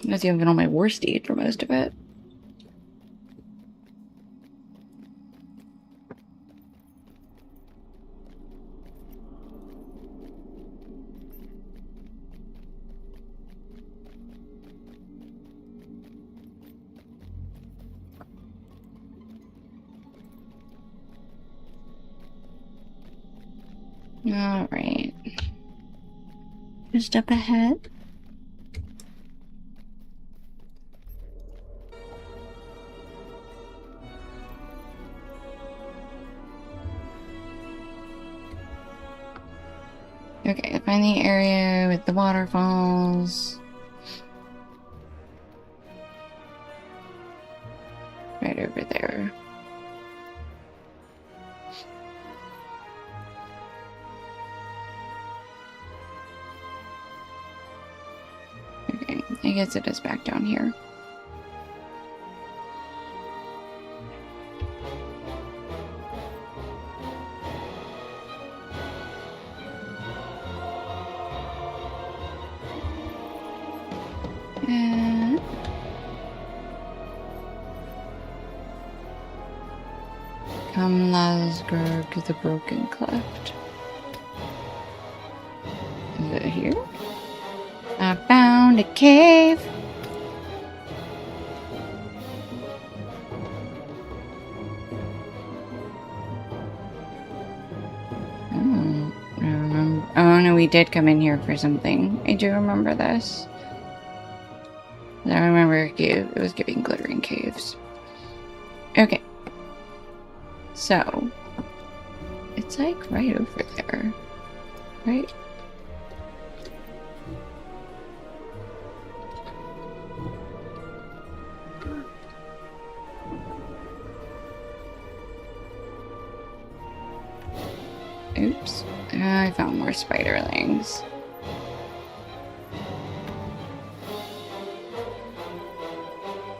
I was even on my war steed for most of it. All right. Just up ahead. Okay, find the area with the waterfalls. Right over there. Okay, I guess it is back down here. Come, Lasgurg, to the broken cleft. Is it here? I found a cave. Oh, I remember. Oh no, we did come in here for something. I do remember this. I remember it was giving glittering caves. Okay. So, it's like right over there. Right? Oops. I found more spiderlings.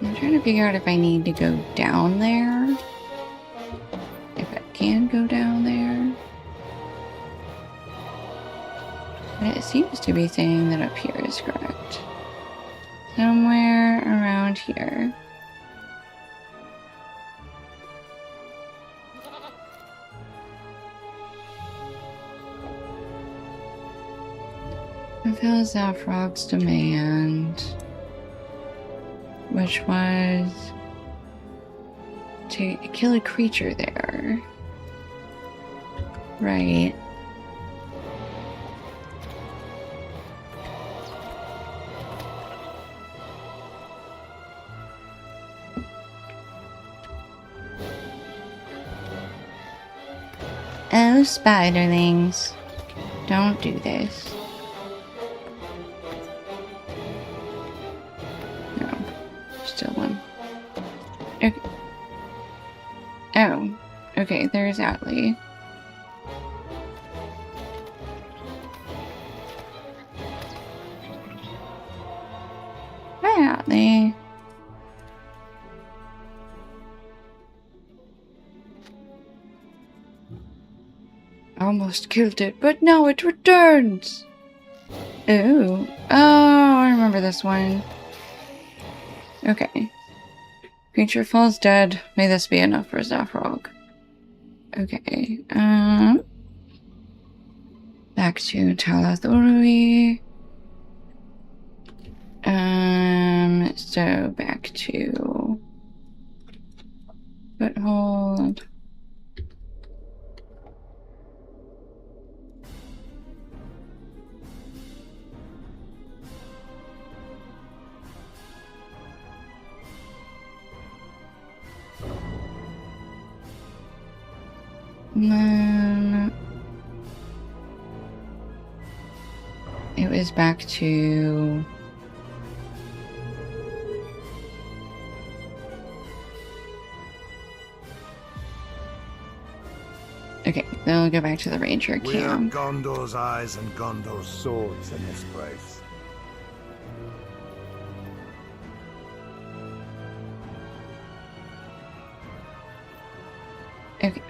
I'm trying to figure out if I need to go down there. If I can go down there. But it seems to be saying that up here is correct. Somewhere around here. Fulfill Zaphrov's demand, which was to kill a creature there. Right. Oh, spiderlings. Don't do this. No. Still one. Okay. Oh. Okay, there's Atlee. Hi, Atlee. Almost killed it, but now it returns! Oh. Oh, I remember this one. Okay. Creature falls dead. May this be enough for Zaphrog. Okay. Back to Talathorui. So back to Foothold. And then it was back to okay, then we'll go back to the ranger
We have
camp.
Gondor's eyes and Gondor's swords in this place.
Okay.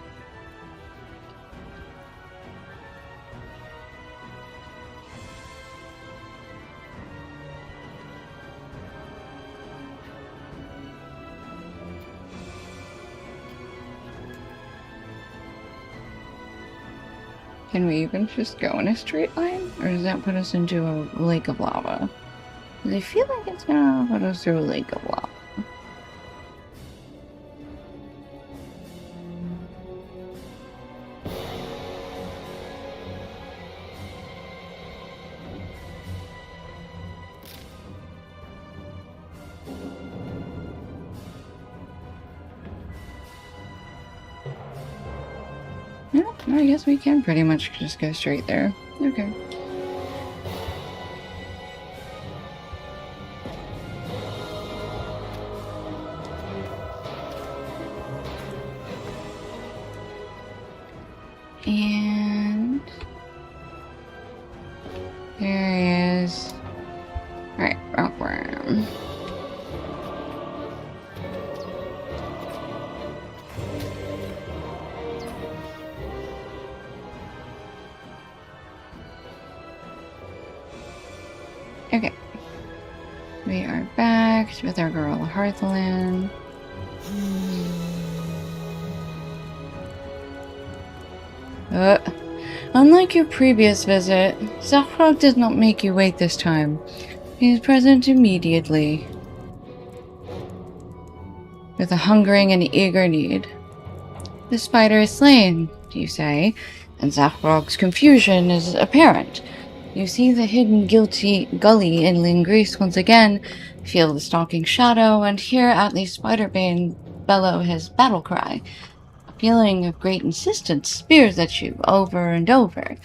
Can we even just go in a straight line? Or does that put us into a lake of lava? Because I feel like it's gonna put us through a lake of lava. Yeah, I guess we can pretty much just go straight there. Okay. And there he is. Alright, rockworm. Okay. We are back with our girl Hearthland. Unlike your previous visit, Zaphrog did not make you wait this time. He is present immediately. With a hungering and eager need. The spider is slain, you say, and Zaphrog's confusion is apparent. You see the hidden guilty gully in Lingrease once again, feel the stalking shadow, and hear Atlee Spiderbane bellow his battle cry. A feeling of great insistence spears at you over and over.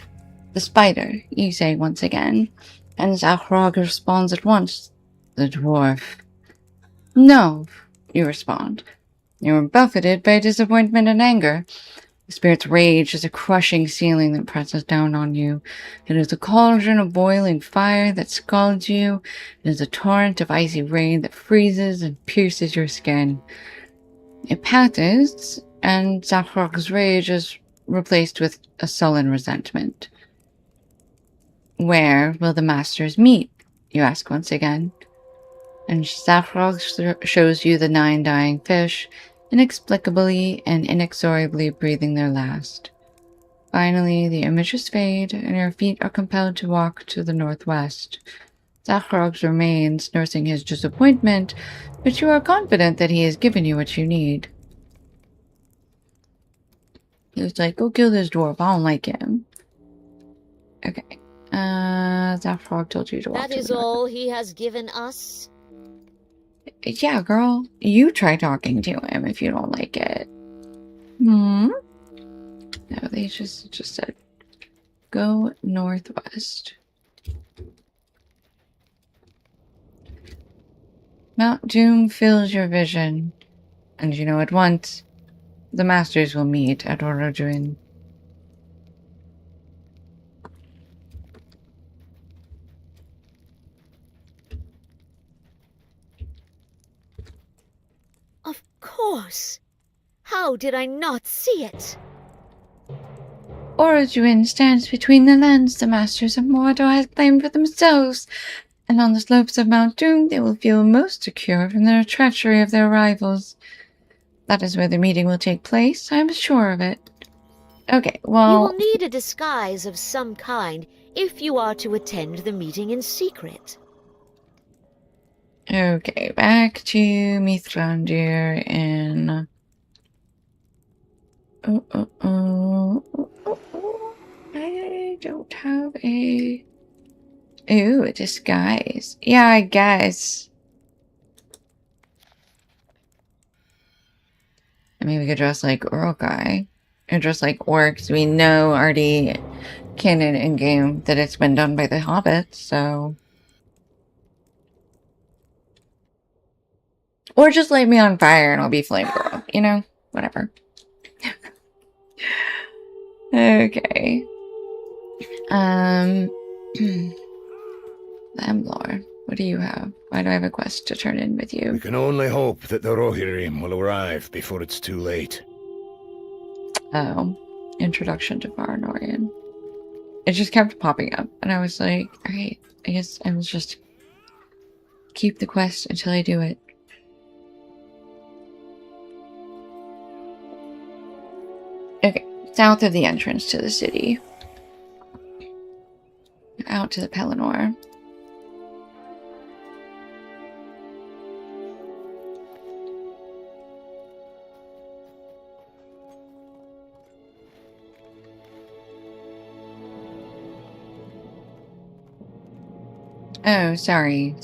The The spider, you say once again, and Zahrog responds at once. The dwarf. No, you respond. You are buffeted by disappointment and anger. The spirit's rage is a crushing ceiling that presses down on you. It is a cauldron of boiling fire that scalds you. It is a torrent of icy rain that freezes and pierces your skin. It passes, and Zahrog's rage is replaced with a sullen resentment. Where will the masters meet? You ask once again. And Zahrog shows you the 9 dying fish, inexplicably and inexorably breathing their last. Finally, the images fade, and your feet are compelled to walk to the northwest. Zahrog remains, nursing his disappointment, but you are confident that he has given you what you need. He was like, go kill this dwarf, I don't like him. Okay. Zahrog told you to walk to the north.
That is all he has given us?
Yeah, girl. You try talking to him if you don't like it. No, they just said, go northwest. Mount Doom fills your vision, and you know at once the masters will meet at Oroduin.
Of course. How did I not see it?
Oroduin stands between the lands the masters of Mordor have claimed for themselves, and on the slopes of Mount Doom they will feel most secure from the treachery of their rivals. That is where the meeting will take place, I am sure of it. Okay, well...
You will need a disguise of some kind if you are to attend the meeting in secret.
Okay, back to Mithrandir in... I don't have a... Ooh, a disguise. Yeah, I guess. I mean, we could dress like Urukai. Or dress like orcs. We know already canon in-game that it's been done by the hobbits, so... Or just light me on fire and I'll be Flame Girl. You know? Whatever. Okay. Lamblor, what do you have? Why do I have a quest to turn in with you?
We can only hope that the Rohirrim will arrive before it's too late.
Oh. Introduction to Varanorian. It just kept popping up, and I was like, alright, I guess I will just keep the quest until I do it. Okay, south of the entrance to the city. Out to the Pelennor. Oh, sorry.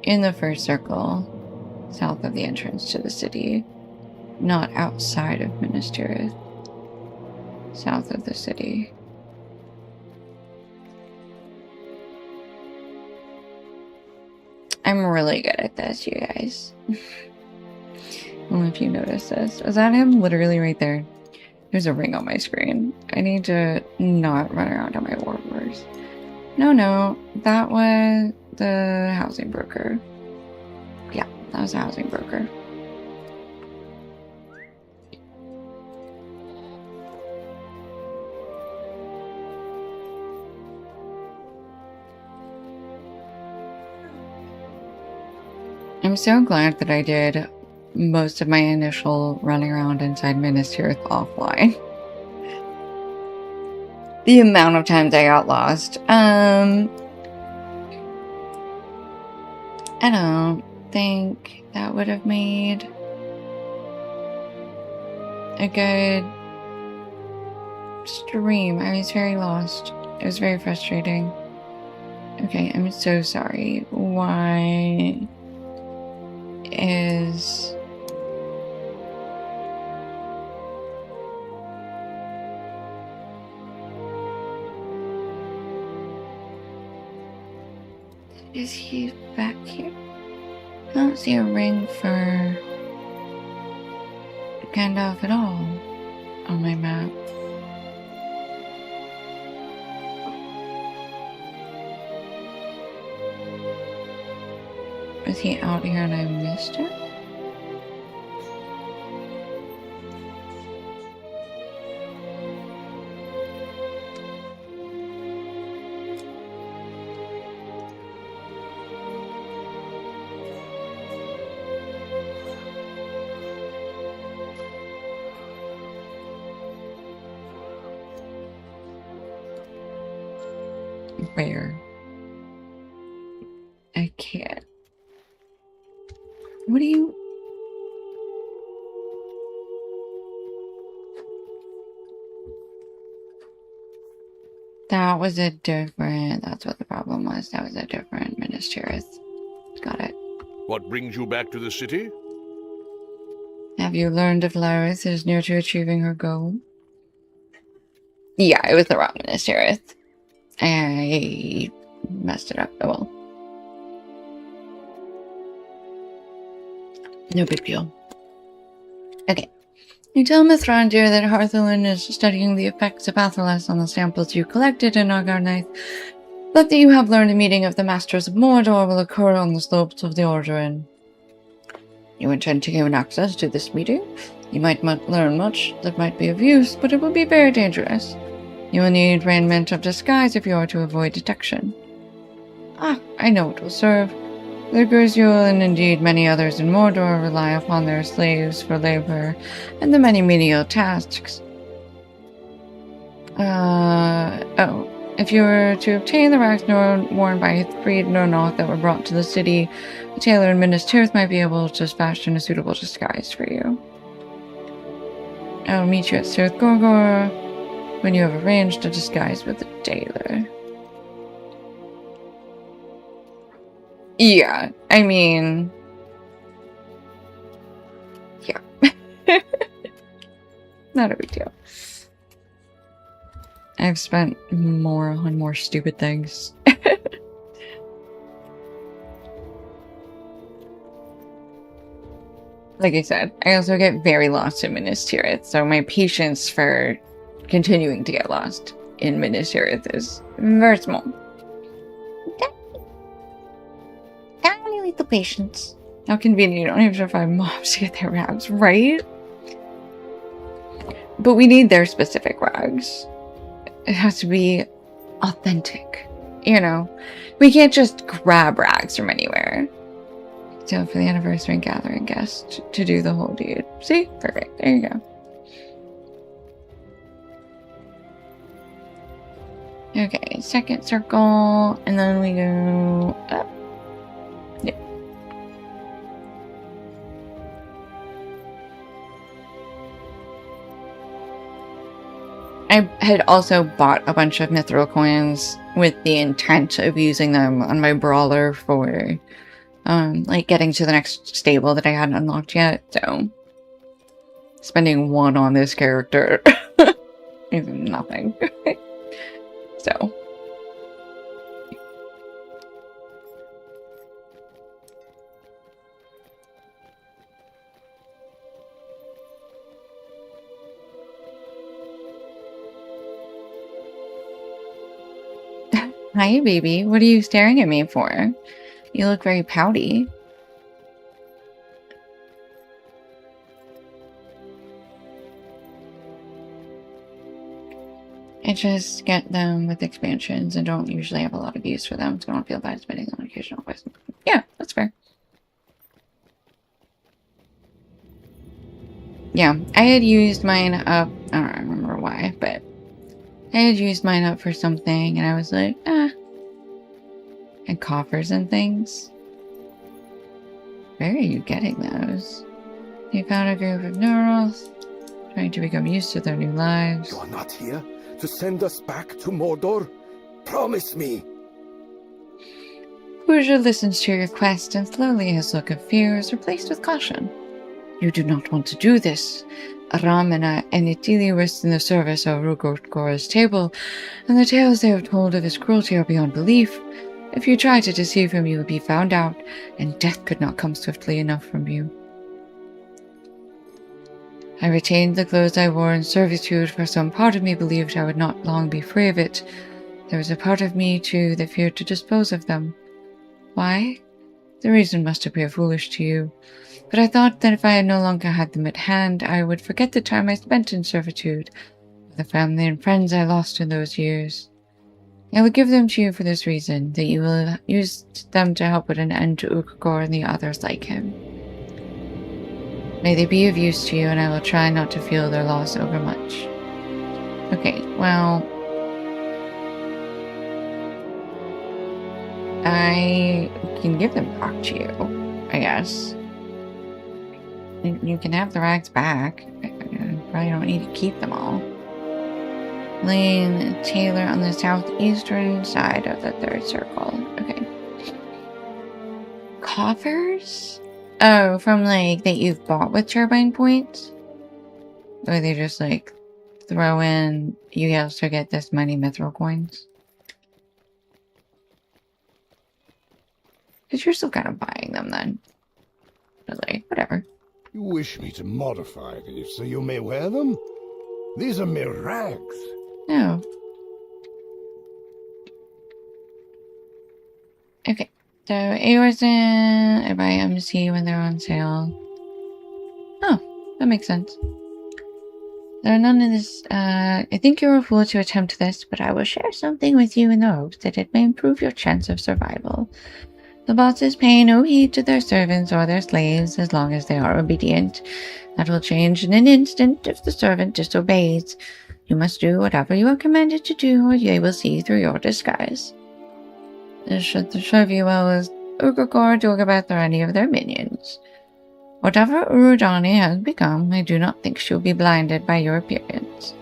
In the first circle, south of the entrance to the city. Not outside of Minas Tirith. South of the city. I'm really good at this, you guys. I don't know if you noticed this. Is that him? Literally right there. There's a ring on my screen. I need to not run around on my warblers. No. That was the housing broker. Yeah, that was a housing broker. I'm so glad that I did most of my initial running around inside Minas Tirith offline. The amount of times I got lost. I don't think that would have made a good stream. I was very lost. It was very frustrating. Okay, I'm so sorry. Why is... Is he back here? I don't see a ring for Gandalf at all on my map. Is he out here and I missed it? Where? I can't. What do you... That was a different... That's what the problem was. That was a different Ministerius. Got it.
What brings you back to the city?
Have you learned if Laris is near to achieving her goal? Yeah, it was the wrong Ministerius. I messed it up. Oh well. No big deal. Okay. You tell Mithrandir that Harthelin is studying the effects of Athelas on the samples you collected in Argarnaith, but that you have learned a meeting of the Masters of Mordor will occur on the slopes of the Ordoran. You intend to gain access to this meeting? You might learn much that might be of use, but it will be very dangerous. You will need raiment of disguise if you are to avoid detection. Ah, I know it will serve. The Gurzuel and indeed many others in Mordor rely upon their slaves for labor and the many menial tasks. If you were to obtain the rags worn by freed Nornoth that were brought to the city, a tailor in Minas Tirith might be able to fashion a suitable disguise for you. I'll meet you at Sirth Gorgor when you have arranged a disguise with the tailor. Yeah, I mean... Yeah. Not a big deal. I've spent more on more stupid things. Like I said, I also get very lost in Minas Tirith, so my patience for continuing to get lost in Minas Tirith is very small. Only little patience. How convenient, you don't have to find mobs to get their rags, right? But we need their specific rags. It has to be authentic, you know? We can't just grab rags from anywhere. So for the anniversary gathering guest to do the whole deed. See? Perfect. There you go. Okay, second circle, and then we go up. Yep. I had also bought a bunch of mithril coins with the intent of using them on my brawler for, like, getting to the next stable that I hadn't unlocked yet, so spending one on this character is nothing. So. Hi, baby. What are you staring at me for? You look very pouty. I just get them with expansions and don't usually have a lot of use for them, so I don't feel bad spending on occasional quests. Yeah, that's fair. Yeah, I had used mine up, I don't remember why, but I had used mine up for something and I was like, and coffers and things. Where are you getting those? You found a group of Neuroth, trying to become used to their new lives.
You are not here to send us back to Mordor? Promise me!
Pooja listens to your request and slowly his look of fear is replaced with caution. You do not want to do this. Ramana and Itili rest in the service of Rugorgora's table, and the tales they have told of his cruelty are beyond belief. If you tried to deceive him, you would be found out, and death could not come swiftly enough from you. I retained the clothes I wore in servitude, for some part of me believed I would not long be free of it. There was a part of me, too, that feared to dispose of them. Why? The reason must appear foolish to you, but I thought that if I no longer had them at hand, I would forget the time I spent in servitude, the family and friends I lost in those years. I would give them to you for this reason, that you will use them to help put an end to Ukagor and the others like him. May they be of use to you, and I will try not to feel their loss overmuch. Okay, well, I can give them back to you, I guess. You can have the rags back. I probably don't need to keep them all. Lane Taylor on the southeastern side of the third circle. Okay. Coffers? Oh, from like that you've bought with turbine points? Or they just like throw in, you also get this many mithril coins? Because you're still kind of buying them then. But like, whatever.
You wish me to modify these so you may wear them? These are mere rags.
No. Okay. So, Aorzen, I buy MC when they're on sale. Oh, that makes sense. There are none of this, I think you're a fool to attempt this, but I will share something with you in the hopes that it may improve your chance of survival. The bosses pay no heed to their servants or their slaves as long as they are obedient. That will change in an instant if the servant disobeys. You must do whatever you are commanded to do, or they will see through your disguise. This should serve you well as Ukagor, Dulgabath, or any of their minions. Whatever Urudani has become, I do not think she will be blinded by your appearance.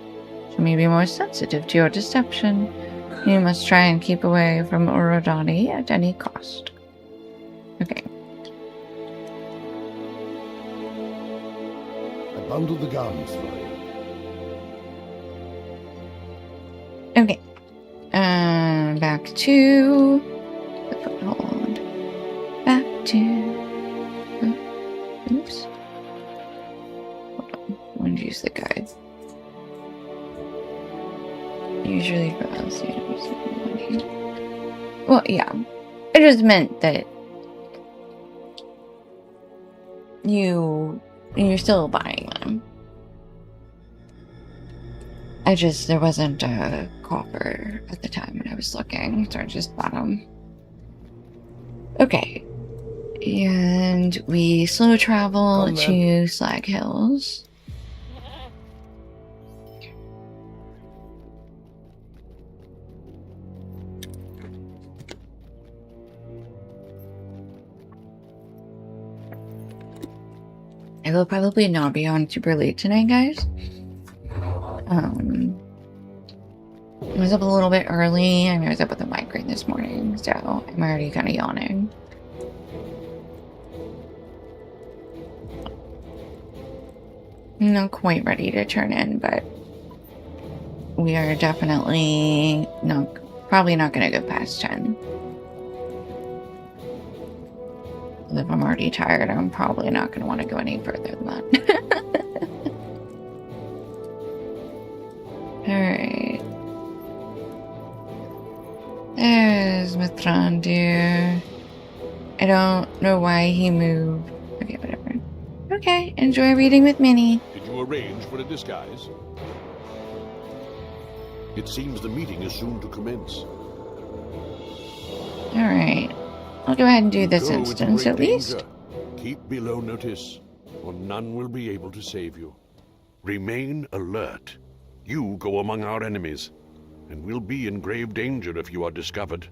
She may be more sensitive to your deception. You must try and keep away from Urudani at any cost. Okay.
I bundled the garments for you.
Okay. Back to the foothold. Back to... Oops. Hold on. I'm going to use the guide. Usually for us, well, yeah. It just meant that you're still buying them. There wasn't a copper at the time when I was looking, so I just bought them. Okay. And we slow travel to Slag Hills. I will probably not be on super late tonight, guys. I was up a little bit early, and I was up with a migraine this morning, so I'm already kind of yawning. I'm not quite ready to turn in, but we are definitely probably not going to go past 10. If I'm already tired, I'm probably not going to want to go any further than that. Alright. There's Mithrandir. I don't know why he moved. Okay, whatever. Okay, enjoy reading with Minnie.
Did you arrange for a disguise? It seems the meeting is soon to commence.
Alright. I'll go ahead and do this instance at least.
Keep below notice, or none will be able to save you. Remain alert. You go among our enemies, and will be in grave danger if you are discovered.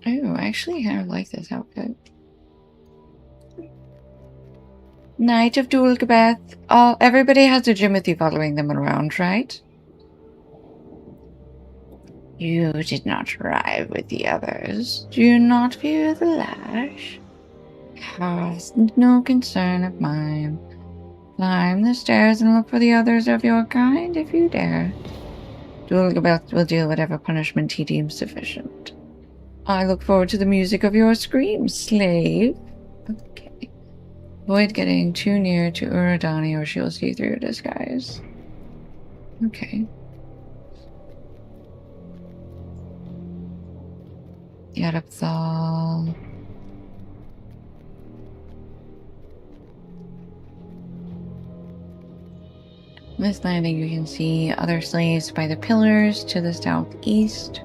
Oh, I actually kind of like this outfit. Knight of Dulgabath. Everybody has a Jimothy following them around, right? You did not arrive with the others. Do not fear the lash. Cast no concern of mine. Climb the stairs and look for the others of your kind if you dare. Dulgabath will deal whatever punishment he deems sufficient. I look forward to the music of your screams, slave. Okay. Avoid getting too near to Uradani or she'll see through your disguise. Okay. Yarapthal. This landing you can see other slaves by the pillars to the southeast.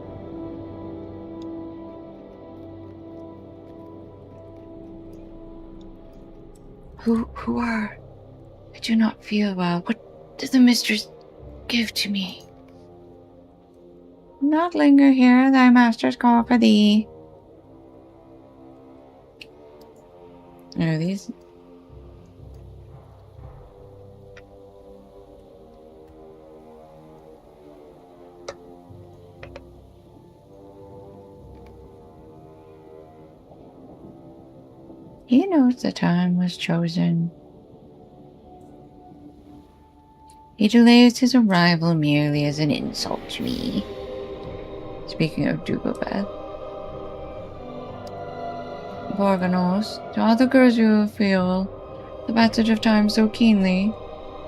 Who are? I do not feel well. What does the mistress give to me? Not linger here, thy masters call for thee. Oh, these... He knows the time was chosen. He delays his arrival merely as an insult to me. Speaking of Dugobeth. Borganos, to all the girls who feel the passage of time so keenly,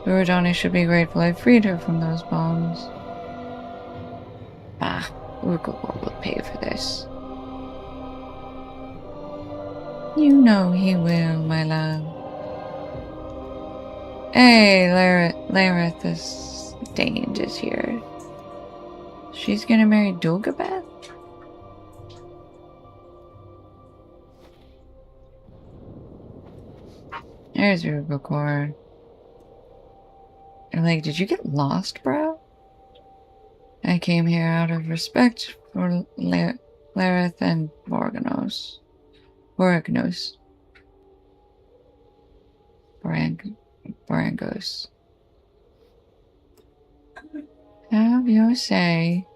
Uradani should be grateful I freed her from those bombs. Bah, Urgor will pay for this. You know he will, my love. Hey, Lareth the Stained is here. She's gonna marry Dugobeth? There's Rubicor. I'm like, did you get lost, bro? I came here out of respect for Lareth and Borgnos. Borangos. Have your say.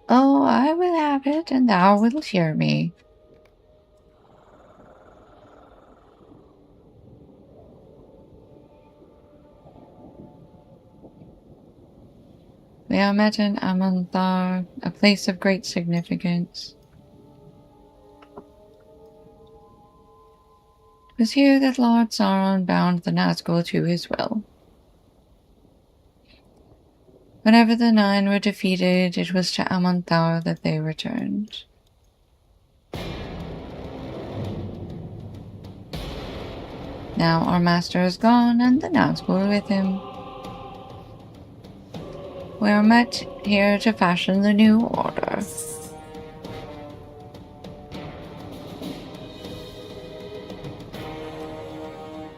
Oh, I will have it, and thou wilt hear me. We are met in Amanthar, a place of great significance. It was here that Lord Sauron bound the Nazgul to his will. Whenever the Nine were defeated, it was to Amanthar that they returned. Now our master is gone, and the Nazgul with him. We are met here to fashion the new order.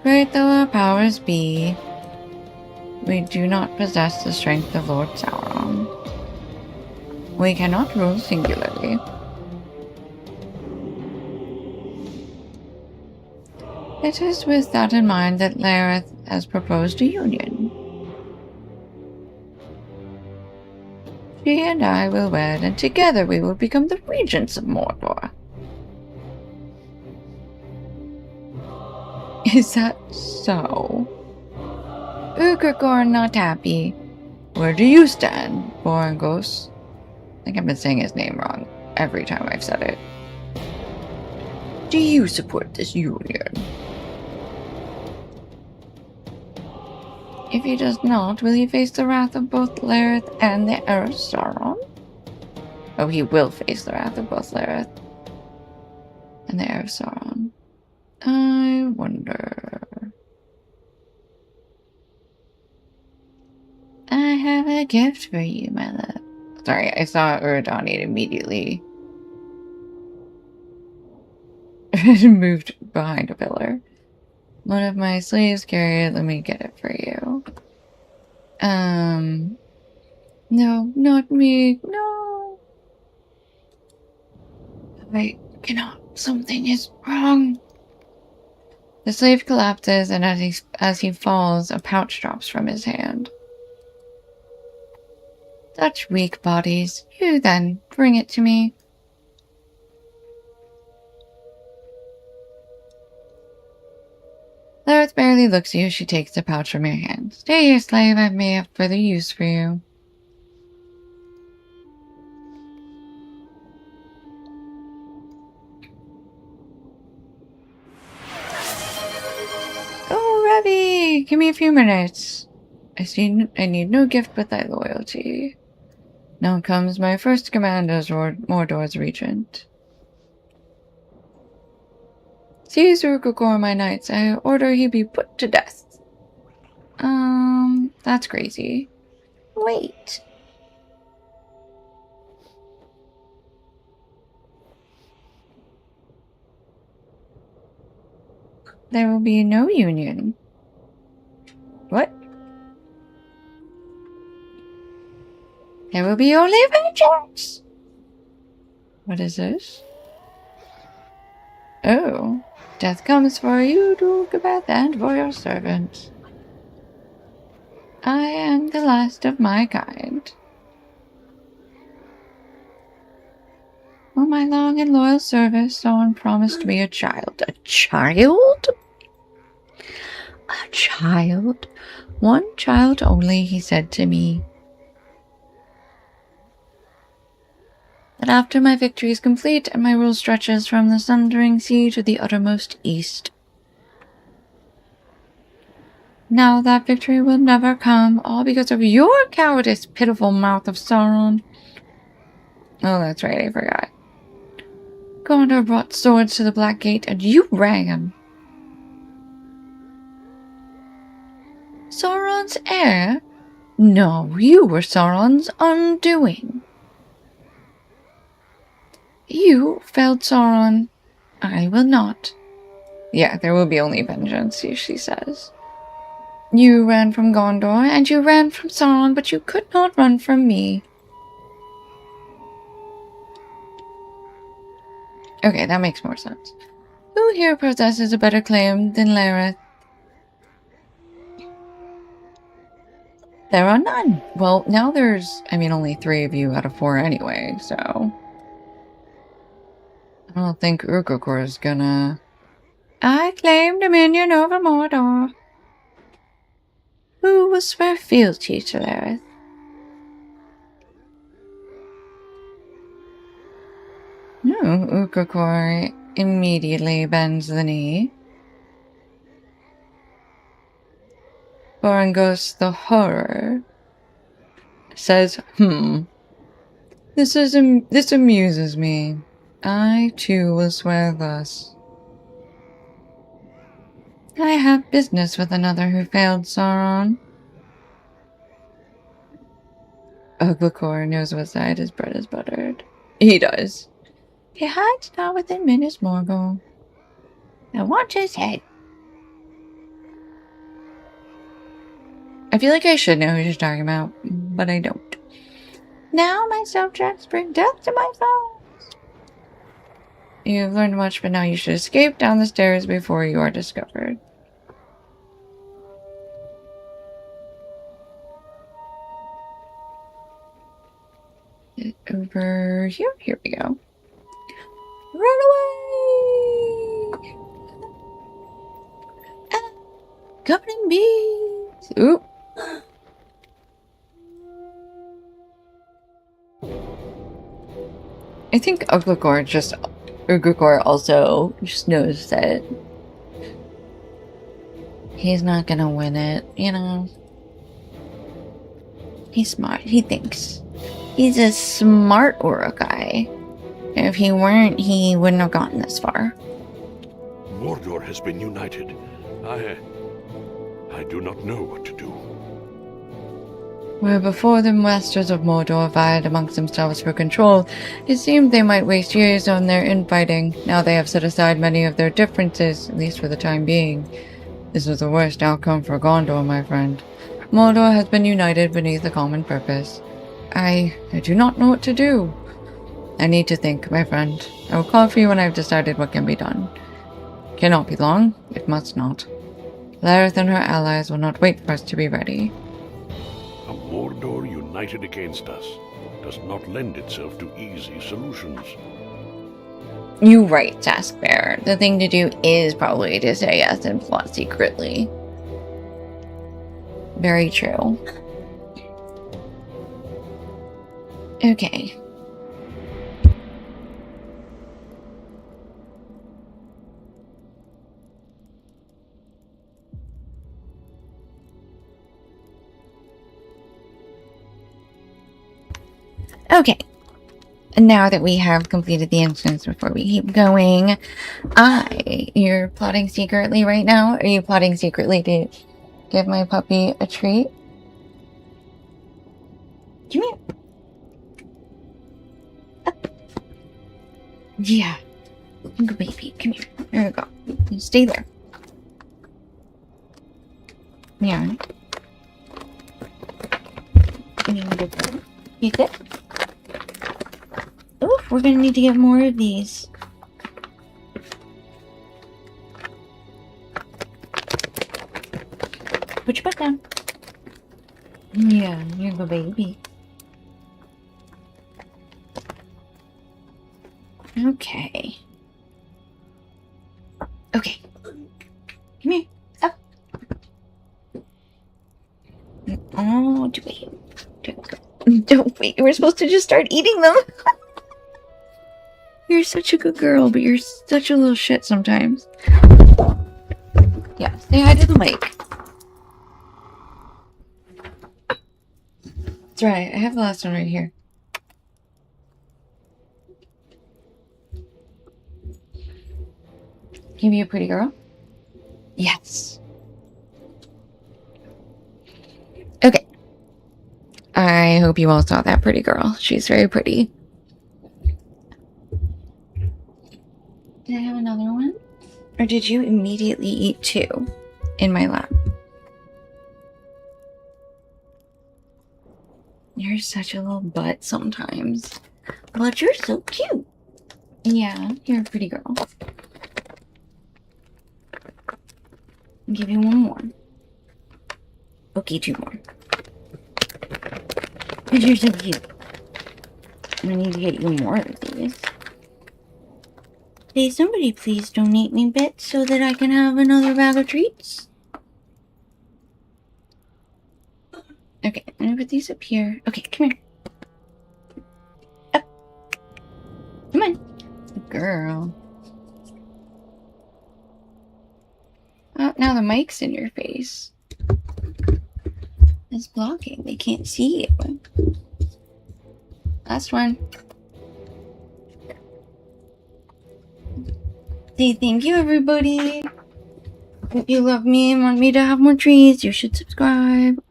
Great though our powers be, we do not possess the strength of Lord Sauron. We cannot rule singularly. It is with that in mind that Lareth has proposed a union. She and I will wed, and together we will become the regents of Mordor. Is that so? Ugrigor not happy. Where do you stand, Borangos? I think I've been saying his name wrong every time I've said it. Do you support this union? If he does not, will he face the wrath of both Lareth and the heir of Sauron? Oh, he will face the wrath of both Lareth and the heir of Sauron. I wonder... I have a gift for you, my love. Sorry, I saw Uradani immediately moved behind a pillar. One of my slaves carried it. Let me get it for you. No, not me. No. I cannot. Something is wrong. The slave collapses, and as he falls, a pouch drops from his hand. Such weak bodies. You then, bring it to me. Lareth barely looks at you as she takes the pouch from your hand. Stay here, slave. I may have further use for you. Abby, give me a few minutes. I need no gift but thy loyalty. Now comes my first command as Mordor's regent. Seize Urukor, my knights. I order he be put to death. That's crazy. Wait. There will be no union. What? There will be only vengeance! What is this? Oh. Death comes for you, Dulgabeth, and for your servants. I am the last of my kind. For my long and loyal service, someone promised me a child. A child? A child? One child only, he said to me. That after my victory is complete and my rule stretches from the sundering sea to the uttermost east. Now that victory will never come, all because of your cowardice, pitiful mouth of Sauron. Oh, that's right, I forgot. Gondor brought swords to the Black Gate, and you ran. Sauron's heir? No, you were Sauron's undoing. You failed Sauron. I will not. Yeah, there will be only vengeance, she says. You ran from Gondor, and you ran from Sauron, but you could not run from me. Okay, that makes more sense. Who here possesses a better claim than Lareth? There are none. Well, now there's, only 3 of you out of 4 anyway, so... I don't think Urukor is gonna... I claim dominion over Mordor. Who will swear fealty to Lareth? No, Urukor immediately bends the knee. Borangos the horror says, This amuses me. I too will swear thus. I have business with another who failed Sauron. Urukor knows what side his bread is buttered. He does. He hides not within Minas Morgul. I want his head. I feel like I should know who she's talking about, but I don't. Now my subjects bring death to my foes. You've learned much, but now you should escape down the stairs before you are discovered. Over here? Here we go. Run away! Goblin bees! Oop! I think Urukor also just knows that he's not gonna win it, you know? He's smart, he thinks. He's a smart Urukai. If he weren't, he wouldn't have gotten this far.
Mordor has been united. I do not know what to do.
Where before the masters of Mordor vied amongst themselves for control, it seemed they might waste years on their infighting. Now they have set aside many of their differences, at least for the time being. This is the worst outcome for Gondor, my friend. Mordor has been united beneath a common purpose. I do not know what to do. I need to think, my friend. I will call for you when I have decided what can be done. Cannot be long. It must not. Lareth and her allies will not wait for us to be ready.
A Mordor united against us does not lend itself to easy solutions.
You right, Taskbearer. The thing to do is probably to say yes and plot secretly. Very true. Okay. Okay. And now that we have completed the instance, before we keep going, you're plotting secretly right now? Are you plotting secretly to give my puppy a treat? Come here. Up. Yeah. Good baby. Come here. There we go. You stay there. Yeah. You sit? Oof, we're gonna need to get more of these. Put your butt down. Yeah, you're a good baby. Okay. Okay. Come here. Up. Oh, do wait. Don't wait. We're supposed to just start eating them. You're such a good girl, but you're such a little shit sometimes. Yeah, say hi to the mic. That's right. I have the last one right here. Can you be a pretty girl? Yes. Okay. I hope you all saw that pretty girl. She's very pretty. Did I have another one? Or did you immediately eat two in my lap? You're such a little butt sometimes. But you're so cute. Yeah, you're a pretty girl. I'll give you one more. Okay, two more. Because you're so cute. I need to get you more of these. Hey, somebody please donate me bits so that I can have another bag of treats. Okay, I'm gonna put these up here. Okay, come here. Up. Come on. Good girl. Oh, now the mic's in your face. It's blocking. They can't see you. Last one. Say thank you, everybody. If you love me and want me to have more treats, you should subscribe.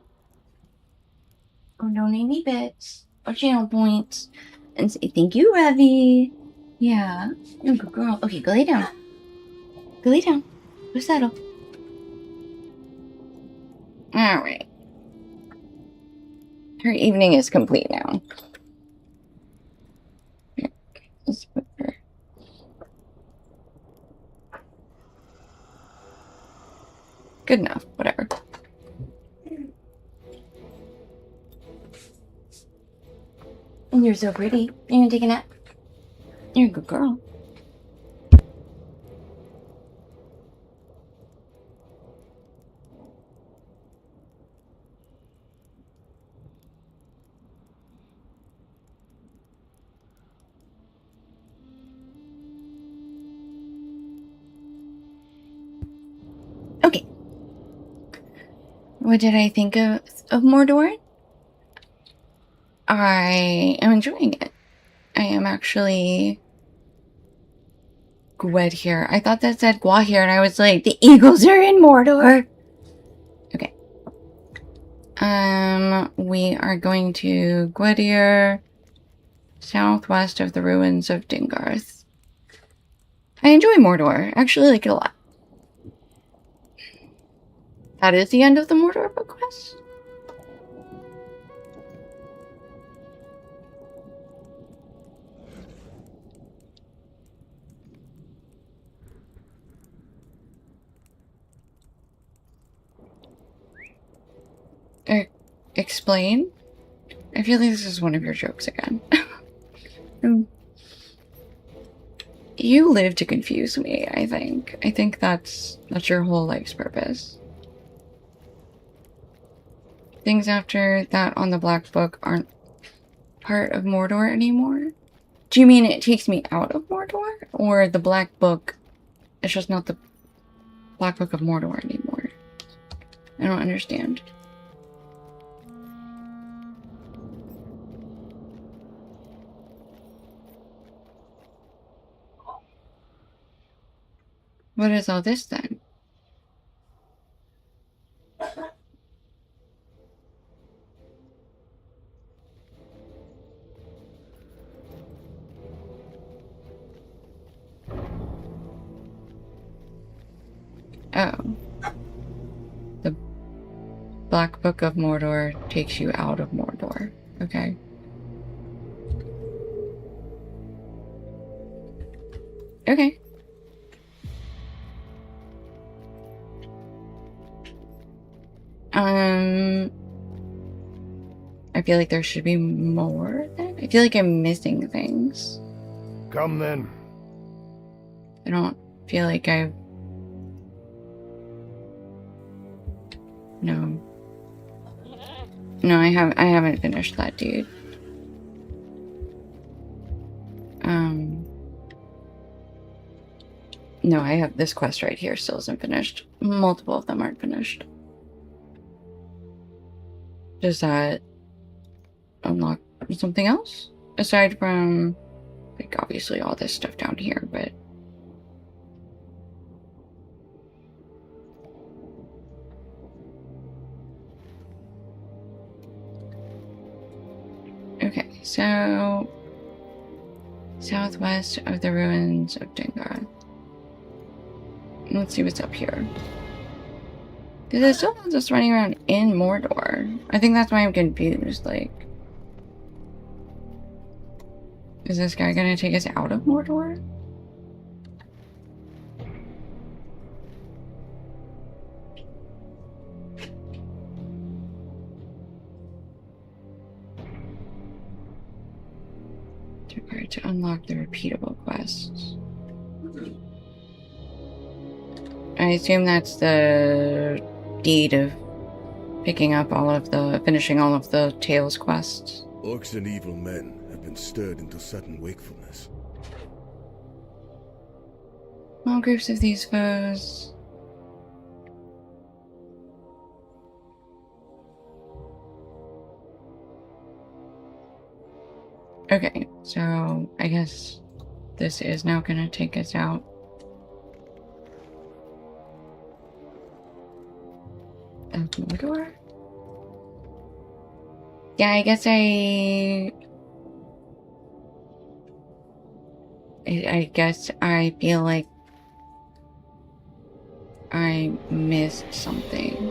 Or donate me bits. Or channel points. And say thank you, Revy. Yeah. You're a good girl. Okay, go lay down. Go lay down. Go settle. Alright. Her evening is complete now. Let's put her. Good enough, whatever. You're so pretty. You gonna take a nap? You're a good girl. Okay. What did I think of Mordor? I am enjoying it. I am actually Gwed I thought that said Gwahir, and I was like, the Eagles are in Mordor. Okay. We are going to Gwydir, southwest of the ruins of Dingarth. I enjoy Mordor. I actually like it a lot. That is the end of the Mordor book quest. Explain? I feel like this is one of your jokes again. You live to confuse me, I think. I think that's your whole life's purpose. Things after that on the Black Book aren't part of Mordor anymore? Do you mean it takes me out of Mordor? Or the Black Book is just not the Black Book of Mordor anymore? I don't understand. What is all this then? Oh. The Black Book of Mordor takes you out of Mordor. Okay. Okay. I feel like there should be more then. I feel like I'm missing things.
Come then.
I don't feel like I've... No. No, I haven't finished that, dude. No, I have this quest right here still isn't finished. Multiple of them aren't finished. Does that unlock something else? Aside from, like, obviously all this stuff down here, but... Okay, so... southwest of the ruins of Dengar. Let's see what's up here. Because it still has us running around in Mordor. I think that's why I'm confused, like... Is this guy gonna take us out of Mordor? To unlock the repeatable quests. I assume that's the deed of finishing all of the Tales quests.
Orcs and evil men have been stirred into sudden wakefulness.
Small groups of these foes. Okay, so I guess this is now gonna take us out. Of Mordor? Yeah, I guess I guess I feel like I missed something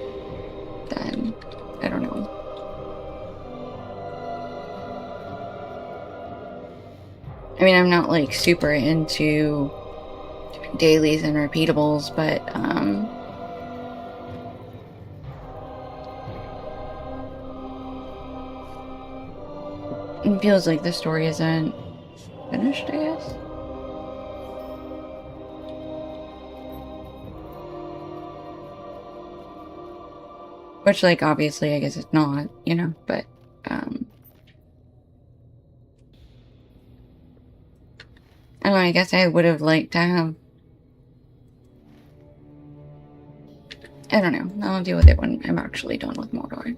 then. I don't know. I mean, I'm not like super into dailies and repeatables, but it feels like the story isn't finished, I guess. Which, like, obviously, I guess it's not, you know, but, I don't know, I guess I would have liked to have... I don't know, I'll deal with it when I'm actually done with Mordor.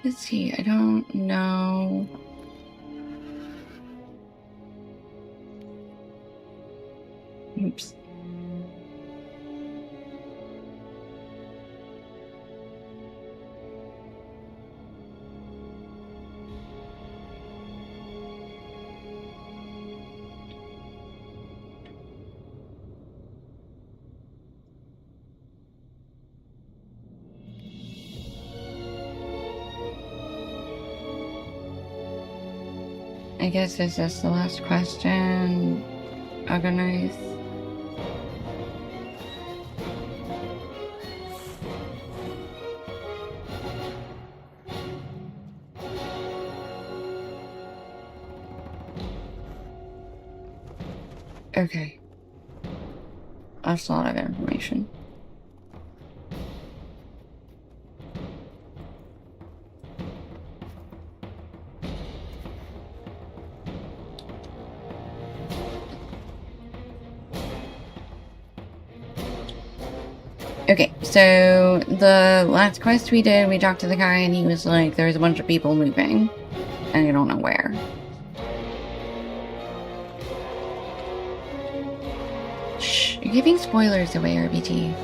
Let's see, I don't know. Oops. I guess this is the last question. Organize. Okay. That's a lot of information. Okay, so the last quest we did, we talked to the guy and he was like, there's a bunch of people moving. And I don't know where. Shh, you're giving spoilers away, RBT.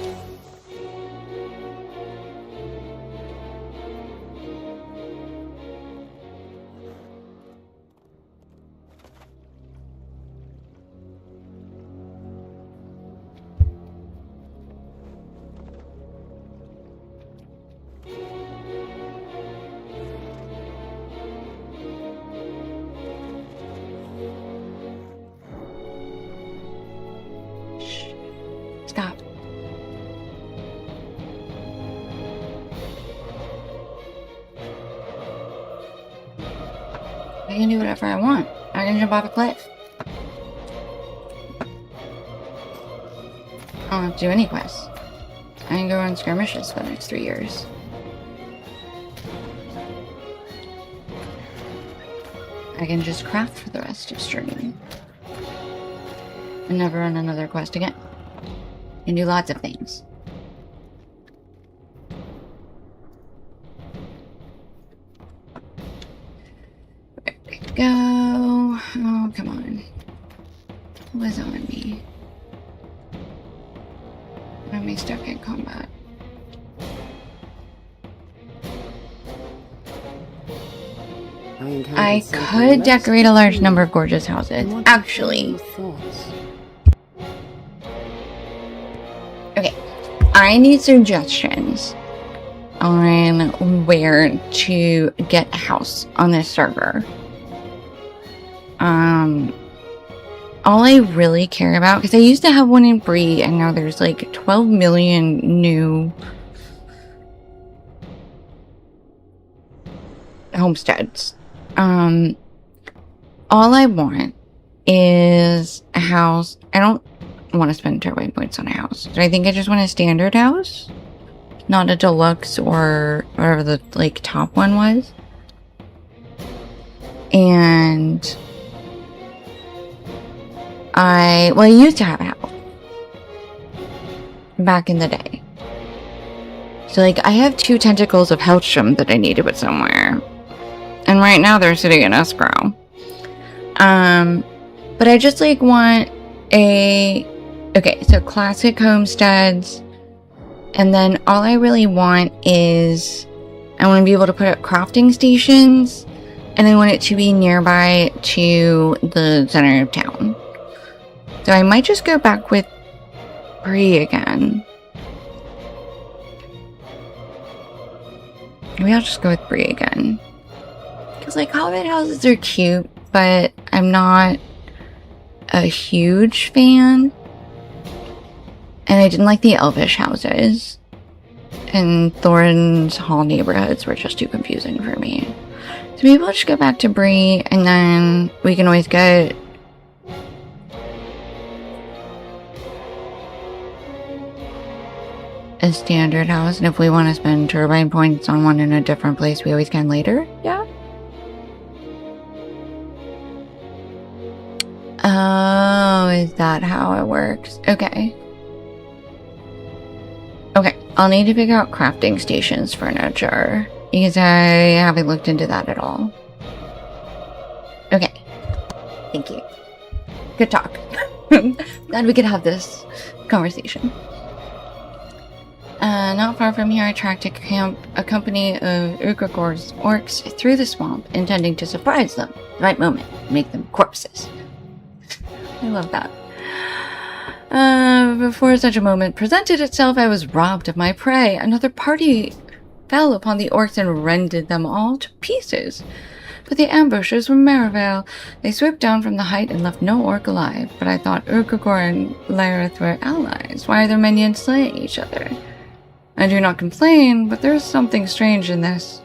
Stop. I can do whatever I want. I can jump off a cliff. I don't have to do any quests. I can go on skirmishes for the next 3 years. I can just craft for the rest of streaming. And never run another quest again. And do lots of things. There we go. Oh, come on. What was on me? Am I stuck in combat? I could decorate a large number of gorgeous houses. Actually. Okay. I need suggestions on where to get a house on this server. All I really care about, because I used to have one in Bree, and now there's like 12 million new homesteads. All I want is a house. I don't want to spend turbine points on a house. So I think I just want a standard house, not a deluxe or whatever the like top one was. And I used to have a house back in the day. So like I have 2 tentacles of Helstrom that I need to put somewhere. And right now they're sitting in escrow. But I just like want okay, so classic homesteads. And then all I really want is I want to be able to put up crafting stations. And I want it to be nearby to the center of town. So I might just go back with Bree again. Maybe I'll just go with Bree again. Because like Hobbit houses are cute, but I'm not a huge fan. And I didn't like the Elvish houses. And Thorin's Hall neighborhoods were just too confusing for me. So maybe we'll just go back to Bree, and then we can always get a standard house. And if we want to spend turbine points on one in a different place, we always can later. Yeah. Oh, is that how it works? Okay. Okay, I'll need to figure out crafting stations furniture. Because I haven't looked into that at all. Okay. Thank you. Good talk. Glad we could have this conversation. Not far from here, I tracked a company of Ukragor's orcs through the swamp, intending to surprise them. Right moment, make them corpses. I love that. Before such a moment presented itself, I was robbed of my prey. Another party fell upon the orcs and rended them all to pieces. But the ambushers were Merivale. They swooped down from the height and left no orc alive. But I thought Urkagor and Lyrith were allies. Why are their minions slaying each other? I do not complain, but there is something strange in this.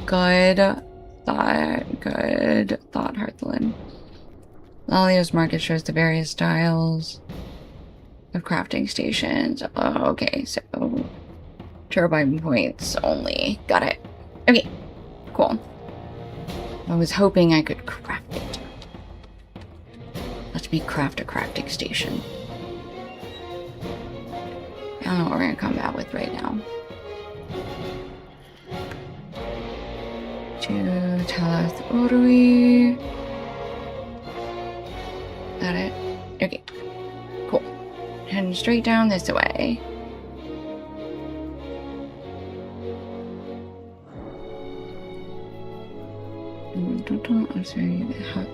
Good thought, Hearthlin. Lalio's market shows the various styles of crafting stations. Oh, okay, so turbine points only. Got it. Okay, cool. I was hoping I could craft it. Let me craft a crafting station. I don't know what we're gonna combat with right now. To Talath Urui. Is that it? Okay. Cool. Heading straight down this way.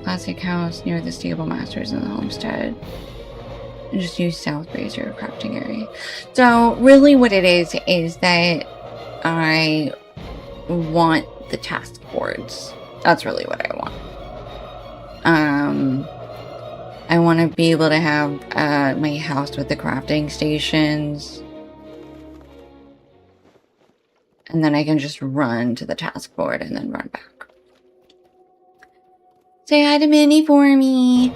Classic house near the stable masters in the homestead. And just use south base or crafting area. So really what it is that I want the task boards. That's really what I want. I want to be able to have my house with the crafting stations. And then I can just run to the task board and then run back. Say hi to Minnie for me.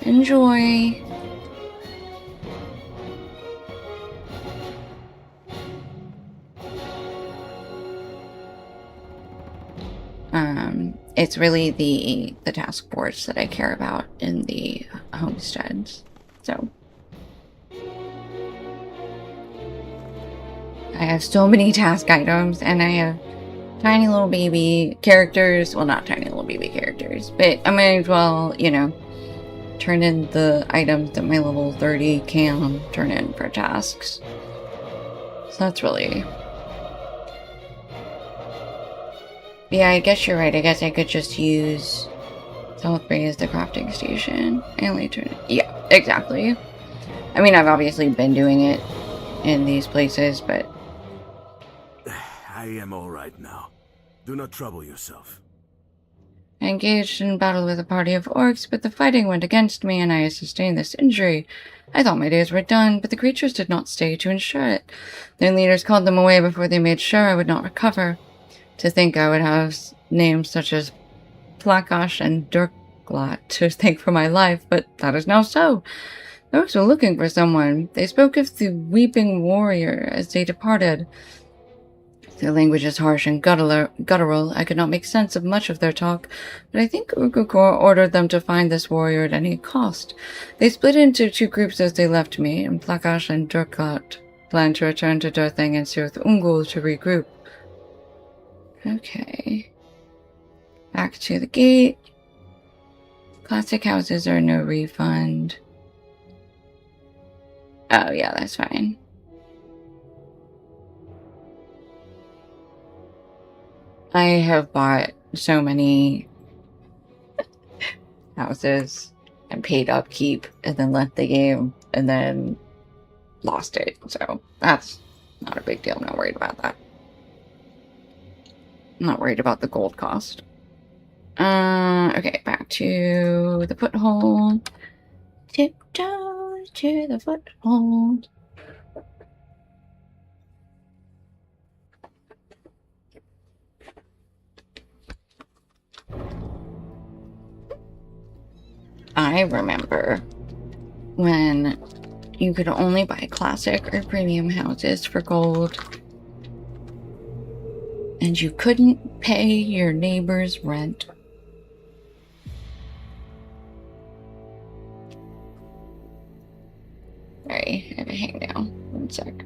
Enjoy. It's really the task boards that I care about in the homesteads. So I have so many task items, and I have tiny little baby characters. Well, not tiny little baby characters, but I might as well, you know, turn in the items that my level 30 can turn in for tasks. So that's really... Yeah, I guess you're right. I guess I could just use Southbury as the crafting station. And only turn it... Yeah, exactly. I mean, I've obviously been doing it in these places, but...
I am alright now. Do not trouble yourself.
I engaged in battle with a party of orcs, but the fighting went against me and I sustained this injury. I thought my days were done, but the creatures did not stay to ensure it. Their leaders called them away before they made sure I would not recover. To think I would have names such as Plakash and Durklat to thank for my life, but that is now so. Those were looking for someone. They spoke of the Weeping Warrior as they departed. Their language is harsh and guttural. I could not make sense of much of their talk, but I think Urukor ordered them to find this warrior at any cost. They split into two groups as they left me, and Plakash and Durklat planned to return to Durthang and Sirth Ungul to regroup. Okay. Back to the gate. Classic houses are no refund. Oh, yeah, that's fine. I have bought so many houses and paid upkeep and then left the game and then lost it. So that's not a big deal. I'm not worried about that. I'm not worried about the gold cost. Okay, back to the foothold. Tiptoe to the foothold. I remember when you could only buy classic or premium houses for gold. And you couldn't pay your neighbor's rent. Sorry, I have a hang down. 1 sec.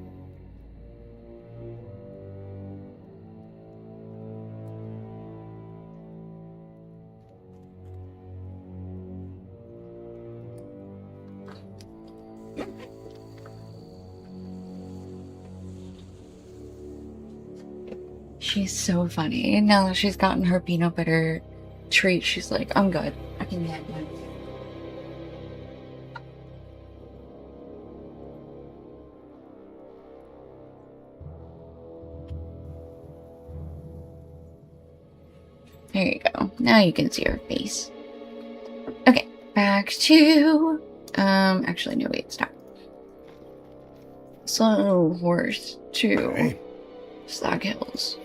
She's so funny. Now that she's gotten her peanut butter treat, she's like, I'm good. I can get one. There you go. Now you can see her face. Okay, back to... actually, no, wait, stop. Slow horse to Slag Hills.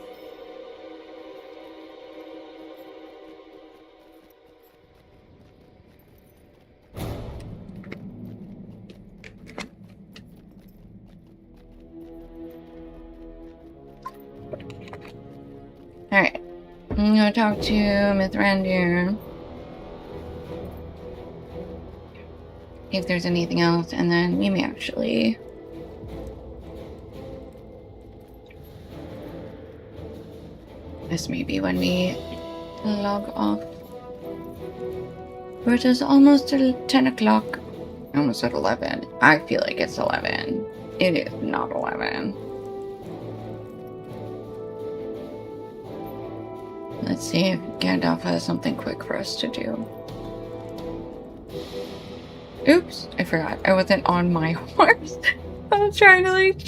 Alright. I'm gonna talk to Mithrandir. If there's anything else, and then we may actually this may be when we log off. But it is almost 10 o'clock. I almost said 11. I feel like it's 11. It is not 11. Let's see if Gandalf has something quick for us to do. Oops, I forgot. I wasn't on my horse. I was trying to like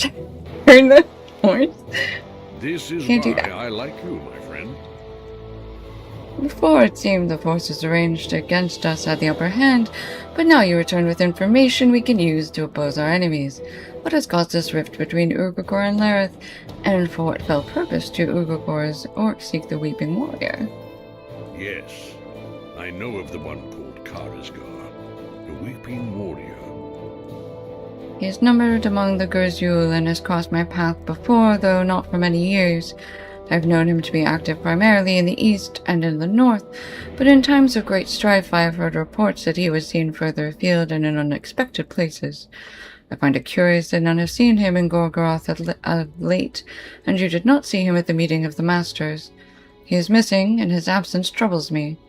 turn the horse.
This is
Can't do
why
that.
I like you, my friend.
Before it seemed the forces arranged against us had the upper hand, but now you return with information we can use to oppose our enemies. What has caused this rift between Urgakor and Lareth, and for what fell purpose do Urgakor's orcs seek the Weeping Warrior?
Yes, I know of the one called Karazgar, the Weeping Warrior.
He is numbered among the Gurzul and has crossed my path before, though not for many years. I've known him to be active primarily in the east and in the north, but in times of great strife I have heard reports that he was seen further afield and in unexpected places. I find it curious that none have seen him in Gorgoroth of late, and you did not see him at the meeting of the Masters. He is missing, and his absence troubles me.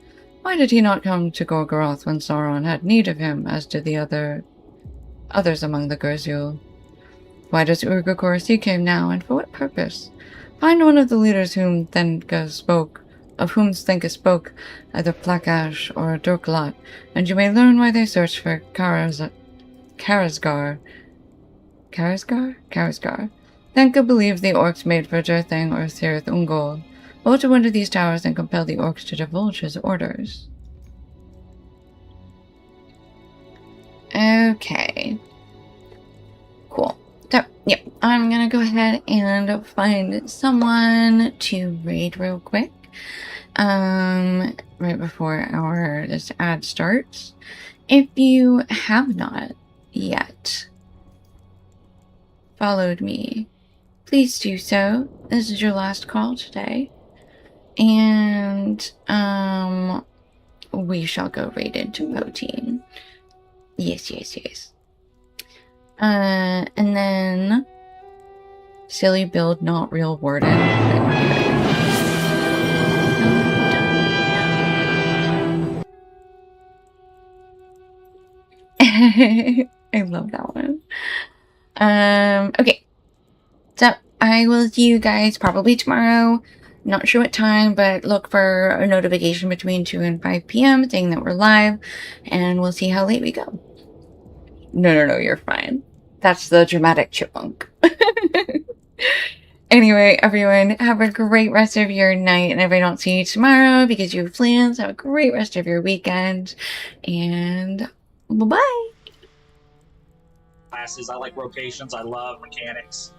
Why did he not come to Gorgoroth when Sauron had need of him, as did the others among the Gurzul? Why does Urgakor seek him now, and for what purpose? Find one of the leaders of whom Thenka spoke, either Plakash or Durklot, and you may learn why they search for Karazgar. Thenka believed the orcs made for Durthang or Cirith Ungol. Go to one of these towers and compel the orcs to divulge his orders. Okay. Cool. So, yep, I'm gonna go ahead and find someone to raid real quick. Right before this ad starts. If you have not yet followed me, please do so. This is your last call today. And, we shall go right into Poteen. Yes. And then silly build, not real Warden. I love that one. Okay. So I will see you guys probably tomorrow. Not sure what time, but look for a notification between 2 and 5 p.m. saying that we're live, and we'll see how late we go. No, you're fine. That's the dramatic chipmunk. Anyway, everyone, have a great rest of your night, and if I don't see you tomorrow because you have plans, have a great rest of your weekend, and bye-bye!
Classes, I like rotations, I love mechanics.